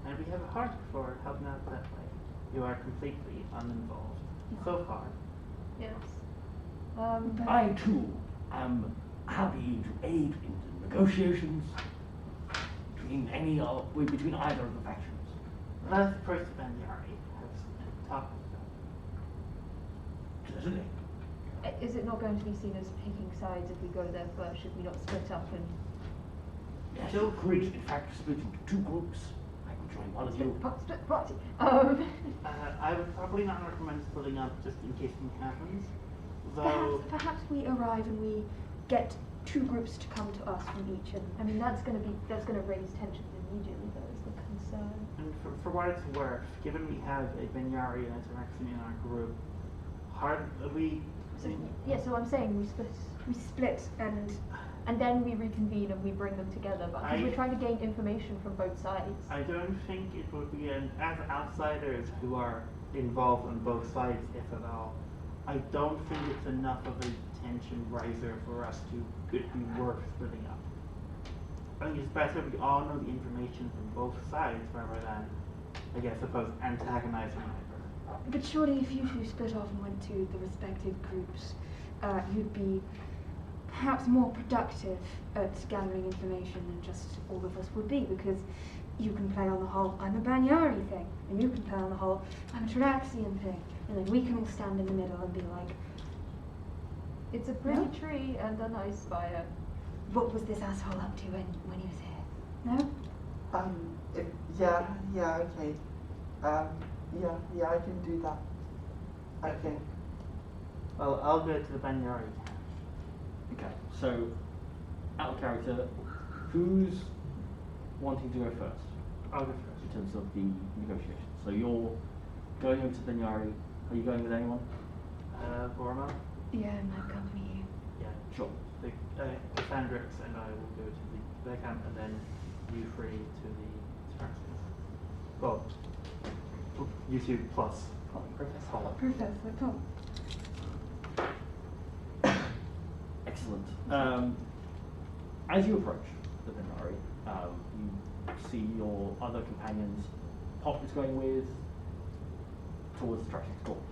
Speaker 6: And we have a heart for helping out that way. You are completely uninvolved so far.
Speaker 7: Yes.
Speaker 9: I too am happy to aid in the negotiations between between either of the factions.
Speaker 6: Let's approach the Banyari. Have talk with them.
Speaker 9: Certainly.
Speaker 7: Is it not going to be seen as picking sides if we go there first? Should we not split up and
Speaker 9: Yes, you could, in fact, split into two groups. I could join one of you.
Speaker 7: split party?
Speaker 6: I would probably not recommend splitting up just in case something happens. Though,
Speaker 10: Perhaps we arrive and we get two groups to come to us from each, and
Speaker 7: I mean, that's going to raise tensions immediately. That is the concern.
Speaker 6: and for what it's worth, given we have a Banyari and a Ataraxian in our group,
Speaker 7: So, yeah, so I'm saying we split and then we reconvene and we bring them together. But because we're trying to gain information from both sides.
Speaker 6: I don't think it would be as outsiders who are involved on both sides, if at all. I don't think it's enough of a tension riser for us to be worth splitting up. I think it's better if we all know the information from both sides rather than, I suppose, antagonizing either.
Speaker 10: but surely if you two split off and went to the respective groups, you'd be perhaps more productive at gathering information than just all of us would be, because you can play on the whole I'm a Banyari thing, and you can play on the whole I'm a Ataraxian thing, and then we can all stand in the middle and be like,
Speaker 7: It's a pretty tree and a nice fire.
Speaker 10: what was this asshole up to when he was here? No?
Speaker 4: Okay. Yeah, I can do that. Okay.
Speaker 6: Well, I'll go to the Banyari camp.
Speaker 2: Okay, so out of character, who's wanting to go first
Speaker 6: I'll go
Speaker 2: in
Speaker 6: first.
Speaker 2: terms of the negotiations? So you're going over to Banyari. Are you going with anyone?
Speaker 6: Vorma?
Speaker 10: Yeah, and my company.
Speaker 6: Yeah.
Speaker 2: Sure.
Speaker 6: Kasandryx and I will go to the camp, and then you three to the Ataraxians. Well, you two plus Paula.
Speaker 10: Professor Paul.
Speaker 2: Excellent. As you approach the Banyari, you see your other companions. Pop is going with towards the Ataraxian school.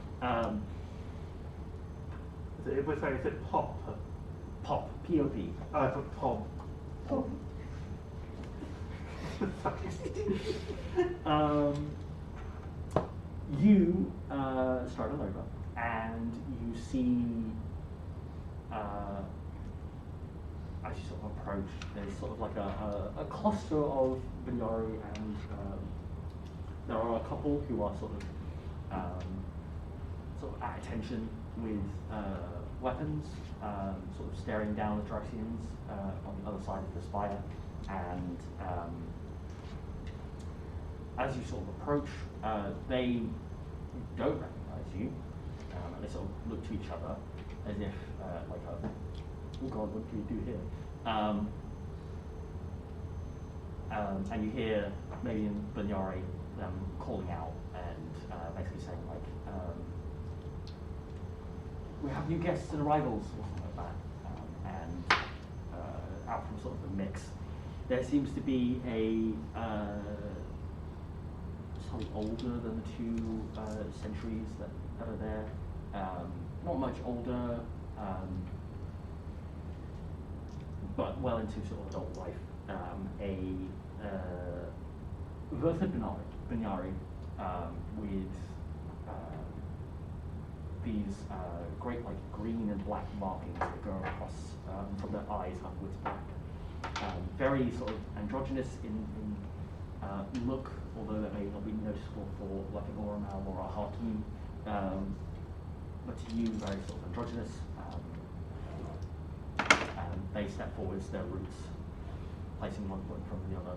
Speaker 6: Sorry, is it Pop?
Speaker 2: Pop, P-O-P.
Speaker 6: Oh, I thought Pop.
Speaker 10: Paul.
Speaker 2: You start on over, and you see, as you sort of approach, there's sort of like a cluster of Banyari, and there are a couple who are sort of at attention with weapons, sort of staring down the Ataraxians on the other side of the spire, and as you sort of approach, they don't recognize you, and they sort of look to each other as if like, oh god, what do we do here? And you hear, maybe in Banyari, them calling out and basically saying, like, we have new guests and arrivals, or something like that. And out from sort of the mix, there seems to be a slightly older than the two centuries that are there. Not much older, but well into sort of adult life. A Verthid Banyari with these great like green and black markings that go across from their eyes upwards back. Very sort of androgynous in look, although that may not be noticeable for like an Oramal or a Hakim. But to you, very sort of androgynous. And they step forwards, their roots placing one foot in front of the other,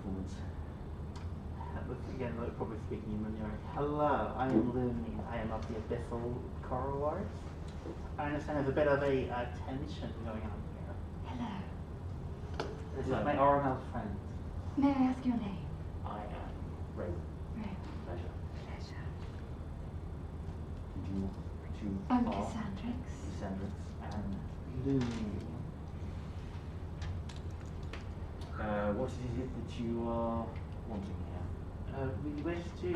Speaker 2: forwards.
Speaker 6: Again, like, probably speaking in Banyari. Hello, I am Lumine. I am of the Abyssal Coral Wars. I understand there's a bit of a tension going on here.
Speaker 10: Hello.
Speaker 6: This is my Oramal friend.
Speaker 10: May I ask your name?
Speaker 2: I am Reylynn.
Speaker 10: Reylynn.
Speaker 2: Pleasure.
Speaker 10: Pleasure.
Speaker 2: Did you
Speaker 10: I'm Kasandryx.
Speaker 2: Kasandryx and
Speaker 6: Lumine.
Speaker 2: what is it that you are wanting here?
Speaker 6: We wish to,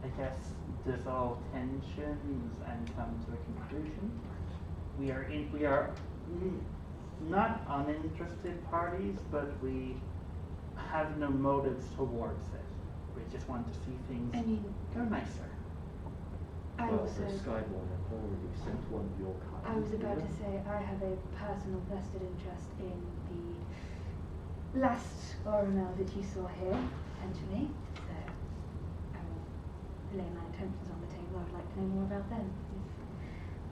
Speaker 6: I guess, dissolve tensions and come to a conclusion. We are not uninterested parties, but we have no motives towards it. We just want to see things
Speaker 10: I mean,
Speaker 6: go nicer.
Speaker 10: I
Speaker 2: Well,
Speaker 10: also,
Speaker 2: the Skyborn have already sent one of your kind.
Speaker 10: I was about to say, I have a personal vested interest in the last Oramal that you saw here, potentially. So I will lay my intentions on the table. I would like to know more about them.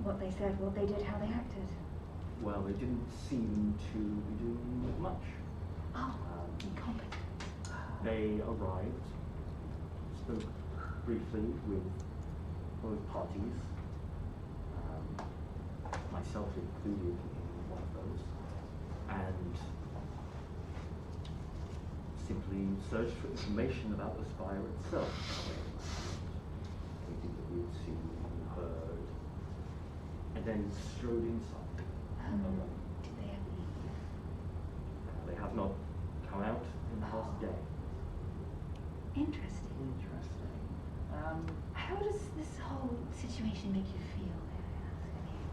Speaker 10: What they said, what they did, how they acted.
Speaker 2: Well, they didn't seem to be doing much.
Speaker 10: Oh, incompetent.
Speaker 2: They arrived, spoke briefly with both parties, myself included in one of those, and simply searched for information about the spire itself. Anything that we had seen, heard, and then strode inside.
Speaker 10: Did they ever leave?
Speaker 2: They have not come out in the past day.
Speaker 10: Interesting.
Speaker 6: Interesting.
Speaker 10: How does this whole situation make you feel, may I ask? I mean,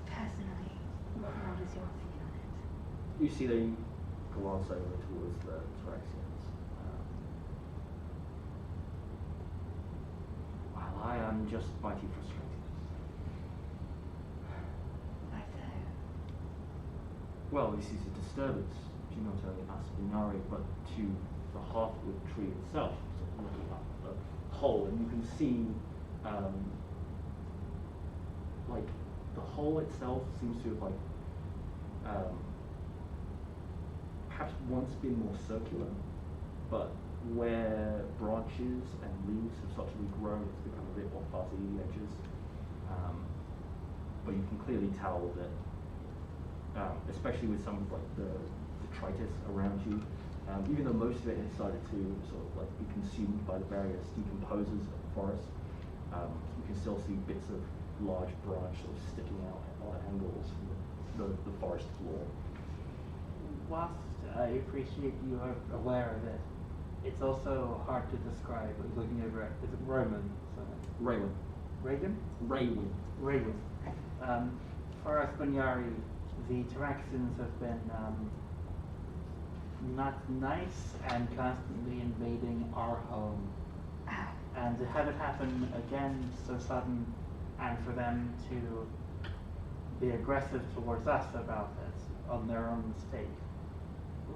Speaker 10: personally, what is your opinion on it?
Speaker 2: You see they glance over towards the Ataraxians. Well, I am just mighty frustrated.
Speaker 10: Why so?
Speaker 2: Well, this is a disturbance to not only us Banyari, but to the heartwood tree itself. So looking up the hole, and you can see, like, the hole itself seems to have, like, perhaps once been more circular, but where branches and leaves have started to grow, it's become a bit more fuzzy, the edges. But you can clearly tell that, especially with some of like the detritus around you, even though most of it has started to sort of like be consumed by the various decomposers of the forest, you can still see bits of large branch sort of sticking out at odd angles from the forest floor.
Speaker 6: Whilst I appreciate you are aware of it, it's also hard to describe. Looking over it, is it Roman?
Speaker 2: Reylynn.
Speaker 6: Reagan?
Speaker 2: Reylynn.
Speaker 6: Reagan. For us Banyari, the Ataraxians have been not nice and constantly invading our home. And to have it happen again so sudden, and for them to be aggressive towards us about it on their own mistake.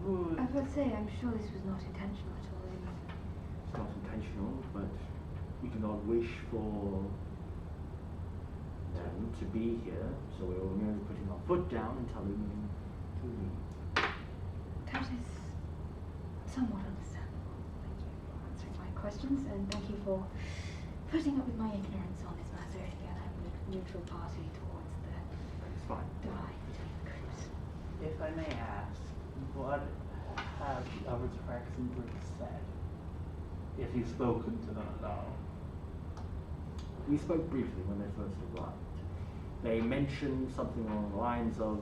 Speaker 6: Ooh.
Speaker 10: I would say, I'm sure this was not intentional at all.
Speaker 2: It's not intentional, but we do not wish for them to be here, so we were merely putting our foot down and telling them to leave.
Speaker 10: That is somewhat understandable. Thank you for answering my questions, and thank you for putting up with my ignorance on this matter. Again, I'm a neutral party towards the
Speaker 2: It's fine.
Speaker 10: divide between the groups.
Speaker 6: If if I may ask, what have the other Ataraxian groups said? If you've spoken to them at all?
Speaker 2: We spoke briefly when they first arrived. They mentioned something along the lines of,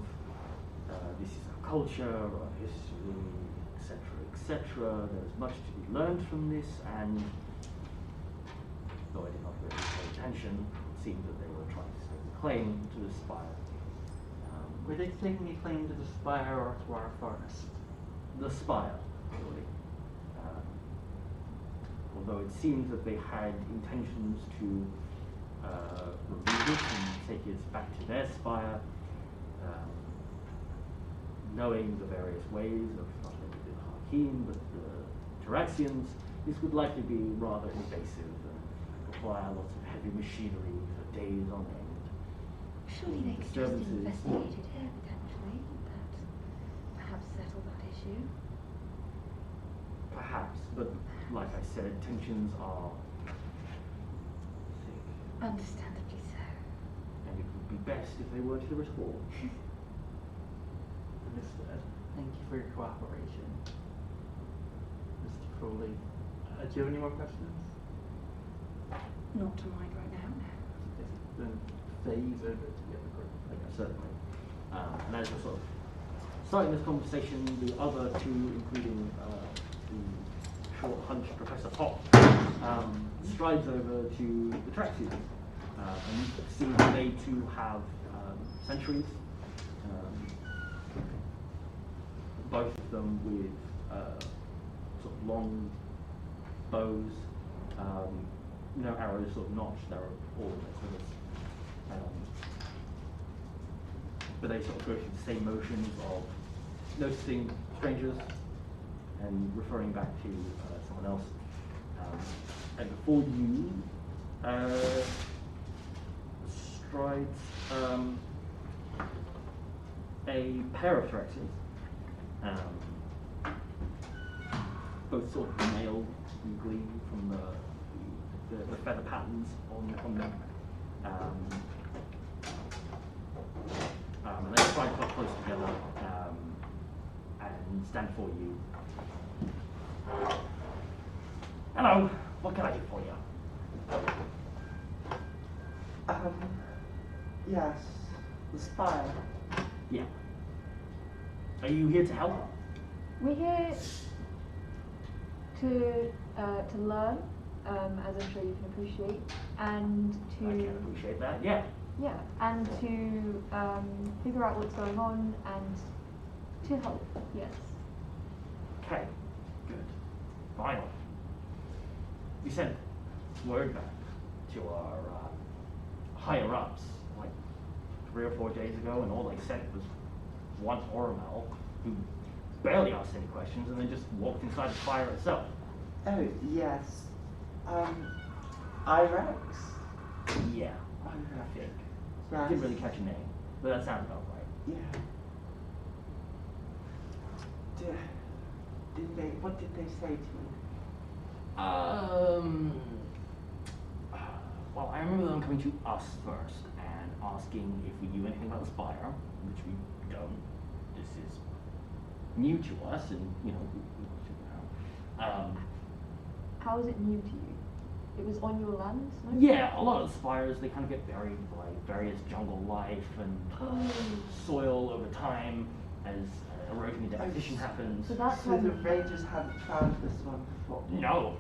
Speaker 2: this is our culture, our history, etc., etc. There's much to be learned from this, and though I did not really pay attention, it seemed that they were trying to stake a claim to the spire.
Speaker 3: Were they taking a claim to the spire or to our forest?
Speaker 2: The spire, really. Although it seems that they had intentions to remove it and take it back to their spire, knowing the various ways of not only the Harkeen but the Ataraxians, this would likely be rather invasive and require lots of heavy machinery for days on end.
Speaker 10: Surely they could just investigate it here potentially, that perhaps settle that issue.
Speaker 2: Perhaps, but like I said, tensions are thick,
Speaker 10: Understandably so.
Speaker 2: and it would be best if they weren't here at all.
Speaker 3: Understood. Thank you for your cooperation. Mr. Crowley, do you have any more questions?
Speaker 10: Not to mind right now.
Speaker 3: Then phase over to the other group.
Speaker 2: Okay, certainly. And as we're sort of starting this conversation, the other two, including the short hunched Professor Pop, strides over to the tracksuit. And you see that they too have sentries, both of them with sort of long bows, no arrows sort of notched, they're all sort of but they sort of go through the same motions of noticing strangers and referring back to someone else. And before you, strides a pair of Ataraxians, both sort of male and gleam from the feather patterns on them. And they try quite close together and stand for you. Hello, what can I do for you?
Speaker 4: Yes, the spire.
Speaker 2: Yeah. Are you here to help?
Speaker 7: We're here to learn, as I'm sure you can appreciate, and
Speaker 2: I can appreciate that, yeah.
Speaker 7: and to figure out what's going on and to help. Yes.
Speaker 2: Okay, good. Finally. We sent word back to our higher-ups like 3 or 4 days ago, and all they sent was one Oromel who barely asked any questions and then just walked inside the fire itself.
Speaker 4: Oh, yes. Irex?
Speaker 2: Yeah, I think.
Speaker 4: Yes.
Speaker 2: Didn't really catch a name, but that sounds about right.
Speaker 4: Yeah. What did they say to you?
Speaker 2: Well, I remember them coming to us first and asking if we knew anything about the spire, which we don't. This is new to us, and we should know.
Speaker 7: How is it new to you? It was on your land? No?
Speaker 2: Yeah, a lot of the spires, they kind of get buried by various jungle life and soil over time as erosion and deposition happens.
Speaker 7: So that's
Speaker 4: So the Rangers haven't found this one before?
Speaker 2: No.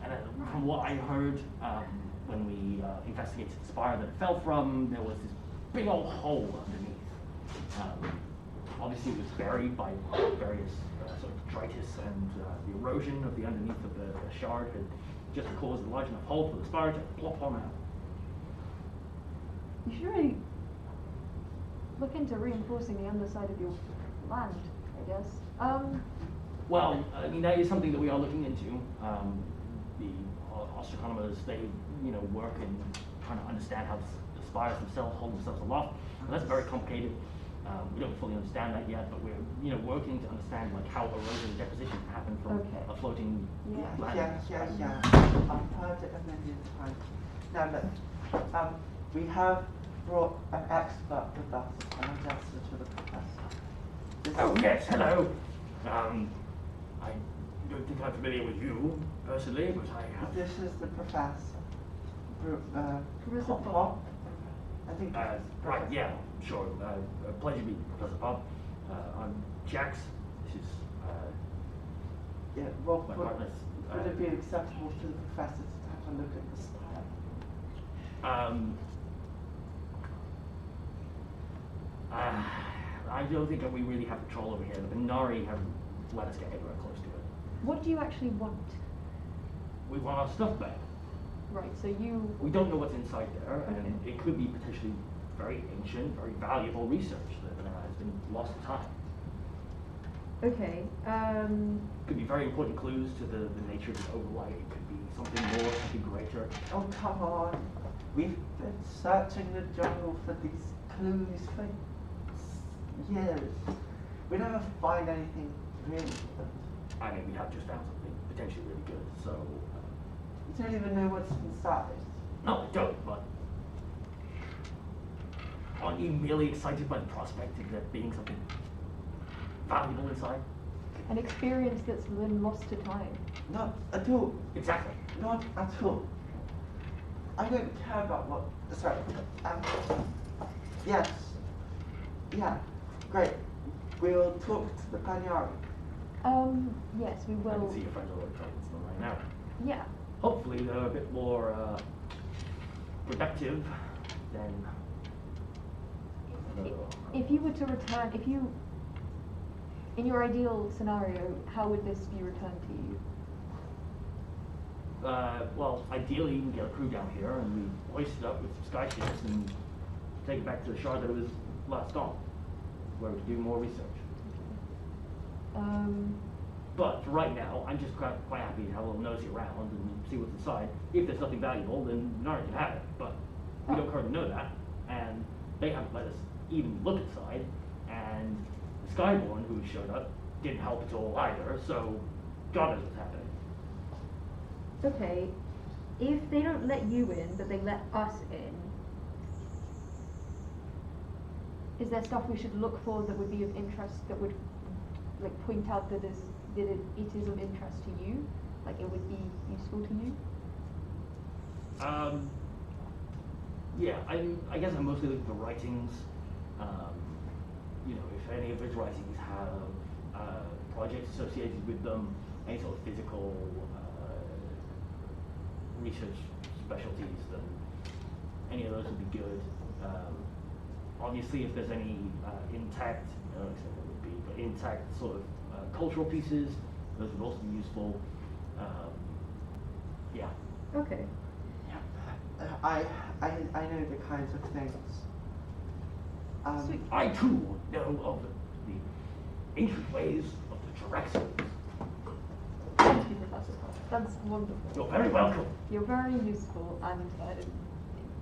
Speaker 2: And from what I heard, when we investigated the spire that it fell from, there was this big old hole underneath. Obviously, it was buried by various sort of detritus, and the erosion of the underneath of the shard had just caused a large enough hole for the spire to plop on out.
Speaker 7: You should really look into reinforcing the underside of your land, I guess.
Speaker 2: Well, I mean, that is something that we are looking into. The astronomers, they work in trying to understand how the spires themselves hold themselves aloft. And that's very complicated. We don't fully understand that yet, but we're working to understand like how erosion and deposition happen from a floating land.
Speaker 4: Yeah. I've heard it a million times. Now look, we have brought an expert with us, an adjuster to the professor. This
Speaker 9: Oh, yes, hello. I don't think I'm familiar with you personally, but I have.
Speaker 4: This is the professor.
Speaker 7: Professor
Speaker 4: Pop.
Speaker 7: Pop.
Speaker 4: I think.
Speaker 9: Right, yeah, sure. A pleasure meeting you, Professor Pop. I'm Jax. This is
Speaker 4: Yeah, well,
Speaker 9: my
Speaker 4: would
Speaker 9: partner.
Speaker 4: it be acceptable to the professor to have a look at the style?
Speaker 9: I don't think that we really have control over here. The Banyari haven't let us get anywhere close to it.
Speaker 7: What do you actually want?
Speaker 9: We want our stuff back.
Speaker 7: Right, so you...
Speaker 9: We don't know what's inside there, and
Speaker 7: Okay.
Speaker 9: it could be potentially very ancient, very valuable research that has been lost to time.
Speaker 7: Okay,
Speaker 9: Could be very important clues to the nature of the Overlight. It could be something more, something greater.
Speaker 4: Oh, come on. We've been searching the jungle for these clues for years. We never find anything really good.
Speaker 9: I mean, we have just found something potentially really good, so...
Speaker 4: You don't even know what's inside.
Speaker 9: no, I don't, but... Aren't you merely excited by the prospect of there being something valuable inside?
Speaker 7: an experience that's been lost to time.
Speaker 4: Not at all.
Speaker 9: Exactly.
Speaker 4: Not at all. I don't care about what. Sorry. Yes. Yeah. Great. We'll talk to the Banyari.
Speaker 7: Yes, we
Speaker 9: I can
Speaker 7: will.
Speaker 9: see your friends are already talking to them right now.
Speaker 7: Yeah.
Speaker 9: Hopefully they're a bit more productive than...
Speaker 7: If you were to return, in your ideal scenario, how would this be returned to you?
Speaker 9: Well, ideally you can get a crew down here and we hoist it up with some sky ships and take it back to the shard that it was last on, where we can do more research. But for right now, I'm just quite happy to have a little nosy around and see what's inside. If there's something valuable, then Nara can have it. But we don't currently know that, and they haven't let us even look inside. And the Skyborn, who showed up, didn't help at all either. So God knows what's happening.
Speaker 7: Okay, if they don't let you in, but they let us in, is there stuff we should look for that would be of interest, that would like point out that it is of interest to you, like it would be useful to you?
Speaker 9: Yeah, I guess I'm mostly looking for writings. You know, if any of his writings have projects associated with them, any sort of physical research specialties, then any of those would be good. Obviously, if there's any intact, I don't know what it would be, but intact sort of cultural pieces, those would also be useful. Yeah.
Speaker 7: Okay.
Speaker 4: I know the kinds of things.
Speaker 7: Sweet.
Speaker 9: I too know of the ancient ways of the Ataraxia.
Speaker 7: Thank you, Professor Potter. That's wonderful.
Speaker 9: You're very welcome.
Speaker 7: You're very useful, and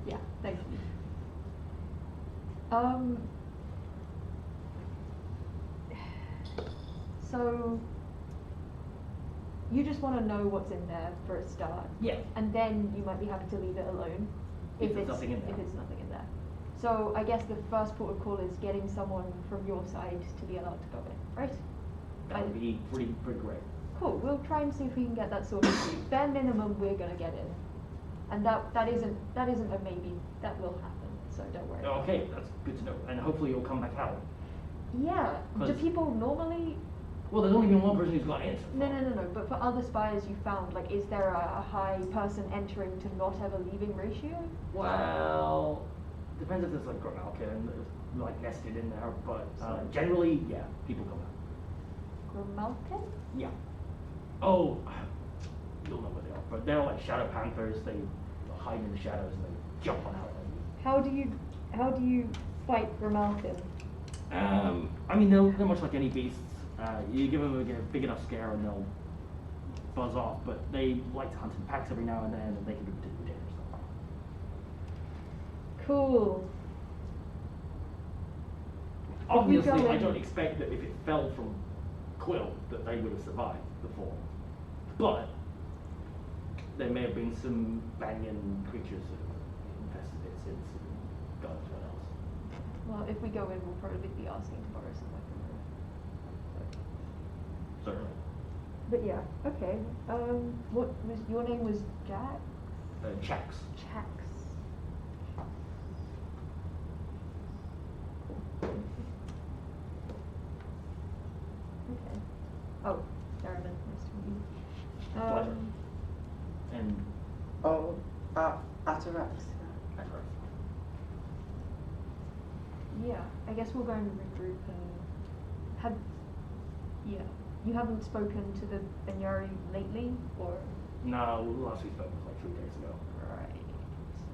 Speaker 7: yeah, thank you. So you just want to know what's in there for a start.
Speaker 9: Yeah.
Speaker 7: And then you might be happy to leave it alone
Speaker 9: If there's nothing in there.
Speaker 7: If it's nothing in there. So I guess the first port of call is getting someone from your side to be allowed to go in, right?
Speaker 9: That would be pretty great.
Speaker 7: Cool. We'll try and see if we can get that sorted for you. Bare minimum, we're gonna get in, and that isn't a maybe. That will happen. So don't worry.
Speaker 9: Okay, that's good to know. And hopefully you'll come back out.
Speaker 7: Yeah. Do
Speaker 9: 'Cause-
Speaker 7: people normally?
Speaker 9: Well, there's only been one person who's gone in. So
Speaker 7: No,
Speaker 9: far.
Speaker 7: no. But for other spires you found, like, is there a high person entering to not ever leaving ratio?
Speaker 9: Well, depends if there's like Grimalkin like nested in there, but generally, yeah, people come out.
Speaker 7: Grimalkin?
Speaker 9: Yeah. Oh, you'll know what they are, but they're like shadow panthers. They hide in the shadows and they jump on out.
Speaker 7: How do you fight Grimalkin?
Speaker 9: I mean, they're much like any beasts. You give them a big enough scare and they'll buzz off, but they like to hunt in packs every now and then, and they can be particularly dangerous.
Speaker 7: Cool.
Speaker 9: Obviously,
Speaker 7: go
Speaker 9: I
Speaker 7: in-
Speaker 9: don't expect that if it fell from Quill that they would have survived the fall, but there may have been some Banyan creatures that have infested it since, and God knows what else.
Speaker 7: Well, if we go in, we'll probably be asking to borrow some weaponry. But yeah, okay. What was your name? Was Jack?
Speaker 9: Checks.
Speaker 7: Chax. Okay. Oh, Therimin, nice to meet you.
Speaker 9: Pleasure. And
Speaker 4: Oh, Ataraxia.
Speaker 7: Yeah, I guess we'll go and regroup and you haven't spoken to the Banyari lately, or?
Speaker 9: No, last we spoke was like 3 days ago.
Speaker 7: Right.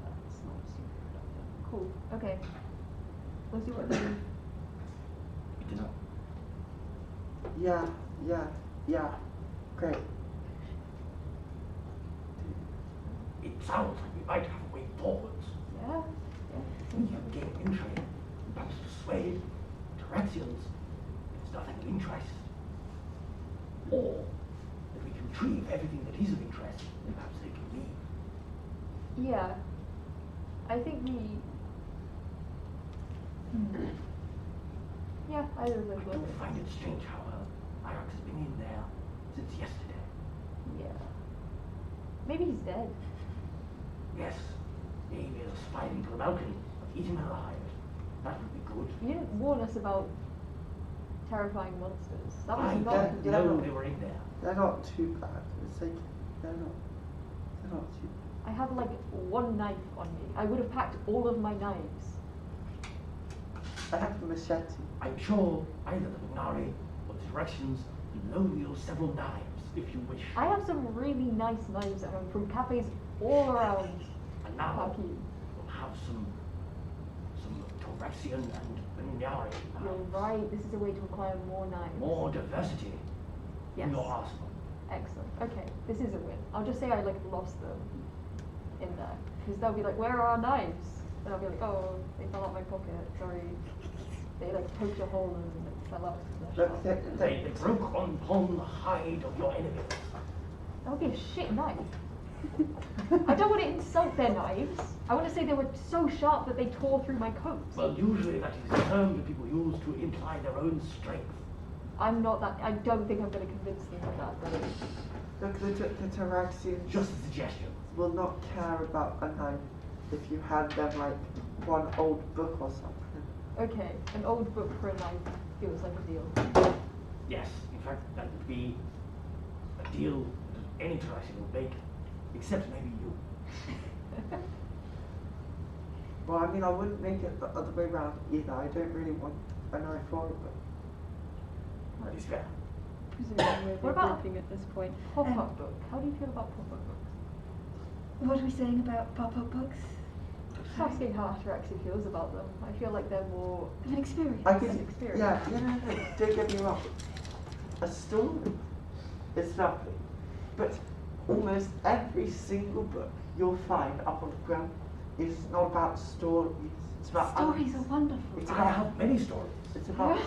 Speaker 7: That's not super productive. Cool. Okay. Let's do what we do.
Speaker 9: Good to know.
Speaker 4: Yeah. Great.
Speaker 9: It sounds like we might have a way forwards.
Speaker 7: Yeah.
Speaker 9: We can gain entry, perhaps persuade Ataraxians it's nothing of interest. Or that we can retrieve everything that is of interest, and perhaps they can leave.
Speaker 7: Yeah. I think we. Yeah, either of those
Speaker 9: I
Speaker 7: work.
Speaker 9: do find it strange how Irax has been in there since yesterday.
Speaker 7: Yeah. Maybe he's dead.
Speaker 9: Yes, maybe a sliding to the balcony, eat him alive. That would be good.
Speaker 7: You didn't warn us about terrifying monsters. That
Speaker 9: I
Speaker 7: was not.
Speaker 9: didn't know they were in there.
Speaker 4: They're not too bad. It's like they're not too.
Speaker 7: I have like one knife on me. I would have packed all of my knives.
Speaker 4: I have a machete.
Speaker 9: I'm sure either the Banyari or the Directions loan you several knives, if you wish.
Speaker 7: I have some really nice knives at home from cafes all around.
Speaker 9: And now
Speaker 7: Fuck you.
Speaker 9: we'll have some Ataraxian and Banyari.
Speaker 7: You're right. This is a way to acquire more knives.
Speaker 9: More diversity
Speaker 7: Yes.
Speaker 9: in your arsenal.
Speaker 7: Excellent. Okay, this is a win. I'll just say I like lost them in there because they'll be like, "Where are our knives?" And I'll be like, "Oh, they fell out my pocket. Sorry." They like poked a hole and it fell out.
Speaker 4: Look,
Speaker 9: They broke upon the hide of your enemies.
Speaker 7: That would be a shit knife. I don't want to insult their knives. I want to say they were so sharp that they tore through my coat.
Speaker 9: Well, usually that is a term that people use to imply their own strength.
Speaker 7: I'm not that. I don't think I'm going to convince them of that.
Speaker 4: Look, the Ataraxians
Speaker 9: Just a suggestion.
Speaker 4: will not care about a knife if you hand them like one old book or something.
Speaker 7: Okay, an old book for a knife feels like a deal.
Speaker 9: Yes, in fact, that would be a deal that any Ataraxian would make, except maybe you.
Speaker 4: Well, I mean, I wouldn't make it the other way around either. I don't really want a knife or a book.
Speaker 9: That is fair.
Speaker 8: Presumably
Speaker 7: What
Speaker 8: we're
Speaker 7: about-
Speaker 8: regrouping at this point.
Speaker 7: Pop-up book. How do you feel about pop-up books?
Speaker 10: What are we saying about pop-up books?
Speaker 7: Just asking how Ataraxia feels about them. I feel like they're more
Speaker 10: Of an experience.
Speaker 4: I
Speaker 7: an
Speaker 4: can,
Speaker 7: experience.
Speaker 4: no, don't get me wrong. A story is lovely, but almost every single book you'll find up on the ground is not about stories. It's about
Speaker 10: Stories are wonderful.
Speaker 4: It's
Speaker 9: I
Speaker 4: about
Speaker 9: have many stories.
Speaker 4: It's about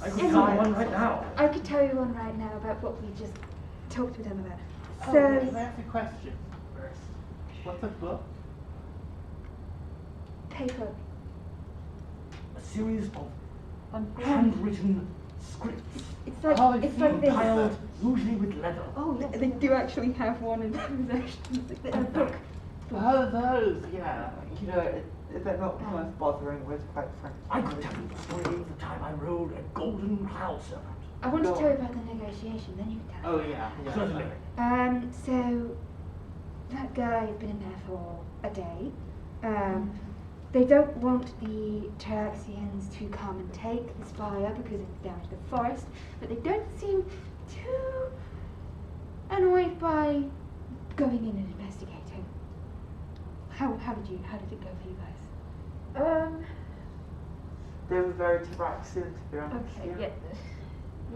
Speaker 9: I could tell you one right now.
Speaker 10: I could tell you one right now about what we just talked with them about.
Speaker 6: Oh,
Speaker 10: So,
Speaker 6: can I ask a question first? What's a book?
Speaker 10: paper.
Speaker 9: A series of
Speaker 7: Unfortunately.
Speaker 9: handwritten scripts,
Speaker 10: It's like
Speaker 6: Oh, I
Speaker 10: it's
Speaker 6: see.
Speaker 10: like this.
Speaker 9: compiled usually with leather.
Speaker 10: Oh, yes.
Speaker 8: They do actually have one in possession.
Speaker 10: A book.
Speaker 6: Oh, those, yeah.
Speaker 4: you know, they're not worth bothering with, quite frankly.
Speaker 9: I could tell you the story of the time I rode a golden cloud serpent.
Speaker 10: I want to
Speaker 4: Go
Speaker 10: tell you
Speaker 4: on.
Speaker 10: about the negotiation. Then you can tell.
Speaker 6: Oh, yeah.
Speaker 9: Certainly.
Speaker 10: So that guy had been in there for a day. They don't want the Ataraxians to come and take the spire because it's down to the forest, but they don't seem too annoyed by going in and investigating. How did it go for you guys?
Speaker 4: They were very Ataraxian, to be honest.
Speaker 7: Okay,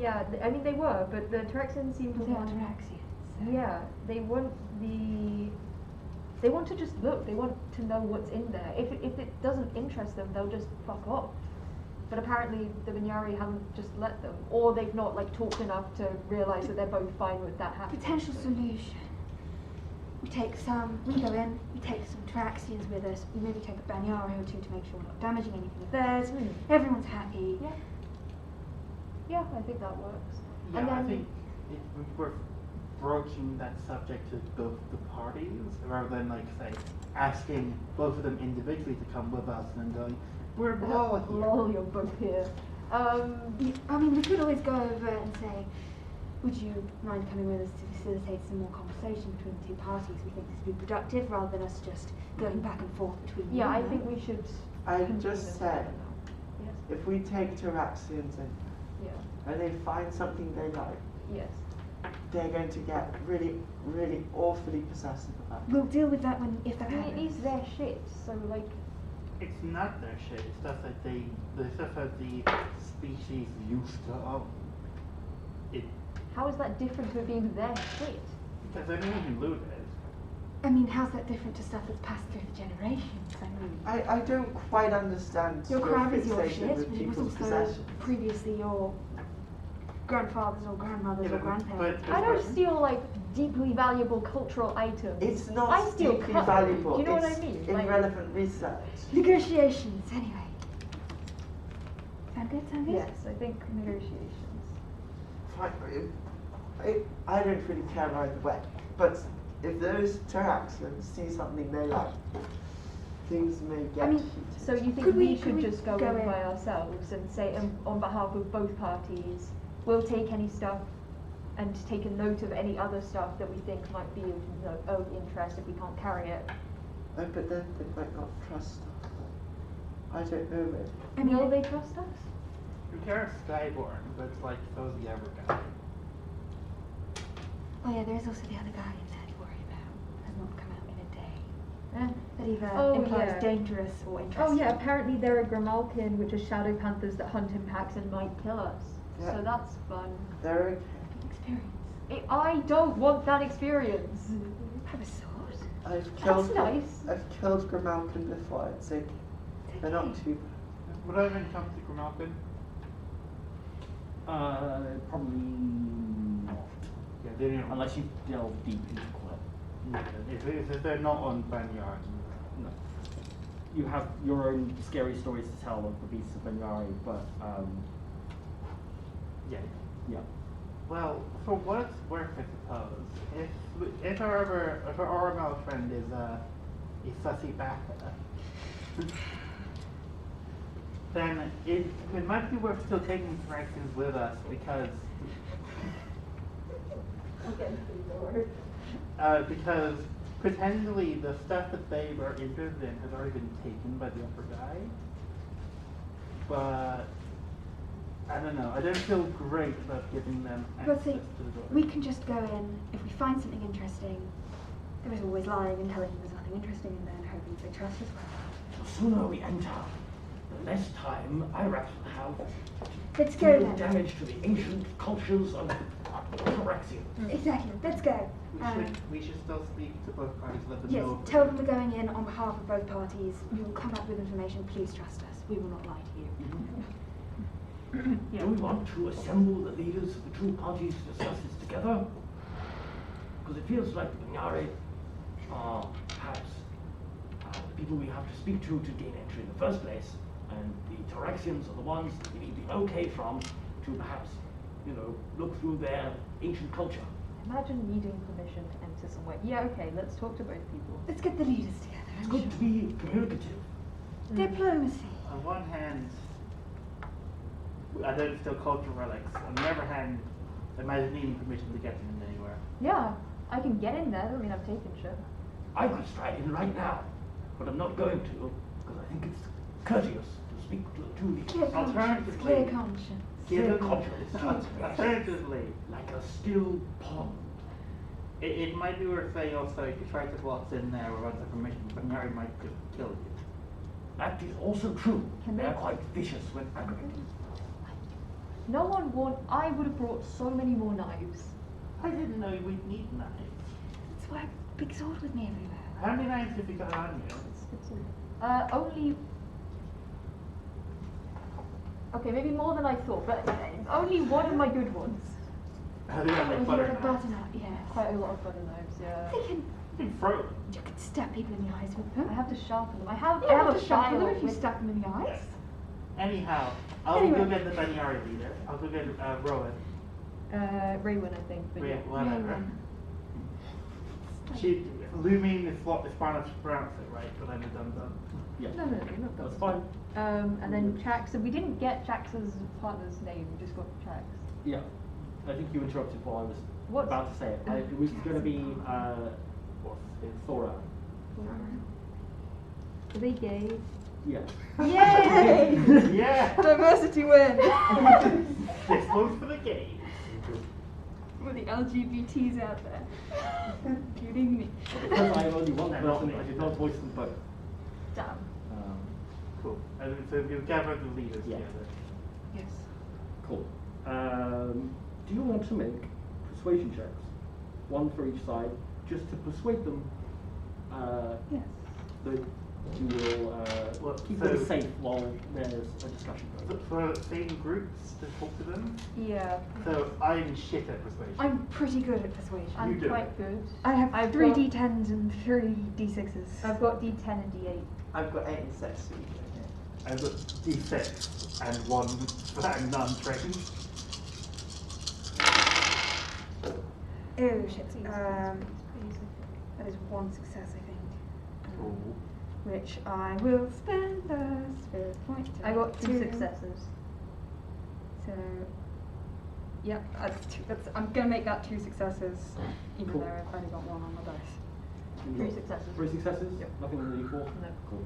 Speaker 7: yeah. I mean they were, but the Ataraxians seem to
Speaker 10: Well, they're
Speaker 7: want.
Speaker 10: Ataraxians. so-
Speaker 7: Yeah, they want They want to just look. They want to know what's in there. If it doesn't interest them, they'll just fuck off. But apparently the Banyari haven't just let them, or they've not like talked enough to realise that they're both fine with that happening.
Speaker 10: Potential solution. We go in, we take some Ataraxians with us, we maybe take a Banyari or two to make sure we're not damaging anything of theirs. Everyone's happy.
Speaker 7: Yeah. Yeah, I think that works.
Speaker 6: Yeah,
Speaker 7: And
Speaker 6: I
Speaker 7: then-
Speaker 6: think we're broaching that subject to both the parties, rather than like say asking both of them individually to come with us and then going, we're all here.
Speaker 7: Lol, you're both here.
Speaker 10: I mean, we could always go over and say, would you mind coming with us to facilitate some more conversation between the two parties? We think this would be productive rather than us just going back and forth between
Speaker 7: Yeah,
Speaker 10: you
Speaker 7: I
Speaker 10: and
Speaker 7: think
Speaker 10: them.
Speaker 7: we should.
Speaker 4: I
Speaker 7: convene
Speaker 4: just
Speaker 7: this
Speaker 4: said,
Speaker 7: right now. Yes.
Speaker 4: if we take Ataraxians in
Speaker 7: Yeah.
Speaker 4: and they find something they like,
Speaker 7: Yes.
Speaker 4: they're going to get really, really awfully possessive about it.
Speaker 10: We'll deal with that if that
Speaker 7: I mean, it
Speaker 10: happens.
Speaker 7: is their shit, so like.
Speaker 6: It's not their shit, it's stuff that the stuff that the species used to own. It,
Speaker 7: How is that different to it being their shit?
Speaker 6: because anyone can loot it.
Speaker 10: I mean, how's that different to stuff that's passed through the generations? I mean,
Speaker 4: I don't quite understand
Speaker 10: your crab is your
Speaker 4: fixation
Speaker 10: shit,
Speaker 4: with
Speaker 10: but it was
Speaker 4: people's
Speaker 10: also
Speaker 4: possessions.
Speaker 10: previously your grandfathers or grandmothers
Speaker 6: Yeah,
Speaker 10: or
Speaker 6: but-
Speaker 10: grandparents.
Speaker 6: but-
Speaker 7: I don't steal like deeply valuable cultural items.
Speaker 4: It's not
Speaker 7: I steal
Speaker 4: deeply
Speaker 7: cutlery.
Speaker 4: valuable.
Speaker 7: Do you know what
Speaker 4: it's
Speaker 7: I mean? Like-
Speaker 4: irrelevant research.
Speaker 10: Negotiations, anyway. Sound good? Sound good?
Speaker 7: Yes, I think negotiations.
Speaker 4: Fine, I don't really care either way. But if those Ataraxians see something they like, things may get
Speaker 10: I mean,
Speaker 4: heated.
Speaker 7: So you think
Speaker 10: Could we-
Speaker 7: we
Speaker 10: could
Speaker 7: should
Speaker 10: we
Speaker 7: just go
Speaker 10: go
Speaker 7: in
Speaker 10: in?
Speaker 7: by ourselves and say on behalf of both parties, we'll take any stuff and take a note of any other stuff that we think might be of interest if we can't carry it.
Speaker 4: Oh, but then they might not trust us. I don't know really.
Speaker 10: I mean,
Speaker 7: Will they trust us?
Speaker 6: You care Skyborn, but it's like, so's the other guy.
Speaker 10: oh yeah, there's also the other guy in there to worry about. Has not come out in a day.
Speaker 7: Eh?
Speaker 10: That either
Speaker 7: Oh,
Speaker 10: implies
Speaker 7: yeah.
Speaker 10: dangerous or interesting.
Speaker 7: Oh yeah, apparently there are Grimalkin, which are shadow panthers that hunt in packs and might kill us.
Speaker 4: Yeah.
Speaker 7: So that's fun.
Speaker 4: They're okay.
Speaker 10: Experience.
Speaker 7: I don't want that experience.
Speaker 10: Have a sword.
Speaker 4: I've killed
Speaker 7: nice.
Speaker 4: I've killed Grimalkin before, it's okay. They're not too bad.
Speaker 6: Would I even come to Grimalkin?
Speaker 2: Probably not.
Speaker 6: Yeah, they don't.
Speaker 2: Unless you delve deep into Quell.
Speaker 6: If they're not on Banyari.
Speaker 2: No. You have your own scary stories to tell of the beasts of Banyari, but
Speaker 6: Yeah.
Speaker 2: yeah.
Speaker 6: Well, for what it's worth, I suppose, if our Ormel friend is a sussy backa, then it might be worth still taking directions with us because potentially the stuff that they were interested in has already been taken by the upper guy. But I don't know. I don't feel great about giving them access
Speaker 10: But see,
Speaker 6: to the door.
Speaker 10: we can just go in, if we find something interesting, there is always lying and telling them there's nothing interesting in there and hoping that they trust us well.
Speaker 9: The sooner we enter, the less time I reckon have
Speaker 10: Let's
Speaker 9: to
Speaker 10: go
Speaker 9: do
Speaker 10: then.
Speaker 9: damage to the ancient cultures of Ataraxia.
Speaker 10: Exactly, let's go.
Speaker 6: We should still speak to both parties, let them
Speaker 10: Yes,
Speaker 6: know.
Speaker 10: tell them we're going in on behalf of both parties. We will come up with information. Please trust us. We will not lie to you.
Speaker 9: Do we want to assemble the leaders of the two parties to discuss this together? Because it feels like the Banyari are perhaps the people we have to speak to gain entry in the first place, and the Ataraxians are the ones that we need the okay from to perhaps, look through their ancient culture.
Speaker 7: Imagine needing permission to enter somewhere. Yeah, okay, let's talk to both people.
Speaker 10: Let's get the leaders together.
Speaker 9: It's
Speaker 10: I'm
Speaker 9: good
Speaker 10: sure.
Speaker 9: to be communicative.
Speaker 10: Diplomacy.
Speaker 6: On one hand, I don't steal cultural relics. On the other hand, imagine needing permission to get them in anywhere.
Speaker 7: Yeah, I can get in there. I mean, I've taken shit.
Speaker 9: I could stride in right now, but I'm not going to, because I think it's courteous to speak to the two leaders.
Speaker 10: Clear conscience.
Speaker 6: Alternatively-
Speaker 10: Clear conscience.
Speaker 6: Given
Speaker 9: Culture.
Speaker 6: alternatively,
Speaker 9: Like a still pond.
Speaker 6: it might be worth saying also if you try to waltz in there without the permission, Banyari might just kill you.
Speaker 9: That is also true.
Speaker 7: Can
Speaker 9: They're
Speaker 7: they-
Speaker 9: quite vicious when angry.
Speaker 7: No one want. I would have brought so many more knives.
Speaker 6: I didn't know we'd need knives.
Speaker 10: That's why I have a big sword with me everywhere.
Speaker 6: How many knives have you got on you?
Speaker 7: Only. Okay, maybe more than I thought, but only one of my good ones.
Speaker 6: Have you got
Speaker 10: Oh,
Speaker 6: like
Speaker 10: you're
Speaker 6: butter
Speaker 10: a
Speaker 6: knives?
Speaker 10: butter knife, yeah.
Speaker 7: Quite a lot of butter knives, yeah.
Speaker 10: They can,
Speaker 6: You can throw them.
Speaker 10: you can stab people in the eyes with them.
Speaker 7: I have to sharpen them. I have
Speaker 10: You have
Speaker 7: a
Speaker 10: to sharpen them
Speaker 7: file
Speaker 10: if you
Speaker 7: with-
Speaker 10: stab them in the eyes.
Speaker 6: Anyhow, I'll
Speaker 10: Anyway.
Speaker 6: go get the Banyari leader. I'll go get Rowan.
Speaker 7: Reylynn, I think. But yeah.
Speaker 6: Whatever. Lumine is what is far enough to pronounce it, right? But I'm a dum-dum.
Speaker 2: Yeah.
Speaker 7: No, you're not
Speaker 2: That's fine.
Speaker 7: And then Chax. So we didn't get Chax's partner's name. We just got Chax.
Speaker 2: Yeah. I think you interrupted while I was
Speaker 7: What's-
Speaker 2: about to say it. It was going to be Thora.
Speaker 7: Are they gay?
Speaker 2: Yeah.
Speaker 7: Yay!
Speaker 6: Yeah!
Speaker 7: Diversity win.
Speaker 6: This one's for the gays.
Speaker 8: For the LGBTs out there, including me.
Speaker 2: Because I have only one person, I did not voice them both.
Speaker 7: Damn.
Speaker 6: Cool. And so you gather the leaders
Speaker 2: Yeah.
Speaker 6: together.
Speaker 7: Yes.
Speaker 2: Cool. Do you want to make persuasion checks? One for each side, just to persuade them
Speaker 7: Yes.
Speaker 2: that you will keep them safe while there's a discussion going on.
Speaker 6: For same groups to talk to them.
Speaker 7: Yeah.
Speaker 6: So I'm shit at persuasion.
Speaker 5: I'm pretty good at persuasion.
Speaker 6: You
Speaker 7: I'm
Speaker 6: do.
Speaker 7: quite good.
Speaker 5: I have
Speaker 7: I've
Speaker 5: 3
Speaker 7: got-
Speaker 5: D10s and 3 D6s.
Speaker 7: I've got D10 and D8.
Speaker 4: I've got 8 and 6. So
Speaker 6: I've got D6 and 1 that I'm non-trained.
Speaker 5: Oh shit. That is 1 success, I think.
Speaker 6: Cool.
Speaker 5: Which I will spend the spirit point to
Speaker 7: I got 2
Speaker 5: do.
Speaker 7: successes.
Speaker 5: So, yep, I'm gonna make that 2 successes, even
Speaker 2: Cool.
Speaker 5: though I've only got 1 on my dice.
Speaker 7: 3 successes.
Speaker 2: 3 successes?
Speaker 5: Yep.
Speaker 2: Nothing on the D4?
Speaker 7: No.
Speaker 2: Cool.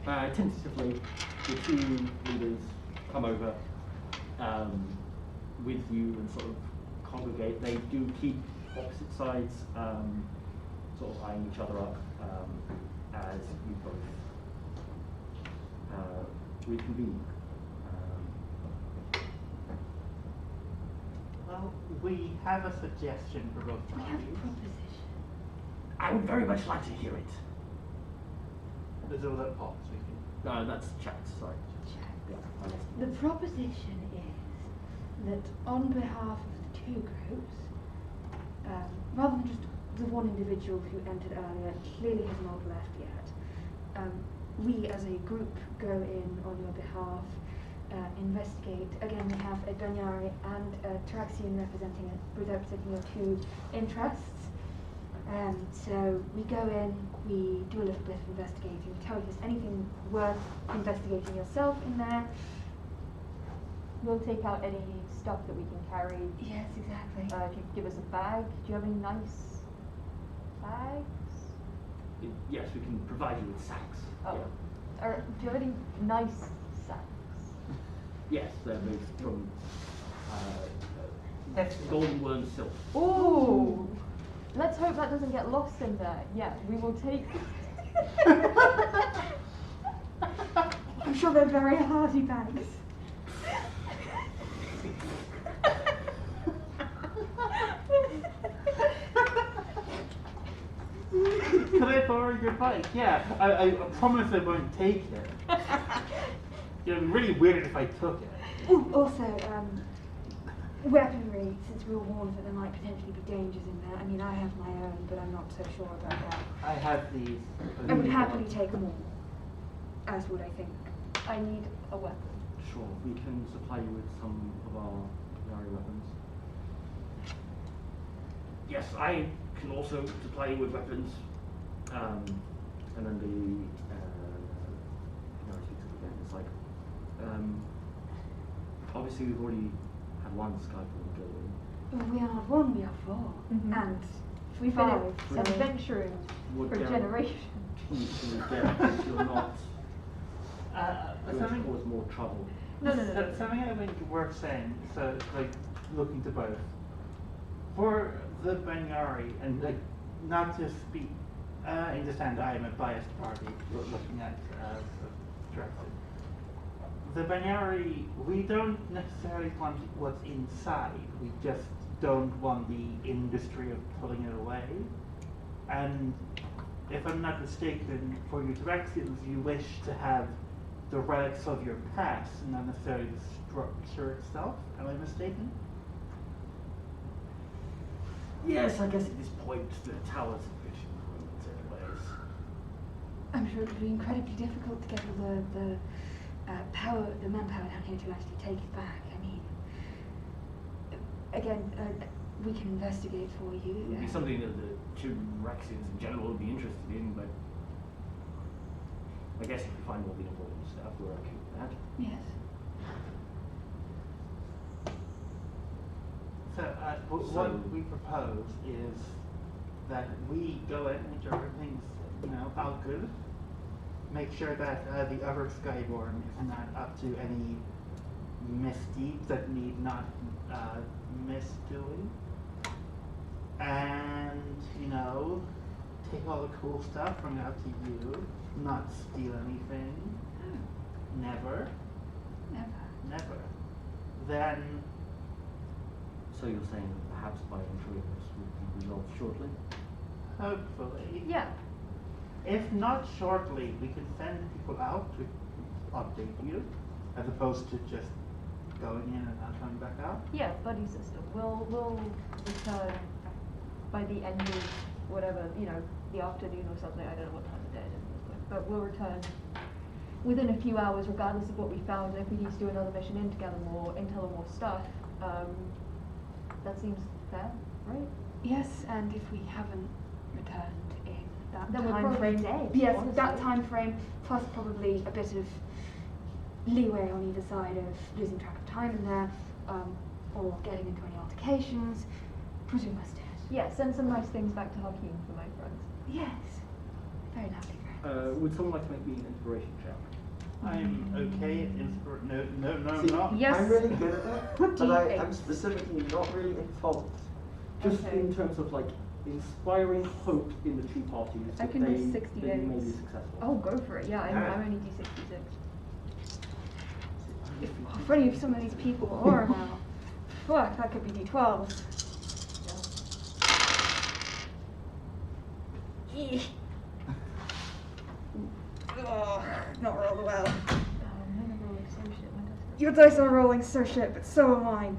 Speaker 2: Tentatively, the 2 leaders come over with you and sort of congregate. They do keep opposite sides, sort of eyeing each other up as you both reconvene.
Speaker 6: Well, we have a suggestion for both
Speaker 10: We have a
Speaker 6: parties.
Speaker 10: proposition.
Speaker 9: I would very much like to hear it.
Speaker 6: Is it that Paul speaking?
Speaker 2: No, that's chat, sorry. Yeah, I lost
Speaker 10: The proposition is that on behalf of the 2 groups, rather than just the one individual who entered earlier and clearly has not left yet, we as a group go in on your behalf, investigate. Again, we have a Banyari and a Ataraxia representing your 2 interests. So we go in, we do a little bit of investigating, tell you if there's anything worth investigating yourself in there.
Speaker 7: We'll take out any stuff that we can carry.
Speaker 10: Yes, exactly.
Speaker 7: If you give us a bag, do you have any nice bags?
Speaker 2: Yes, we can provide you with sacks.
Speaker 7: Oh.
Speaker 2: Yeah.
Speaker 7: Or do you have any nice sacks?
Speaker 2: Yes, they're made from golden worm silk.
Speaker 7: Ooh! Let's hope that doesn't get lost in there. Yeah, we will take.
Speaker 5: I'm sure they're very hearty bags.
Speaker 6: Can I borrow your bike? Yeah, I promise I won't take it. It would be really weird if I took it.
Speaker 5: Ooh, also, weaponry, since we were warned that there might potentially be dangers in there. I mean, I have my own, but I'm not so sure about that.
Speaker 6: I have these.
Speaker 5: I would happily take them all, as would I think.
Speaker 7: I need a weapon.
Speaker 2: Sure, we can supply you with some of our Banyari weapons.
Speaker 9: Yes, I can also supply you with weapons.
Speaker 2: And then the Banyari speaks up again. It's like, obviously we've already had 1 Skype go in.
Speaker 5: Well, we are not 1, we are 4.
Speaker 7: Mhm.
Speaker 5: And
Speaker 7: We've
Speaker 5: 5.
Speaker 7: been
Speaker 5: So
Speaker 7: adventuring
Speaker 2: Would
Speaker 7: for
Speaker 2: guarantee-
Speaker 7: generations.
Speaker 2: You're not going to
Speaker 6: Something,
Speaker 2: cause more trouble.
Speaker 7: No.
Speaker 6: something I think worth saying, so like looking to both. For the Banyari, and like not to speak, understand I am a biased party looking at directed. The Banyari, we don't necessarily want what's inside, we just don't want the industry of pulling it away. And if I'm not mistaken, for your Ataraxians, you wish to have the relics of your past, and not necessarily the structure itself. Am I mistaken?
Speaker 9: Yes, I guess at this point the tower's a bit in ruins anyways.
Speaker 10: I'm sure it would be incredibly difficult to get all the manpower down here to actually take it back. I mean, again, we can investigate for you.
Speaker 9: It would be something that the Ataraxians in general would be interested in, but I guess if we find all the important stuff, we're okay with that.
Speaker 10: Yes.
Speaker 6: So, what we propose is that we go in, make sure everything's, all good. Make sure that the other Skyborn is not up to any misdeeds that need not misdoing. And, take all the cool stuff, bring it out to you, not steal anything. Never. Never. Then,
Speaker 9: So you're saying that perhaps by entering this would be resolved shortly?
Speaker 6: hopefully.
Speaker 7: Yeah.
Speaker 6: If not shortly, we can send people out to update you, as opposed to just going in and not coming back out.
Speaker 7: Yeah, buddy system. We'll return by the end of whatever, the afternoon or something. I don't know what time of day it is at this point. But we'll return within a few hours, regardless of what we found. And if we need to do another mission in to gather more intel and more stuff, that seems fair, right?
Speaker 10: Yes, and if we haven't returned in that
Speaker 7: Then we're
Speaker 10: time
Speaker 7: probably
Speaker 10: frame,
Speaker 7: dead,
Speaker 10: yes,
Speaker 7: honestly.
Speaker 10: that time frame, plus probably a bit of leeway on either side of losing track of time in there, or getting into any altercations, presume us dead.
Speaker 7: Yeah, send some nice things back to Hakeem for my friends.
Speaker 10: Yes, very lovely friends.
Speaker 9: Would someone like to make me an inspiration check?
Speaker 6: I'm okay at no,
Speaker 4: See,
Speaker 6: not.
Speaker 7: Yes.
Speaker 4: I'm really good at it, but
Speaker 7: D8.
Speaker 4: I'm specifically not really in fault.
Speaker 9: Just
Speaker 7: Okay.
Speaker 9: in terms of like inspiring hope in the two parties
Speaker 7: I
Speaker 9: that
Speaker 7: can do
Speaker 9: they
Speaker 7: 60
Speaker 9: that you may be
Speaker 7: days.
Speaker 9: successful.
Speaker 7: Oh, go for it. Yeah,
Speaker 4: Alright.
Speaker 7: I'm only D66.
Speaker 10: If any of some of these people are now, fuck, that could be D12s. Eeh. Ugh, not rolled well.
Speaker 7: I'm gonna roll so shit. My dice
Speaker 10: Your dice are rolling so shit, but so am I.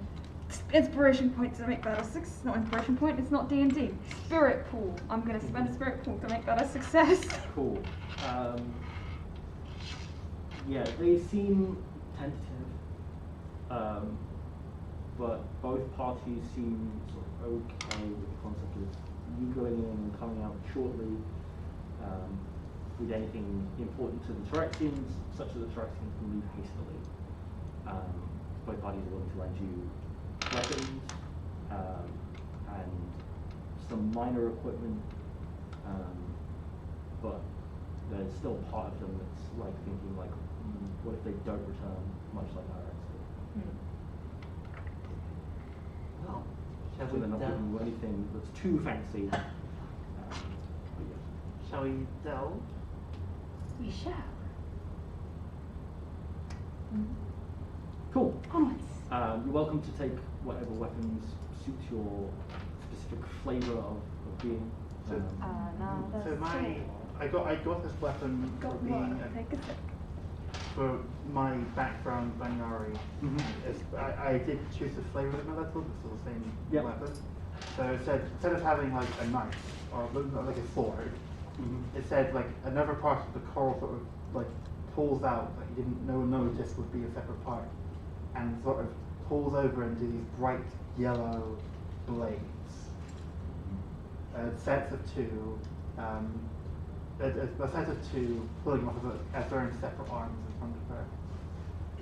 Speaker 10: Inspiration point to make that a six. Not inspiration point. It's not D&D. Spirit pool. I'm gonna spend a spirit pool to make that a success.
Speaker 9: Cool. Yeah, they seem tentative, but both parties seem sort of okay with the concept of you going in and coming out shortly with anything important to the Ataraxians, such that the Ataraxians can leave hastily. Both parties are willing to lend you weapons and some minor equipment, but there's still part of them that's like thinking like, what if they don't return, much like Ataraxia?
Speaker 4: Well, shall
Speaker 9: So
Speaker 4: we
Speaker 9: they're not giving you anything that's too fancy. But yes.
Speaker 6: Shall we delve?
Speaker 10: We shall.
Speaker 9: Cool.
Speaker 10: Onwards.
Speaker 9: You're welcome to take whatever weapons suit your specific flavour of being.
Speaker 6: So-
Speaker 10: No, that's
Speaker 6: So I got this weapon for
Speaker 10: Got
Speaker 6: being
Speaker 10: what? Take a sec.
Speaker 6: for my background Banyari.
Speaker 9: Mhm.
Speaker 6: I did choose the flavor of my little, it's still the same
Speaker 9: Yep.
Speaker 6: weapon. So it said, instead of having like a knife or like a sword, it said like another part of the coral sort of like pulls out that you didn't notice would be a separate part, and sort of pulls over into these bright yellow blades. Sets of two, a set of two pulling off of as their own separate arms in front of her.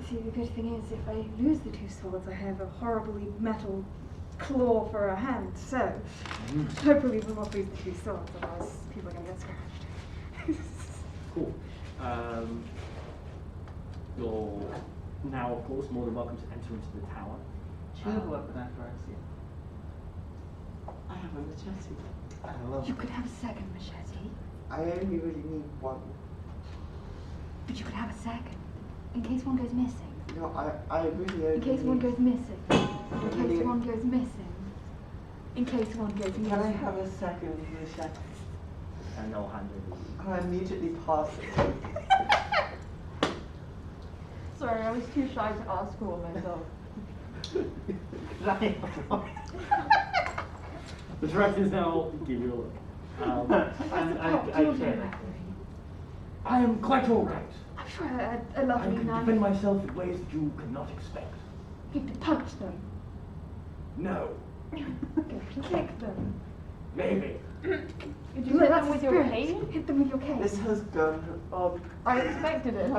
Speaker 10: See, the good thing is, if I lose the two swords, I have a horribly metal claw for a hand, so hopefully we won't lose the two swords, otherwise people are going to get scratched.
Speaker 9: Cool. You're now, of course, more than welcome to enter into the tower.
Speaker 4: Do you have a weapon, Ataraxia? I have a machete. I love
Speaker 10: You
Speaker 4: it.
Speaker 10: could have a second machete,
Speaker 4: I only really need one.
Speaker 10: but you could have a second, in case one goes missing.
Speaker 4: No, I really only
Speaker 10: In case one
Speaker 4: need...
Speaker 10: goes missing. In
Speaker 4: Really-
Speaker 10: case one goes missing. In case one goes missing.
Speaker 4: Can I have a second machete?
Speaker 9: And they'll hand over you.
Speaker 4: And I immediately pass it.
Speaker 7: Sorry, I was too shy to ask for one myself.
Speaker 9: The Ataraxians now give you a look.
Speaker 6: And I check.
Speaker 9: I am quite all right.
Speaker 10: I'm sure a
Speaker 9: I
Speaker 10: lovely
Speaker 9: can
Speaker 10: man.
Speaker 9: defend myself in ways that you could not expect.
Speaker 10: You could punch them.
Speaker 9: No,
Speaker 7: Kick them.
Speaker 9: Maybe.
Speaker 7: Did you hit them with your cane?
Speaker 10: Hit them with your cane.
Speaker 4: This has gone on.
Speaker 7: I expected it.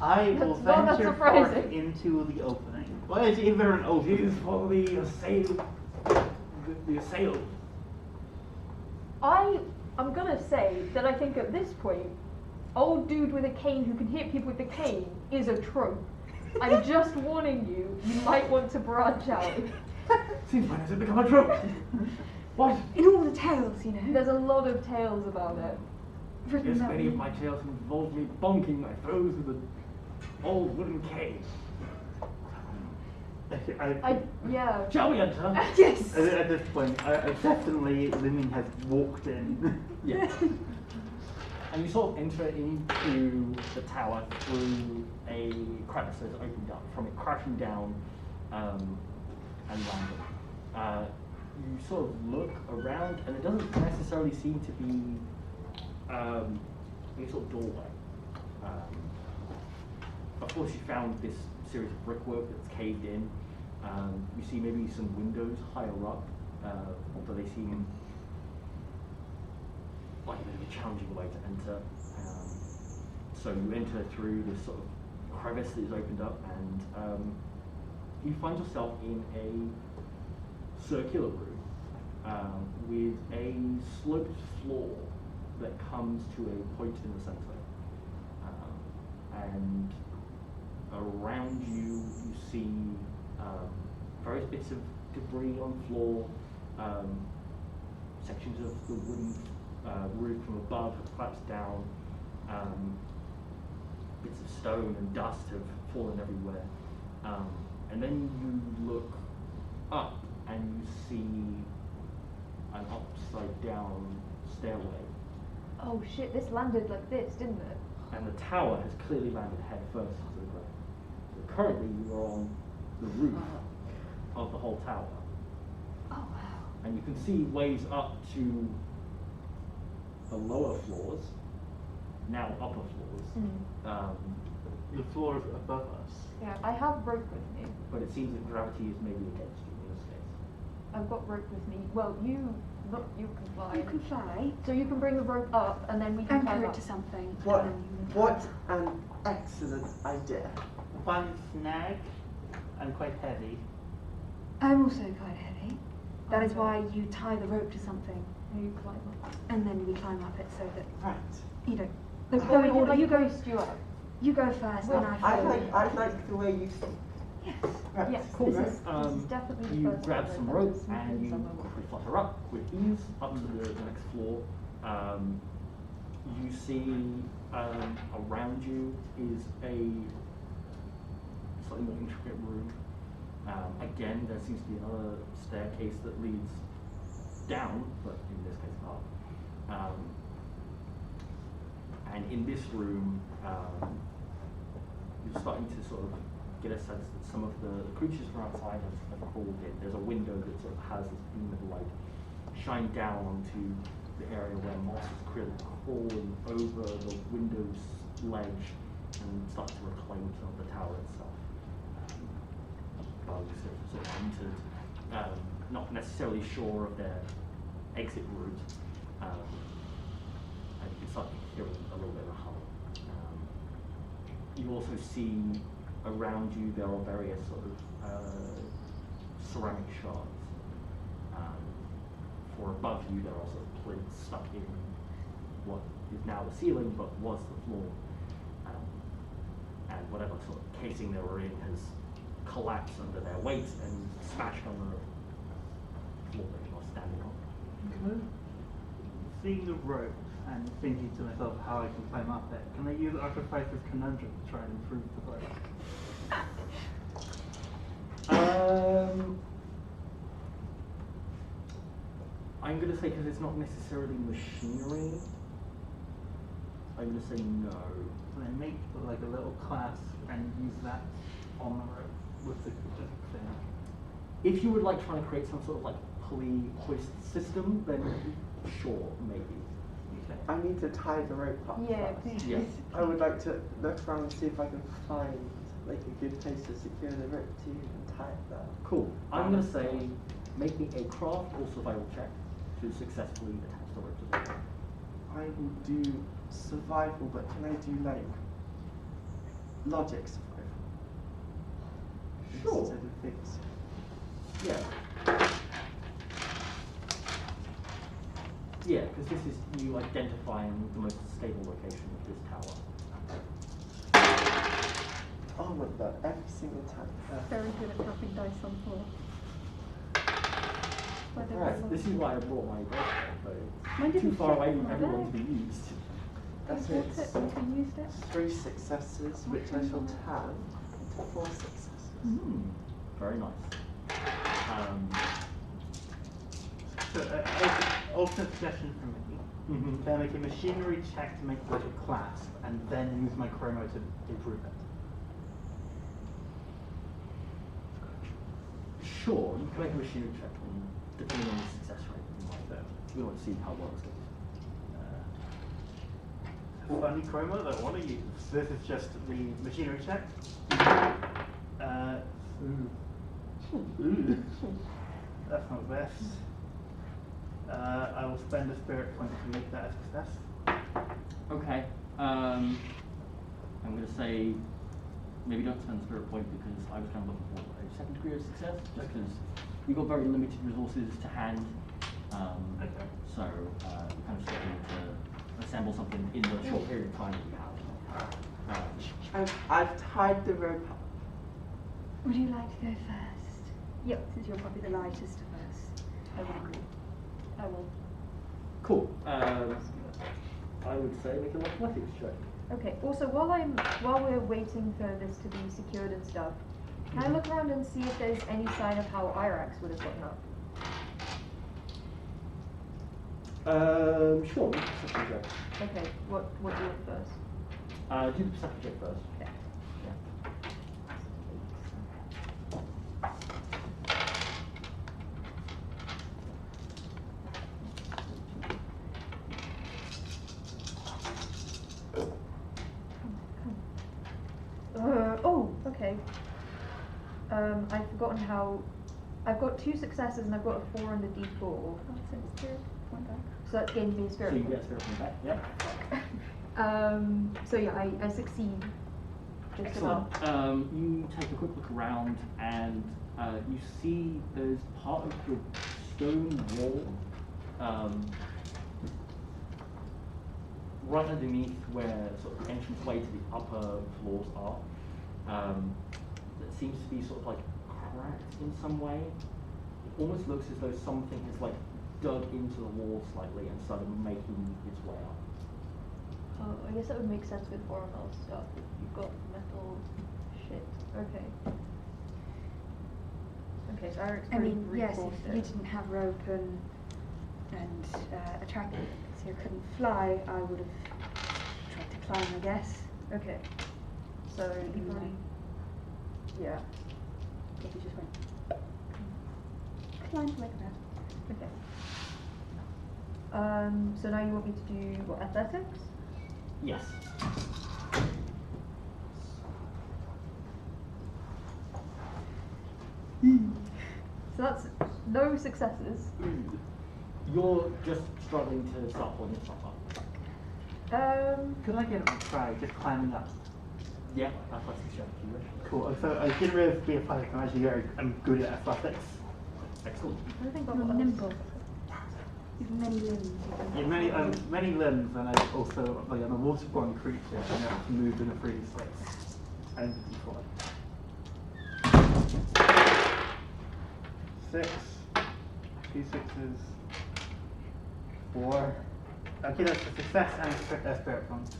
Speaker 6: I will
Speaker 7: That's not that
Speaker 6: venture forth
Speaker 7: surprising.
Speaker 6: into the opening. Well, is there an
Speaker 9: It
Speaker 6: opening?
Speaker 9: is for the assailed. The assailed.
Speaker 7: I'm gonna say that I think at this point, old dude with a cane who can hit people with the cane is a trope. I'm just warning you, you might want to branch out.
Speaker 9: Since when has it become a trope? What?
Speaker 10: In all the tales, you know.
Speaker 7: There's a lot of tales about it.
Speaker 10: Written
Speaker 9: Yes,
Speaker 10: that
Speaker 9: many of
Speaker 10: way.
Speaker 9: my tales involve me bonking my foes with an old wooden cane.
Speaker 7: Yeah.
Speaker 9: Shall we enter?
Speaker 10: Yes.
Speaker 6: At this point, I definitely Lumine has walked in.
Speaker 1: Yeah. And you sort of enter into the tower through a crevice that's opened up from it crashing down and landing. You sort of look around, and it doesn't necessarily seem to be any sort of doorway. Of course, you found this series of brickwork that's caved in. You see maybe some windows higher up, but they seem like a bit of a challenging way to enter. So you enter through this sort of crevice that is opened up, and you find yourself in a circular room with a sloped floor that comes to a point in the center. And around you, you see various bits of debris on the floor, sections of the wooden roof from above have collapsed down, bits of stone and dust have fallen everywhere. And then you look up and you see an upside down stairway.
Speaker 7: Oh shit, this landed like this, didn't it?
Speaker 1: And the tower has clearly landed head first into the ground. So currently you are on the roof of the whole tower.
Speaker 10: Oh wow.
Speaker 1: And you can see ways up to the lower floors, now upper floors.
Speaker 6: The floor is above us.
Speaker 7: Yeah, I have rope with me.
Speaker 1: But it seems that gravity is maybe against you in this case.
Speaker 7: I've got rope with me. Well, you can fly.
Speaker 10: You can fly.
Speaker 7: So you can bring the rope up, and then we can climb
Speaker 10: Anchor it
Speaker 7: up.
Speaker 10: to something.
Speaker 4: What,
Speaker 10: and then you can
Speaker 4: what
Speaker 10: fly.
Speaker 4: an excellent idea.
Speaker 6: One snag. I'm quite heavy.
Speaker 10: I'm also quite heavy. That is why you tie the rope to something,
Speaker 7: And you climb up.
Speaker 10: and then we climb up it so that
Speaker 4: Right.
Speaker 10: you don't. Look,
Speaker 7: Or
Speaker 10: go
Speaker 7: we
Speaker 10: in
Speaker 7: can
Speaker 10: order.
Speaker 7: like
Speaker 10: You go.
Speaker 7: boost you up.
Speaker 10: You go first, then I follow.
Speaker 4: I like the way you think.
Speaker 10: Yes.
Speaker 4: Right.
Speaker 7: Yes,
Speaker 1: Cool.
Speaker 7: this is definitely the
Speaker 1: You
Speaker 7: first
Speaker 1: grab
Speaker 7: time
Speaker 1: some
Speaker 7: I've
Speaker 1: rope
Speaker 7: done this
Speaker 1: and you
Speaker 7: somewhere.
Speaker 1: quickly flutter up with ease up to the next floor. You see around you is a slightly more intricate room. Again, there seems to be another staircase that leads down, but in this case up. And in this room, you're starting to sort of get a sense that some of the creatures from outside have crawled in. There's a window that sort of has this beam of light shine down onto the area where moss is crawling over the window's ledge and start to reclaim some of the tower itself. Bugs have sort of entered, not necessarily sure of their exit route. And you can start hearing a little bit of a hum. You also see around you there are various sort of ceramic shards. For above you there are sort of plinths stuck in what is now the ceiling but was the floor. And whatever sort of casing they were in has collapsed under their weight and smashed on the floor that you are standing on.
Speaker 6: Seeing the rope and thinking to myself how I can climb up it, can I use Artificer's Conundrum to try and improve the rope?
Speaker 1: I'm going to say, because it's not necessarily machinery, I'm going to say no.
Speaker 6: Can I make like a little clasp and use that on the rope with the thing?
Speaker 1: If you would like trying to create some sort of like pulley hoist system, then sure, maybe.
Speaker 6: Okay.
Speaker 4: I need to tie the rope up
Speaker 7: Yeah,
Speaker 4: first.
Speaker 7: please.
Speaker 1: Yes.
Speaker 4: I would like to look around and see if I can find like a good place to secure the rope to and tie it there.
Speaker 1: Cool. I'm going to say, make me a craft or survival check to successfully attach the rope to the wall.
Speaker 4: I will do survival, but can I do like logic survival?
Speaker 1: Sure.
Speaker 4: Instead of things.
Speaker 1: Yeah. Yeah, because this is you identifying the most stable location of this tower.
Speaker 4: Oh my god, every single time.
Speaker 7: Very good at dropping dice on the floor. Whether
Speaker 4: Right,
Speaker 7: it's
Speaker 1: This is why I brought my dice, but
Speaker 7: Mine
Speaker 1: it's too
Speaker 7: didn't
Speaker 1: far
Speaker 7: fit
Speaker 1: away
Speaker 7: in
Speaker 1: from
Speaker 7: my
Speaker 1: everyone
Speaker 7: bag.
Speaker 1: to be used.
Speaker 4: That's
Speaker 7: bought
Speaker 4: it.
Speaker 7: it and we used it.
Speaker 4: 3 successes, which I shall turn into 4 successes.
Speaker 1: Very nice.
Speaker 6: So, alternate suggestion from me. Then make a machinery check to make like a clasp, and then use my chromo to improve it.
Speaker 1: Sure, you can make a machinery check depending on the success rate. We want to see how well it's going.
Speaker 6: Only chroma that I want to use. This is just the machinery check. That's not the best. I will spend a spirit point to make that a success.
Speaker 1: Okay. I'm going to say maybe don't spend the spirit point because I was kind of looking for a second degree of success, just because we've got very limited resources to hand. So we're kind of struggling to assemble something in the short period of time that we have.
Speaker 4: I've tied the rope up.
Speaker 10: Would you like to go first? Yep, since you're probably the lightest first.
Speaker 7: I will agree. I will.
Speaker 1: Cool. I would say make an athletics check.
Speaker 7: Okay. Also, while we're waiting for this to be secured and stuff, can I look around and see if there's any sign of how Irax would have gotten up?
Speaker 1: Sure. Make a perception check.
Speaker 7: Okay. What do you want first?
Speaker 1: Do the perception check first.
Speaker 7: Okay. Oh, okay. I've forgotten how. I've got 2 successes and I've got a 4 and a D4.
Speaker 10: I'll send a spirit point back.
Speaker 7: So that gains me a
Speaker 1: So
Speaker 7: spirit
Speaker 1: you
Speaker 7: point.
Speaker 1: get a spirit point back. Yep.
Speaker 7: So yeah, I succeed. Just
Speaker 1: Excellent.
Speaker 7: about.
Speaker 1: You take a quick look around and you see there's part of the stone wall right underneath where sort of the entrance way to the upper floors are. That seems to be sort of like cracked in some way. It almost looks as though something has like dug into the wall slightly and started making its way up.
Speaker 7: Oh, I guess that would make sense with Boromel stuff. If you've got metal shit. Okay. Okay, so Eric's
Speaker 10: I
Speaker 7: pretty
Speaker 10: mean, yes,
Speaker 7: reinforced
Speaker 10: if you didn't have rope and attracted, so you couldn't fly, I would have tried to climb, I guess.
Speaker 7: Okay. So
Speaker 10: Be
Speaker 7: you
Speaker 10: fine.
Speaker 7: yeah.
Speaker 10: If you just went climb like that.
Speaker 7: Okay. So now you want me to do what, athletics?
Speaker 1: Yes.
Speaker 7: So that's no successes.
Speaker 1: You're just struggling to start pulling yourself up.
Speaker 6: Could I get a try just climbing up?
Speaker 1: Yeah, athletics check if you wish.
Speaker 6: Cool. So I didn't really be athletic. I'm actually I'm good at athletics.
Speaker 1: Excellent.
Speaker 7: I don't think
Speaker 10: You're
Speaker 7: what else.
Speaker 10: nimble. You've many limbs.
Speaker 6: Yeah, many limbs, and I also like I'm a waterborne creature, and I have to move in a free space. And before. 6, 2 6s, 4. Okay, that's a success and a spirit point.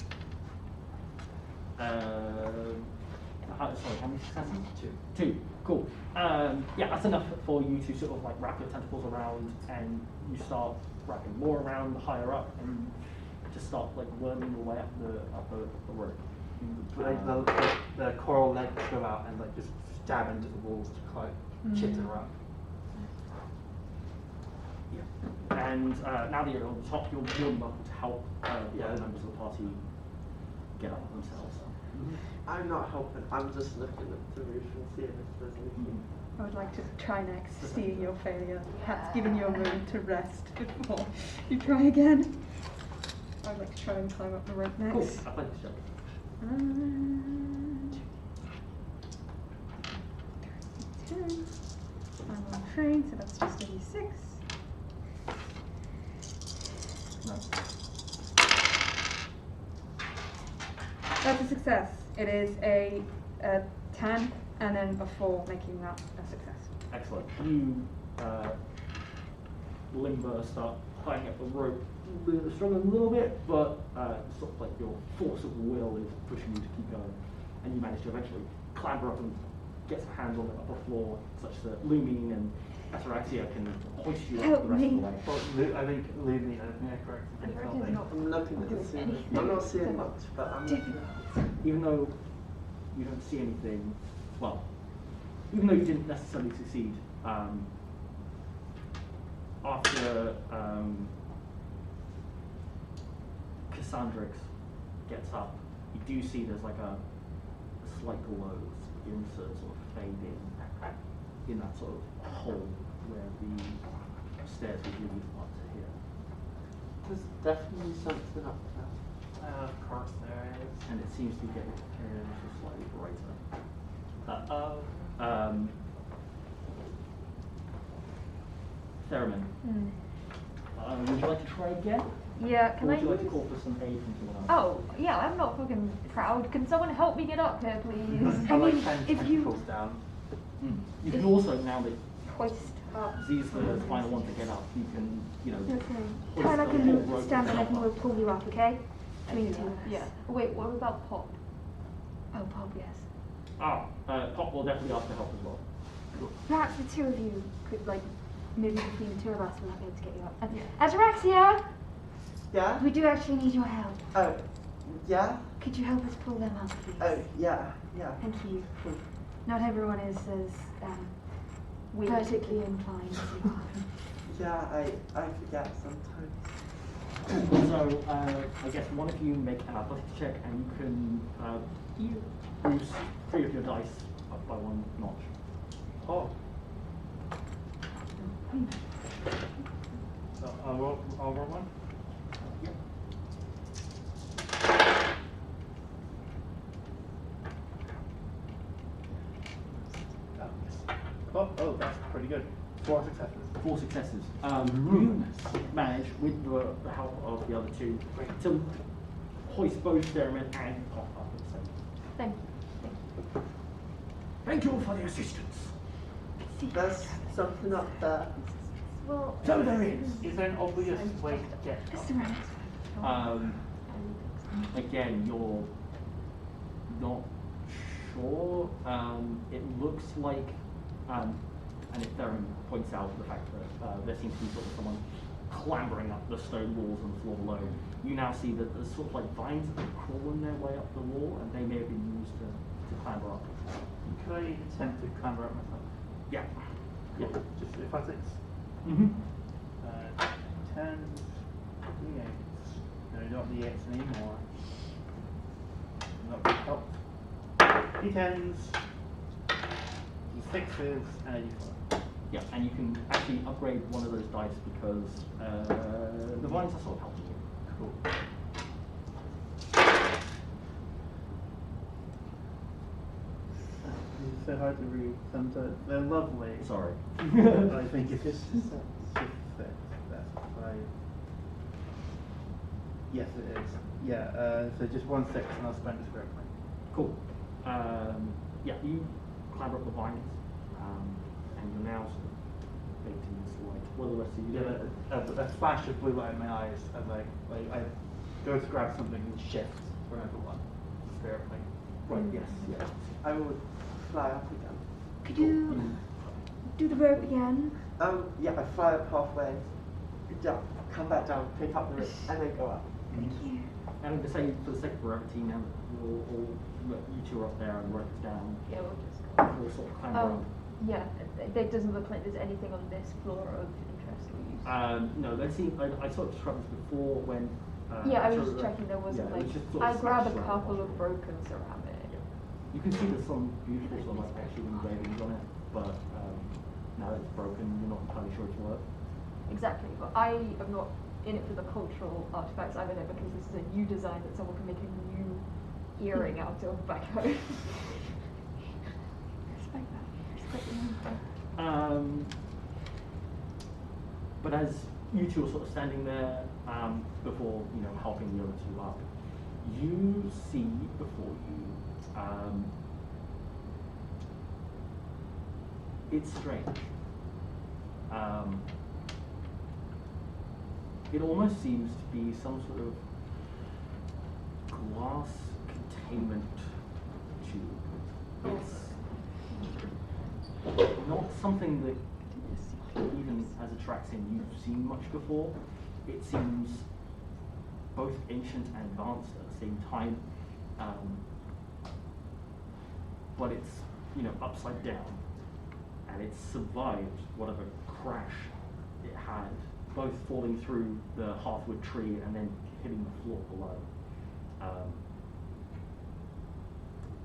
Speaker 1: Sorry, how many successes? 2. Cool. Yeah, that's enough for you to sort of like wrap your tentacles around, and you start wrapping more around higher up, and just start like worming your way up the rope.
Speaker 6: Like the coral legs go out and like just stab into the walls to quite chitter up.
Speaker 1: Yeah. And now that you're on top, you're more than welcome to help the other members of the party get up themselves.
Speaker 4: I'm not helping. I'm just looking at the roof and seeing if there's anything.
Speaker 8: I would like to try next, seeing your failure, perhaps giving you a moment to rest before you try again. I would like to try and climb up the rope next.
Speaker 1: Cool. Athletics check.
Speaker 8: And 10. I'm on train, so that's just a d6.
Speaker 1: No.
Speaker 8: That's a success. It is a 10 and then a 4, making that a success.
Speaker 1: Excellent. You limber, start climbing up the rope, struggling a little bit, but sort of like your force of will is pushing you to keep going, and you manage to eventually clamber up and get some hands on the upper floor, such that Lumine and Ataraxia can hoist you up the rest of the way.
Speaker 6: Well, I think Lumine, I think I corrected myself.
Speaker 4: I'm looking at the ceiling. I'm not seeing much, but I'm looking at it.
Speaker 1: Even though you don't see anything, well, even though you didn't necessarily succeed, after Kasandryx gets up, you do see there's like a slight glow begins to sort of fade in that sort of hole where the stairs would lead up to here.
Speaker 4: There's definitely something up there.
Speaker 6: Of course there is.
Speaker 1: And it seems to get slightly brighter. Therimin, would you like to try again?
Speaker 7: Yeah,
Speaker 1: Or
Speaker 7: can
Speaker 1: would
Speaker 7: I
Speaker 1: you like to
Speaker 7: use...
Speaker 1: call for some aid from someone else?
Speaker 7: Oh, yeah, I'm not fucking proud. Can someone help me get up here, please?
Speaker 6: I like 10
Speaker 7: if you
Speaker 6: tentacles down.
Speaker 1: You can also, now that
Speaker 7: hoist up.
Speaker 1: Z's the final one to get up, you can,
Speaker 5: Okay.
Speaker 1: hoist
Speaker 5: Try like
Speaker 1: the whole
Speaker 5: a
Speaker 1: rope
Speaker 5: stand and
Speaker 1: up.
Speaker 5: everyone will pull you up, okay? Between the two of us.
Speaker 7: Yeah. Wait, what about Pop?
Speaker 5: Oh, Bob, yes.
Speaker 1: Pop will definitely ask for help as well.
Speaker 5: Perhaps the two of you could, like, maybe between the two of us, we'll be able to get you up. Ataraxia!
Speaker 4: Yeah?
Speaker 5: We do actually need your help.
Speaker 4: Oh, yeah?
Speaker 5: Could you help us pull them up, please?
Speaker 4: Oh, yeah, yeah.
Speaker 5: Thank you.
Speaker 4: Cool.
Speaker 5: Not everyone is as vertically inclined as you are.
Speaker 4: Yeah, I forget sometimes.
Speaker 1: So, I guess one of you make an athletics check and you can boost 3 of your dice up by 1 notch.
Speaker 6: Oh. So I'll roll one.
Speaker 1: Yep.
Speaker 6: Oh, that's pretty good. 4 successes.
Speaker 1: 4 successes. You manage, with the help of the other two, to hoist both Therimin and Pop up at the same time.
Speaker 7: Thank you.
Speaker 9: Thank you for the assistance.
Speaker 4: There's something up there.
Speaker 7: Well,
Speaker 9: So there is.
Speaker 6: Is there an obvious way to get up?
Speaker 1: Again, you're not sure. It looks like, and if Therimin points out the fact that there seems to be sort of someone clambering up the stone walls and the floor below, you now see that there's sort of like vines that are crawling their way up the wall, and they may have been used to clamber up.
Speaker 6: Could I attempt to clamber up myself?
Speaker 1: Yeah.
Speaker 6: Yeah. Just athletics.
Speaker 1: Mm-hmm.
Speaker 6: 10, D8s. No, not D8s anymore. Not really helped. D10s, D6s, and a D4.
Speaker 1: Yeah, and you can actually upgrade one of those dice because the vines are sort of helping you.
Speaker 6: Cool. These are so hard to read. Sometimes they're lovely.
Speaker 1: Sorry.
Speaker 6: I think it's just 6. That's 5. Yes, it is. Yeah. So just 1 6, and I'll spend a spirit point.
Speaker 1: Cool. Yeah, you clamber up the vines, and you're now sort of baked in this light. What are the rest of you
Speaker 6: You
Speaker 1: doing?
Speaker 6: get a flash of blue light in my eyes as I go to grab something and shift for another one. Spirit point.
Speaker 1: Right, yes, yeah.
Speaker 4: I would fly up again.
Speaker 5: Could you do the rope again?
Speaker 4: Yeah, I fly up halfway, jump, come back down, pick up the rope, and then go up.
Speaker 5: Thank you.
Speaker 1: And to say, for the sake of brevity, now that you're all, you two are up there and the rope is down,
Speaker 7: yeah, we'll just go.
Speaker 1: we'll sort of clamber up.
Speaker 7: Yeah, it doesn't look like there's anything on this floor of interest or use.
Speaker 1: No, there seems, I sort of described this before when...
Speaker 7: Yeah, I was
Speaker 1: sort
Speaker 7: just
Speaker 1: of,
Speaker 7: checking there wasn't
Speaker 1: yeah, it was
Speaker 7: like,
Speaker 1: just sort of
Speaker 7: I grab a
Speaker 1: slashed around.
Speaker 7: couple of broken ceramic
Speaker 1: You can see there's some beautiful sort of like actual engravings on it, but now that it's broken, you're not entirely sure it's worked.
Speaker 7: Exactly, but I am not in it for the cultural artifacts. I'm in it because this is a new design that someone can make a new earring out of back home.
Speaker 10: Respect that. Respect the
Speaker 1: But as you two are sort of standing there before helping the other two up, you see before you. It's strange. It almost seems to be some sort of glass containment tube. It's not something that even as Ataraxia you've seen much before. It seems both ancient and advanced at the same time, but it's upside down, and it's survived whatever crash it had, both falling through the hearthwood tree and then hitting the floor below.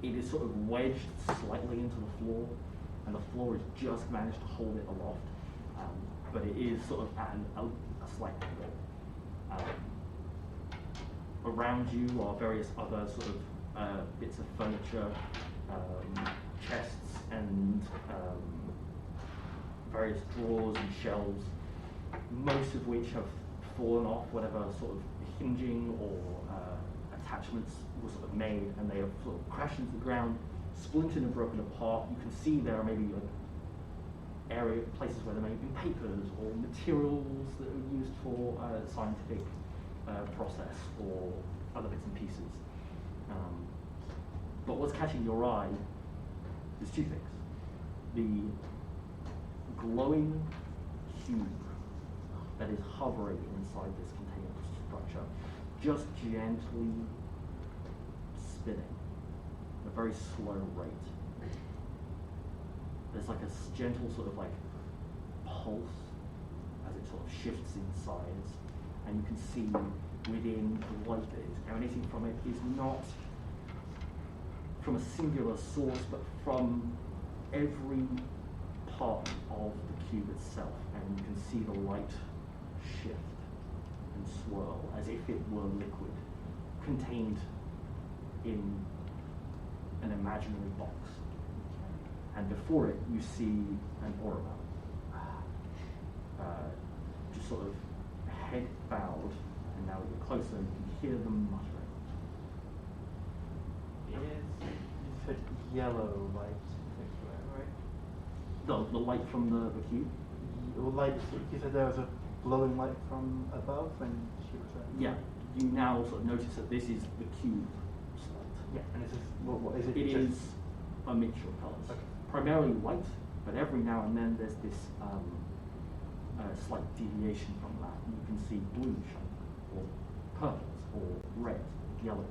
Speaker 1: It is sort of wedged slightly into the floor, and the floor has just managed to hold it aloft, but it is sort of at a slight angle. Around you are various other sort of bits of furniture, chests, and various drawers and shelves, most of which have fallen off whatever sort of hinging or attachments were sort of made, and they have sort of crashed into the ground, splintered and broken apart. You can see there are maybe like places where there may have been papers or materials that are used for scientific process or other bits and pieces. But what's catching your eye is two things. The glowing cube that is hovering inside this container structure, just gently spinning at a very slow rate. There's like a gentle sort of like pulse as it sort of shifts in size, and you can see within the light that is emanating from it is not from a singular source, but from every part of the cube itself, and you can see the light shift and swirl as if it were liquid, contained in an imaginary box. And before it, you see an aura, just sort of head bowed, and now that you're closer, you can hear them muttering.
Speaker 6: You said yellow light, right?
Speaker 1: The light from the cube?
Speaker 6: Light, you said there was a glowing light from above when she was there?
Speaker 1: Yeah. You now sort of notice that this is the cube slate.
Speaker 6: Yeah, and this is, what is it?
Speaker 1: It is a mixture of colours.
Speaker 6: Okay.
Speaker 1: Primarily white, but every now and then there's this slight deviation from that. You can see bluish, or purples, or red, yellows.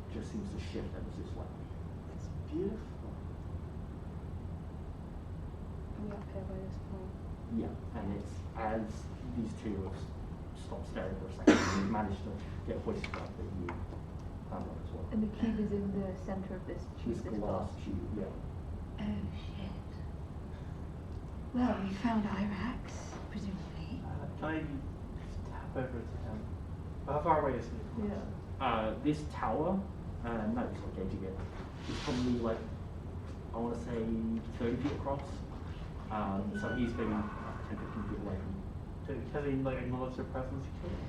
Speaker 1: It just seems to shift ever so slightly.
Speaker 6: It's beautiful.
Speaker 10: Are we up here by this point?
Speaker 1: Yeah, and it's as these two have stopped staring for a second, and you've managed to get hoisted up that you found out as well.
Speaker 7: And the cube is in the center of this tube,
Speaker 1: This glass tube, yeah.
Speaker 10: Oh shit. Well, we found Irax, presumably.
Speaker 6: Can I tap over to him? How far away is he from us?
Speaker 1: This tower, no, it's not gauging it. It's probably like, I want to say 30 feet across. So he's maybe 10, 15 feet away from you.
Speaker 6: Has he like acknowledged your presence here?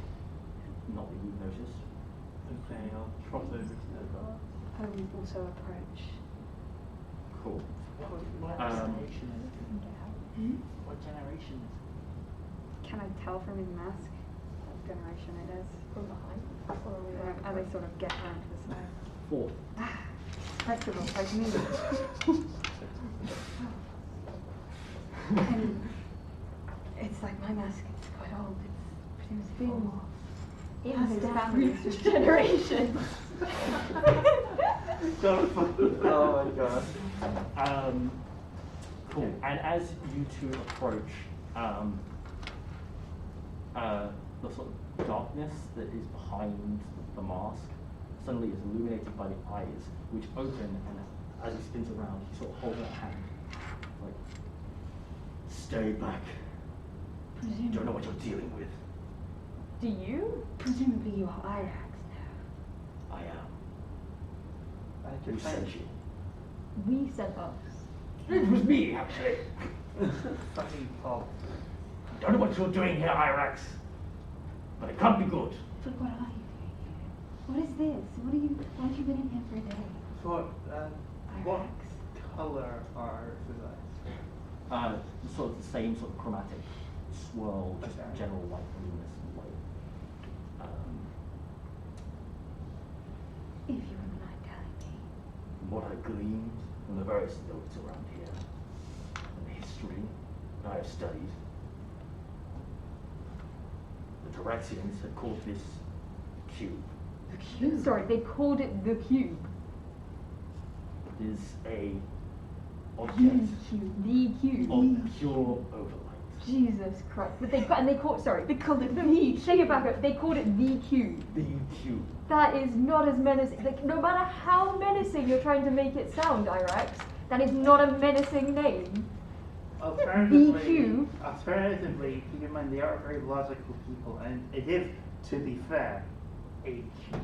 Speaker 1: Not that you've noticed.
Speaker 6: Okay, I'll trot over to him.
Speaker 10: I will also approach.
Speaker 1: Cool.
Speaker 3: What generation is it? What generation is it?
Speaker 5: Can I tell from his mask what generation it is?
Speaker 7: From behind, or are we
Speaker 5: Or as I sort of get around to the side.
Speaker 1: 4.
Speaker 5: Respectable, like me. I mean, it's like my mask, it's quite old. It's been
Speaker 7: in
Speaker 5: Passed
Speaker 7: his
Speaker 5: down.
Speaker 7: family's for generations?
Speaker 6: Oh my god.
Speaker 1: Cool. And as you two approach, the sort of darkness that is behind the mask suddenly is illuminated by the eyes, which open, and as he spins around, he sort of holds out a hand. Like, stay back. You don't know what you're dealing with.
Speaker 7: Do you?
Speaker 10: Presumably you are Irax now.
Speaker 1: I am.
Speaker 6: I
Speaker 1: Who
Speaker 6: could
Speaker 1: sent
Speaker 6: find
Speaker 1: you?
Speaker 7: We sent us.
Speaker 9: It was me, actually.
Speaker 6: funny Paul.
Speaker 9: Don't know what you're doing here, Irax. But it can't be good.
Speaker 10: But what are you doing here? What is this? Why have you been in here for a day?
Speaker 6: What color are his eyes?
Speaker 1: Sort of the same sort of chromatic swirl, just
Speaker 6: Okay.
Speaker 1: general white, luminescent white.
Speaker 10: If you wouldn't mind telling me.
Speaker 9: What I gleaned from the various notes around here, and the history I have studied, the Ataraxians had called this cube.
Speaker 10: The cube.
Speaker 7: Sorry, they called it the cube.
Speaker 9: It is a
Speaker 10: The
Speaker 9: object
Speaker 10: cube.
Speaker 7: The cube.
Speaker 9: of pure overlight.
Speaker 7: Jesus Christ. But they called, sorry.
Speaker 10: They called it the
Speaker 7: Take it back up. They called it the cube.
Speaker 9: The cube.
Speaker 7: That is not as menacing. Like, no matter how menacing you're trying to make it sound, Irax, that is not a menacing name.
Speaker 6: Alternatively, keep in mind they are very logical people, and it is, to be fair, a cube.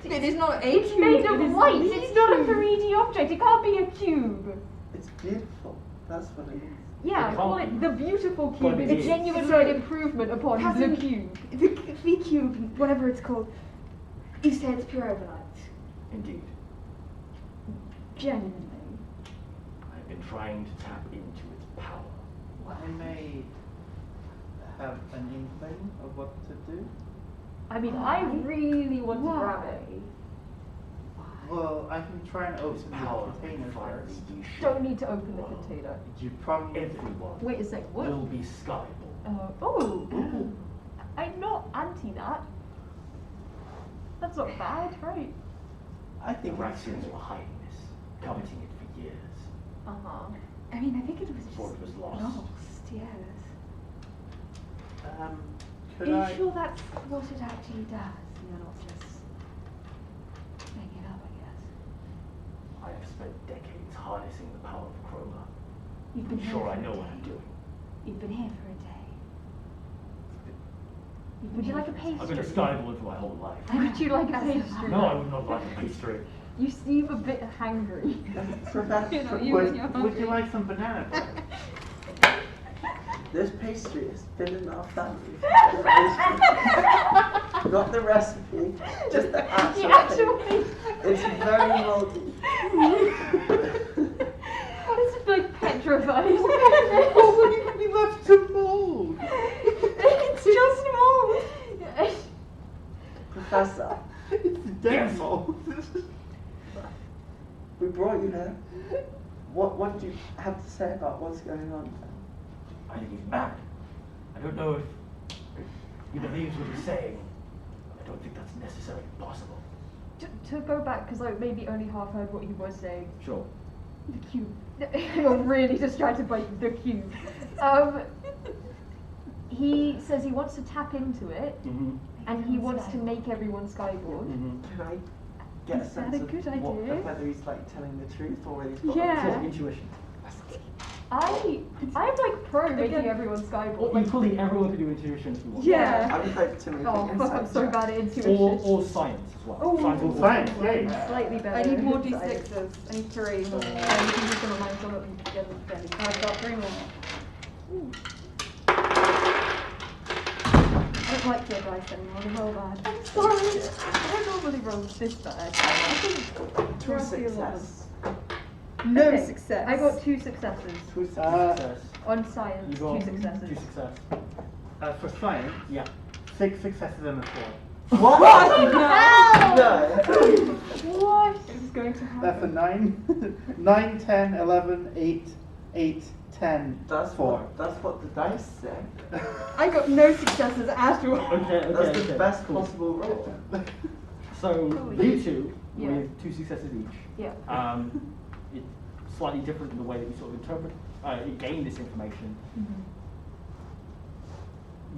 Speaker 7: It is not a
Speaker 8: It's
Speaker 7: cube.
Speaker 8: made
Speaker 7: It
Speaker 8: of
Speaker 7: is
Speaker 8: light.
Speaker 7: the
Speaker 8: It's not a
Speaker 7: cube.
Speaker 8: 3D object. It can't be a cube.
Speaker 4: It's beautiful. That's what it is.
Speaker 7: Yeah,
Speaker 9: It
Speaker 7: call
Speaker 9: can't
Speaker 7: it
Speaker 9: be.
Speaker 7: the beautiful
Speaker 9: But
Speaker 7: cube.
Speaker 9: it
Speaker 7: It's a
Speaker 9: is.
Speaker 7: genuine
Speaker 8: Sorry.
Speaker 7: improvement upon the
Speaker 8: Hasn't-
Speaker 7: cube.
Speaker 10: The cube, whatever it's called. You say it's pure overlight.
Speaker 9: Indeed.
Speaker 7: Genuinely.
Speaker 9: I've been trying to tap into its power.
Speaker 6: I may have an inkling of what to do.
Speaker 7: I mean, I really want to grab it.
Speaker 6: Well, I can try and
Speaker 9: Its
Speaker 6: open
Speaker 9: power
Speaker 6: the container
Speaker 9: finally
Speaker 6: first.
Speaker 9: be
Speaker 7: Don't
Speaker 9: shown.
Speaker 7: need to open the
Speaker 9: Well,
Speaker 7: container.
Speaker 6: You probably
Speaker 9: Everyone
Speaker 7: Wait a second, what?
Speaker 9: will be skyable.
Speaker 7: Oh, I'm not anti that. That's not bad, right?
Speaker 4: I
Speaker 9: The
Speaker 4: think
Speaker 9: Ataraxians were hiding this, coveting it for years.
Speaker 7: Uh-huh.
Speaker 10: I mean, I think it was
Speaker 9: Before
Speaker 10: just
Speaker 9: it was lost.
Speaker 10: yes.
Speaker 6: could
Speaker 10: Are you
Speaker 6: I?
Speaker 10: sure that's what it actually does? You're not just making it up, I guess.
Speaker 9: I have spent decades harnessing the power of chroma.
Speaker 10: You've been
Speaker 9: I'm
Speaker 10: here
Speaker 9: sure
Speaker 10: for
Speaker 9: I
Speaker 10: a
Speaker 9: know what
Speaker 10: day.
Speaker 9: I'm doing.
Speaker 10: You've been here for a day. You've been
Speaker 7: Would you
Speaker 10: here
Speaker 7: like a
Speaker 10: for
Speaker 7: pastry?
Speaker 9: I've been a skyable for my whole life.
Speaker 7: Would you like a
Speaker 10: That's
Speaker 7: pastry?
Speaker 9: No, I would not like a pastry.
Speaker 7: You seem a bit hangry.
Speaker 6: Would you like some banana bread?
Speaker 4: this pastry has been in our family. Not the recipe, just the actual thing. It's very moldy.
Speaker 7: It's like petrified.
Speaker 6: We left some mold.
Speaker 7: It's just mold.
Speaker 4: Professor,
Speaker 6: It's dead mold.
Speaker 4: we brought you here. What do you have to say about what's going on?
Speaker 9: I think he's mad. I don't know if he believes what he's saying. I don't think that's necessarily possible.
Speaker 7: To go back, because I maybe only half heard what he was saying.
Speaker 1: Sure.
Speaker 7: The cube. You're really distracted by the cube. He says he wants to tap into it,
Speaker 1: Mm-hmm.
Speaker 7: and he wants to make everyone skyborn.
Speaker 1: Mm-hmm.
Speaker 4: Can I get
Speaker 7: Is
Speaker 4: a sense
Speaker 7: that a
Speaker 4: of
Speaker 7: good
Speaker 4: what,
Speaker 7: idea?
Speaker 4: whether he's like telling the truth or whether he's got
Speaker 7: Yeah.
Speaker 1: Intuition.
Speaker 7: I'm like pro making
Speaker 8: Again-
Speaker 7: everyone skyborn.
Speaker 1: Or
Speaker 7: Like,
Speaker 1: equally, everyone can do intuition if you want.
Speaker 7: Yeah.
Speaker 4: I would hope to make
Speaker 7: oh
Speaker 4: an
Speaker 7: fuck, I'm
Speaker 4: insight
Speaker 7: so
Speaker 4: check.
Speaker 7: bad at intuition.
Speaker 1: Or science as well.
Speaker 7: Oh.
Speaker 1: Science is
Speaker 6: Science,
Speaker 1: also-
Speaker 6: yeah.
Speaker 7: Slightly better.
Speaker 8: I need more
Speaker 7: Sorry.
Speaker 8: d6s. I need 3 more.
Speaker 7: You can use them on mine, so I'm not going to get them together.
Speaker 8: I've got 3 more.
Speaker 7: I don't like your dice anymore, they're all bad.
Speaker 8: I'm sorry. I don't normally roll this bad. I think
Speaker 4: Two success.
Speaker 8: no
Speaker 7: Okay,
Speaker 8: success.
Speaker 7: I got 2 successes.
Speaker 4: Two
Speaker 1: Success.
Speaker 7: On science,
Speaker 1: You
Speaker 7: 2
Speaker 1: got
Speaker 7: successes.
Speaker 1: 2 success.
Speaker 6: For science,
Speaker 1: Yeah.
Speaker 6: 6 successes and a 4.
Speaker 4: What? No.
Speaker 7: What?
Speaker 8: This is going to happen.
Speaker 6: That's a 9. 9, 10, 11, 8, 8, 10,
Speaker 4: That's
Speaker 6: 4.
Speaker 4: that's what the dice say.
Speaker 8: I got no successes at all.
Speaker 1: Okay,
Speaker 4: That's
Speaker 1: okay.
Speaker 4: the best
Speaker 1: cool.
Speaker 4: possible roll.
Speaker 1: So, you two,
Speaker 7: Yeah.
Speaker 1: with 2 successes each,
Speaker 7: Yeah.
Speaker 1: it's slightly different in the way that you sort of interpret, gain this information.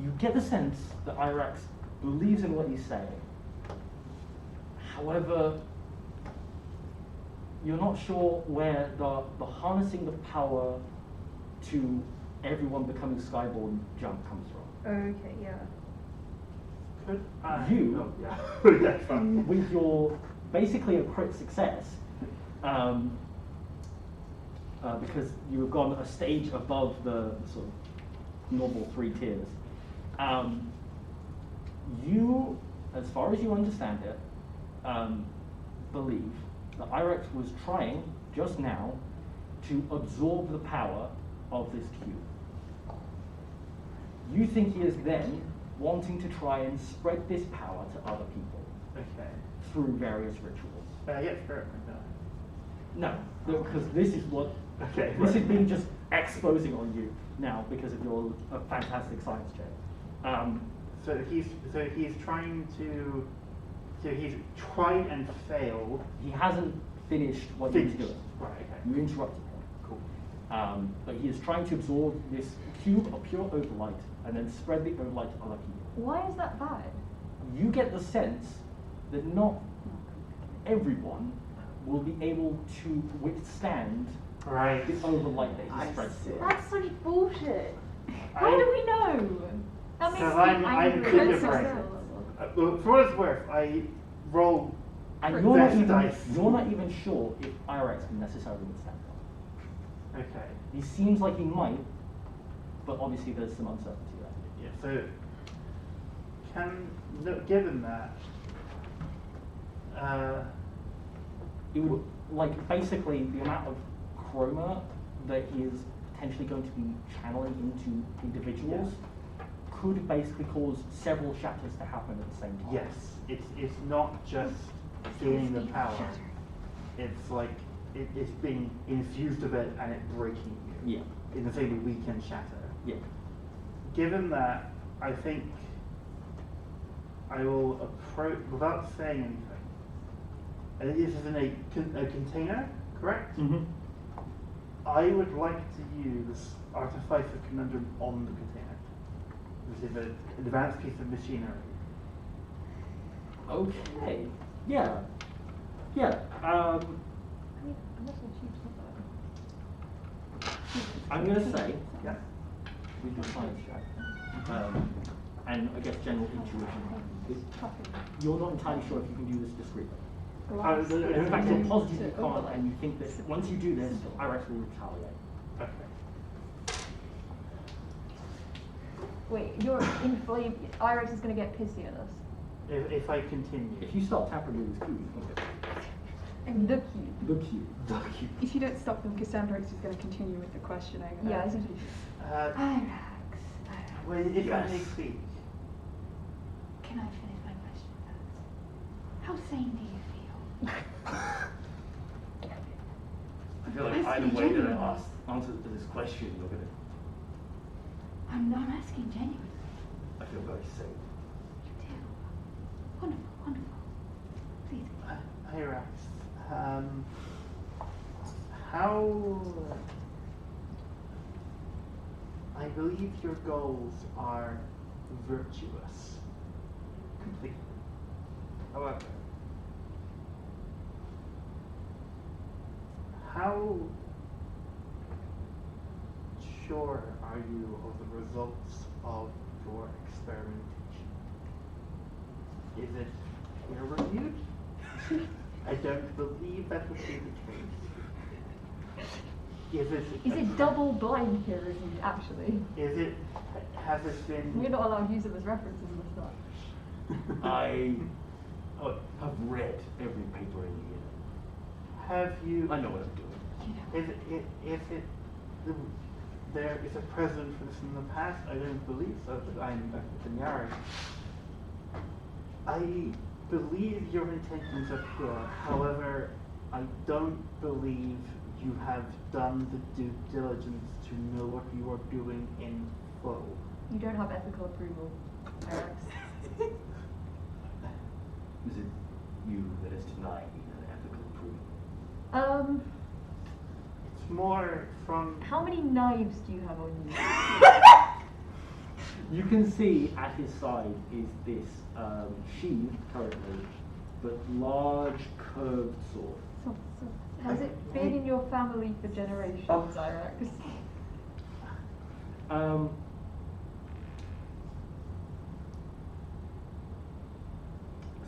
Speaker 1: You get the sense that Irax believes in what he's saying,
Speaker 9: However, you're not sure where the harnessing the power to everyone becoming Skyborn jump comes from.
Speaker 7: Okay, yeah.
Speaker 6: Could I?
Speaker 9: You-
Speaker 6: Oh, yeah. Yeah, fine.
Speaker 9: With your basically a crit success, because you have gone a stage above the sort of normal 3 tiers. You, as far as you understand it, believe that Irex was trying just now to absorb the power of this cube. You think he is then wanting to try and spread this power to other people
Speaker 6: Okay.
Speaker 9: through various rituals.
Speaker 6: Yeah, sure.
Speaker 9: No, because this is what
Speaker 6: Okay.
Speaker 9: this is me just exposing on you now because of your fantastic science check.
Speaker 6: So he's trying to. So he's tried and failed.
Speaker 9: He hasn't finished what he was
Speaker 6: Finished.
Speaker 9: doing.
Speaker 6: Right. Okay.
Speaker 9: You interrupted him.
Speaker 6: Cool.
Speaker 9: But he is trying to absorb this cube of pure overlight and then spread the overlight to other people.
Speaker 7: Why is that bad?
Speaker 9: You get the sense that not everyone will be able to withstand
Speaker 6: Right.
Speaker 9: the overlight that
Speaker 4: I
Speaker 9: he spreads.
Speaker 4: see.
Speaker 7: That's such bullshit. How
Speaker 6: I-
Speaker 7: do we know? That makes me
Speaker 6: I'm
Speaker 7: angry.
Speaker 6: good
Speaker 7: That's
Speaker 6: at
Speaker 7: so
Speaker 6: writing.
Speaker 7: sad.
Speaker 6: Well, for what it's worth, I roll.
Speaker 9: And
Speaker 6: For
Speaker 9: you're not,
Speaker 6: best
Speaker 9: even,
Speaker 6: dice.
Speaker 9: you're not even sure if Irex can necessarily withstand that.
Speaker 6: Okay.
Speaker 9: He seems like he might, but obviously there's some uncertainty there.
Speaker 6: Yeah. So, given that,
Speaker 9: It would, like, basically the amount of chroma that he is potentially going to be channeling into individuals could basically cause several shatters to happen at the same time.
Speaker 6: yes, it's not just gaining the power. It's like it's being infused with it and it breaking you.
Speaker 9: Yeah.
Speaker 6: In the same way we can shatter.
Speaker 9: Yeah.
Speaker 6: Given that, I think I will approach without saying anything. And this is in a container, correct?
Speaker 9: Mm-hmm.
Speaker 6: I would like to use Artificer Conundrum on the container. This is an advanced piece of machinery.
Speaker 9: Okay. Yeah. Yeah.
Speaker 7: I mean, unless I choose not
Speaker 9: I'm going to say,
Speaker 6: Yeah.
Speaker 9: with your science check, and I guess general intuition, you're not entirely sure if you can do this discreetly. In fact, you're positive you can't, and you think that once you do this, Irex will retaliate.
Speaker 6: Okay.
Speaker 7: Wait, you're inflamed. Irex is going to get pissy at us.
Speaker 6: If I continue.
Speaker 9: If you start tampering with his cube, you can
Speaker 7: And the cube.
Speaker 9: the cube. The cube.
Speaker 8: If you don't stop them, Kasandryx is going to continue with the questioning.
Speaker 7: Yeah, I think
Speaker 10: Irax.
Speaker 6: Well, if I
Speaker 9: Yes.
Speaker 6: may speak.
Speaker 10: Can I finish my question first? How sane do you feel?
Speaker 9: I feel like
Speaker 10: Ask
Speaker 9: either
Speaker 10: me
Speaker 9: way that I
Speaker 10: genuinely.
Speaker 9: answer to this question, you're gonna.
Speaker 10: I'm not asking genuinely.
Speaker 9: I feel very safe.
Speaker 10: You do. Wonderful, wonderful. Please.
Speaker 6: Hyrax, how I believe your goals are virtuous. Completely. However, how sure are you of the results of your experimentation? Is it peer-reviewed? I don't believe that would be the case.
Speaker 7: Is it double blind peer reviewed, actually?
Speaker 6: Has it been?
Speaker 7: We're not allowed to use them as references in this stuff.
Speaker 9: I have read every paper in here.
Speaker 6: Have you?
Speaker 9: I know what I'm doing.
Speaker 6: There is a precedent for this in the past? I don't believe so, but I'm a Banyari. I believe your intentions are pure. However, I don't believe you have done the due diligence to know what you are doing in full.
Speaker 7: You don't have ethical approval, Alex.
Speaker 9: Is it you that is denying me an ethical approval?
Speaker 6: It's more from.
Speaker 7: How many knives do you have on you?
Speaker 9: You can see at his side is this sheath currently
Speaker 1: but large curved sword.
Speaker 7: Has it been in your family for generations, Irax?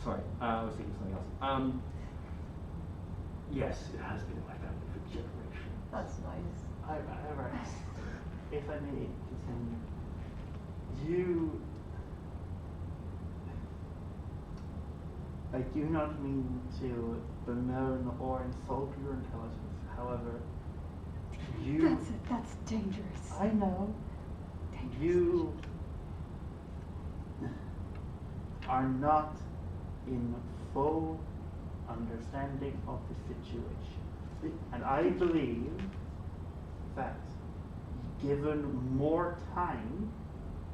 Speaker 1: Sorry, I was thinking something else. Yes, it has been in my family for generations.
Speaker 7: That's nice.
Speaker 6: Irax, if I may continue, I do not mean to bemoan or insult your intelligence. However,
Speaker 10: That's dangerous.
Speaker 6: I know.
Speaker 10: Dangerous.
Speaker 6: You are not in full understanding of the situation. And I believe that given more time,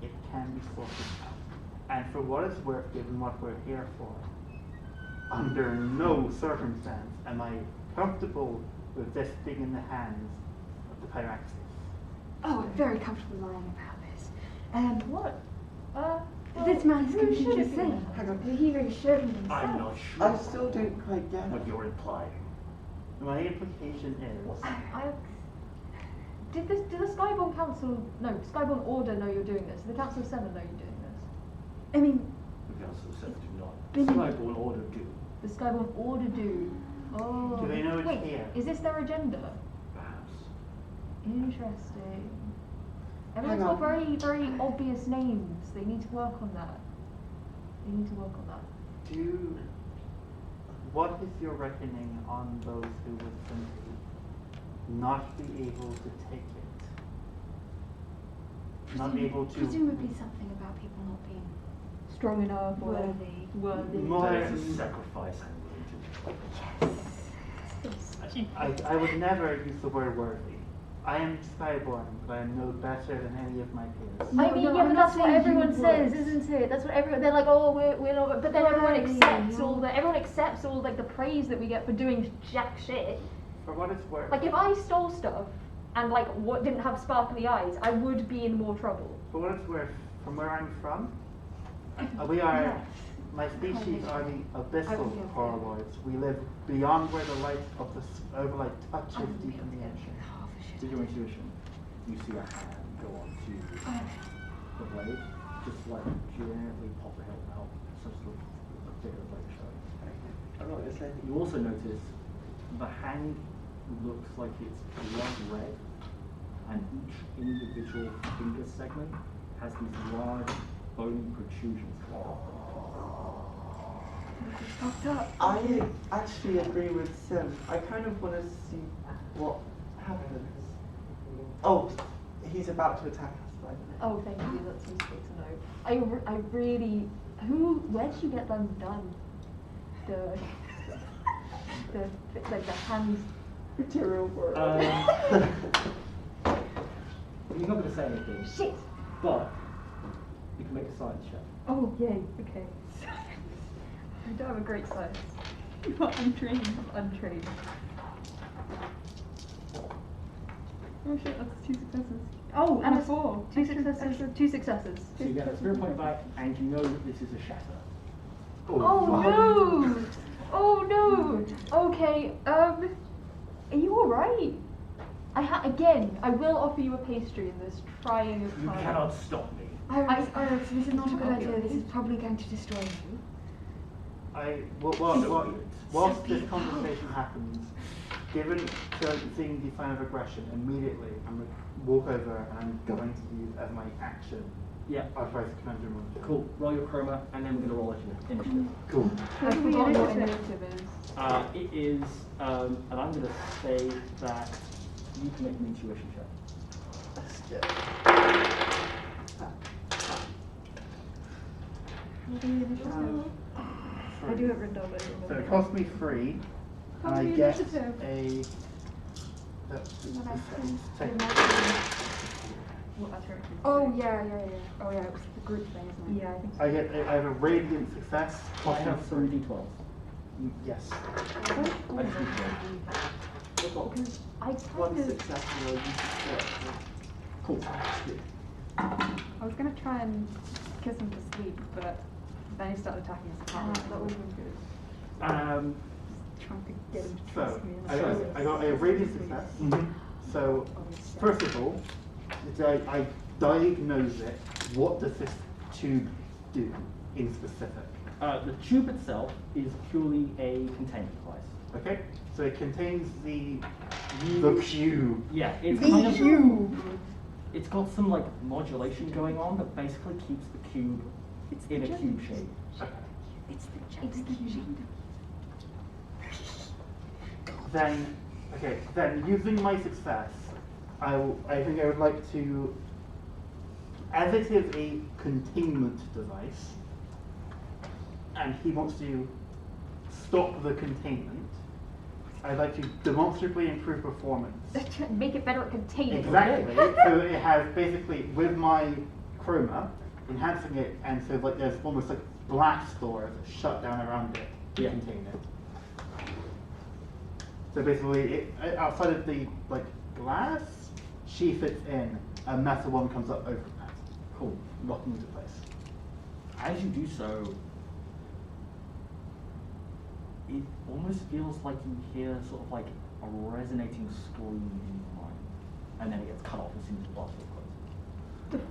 Speaker 6: it can be sorted out. And for what it's worth, given what we're here for, under no circumstance am I comfortable with this being in the hands of the Ataraxia.
Speaker 10: Oh, I'm very comfortable lying about this.
Speaker 7: What?
Speaker 10: This man's
Speaker 7: who
Speaker 10: completely
Speaker 7: should it be?
Speaker 10: insane.
Speaker 4: Hang on.
Speaker 10: He reassured me himself.
Speaker 9: I'm not sure
Speaker 4: I still don't quite get
Speaker 9: what
Speaker 4: it.
Speaker 9: you're implying.
Speaker 6: My implication is
Speaker 7: Did the Skyborn Council, no, Skyborn Order know you're doing this? Did the Council of Seven know you're doing this?
Speaker 10: I mean,
Speaker 9: The Council of Seven do not.
Speaker 10: Been-
Speaker 9: Skyborn Order do,
Speaker 7: The Skyborn Order do. Oh.
Speaker 6: Do they know it's
Speaker 7: Wait,
Speaker 6: here?
Speaker 7: is this their agenda?
Speaker 9: perhaps.
Speaker 7: Interesting.
Speaker 4: Hang
Speaker 7: Everyone's got
Speaker 4: on.
Speaker 7: very, very obvious names. They need to work on that.
Speaker 6: What is your reckoning on those who would simply not be able to take it? Not able to.
Speaker 10: presumably something about people not being
Speaker 7: Strong enough or
Speaker 10: worthy.
Speaker 6: More-
Speaker 9: There is a sacrifice I'm willing to make.
Speaker 10: Yes.
Speaker 6: I would never use the word worthy. I am Skyborn, but I am no better than any of my peers.
Speaker 10: No,
Speaker 7: I mean,
Speaker 10: no,
Speaker 7: yeah,
Speaker 10: I'm
Speaker 7: but
Speaker 10: not
Speaker 7: that's what
Speaker 10: saying
Speaker 7: everyone
Speaker 10: you
Speaker 7: says,
Speaker 10: would.
Speaker 7: isn't it? That's what everyone. They're like, oh, we're not. But then everyone
Speaker 10: Worthy,
Speaker 7: accepts
Speaker 10: you're-
Speaker 7: all the. Everyone accepts all like the praise that we get for doing jack shit.
Speaker 6: For what it's worth.
Speaker 7: Like if I stole stuff and like what didn't have sparkly eyes, I would be in more trouble.
Speaker 6: For what it's worth, from where I'm from, we are.
Speaker 10: Yes.
Speaker 6: My species are the
Speaker 10: I
Speaker 6: abyssal
Speaker 10: would be okay.
Speaker 6: horroloids. We live beyond where the light of the overlight
Speaker 10: I
Speaker 6: touches
Speaker 10: wouldn't be
Speaker 6: deep
Speaker 10: able
Speaker 6: in
Speaker 10: to
Speaker 6: the
Speaker 10: get
Speaker 6: ocean.
Speaker 10: half a shit.
Speaker 1: With your intuition, you see a hand go on to the blade, just like gently pop the hilt out, such a bit of like show.
Speaker 4: I'm not gonna say
Speaker 1: You also notice the hand looks like it's blood red, and each individual finger segment has these large bony protrusions.
Speaker 10: Fucked up.
Speaker 4: I actually agree with Sim. I kind of want to see what happens. Oh, he's about to attack us, by the way.
Speaker 7: Oh, thank you. That's useful to know. I really. Where did you get them done? The like the hands.
Speaker 4: Material world.
Speaker 1: You're not going to say anything,
Speaker 7: Shit.
Speaker 1: but you can make a science check.
Speaker 7: Oh, yay. Okay. I don't have a great science. You're untrained. I'm untrained.
Speaker 8: Oh shit, that's 2 successes.
Speaker 7: Oh,
Speaker 8: And a
Speaker 7: it's
Speaker 8: 4.
Speaker 7: Two successes. Two successes.
Speaker 1: So you get a spirit point back, and you know that this is a shatter.
Speaker 7: Oh no! Oh no! Okay. Are you all right? Again. I will offer you a pastry in this trying of
Speaker 9: You
Speaker 7: times.
Speaker 9: cannot stop me.
Speaker 10: Iris, this is not a good idea. This is probably going to destroy you.
Speaker 6: Whilst this conversation happens, given seeing the sign of aggression, immediately I'm going to walk over and I'm going to use as my action.
Speaker 1: Yeah.
Speaker 6: Authorize Commander Monster.
Speaker 1: Cool. Roll your chroma, and then we're going to roll initiative.
Speaker 6: Cool.
Speaker 7: I've forgotten what initiative is.
Speaker 1: It is, and I'm going to say that you can make an intuition check.
Speaker 4: Let's get
Speaker 7: I do have written down, but I don't
Speaker 6: So it
Speaker 7: remember.
Speaker 6: costs me 3, and I
Speaker 8: me
Speaker 6: get
Speaker 8: initiative.
Speaker 6: a. That's
Speaker 7: What Ataraxia?
Speaker 10: Oh yeah. Oh yeah, it was the group thing, isn't it?
Speaker 7: Yeah, I think so.
Speaker 6: I have a radiant success.
Speaker 1: I
Speaker 6: plus
Speaker 1: have
Speaker 6: a
Speaker 1: some
Speaker 6: 3.
Speaker 1: d12s.
Speaker 6: Yes.
Speaker 1: I just need to
Speaker 7: I
Speaker 4: one
Speaker 7: kind of.
Speaker 4: success and roll
Speaker 1: Cool.
Speaker 8: I was gonna try and kiss him to sleep, but then he started attacking us. I can't
Speaker 7: That
Speaker 8: remember.
Speaker 7: would have been good.
Speaker 2: Um,
Speaker 8: Trying to get him to
Speaker 6: So,
Speaker 8: trust me.
Speaker 6: I got a radiant success. So, first of all, I diagnose it. What does this tube do in specific?
Speaker 2: the tube itself is purely a containment device.
Speaker 6: Okay, so it contains the cube.
Speaker 2: Yeah, it's kind of. It's got some like modulation going on that basically keeps the cube. It's in a cube shape.
Speaker 8: It's the cube.
Speaker 6: Then using my success, I think I would like to, as it is a containment device, and he wants to stop the containment, I'd like to demonstrably improve performance.
Speaker 7: Make it better at containing.
Speaker 6: Exactly. So it has basically, with my chroma, enhancing it, and so like there's almost like blast doors that shut down around it to contain it. So basically, outside of the like glass, she fits in, a metal one comes up over that.
Speaker 2: Cool.
Speaker 6: Locking into place.
Speaker 2: As you do so, it almost feels like you hear sort of like a resonating scream in your mind, and then it gets cut off as soon as the blast door closes.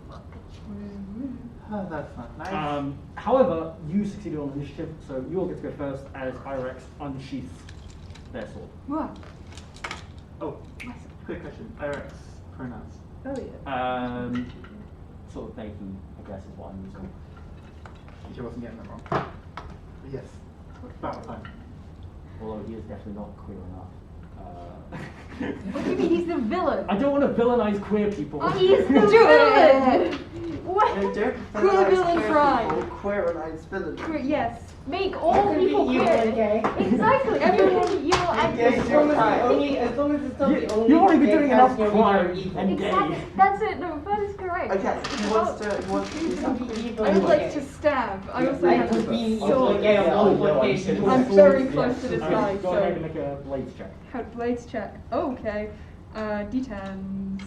Speaker 6: Oh, that's not nice.
Speaker 2: However, you succeeded on initiative, so you all get to go first as Irex unsheaths their sword.
Speaker 8: What?
Speaker 6: Oh, quick question. Irex pronouns.
Speaker 8: Oh yeah.
Speaker 2: Sort of they, he, I guess, is what I'm using.
Speaker 6: She wasn't getting that wrong. But yes, about time.
Speaker 2: Although he is definitely not queer enough.
Speaker 7: What do you mean he's the villain?
Speaker 2: I don't want to villainize queer people.
Speaker 7: Oh, he's the villain! What?
Speaker 4: No, don't
Speaker 7: Queer villain crime.
Speaker 4: Queeranize villain.
Speaker 7: Yes. Make all people
Speaker 11: evil
Speaker 7: queer.
Speaker 11: and gay.
Speaker 7: Exactly. Everyone can be evil and
Speaker 4: Yes,
Speaker 7: gay.
Speaker 4: you're right.
Speaker 11: As long as it's not the only
Speaker 2: You've already been
Speaker 11: gay
Speaker 2: doing enough
Speaker 11: person,
Speaker 2: crime
Speaker 11: evil.
Speaker 2: and
Speaker 7: Exactly.
Speaker 2: gay.
Speaker 7: That's it. No, that is correct.
Speaker 4: Okay, he wants to do
Speaker 11: You can
Speaker 4: something.
Speaker 11: be evil
Speaker 8: I would
Speaker 11: and
Speaker 8: like
Speaker 11: gay.
Speaker 8: to stab. I also
Speaker 11: I
Speaker 8: have
Speaker 11: could be evil and
Speaker 8: sword.
Speaker 11: gay on
Speaker 2: Yeah,
Speaker 11: multiple
Speaker 2: yeah,
Speaker 11: occasions.
Speaker 2: yeah.
Speaker 8: I'm very close to this
Speaker 2: Alright,
Speaker 8: guy,
Speaker 2: go ahead and
Speaker 8: so
Speaker 2: make a blades check.
Speaker 8: have blades check. Okay. D10s,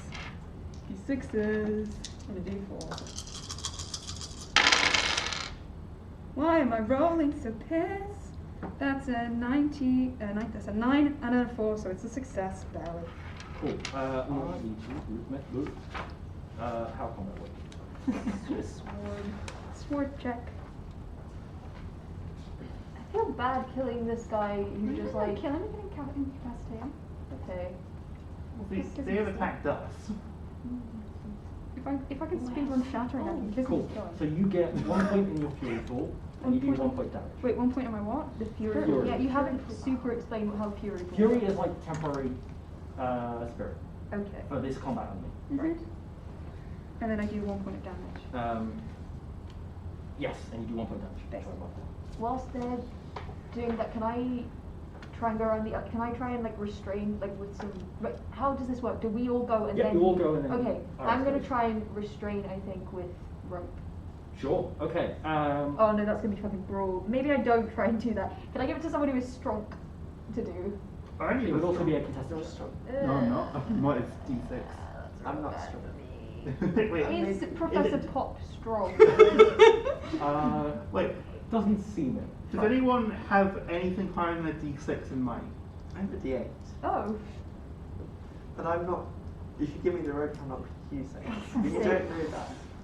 Speaker 8: D6s, and a D4. Why am I rolling so pissed? That's a 90, that's a 9 and a 4, so it's a success, barely.
Speaker 2: Cool. How combat work?
Speaker 8: Sword check.
Speaker 7: I feel bad killing this guy who just like.
Speaker 8: Kill him and incapacitate him.
Speaker 7: Okay.
Speaker 6: They have attacked us.
Speaker 8: If I can speedrun shattering, I can kill
Speaker 2: Cool.
Speaker 8: this guy.
Speaker 2: So you get 1 point in your fury pool, and you do 1 point damage.
Speaker 8: Wait, 1 point on my what?
Speaker 7: The fury.
Speaker 2: Fury.
Speaker 7: Yeah, you haven't super explained how fury. works.
Speaker 2: Fury is like temporary spirit
Speaker 7: Okay.
Speaker 2: for this combat only.
Speaker 8: Right. And then I do 1 point of damage.
Speaker 2: Yes, and you do 1 point damage.
Speaker 8: Thanks.
Speaker 2: Sorry about that.
Speaker 7: Whilst they're doing that, can I try and go around the? Can I try and like restrain like with some? Like, how does this work? Do we all go and
Speaker 2: Yeah,
Speaker 7: then?
Speaker 2: you all go and then.
Speaker 7: Okay,
Speaker 2: Alright,
Speaker 7: I'm gonna
Speaker 2: so-
Speaker 7: try and restrain. I think with rope.
Speaker 2: Sure. Okay.
Speaker 7: Oh no, that's gonna be fucking brawl. Maybe I don't try and do that. Can I give it to someone who is strong to do?
Speaker 2: It would also be a contested strong.
Speaker 6: No, I'm not. What is D6?
Speaker 4: I'm not strong.
Speaker 6: Wait.
Speaker 7: Is Professor Pop strong?
Speaker 6: Wait.
Speaker 2: Doesn't seem it.
Speaker 6: Does anyone have anything higher than a D6 in mind?
Speaker 4: I have a D8,
Speaker 7: Oh.
Speaker 4: but I'm not. If you give me the rope, I'm not using it. You don't know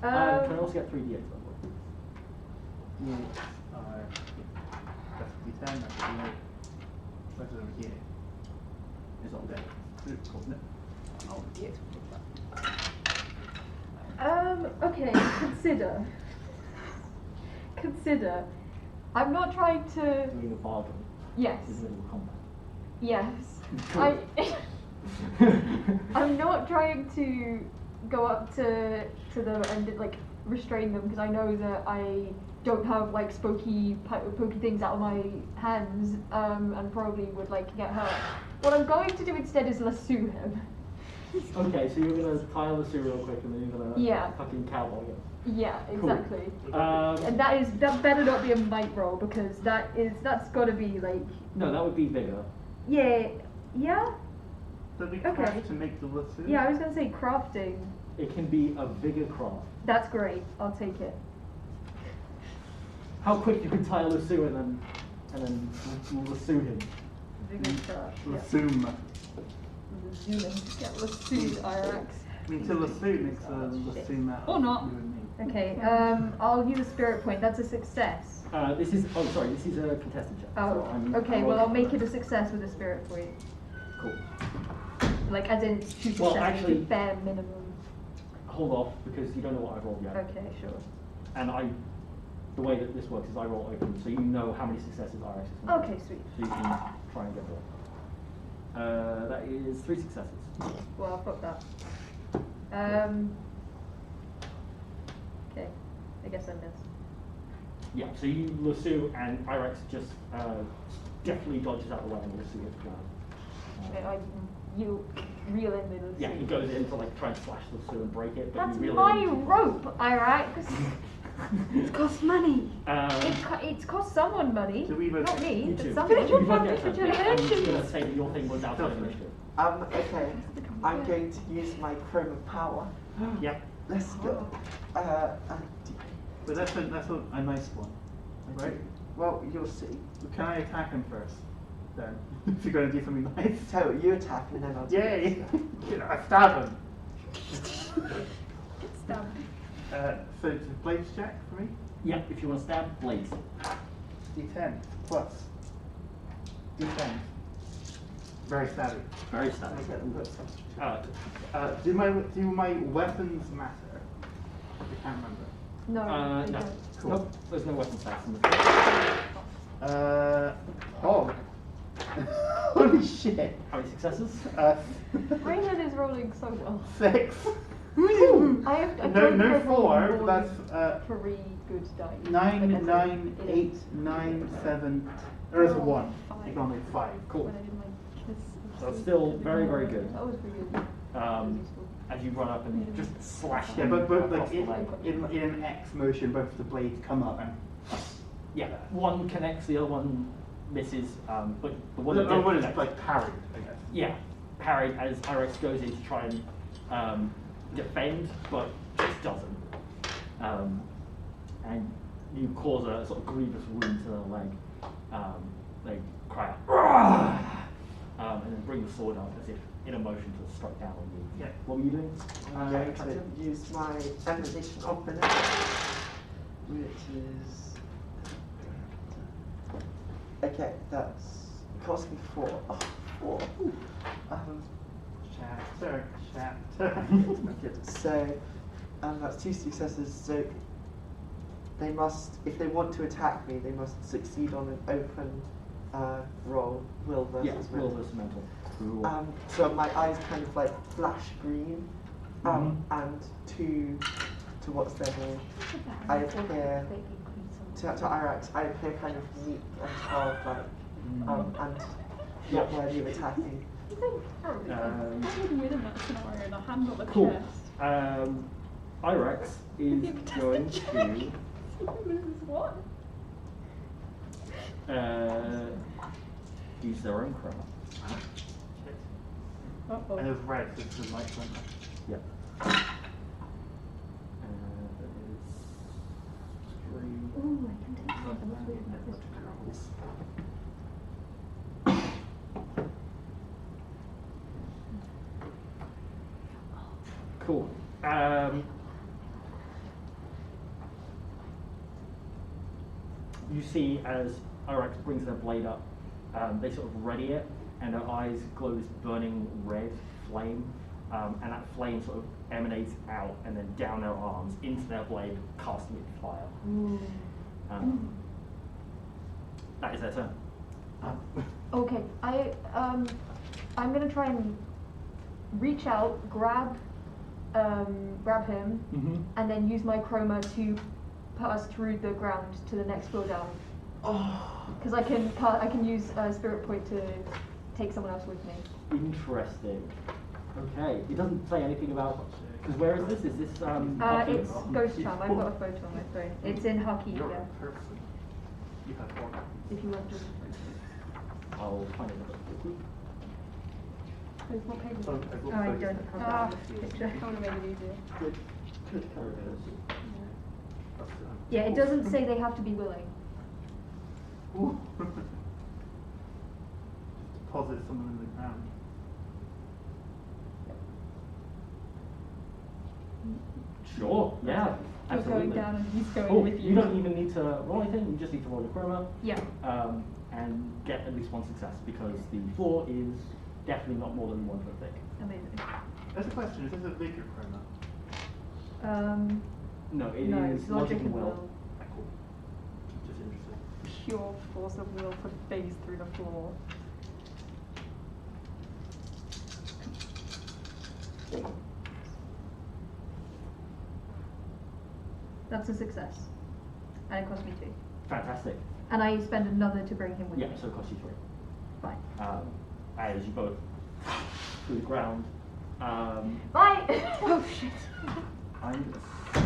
Speaker 4: that.
Speaker 2: Can I also get 3d8 by the way?
Speaker 6: D8 are. That's D10, that's D8. What's over here?
Speaker 2: Is on there.
Speaker 6: Cool. No.
Speaker 8: Oh, yes.
Speaker 7: Okay. Consider. I'm not trying to.
Speaker 2: Doing a bargain
Speaker 7: Yes.
Speaker 2: in the middle of combat.
Speaker 7: Yes.
Speaker 2: Cool.
Speaker 7: I'm not trying to go up to them and like restrain them because I know that I don't have like pokey things out of my hands and probably would like get hurt. What I'm going to do instead is lasso him.
Speaker 2: Okay, so you're gonna tile the suit real quick and then you're gonna fucking cowboy him.
Speaker 7: Yeah,
Speaker 2: Cool.
Speaker 7: exactly.
Speaker 2: And
Speaker 7: that better not be a might roll because that's got to be like
Speaker 2: no, that would be bigger.
Speaker 7: yeah.
Speaker 6: So we
Speaker 7: Okay.
Speaker 6: have to make the lasso?
Speaker 7: Yeah, I was gonna say crafting.
Speaker 2: It can be a bigger craft.
Speaker 7: That's great. I'll take it.
Speaker 2: How quick you can tie a lasso and then
Speaker 1: and then we'll lasso him.
Speaker 6: Assume.
Speaker 7: Get lassoed, Irax.
Speaker 6: I mean, to lasso makes a lasso out
Speaker 8: Or not.
Speaker 6: of you and me.
Speaker 7: Okay, I'll use a spirit point. That's a success.
Speaker 1: This is a contested check.
Speaker 7: Oh,
Speaker 1: so I'm
Speaker 7: okay.
Speaker 1: rolling
Speaker 7: Well, I'll
Speaker 1: for
Speaker 7: make
Speaker 1: that.
Speaker 7: it a success with a spirit point.
Speaker 1: Cool.
Speaker 7: Like, as in 2 successes,
Speaker 1: Well, actually-
Speaker 7: bare minimum.
Speaker 1: Hold off because you don't know what I've rolled yet.
Speaker 7: Okay, sure.
Speaker 1: And the way that this works is I roll open, so you know how many successes Irax is going to
Speaker 7: Okay, sweet.
Speaker 1: So you can try and get more. That is 3 successes.
Speaker 7: Well, fuck that. Okay, I guess I missed.
Speaker 1: Yeah, so you lasso and Irax just definitely dodges out of the way and lasso gets grabbed.
Speaker 7: You reel in with the
Speaker 1: Yeah, he goes in to like try and slash the lasso and break it, but
Speaker 7: That's
Speaker 1: you reel
Speaker 7: my
Speaker 1: it in.
Speaker 7: rope, Irax.
Speaker 10: It costs money.
Speaker 7: It's cost someone money.
Speaker 6: Do we both-
Speaker 7: Not me,
Speaker 1: You
Speaker 7: but
Speaker 1: too.
Speaker 7: someone.
Speaker 1: You both get
Speaker 10: But
Speaker 1: something.
Speaker 10: you're
Speaker 1: I'm just
Speaker 10: virtues.
Speaker 1: going to say that your thing was outside of initiative.
Speaker 4: Okay. I'm going to use my chroma power.
Speaker 6: Yep.
Speaker 4: Let's go.
Speaker 6: But that's a nice one, right?
Speaker 4: Well, you'll see.
Speaker 6: Can I attack him first? Then, if you're going to do something nice.
Speaker 4: So you attack and then I'll do
Speaker 6: Yay! I stab him.
Speaker 8: Get stabbed.
Speaker 6: So it's a blades check for me.
Speaker 1: Yeah, if you want to stab, blades.
Speaker 6: D10 plus D10. Very stabby.
Speaker 1: Very
Speaker 4: I
Speaker 1: stabby.
Speaker 4: get them put some.
Speaker 6: Do my weapons matter? I can't remember.
Speaker 7: No, they
Speaker 1: No.
Speaker 7: don't.
Speaker 6: Cool.
Speaker 1: Nope, there's no weapon stats in the
Speaker 6: Oh. Holy shit.
Speaker 1: How many successes?
Speaker 7: Reylynn is rolling so well.
Speaker 6: 6.
Speaker 7: I
Speaker 6: No,
Speaker 7: don't
Speaker 6: no
Speaker 7: have
Speaker 6: 4,
Speaker 7: more
Speaker 6: but
Speaker 7: than
Speaker 6: that's
Speaker 7: 3 good dice.
Speaker 6: nine,
Speaker 7: Like I said,
Speaker 6: nine,
Speaker 7: it
Speaker 6: eight,
Speaker 7: is.
Speaker 6: 9, 7. There is a 1.
Speaker 8: Five.
Speaker 6: You can make 5.
Speaker 1: Cool.
Speaker 8: When I did my kiss.
Speaker 1: So it's still very, very good.
Speaker 7: That was pretty good.
Speaker 1: As you run up and just slash
Speaker 6: Yeah,
Speaker 1: him
Speaker 6: but
Speaker 1: across
Speaker 6: like
Speaker 1: the leg.
Speaker 6: in an X motion, both of the blades come up and.
Speaker 1: Yeah, one connects, the other one misses, but the one
Speaker 6: The
Speaker 1: that
Speaker 6: other
Speaker 1: did
Speaker 6: one is
Speaker 1: connect-
Speaker 6: like parried, I guess.
Speaker 1: Yeah, parried as Irax goes in to try and defend, but just doesn't. And you cause a sort of grievous wound to the leg. They cry out, "Rah!" And then bring the sword up as if in a motion to strike down on you.
Speaker 6: Yeah.
Speaker 1: What were you doing?
Speaker 4: I'm going to use my emanation of benevolence, which is okay. That's cost me 4. Oh, 4.
Speaker 6: Shatter.
Speaker 4: Okay, so that's 2 successes. So they must, if they want to attack me, they must succeed on an open roll, will versus
Speaker 1: Yeah, will
Speaker 4: mental.
Speaker 1: versus mental. Cool.
Speaker 4: So my eyes kind of like flash green, and to what's their name? I appear to Irax. I appear kind of meek and childlike, and not worthy of attacking.
Speaker 8: I would win in that scenario and a hand on the
Speaker 1: Cool.
Speaker 8: chest.
Speaker 1: Irax is going to
Speaker 8: What?
Speaker 1: use their own chroma.
Speaker 8: Uh-oh.
Speaker 6: And it was red, so it's the light one.
Speaker 1: Yeah. That is 3.
Speaker 7: Ooh, I can take that. That's weird about this.
Speaker 1: Cool. You see as Irax brings their blade up, they sort of ready it, and their eyes glow this burning red flame, and that flame sort of emanates out and then down their arms into their blade, casting it fire. That is their turn.
Speaker 7: Okay, I'm gonna try and reach out, grab him, and then use my chroma to pass through the ground to the next floor down. Because I can use spirit point to take someone else with me.
Speaker 1: Interesting. Okay. It doesn't say anything about. Because where is this? Is this Hockey?
Speaker 7: It's Ghost Charm. I've got a photo on my phone. It's in Hockey.
Speaker 6: You're
Speaker 7: Yeah.
Speaker 6: a person. You have 4.
Speaker 7: If you want to.
Speaker 1: I'll find it quickly.
Speaker 7: What page is
Speaker 6: Oh,
Speaker 7: it?
Speaker 6: I've got
Speaker 7: Oh, I
Speaker 6: photos.
Speaker 7: don't have
Speaker 8: Ah,
Speaker 7: that picture.
Speaker 8: I want to make it easier.
Speaker 4: Good.
Speaker 1: There it is.
Speaker 7: Yeah, it doesn't say they have to be willing.
Speaker 6: Ooh. Just deposit someone in the ground.
Speaker 2: Sure, yeah,
Speaker 7: You're
Speaker 2: absolutely.
Speaker 7: going down and he's going
Speaker 2: Oh,
Speaker 7: with you.
Speaker 2: you don't even need to roll anything, you just need to roll your chroma.
Speaker 7: Yeah.
Speaker 2: And get at least one success because the floor is definitely not more than 1 foot thick.
Speaker 7: Amazing.
Speaker 6: There's a question, is this a vigor chroma?
Speaker 2: No, it
Speaker 7: No,
Speaker 2: is
Speaker 7: it's
Speaker 2: logic
Speaker 7: logic
Speaker 2: and
Speaker 7: and
Speaker 2: will.
Speaker 7: will.
Speaker 6: Ah, cool. Just interested.
Speaker 7: Pure force of will to phase through the floor. That's a success. And it cost me 2.
Speaker 2: Fantastic.
Speaker 7: And I spend another to bring him with
Speaker 2: Yeah,
Speaker 7: me.
Speaker 2: so it costs you 3.
Speaker 7: Fine.
Speaker 2: As you both through the ground.
Speaker 7: Bye! Oh shit.
Speaker 2: I'm gonna say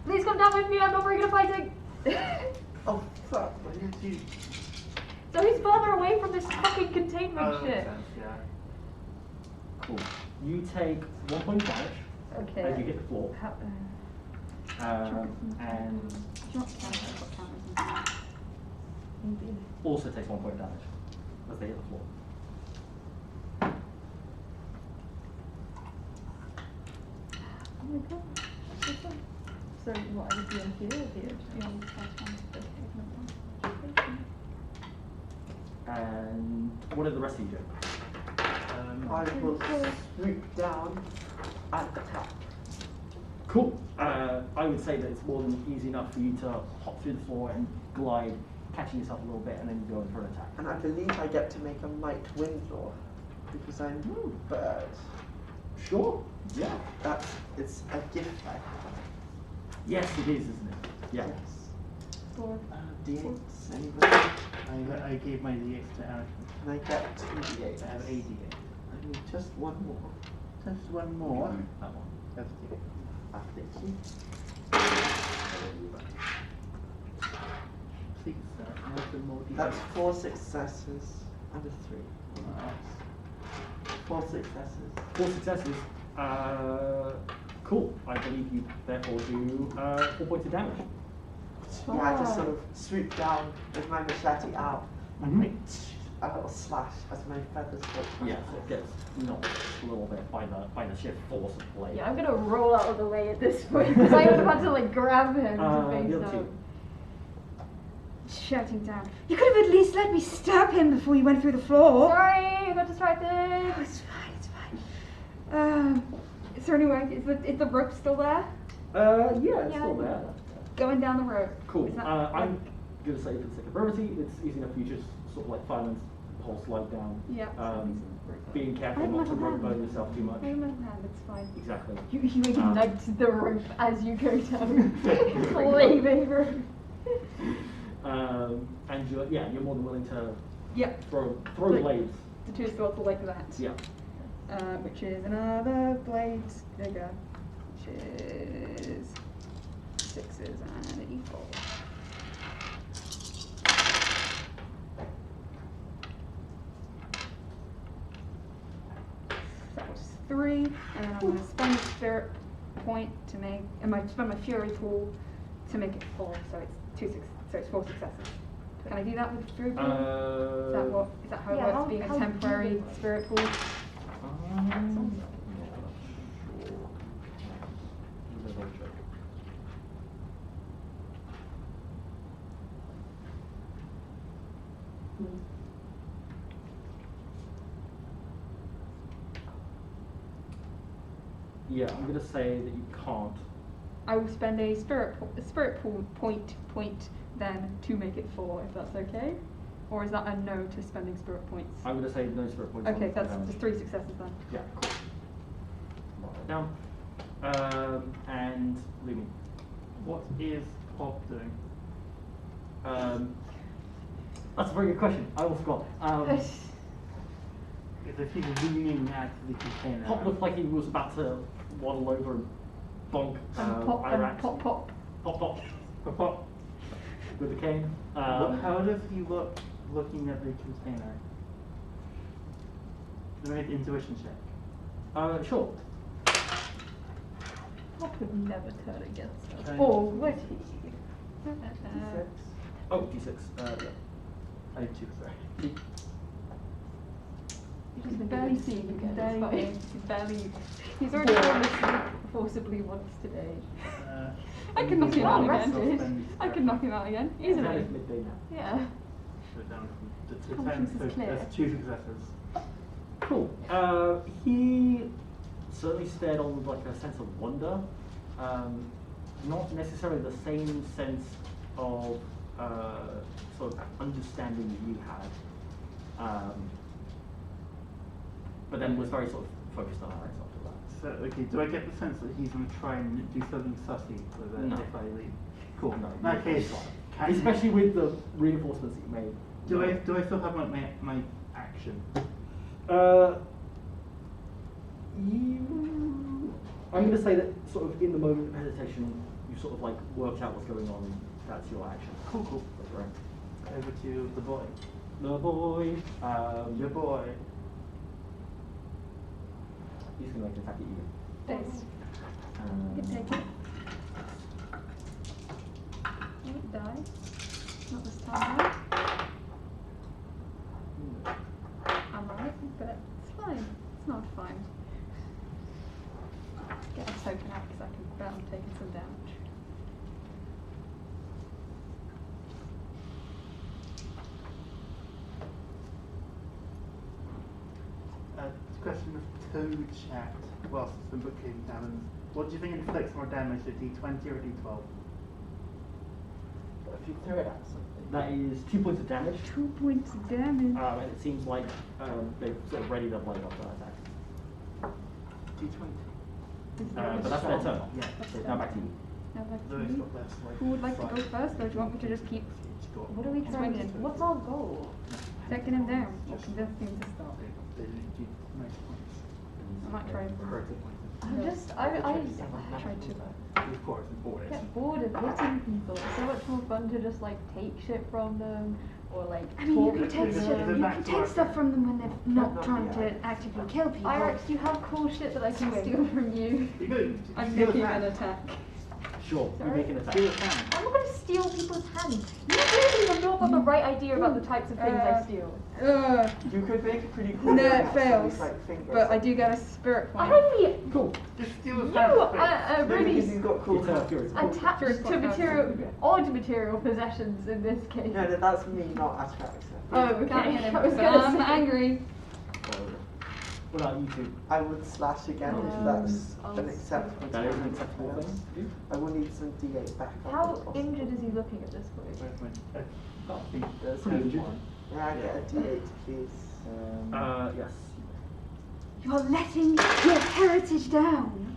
Speaker 7: Please come down with me, I'm not very good at fighting!
Speaker 4: Oh, fuck.
Speaker 6: What did you?
Speaker 7: So he's further away from this fucking containment
Speaker 6: Oh, that makes
Speaker 7: shit.
Speaker 6: sense, yeah.
Speaker 2: cool. You take 1 point of damage
Speaker 7: Okay.
Speaker 2: as you hit the floor.
Speaker 7: How,
Speaker 2: And
Speaker 5: Do you want counters? What counters?
Speaker 2: also takes 1 point of damage as they hit the floor.
Speaker 7: Oh my god. So what I was doing here or here?
Speaker 5: Yeah, that's fine.
Speaker 2: And what did the rest of you do?
Speaker 4: I will swoop down and attack.
Speaker 2: Cool. I would say that it's more than easy enough for you to hop through the floor and glide, catching yourself a little bit, and then you go in for an attack.
Speaker 4: And I believe I get to make a might windlaw because I'm bird.
Speaker 2: Sure. Yeah.
Speaker 4: It's a gift I have.
Speaker 2: Yes, it is, isn't it? Yeah.
Speaker 4: Yes.
Speaker 7: 4.
Speaker 4: D8s, anybody?
Speaker 6: I gave my D8 to Anakin.
Speaker 4: Can I get 2 D8s?
Speaker 6: I have a D8.
Speaker 4: I need just one more.
Speaker 6: Just one more.
Speaker 2: That one.
Speaker 6: That's D8.
Speaker 4: Thank you.
Speaker 6: Please, sir. Have the more D8.
Speaker 4: That's 4 successes and a 3.
Speaker 6: Nice.
Speaker 4: 4 successes.
Speaker 2: 4 successes. Cool. I believe you therefore do 4 points of damage.
Speaker 4: Yeah, I just sort of swoop down with my machete out and make a little slash as my feathers go.
Speaker 2: Yeah, it gets knocked a little bit by the sheer force of the blade.
Speaker 7: Yeah, I'm gonna roll out of the way at this point because I would have had to like grab him to
Speaker 2: The
Speaker 7: face
Speaker 2: other
Speaker 7: up.
Speaker 2: two.
Speaker 5: Shouting down. You could have at least let me stab him before you went through the floor.
Speaker 7: Sorry, I got distracted.
Speaker 5: It's fine, it's fine. Is there any way? Is the rope still there?
Speaker 2: Yeah, it's
Speaker 5: Yeah.
Speaker 2: still there.
Speaker 5: Going down the rope.
Speaker 2: Cool.
Speaker 5: Is that,
Speaker 2: I'm going to say for the sake of brevity, it's easy enough for you just sort of like finance the whole slide down.
Speaker 5: Yeah.
Speaker 2: Being careful
Speaker 5: I have
Speaker 2: not to
Speaker 5: my
Speaker 2: rope burn
Speaker 5: hand.
Speaker 2: yourself too much.
Speaker 5: I have my hand, it's fine.
Speaker 2: Exactly.
Speaker 7: You ignite the rope as you go down. Flaming rope.
Speaker 2: And you're more than willing to
Speaker 5: Yeah.
Speaker 2: throw
Speaker 5: Like-
Speaker 2: blades.
Speaker 5: The two swords are like that.
Speaker 2: Yeah.
Speaker 5: Which is another blade bigger, which is 6s and an E4. That was 3, and then I'm going to spend a spirit point to make, and spend my fury pool to make it 4, so it's 4 successes. Can I do that with fury pool? Is that how it
Speaker 10: Yeah,
Speaker 5: works, being a
Speaker 10: how do
Speaker 5: temporary
Speaker 10: you-
Speaker 5: spirit pool?
Speaker 2: Yeah, I'm going to say that you can't.
Speaker 5: I will spend a spirit pool point then to make it 4, if that's okay? Or is that a no to spending spirit points?
Speaker 2: I'm going to say no spirit points.
Speaker 5: Okay,
Speaker 2: on
Speaker 5: that's
Speaker 2: damage.
Speaker 5: just 3 successes then.
Speaker 2: Yeah, cool. Mark that down. And Lumine.
Speaker 6: What is Pop doing?
Speaker 2: That's a very good question. I almost forgot.
Speaker 6: If he's leaning at the container.
Speaker 2: Pop looked like he was about to waddle over and bonk
Speaker 7: Pop,
Speaker 2: Irax.
Speaker 7: pop, pop.
Speaker 2: Pop, pop, pop, pop. With the cane.
Speaker 6: How does he look looking at the container? Make an intuition check.
Speaker 2: Sure.
Speaker 7: Pop would never turn against us.
Speaker 6: Okay.
Speaker 7: Or would he?
Speaker 1: Oh, D6. Yeah.
Speaker 6: I have 2, sorry.
Speaker 7: You can barely see him again.
Speaker 8: barely
Speaker 7: It's fine.
Speaker 8: see.
Speaker 7: You can barely.
Speaker 8: He's already
Speaker 7: fallen
Speaker 8: fallen asleep.
Speaker 7: asleep forcibly once today.
Speaker 8: I can knock him out again.
Speaker 7: rested.
Speaker 8: I can knock him out again easily.
Speaker 1: That is midday now.
Speaker 7: Yeah.
Speaker 6: So down to
Speaker 7: Conscience
Speaker 6: 10, so
Speaker 7: is clear.
Speaker 6: there's 2 successes.
Speaker 1: Cool. He certainly stared on with like a sense of wonder. Not necessarily the same sense of sort of understanding that you had. But then was very sort of focused on Alex after that.
Speaker 6: So, okay, do I get the sense that he's going to try and do something sussy with it
Speaker 1: No.
Speaker 6: if I leave? Cool.
Speaker 1: No,
Speaker 6: In that case, can
Speaker 1: especially with the reinforcements that you made.
Speaker 6: do I still have my action?
Speaker 1: I'm going to say that sort of in the moment of hesitation, you sort of like worked out what's going on. That's your action.
Speaker 6: Cool.
Speaker 1: That's right.
Speaker 6: Over to the boy.
Speaker 1: The boy.
Speaker 6: Your boy.
Speaker 1: He's going to make an attack at you.
Speaker 8: Thanks. You can take it. You die. Not this time. I'm right, but it's fine. It's not fine. Get a token out because I can bet I'm taking some damage.
Speaker 6: Question of Toad chat whilst the bookkeeping happens. What do you think inflicts more damage, a D20 or a D12?
Speaker 4: If you throw it at something.
Speaker 1: That is 2 points of damage.
Speaker 8: 2 points of damage.
Speaker 1: And it seems like they've sort of ready to blow up that attack.
Speaker 6: D20.
Speaker 1: But that's their turn.
Speaker 6: Yeah.
Speaker 1: So now back to you.
Speaker 8: Now back to
Speaker 6: Louis
Speaker 8: you.
Speaker 6: got less, like,
Speaker 8: Who would like to go
Speaker 6: 5.
Speaker 8: first, or do you want me to just keep
Speaker 6: Each got
Speaker 7: What are we trying to?
Speaker 8: Swinging.
Speaker 7: What's our goal?
Speaker 8: taking him down or convincing him to stop?
Speaker 6: They didn't do most points.
Speaker 8: I might try and
Speaker 6: Hurted points.
Speaker 7: I'm just. I
Speaker 8: try to.
Speaker 6: Of course, it's bored.
Speaker 7: get bored of hitting people. It's so much more fun to just like take shit from them or like
Speaker 8: I mean, you
Speaker 7: talk
Speaker 8: can
Speaker 7: to
Speaker 8: take
Speaker 6: Is it-
Speaker 8: stuff.
Speaker 6: is it
Speaker 8: You
Speaker 6: back
Speaker 8: can
Speaker 6: to
Speaker 8: take
Speaker 6: our
Speaker 8: stuff
Speaker 6: turn?
Speaker 8: from them when they're not trying to actively kill people.
Speaker 7: Irax, you have cool shit that I can steal from you.
Speaker 6: You could
Speaker 8: I'm
Speaker 6: steal
Speaker 8: making
Speaker 6: a
Speaker 8: an
Speaker 6: fan.
Speaker 8: attack.
Speaker 1: Sure, you
Speaker 7: Sorry?
Speaker 1: make an attack.
Speaker 6: Steal a fan.
Speaker 7: I'm not gonna steal people's hands. You clearly have not got the right idea about the types of things I steal.
Speaker 4: You could make a pretty cool
Speaker 8: No, it
Speaker 4: axe with
Speaker 8: fails.
Speaker 4: these, like, fingers.
Speaker 8: But I do get a spirit point.
Speaker 7: I
Speaker 1: Cool.
Speaker 6: Just steal a
Speaker 7: you
Speaker 6: fan.
Speaker 7: are
Speaker 4: No, because
Speaker 7: really
Speaker 4: he's got cool
Speaker 1: It's
Speaker 4: hands.
Speaker 1: Fury.
Speaker 7: attached
Speaker 8: Fury
Speaker 7: to
Speaker 8: point,
Speaker 7: material,
Speaker 8: absolutely.
Speaker 7: odd material possessions in this case.
Speaker 4: No, that's me, not Ataraxia.
Speaker 7: Oh, okay.
Speaker 8: Can't hit him,
Speaker 7: I was
Speaker 8: so
Speaker 7: gonna
Speaker 8: I'm
Speaker 7: say.
Speaker 8: angry.
Speaker 1: What about you two?
Speaker 4: I would slash again if that's
Speaker 7: I'll
Speaker 4: an acceptable
Speaker 1: That is an
Speaker 4: time.
Speaker 1: acceptable thing to do.
Speaker 4: I will need some D8 back. up
Speaker 7: How
Speaker 4: if possible.
Speaker 7: injured is he looking at this point?
Speaker 6: Where's my...
Speaker 4: There's
Speaker 1: Pretty
Speaker 4: no
Speaker 1: injured.
Speaker 4: one. Yeah, I get a D8, please.
Speaker 1: Yes.
Speaker 8: You're letting your heritage down.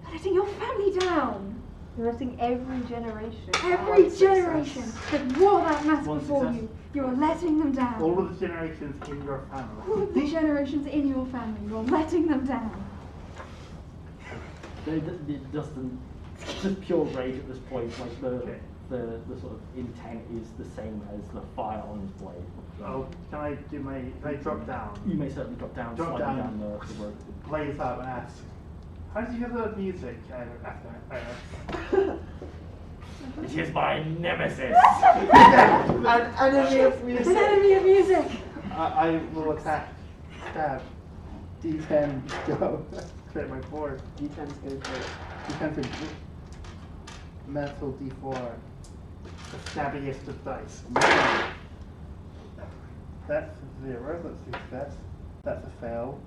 Speaker 8: You're letting your family down.
Speaker 7: You're letting every generation.
Speaker 8: Every
Speaker 4: One success.
Speaker 8: generation that wore that mask
Speaker 6: One
Speaker 8: before
Speaker 6: success.
Speaker 8: you, you are letting them down.
Speaker 6: All of the generations in your
Speaker 8: All
Speaker 6: family.
Speaker 8: of the generations in your family, you're letting them down.
Speaker 1: It doesn't. It's just pure rage at this point. Like
Speaker 6: Okay.
Speaker 1: the sort of intent is the same as the fire on his blade.
Speaker 6: Oh, can I do my... Can I drop down?
Speaker 1: You may certainly drop down
Speaker 6: Drop
Speaker 1: slightly
Speaker 6: down.
Speaker 1: down the road.
Speaker 6: Blaze up and ask, how did you hear the music?
Speaker 9: It is my nemesis.
Speaker 4: An enemy of music.
Speaker 8: An enemy of music.
Speaker 6: I will attack. Stab. D10, go. Clear my board.
Speaker 4: D10's going for it.
Speaker 6: D10 for metal D4. The stabbiest of dice. That's 0, that's success. That's a fail.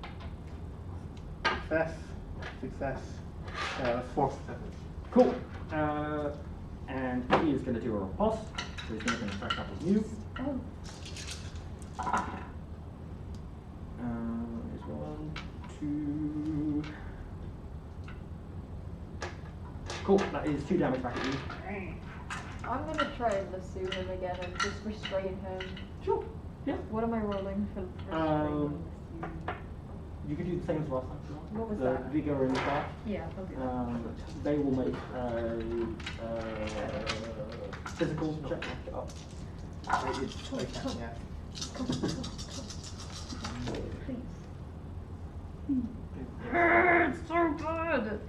Speaker 6: Success. Success. Fail. 4 successes.
Speaker 1: Cool. And he is going to do a riposte. So he's going to attack up with you.
Speaker 7: Oh.
Speaker 1: Is 1, 2. Cool. That is 2 damage back at you.
Speaker 7: I'm gonna try and lasso him again and just restrain him.
Speaker 1: Sure. Yeah.
Speaker 7: What am I rolling for restraining?
Speaker 1: You could do the same as last time if you want.
Speaker 7: What was
Speaker 1: the
Speaker 7: that?
Speaker 1: Vigor and Craft.
Speaker 8: Yeah, I'll do that.
Speaker 1: They will make physical check. Oh.
Speaker 6: It's okay, yeah.
Speaker 7: It's so good.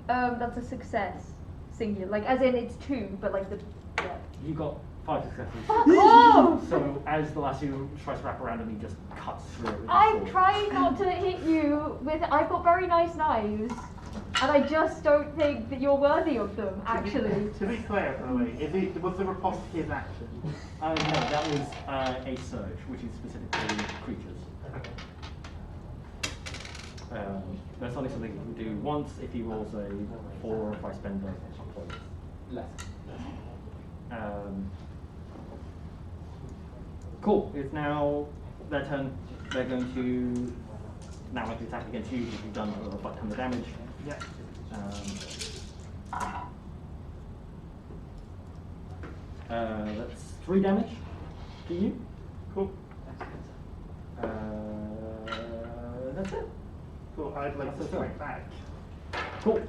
Speaker 7: That's a success. Singular, like as in it's 2, but like the. Yeah.
Speaker 1: You got 5 successes.
Speaker 7: Fuck off!
Speaker 1: So as the lasso tries to wrap around him, he just cuts through it with his
Speaker 7: I'm
Speaker 1: sword.
Speaker 7: trying not to hit you with. I've got very nice knives, and I just don't think that you're worthy of them. Actually,
Speaker 6: To be clear, by the way, was the riposte his action?
Speaker 1: No, that was a surge, which is specifically creatures. That's only something he can do once if he rolls a 4 or if I spend a point. Cool. It's now their turn. They're going to now make the attack against you because you've done a butt ton of damage.
Speaker 6: Yeah.
Speaker 1: That's 3 damage to you.
Speaker 6: Cool.
Speaker 1: That's it.
Speaker 6: Cool. I'd like to strike back.
Speaker 1: Cool.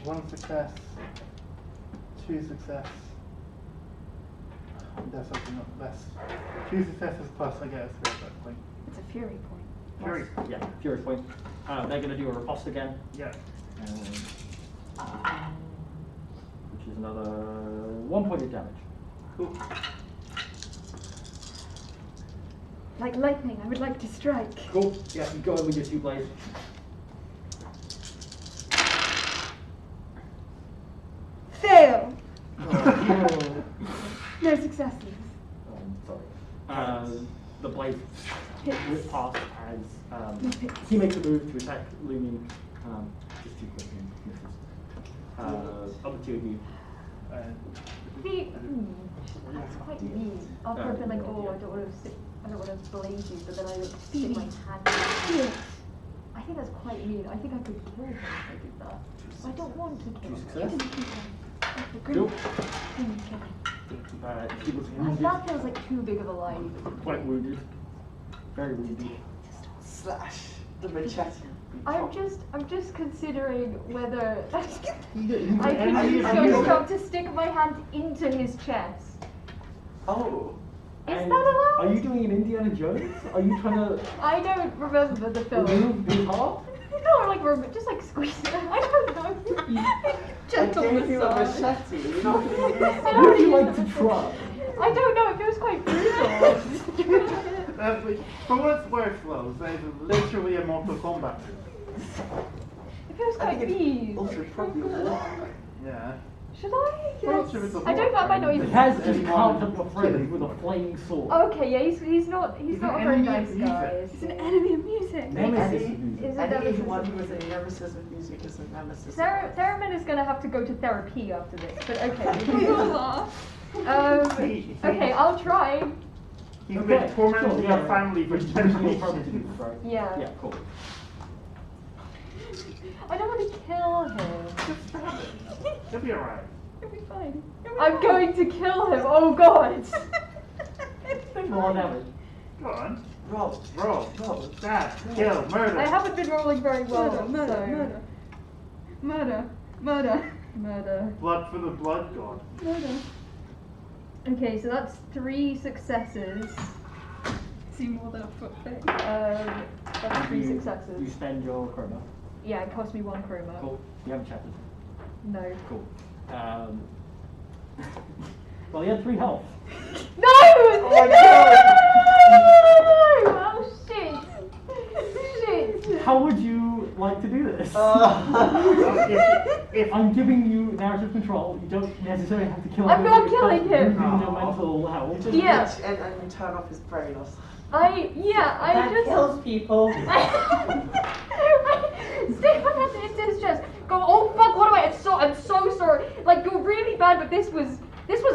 Speaker 6: 1 success. 2 success. That's actually not the best. 2 successes plus I get a 3 at that point.
Speaker 10: It's a fury point.
Speaker 6: Fury.
Speaker 1: Yeah, Fury point. They're going to do a riposte again,
Speaker 6: Yeah.
Speaker 1: which is another 1 point of damage.
Speaker 6: Cool.
Speaker 10: Like lightning, I would like to strike.
Speaker 1: Cool. Yeah, you go in with your 2 blades.
Speaker 10: Fail!
Speaker 1: Oh,
Speaker 10: No successes.
Speaker 1: sorry. The blade
Speaker 10: Hits.
Speaker 1: whip past as he makes a move to attack Lumine. Just too quick and misses. Other 2 of you.
Speaker 7: That's quite mean. After I've been like, oh, I don't want to blaze you, but then I like stick my hand. I think that's quite mean. I think I could kill him if I did that. I don't want to kill
Speaker 1: 2
Speaker 7: him.
Speaker 1: success.
Speaker 10: Cool.
Speaker 1: He was
Speaker 7: That
Speaker 1: wounded.
Speaker 7: feels like too big of a lie.
Speaker 1: Quite wounded. Very wounded.
Speaker 4: Slash the machete.
Speaker 7: I'm just considering whether I
Speaker 6: And
Speaker 7: can
Speaker 6: you-
Speaker 7: use
Speaker 6: and
Speaker 7: Ghost
Speaker 6: you-
Speaker 7: Jump to stick my hand into his chest.
Speaker 4: Oh.
Speaker 7: Is
Speaker 1: And
Speaker 7: that allowed?
Speaker 1: Are you doing an Indiana Jones? Are you trying to
Speaker 7: I don't remember the film.
Speaker 1: remove his heart?
Speaker 7: No, like just like squeeze it. I don't know.
Speaker 4: I
Speaker 7: Gentle
Speaker 4: gave you a
Speaker 7: massage.
Speaker 4: machete. You're not going to use
Speaker 7: I
Speaker 1: Would
Speaker 7: don't
Speaker 1: you
Speaker 7: use
Speaker 1: like
Speaker 7: the
Speaker 1: to try?
Speaker 7: I don't know. It feels quite brutal.
Speaker 6: For what it's worth, Lils, that is literally a Mortal Kombat.
Speaker 7: It feels
Speaker 4: I
Speaker 7: quite
Speaker 4: think
Speaker 7: mean.
Speaker 4: it's also probably a walk.
Speaker 6: Yeah.
Speaker 7: Should I?
Speaker 6: Well,
Speaker 7: Yes.
Speaker 6: sure, it's a
Speaker 7: I don't know. I might not
Speaker 1: He
Speaker 7: even.
Speaker 1: has just carved up your friend with a flaming sword.
Speaker 7: Okay, yeah, he's not a
Speaker 6: an
Speaker 7: very
Speaker 6: enemy
Speaker 7: nice
Speaker 6: of
Speaker 7: guy.
Speaker 6: music.
Speaker 7: Is
Speaker 10: It's an
Speaker 7: he?
Speaker 10: enemy of music.
Speaker 1: Nemesis
Speaker 4: Any-
Speaker 1: of music.
Speaker 7: Is it nemesis?
Speaker 4: Anyone who is a nemesis with music is a nemesis.
Speaker 7: Therimin is gonna have to go to therapy after this, but okay.
Speaker 10: We all are.
Speaker 7: Okay, I'll try.
Speaker 6: He's
Speaker 1: Okay,
Speaker 6: been tormenting
Speaker 1: cool,
Speaker 6: your
Speaker 1: yeah.
Speaker 6: family for
Speaker 1: Which is probably
Speaker 6: generations.
Speaker 1: to do, right?
Speaker 7: Yeah.
Speaker 1: Yeah, cool.
Speaker 7: I don't want to kill him.
Speaker 6: Just stab it. He'll be alright.
Speaker 10: It'll be fine. It'll be
Speaker 7: I'm
Speaker 10: fine.
Speaker 7: going to kill him. Oh God.
Speaker 1: More damage.
Speaker 6: Go on.
Speaker 4: Roll.
Speaker 6: Roll.
Speaker 4: Roll.
Speaker 6: Stab. Kill. Murder.
Speaker 7: I haven't been rolling very well.
Speaker 10: Murder,
Speaker 7: so.
Speaker 10: murder, murder, murder,
Speaker 6: Blood for the blood god.
Speaker 10: murder.
Speaker 7: Okay, so that's 3 successes.
Speaker 10: See more than a foot thick.
Speaker 7: That's 3
Speaker 1: You
Speaker 7: successes.
Speaker 1: spend your chroma.
Speaker 7: Yeah, it cost me 1 chroma.
Speaker 1: Cool. You haven't chatted.
Speaker 7: No.
Speaker 1: Cool. Well, he had 3 health.
Speaker 7: No!
Speaker 4: Oh my
Speaker 7: No! Oh shit! Shit!
Speaker 1: How would you like to do this?
Speaker 6: If
Speaker 1: I'm giving you narrative control. You don't necessarily have to kill
Speaker 7: I'm
Speaker 1: him.
Speaker 7: not killing him.
Speaker 1: Using your
Speaker 6: Aw.
Speaker 1: mental health.
Speaker 4: Just
Speaker 7: Yeah.
Speaker 4: reach in and turn off his brain or something.
Speaker 7: I
Speaker 11: That
Speaker 7: just
Speaker 11: kills people.
Speaker 7: stick my hand into his chest. Go, oh fuck, what do I? I'm so sorry. Like you're really bad, but this was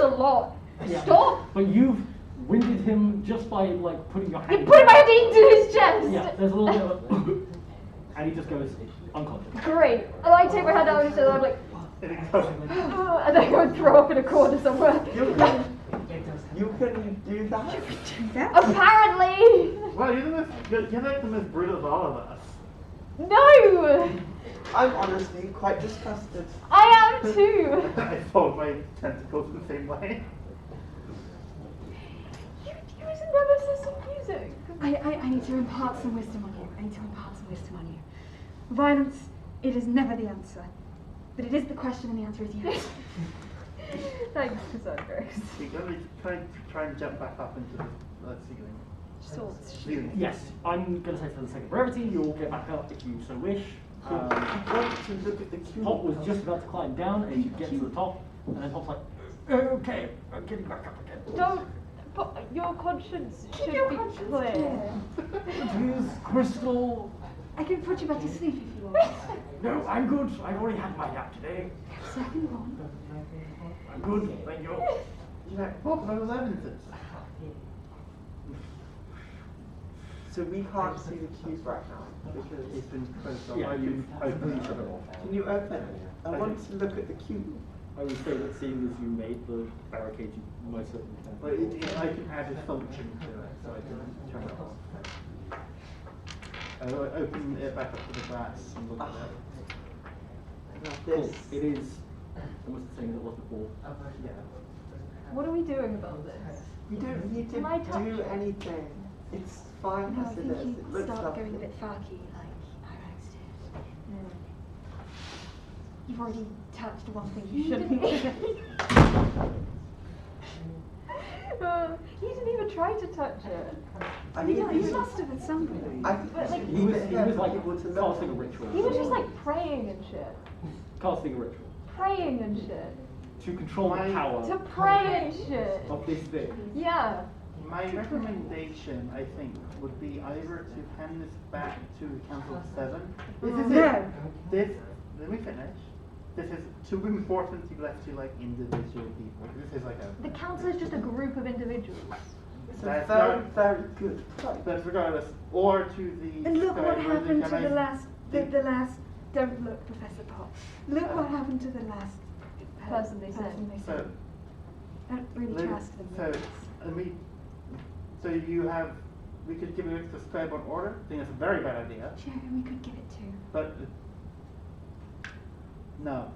Speaker 7: a lot.
Speaker 1: Yeah.
Speaker 7: Stop!
Speaker 1: But you've winded him just by like putting your hand.
Speaker 7: You put my hand into his chest.
Speaker 1: Yeah, there's a little bit of and he just goes unconscious.
Speaker 7: Great. And I take my hand out of his chest and I'm like,
Speaker 6: it goes.
Speaker 7: and then I go and throw up in a corner somewhere.
Speaker 4: You can do that.
Speaker 7: Apparently.
Speaker 6: Well, you're like the most brutal of all of us.
Speaker 7: No.
Speaker 4: I'm honestly quite disgusted.
Speaker 7: I am too.
Speaker 6: I fold my tentacles the same way.
Speaker 7: You was a nemesis of music.
Speaker 10: I need to impart some wisdom on you. Violence, it is never the answer. But it is the question, and the answer is yes.
Speaker 7: Thanks, Kasandryx.
Speaker 6: We're going to try and jump back up into the ceiling.
Speaker 10: Swords.
Speaker 6: Ceiling.
Speaker 1: Yes, I'm going to say for the sake of brevity, you'll get back up if you so wish.
Speaker 4: I want to look at the cube.
Speaker 1: Pop was just about to climb down as you get to the top, and then Pop's like, okay, I'm getting back up again.
Speaker 7: Don't. But your conscience should
Speaker 10: Your
Speaker 7: be
Speaker 10: conscience
Speaker 7: clear.
Speaker 1: It is crystal.
Speaker 10: I can put you back to sleep if you want.
Speaker 1: No, I'm good. I've already had my nap today.
Speaker 10: Second one.
Speaker 1: I'm good, thank you.
Speaker 6: Yeah, what those evidences?
Speaker 4: So we can't see the cube right now because
Speaker 6: It's been closed off.
Speaker 1: Yeah,
Speaker 6: I
Speaker 1: you've
Speaker 6: can
Speaker 1: opened each other off.
Speaker 4: Can you open it? I want to look at the cube.
Speaker 1: I would say that seeing as you made the barricade, you most certainly can.
Speaker 6: But I can add a function to it, so I can turn it off. I open it back up to the glass and look at it.
Speaker 4: Now
Speaker 1: Cool.
Speaker 4: this.
Speaker 1: It is almost the same as it was before.
Speaker 6: Yeah.
Speaker 7: What are we doing about this?
Speaker 4: You don't need to
Speaker 7: Can I touch
Speaker 4: do
Speaker 7: it?
Speaker 4: anything. It's fine
Speaker 10: No, I
Speaker 4: as it
Speaker 10: think
Speaker 4: is.
Speaker 10: you
Speaker 4: It looks
Speaker 10: start
Speaker 4: lovely.
Speaker 10: going a bit farky, like Irax did. You've already touched one thing you shouldn't.
Speaker 7: He didn't even try to touch it.
Speaker 4: I think
Speaker 10: Yeah,
Speaker 4: if
Speaker 10: you
Speaker 4: you-
Speaker 10: must have at some point.
Speaker 4: I think
Speaker 7: But, like,
Speaker 4: you
Speaker 1: He was,
Speaker 4: should
Speaker 1: he
Speaker 4: leave
Speaker 1: was
Speaker 4: it
Speaker 1: like
Speaker 4: here for people to look
Speaker 1: casting a
Speaker 4: at.
Speaker 1: ritual.
Speaker 7: He was just like praying and shit.
Speaker 1: Casting a ritual.
Speaker 7: Praying and shit.
Speaker 1: To control the
Speaker 6: My-
Speaker 1: power
Speaker 7: To pray and shit.
Speaker 1: of this thing.
Speaker 7: Yeah.
Speaker 6: My recommendation, I think, would be either to hand this back to the Council of Seven. This is
Speaker 10: No.
Speaker 6: it. This, let me finish. This is too important to be left to like individual people. This is like a.
Speaker 7: The council is just a group of individuals.
Speaker 4: It's a
Speaker 6: That's
Speaker 4: very,
Speaker 6: not-
Speaker 4: very good price.
Speaker 6: But regardless, or to the.
Speaker 10: And look what
Speaker 6: Skyward,
Speaker 10: happened to
Speaker 6: can I-
Speaker 10: the last. The last. Don't look, Professor Pop. Look what happened to the last
Speaker 7: Person they sent.
Speaker 6: So,
Speaker 10: I don't really
Speaker 6: let-
Speaker 10: trust them.
Speaker 6: so, let me. So you have. We could give it to Skyward Order. I think that's a very bad idea.
Speaker 10: Sure, we could give it to.
Speaker 6: But. No.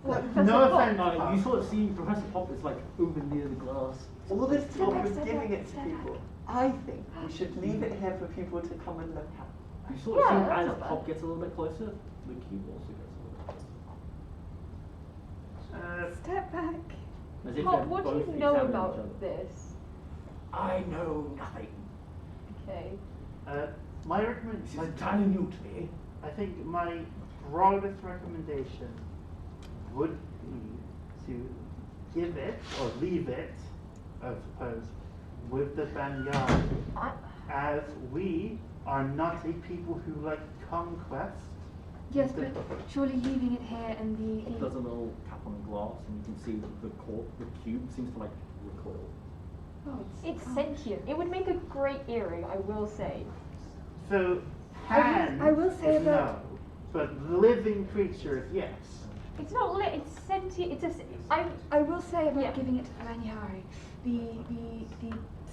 Speaker 7: What,
Speaker 6: No
Speaker 7: Professor Pop?
Speaker 6: offense.
Speaker 1: You sort of see Professor Pop is like over near the glass.
Speaker 4: All this
Speaker 10: Step
Speaker 4: talk
Speaker 10: back,
Speaker 4: of
Speaker 10: step
Speaker 4: giving
Speaker 10: back,
Speaker 4: it to
Speaker 10: step
Speaker 4: people. I think we should leave it here for people to come and look at.
Speaker 1: You sort of
Speaker 7: Yeah,
Speaker 1: see
Speaker 7: that's
Speaker 1: as
Speaker 7: not bad.
Speaker 1: Pop gets a little bit closer, the cube also gets a little bit closer.
Speaker 10: Step back.
Speaker 1: As if
Speaker 7: Pop,
Speaker 1: they're
Speaker 7: what do
Speaker 1: both
Speaker 7: you know
Speaker 1: examining each
Speaker 7: about
Speaker 1: other.
Speaker 7: this?
Speaker 1: I know nothing.
Speaker 7: Okay.
Speaker 6: My
Speaker 1: This
Speaker 6: recommendation.
Speaker 1: is entirely new to me.
Speaker 6: I think my broadest recommendation would be to give it or leave it, I suppose, with the Banyari,
Speaker 7: I,
Speaker 6: as we are not a people who like conquest.
Speaker 10: Yes, but surely leaving it here and
Speaker 1: Pop does a little tap on the glass, and you can see that the cube seems to like recoil.
Speaker 10: Oh,
Speaker 7: it's sentient. It would make a great earring, I will say.
Speaker 6: So hand
Speaker 10: I will say
Speaker 6: is
Speaker 10: that-
Speaker 6: no, but living creatures, yes.
Speaker 7: It's not lit. It's sentient. It's a.
Speaker 10: I will say about
Speaker 7: Yeah.
Speaker 10: giving it to the Banyari, the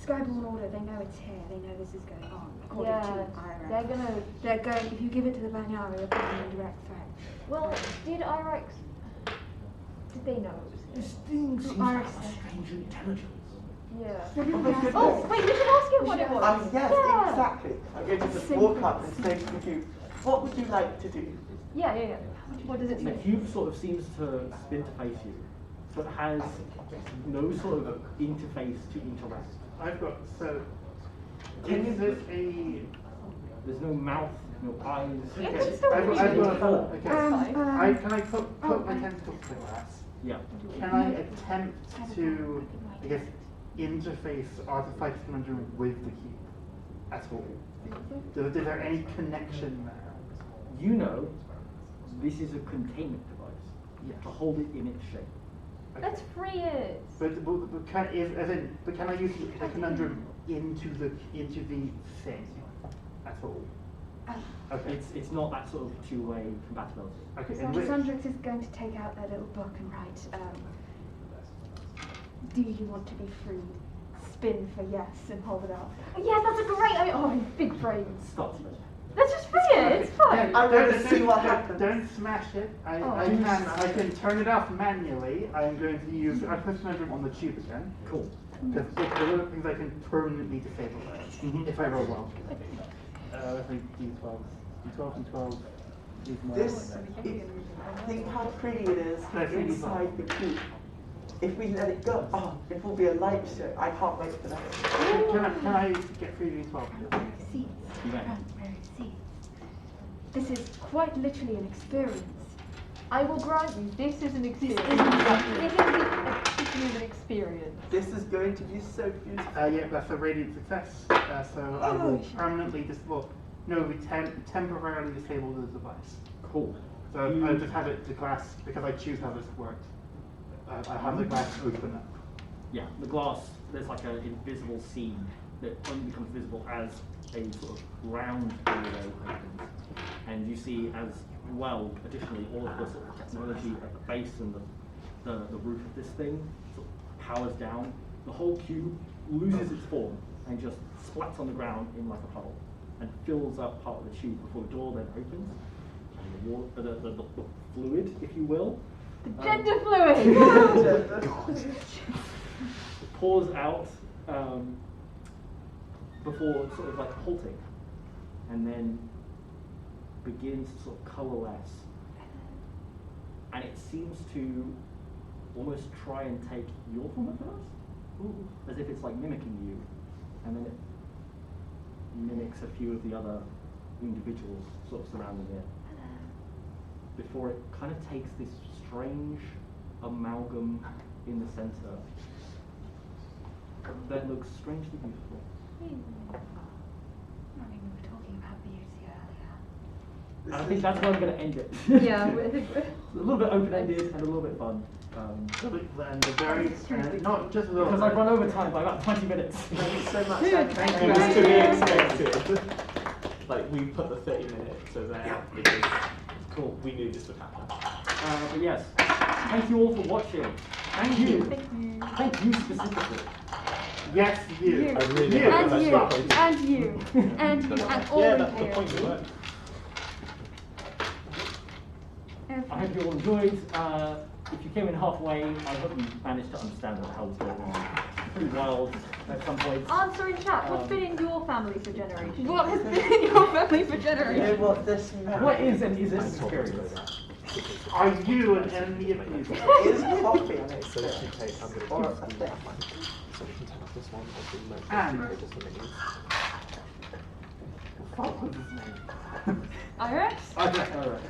Speaker 10: Skyborn Order, they know it's here, they know this is going on, according
Speaker 7: Yeah.
Speaker 10: to Irax.
Speaker 7: They're gonna.
Speaker 10: They're going, if you give it to the Banyari, they're putting you in direct threat.
Speaker 7: Well, did Irax? Did they know?
Speaker 1: This thing seems to have a strange intelligence.
Speaker 7: Yeah.
Speaker 10: They're
Speaker 4: Oh my
Speaker 10: really
Speaker 4: goodness.
Speaker 7: Oh wait, we should ask him what it
Speaker 10: should
Speaker 7: was.
Speaker 10: ask
Speaker 4: Yes,
Speaker 7: Yeah.
Speaker 4: exactly. I'm going to just walk up and say to the cube, what would you like to do?
Speaker 7: Yeah. What does it
Speaker 1: The
Speaker 7: say?
Speaker 1: cube sort of seems to spin to face you, so it has no sort of interface to interact.
Speaker 6: I've got so.
Speaker 4: Can
Speaker 6: Is
Speaker 4: you-
Speaker 6: this a?
Speaker 1: There's no mouth, no eyes.
Speaker 7: It could still
Speaker 6: I've
Speaker 7: be
Speaker 6: got,
Speaker 1: beautiful.
Speaker 6: okay.
Speaker 10: Um,
Speaker 6: Can I put
Speaker 10: oh,
Speaker 6: my
Speaker 10: I-
Speaker 6: tentacles to the glass?
Speaker 1: Yeah.
Speaker 6: Can I attempt to, I guess, interface Artifact Conundrum with the cube at all? Is there any connection there?
Speaker 1: You know, this is a containment device
Speaker 6: Yes.
Speaker 1: to hold it in its shape.
Speaker 6: Okay.
Speaker 7: Let's free it.
Speaker 6: But can I use the conundrum into the thing at all? Okay.
Speaker 1: It's not that sort of two-way compatibility.
Speaker 6: Okay.
Speaker 10: So
Speaker 6: in which-
Speaker 10: Kasandryx is going to take out their little book and write, do you want to be freed? Spin for yes and hold it out.
Speaker 7: Yeah, that's a great idea. Oh, big brains.
Speaker 1: Start to measure.
Speaker 7: Let's just free it. It's fine.
Speaker 4: I want to see what happens.
Speaker 6: Don't smash it.
Speaker 7: Oh.
Speaker 6: I can turn it off manually. I'm going to use Artifact Conundrum on the tube again.
Speaker 1: Cool.
Speaker 6: Because there are things I can permanently disable it if I roll well. I think D12. D12 and 12.
Speaker 4: This, think how pretty it is inside the coop. If we let it go, oh, it will be a light show. I can't wait for that.
Speaker 6: Can I get freebies as well?
Speaker 10: Seats.
Speaker 2: You may.
Speaker 10: Front row seats. This is quite literally an experience.
Speaker 7: I will grant you, this is an experience.
Speaker 10: This is
Speaker 7: It is an experience.
Speaker 4: This is going to be so beautiful.
Speaker 6: Yeah, that's a radiant success. So I will permanently temporarily disable the device.
Speaker 2: Cool.
Speaker 6: So I just have it the glass because I choose how this works. I have the glass open up.
Speaker 2: Yeah, the glass, there's like an invisible seam that only becomes visible as a sort of round doorway opens. And you see as well, additionally, all of the sort of technology at the base and the roof of this thing sort of powers down. The whole cube loses its form and just splats on the ground in like a puddle and fills up part of the tube before the door then opens. And the water, the fluid, if you will,
Speaker 7: The gender fluid!
Speaker 2: pours out before sort of like halting, and then begins to sort of coalesce. And it seems to almost try and take your form at first, as if it's like mimicking you, and then it mimics a few of the other individuals sort of surrounding it, before it kind of takes this strange amalgam in the center that looks strangely beautiful.
Speaker 10: I mean, we were talking about beauty earlier.
Speaker 2: And I think that's where I'm going to end it.
Speaker 7: Yeah, I think
Speaker 2: a little bit open-ended and a little bit fun.
Speaker 6: And the very, not just a little.
Speaker 2: Because I've run over time by about 20 minutes.
Speaker 4: Thank you so much.
Speaker 3: Thank
Speaker 12: It was to be expected. Like, we put the 30 minutes over there because
Speaker 2: Cool.
Speaker 12: we knew this would happen.
Speaker 2: But yes, thank you all for watching. Thank you. Thank you specifically.
Speaker 6: Yes, you.
Speaker 7: You.
Speaker 12: I really
Speaker 6: You.
Speaker 12: hope that's your point.
Speaker 7: And you. And you. And all
Speaker 12: Yeah,
Speaker 7: of
Speaker 12: that's the
Speaker 7: you.
Speaker 12: point you work.
Speaker 2: I hope you all enjoyed. If you came in halfway, I hope you managed to understand what the hell was going on. Pretty wild at some points.
Speaker 7: Answer in chat, what's been in your family for generations?
Speaker 8: What has been in your family for
Speaker 4: You know
Speaker 8: generations?
Speaker 4: what this meant?
Speaker 2: What is and isn't experience?
Speaker 6: Are you an enemy of music?
Speaker 4: Is coffee an
Speaker 12: So if you
Speaker 4: experience?
Speaker 12: take, I'm going
Speaker 4: Or
Speaker 12: to
Speaker 4: a thing?
Speaker 12: so we can turn off this one and
Speaker 6: And-
Speaker 12: the just for minis.
Speaker 6: What was his name?
Speaker 8: Irex?
Speaker 6: Alright.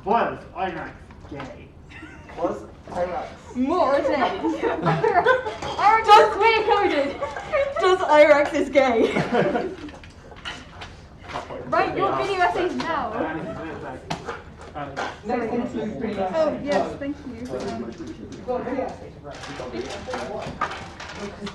Speaker 6: Was Inax gay?
Speaker 4: Was Ataraxia?
Speaker 8: More is it?
Speaker 7: Are just queer coded!
Speaker 8: Does Irex is gay?
Speaker 7: Write your video essays now!
Speaker 11: Next one's looking pretty nice.
Speaker 8: Oh, yes, thank you.
Speaker 11: Go on, video essay to write.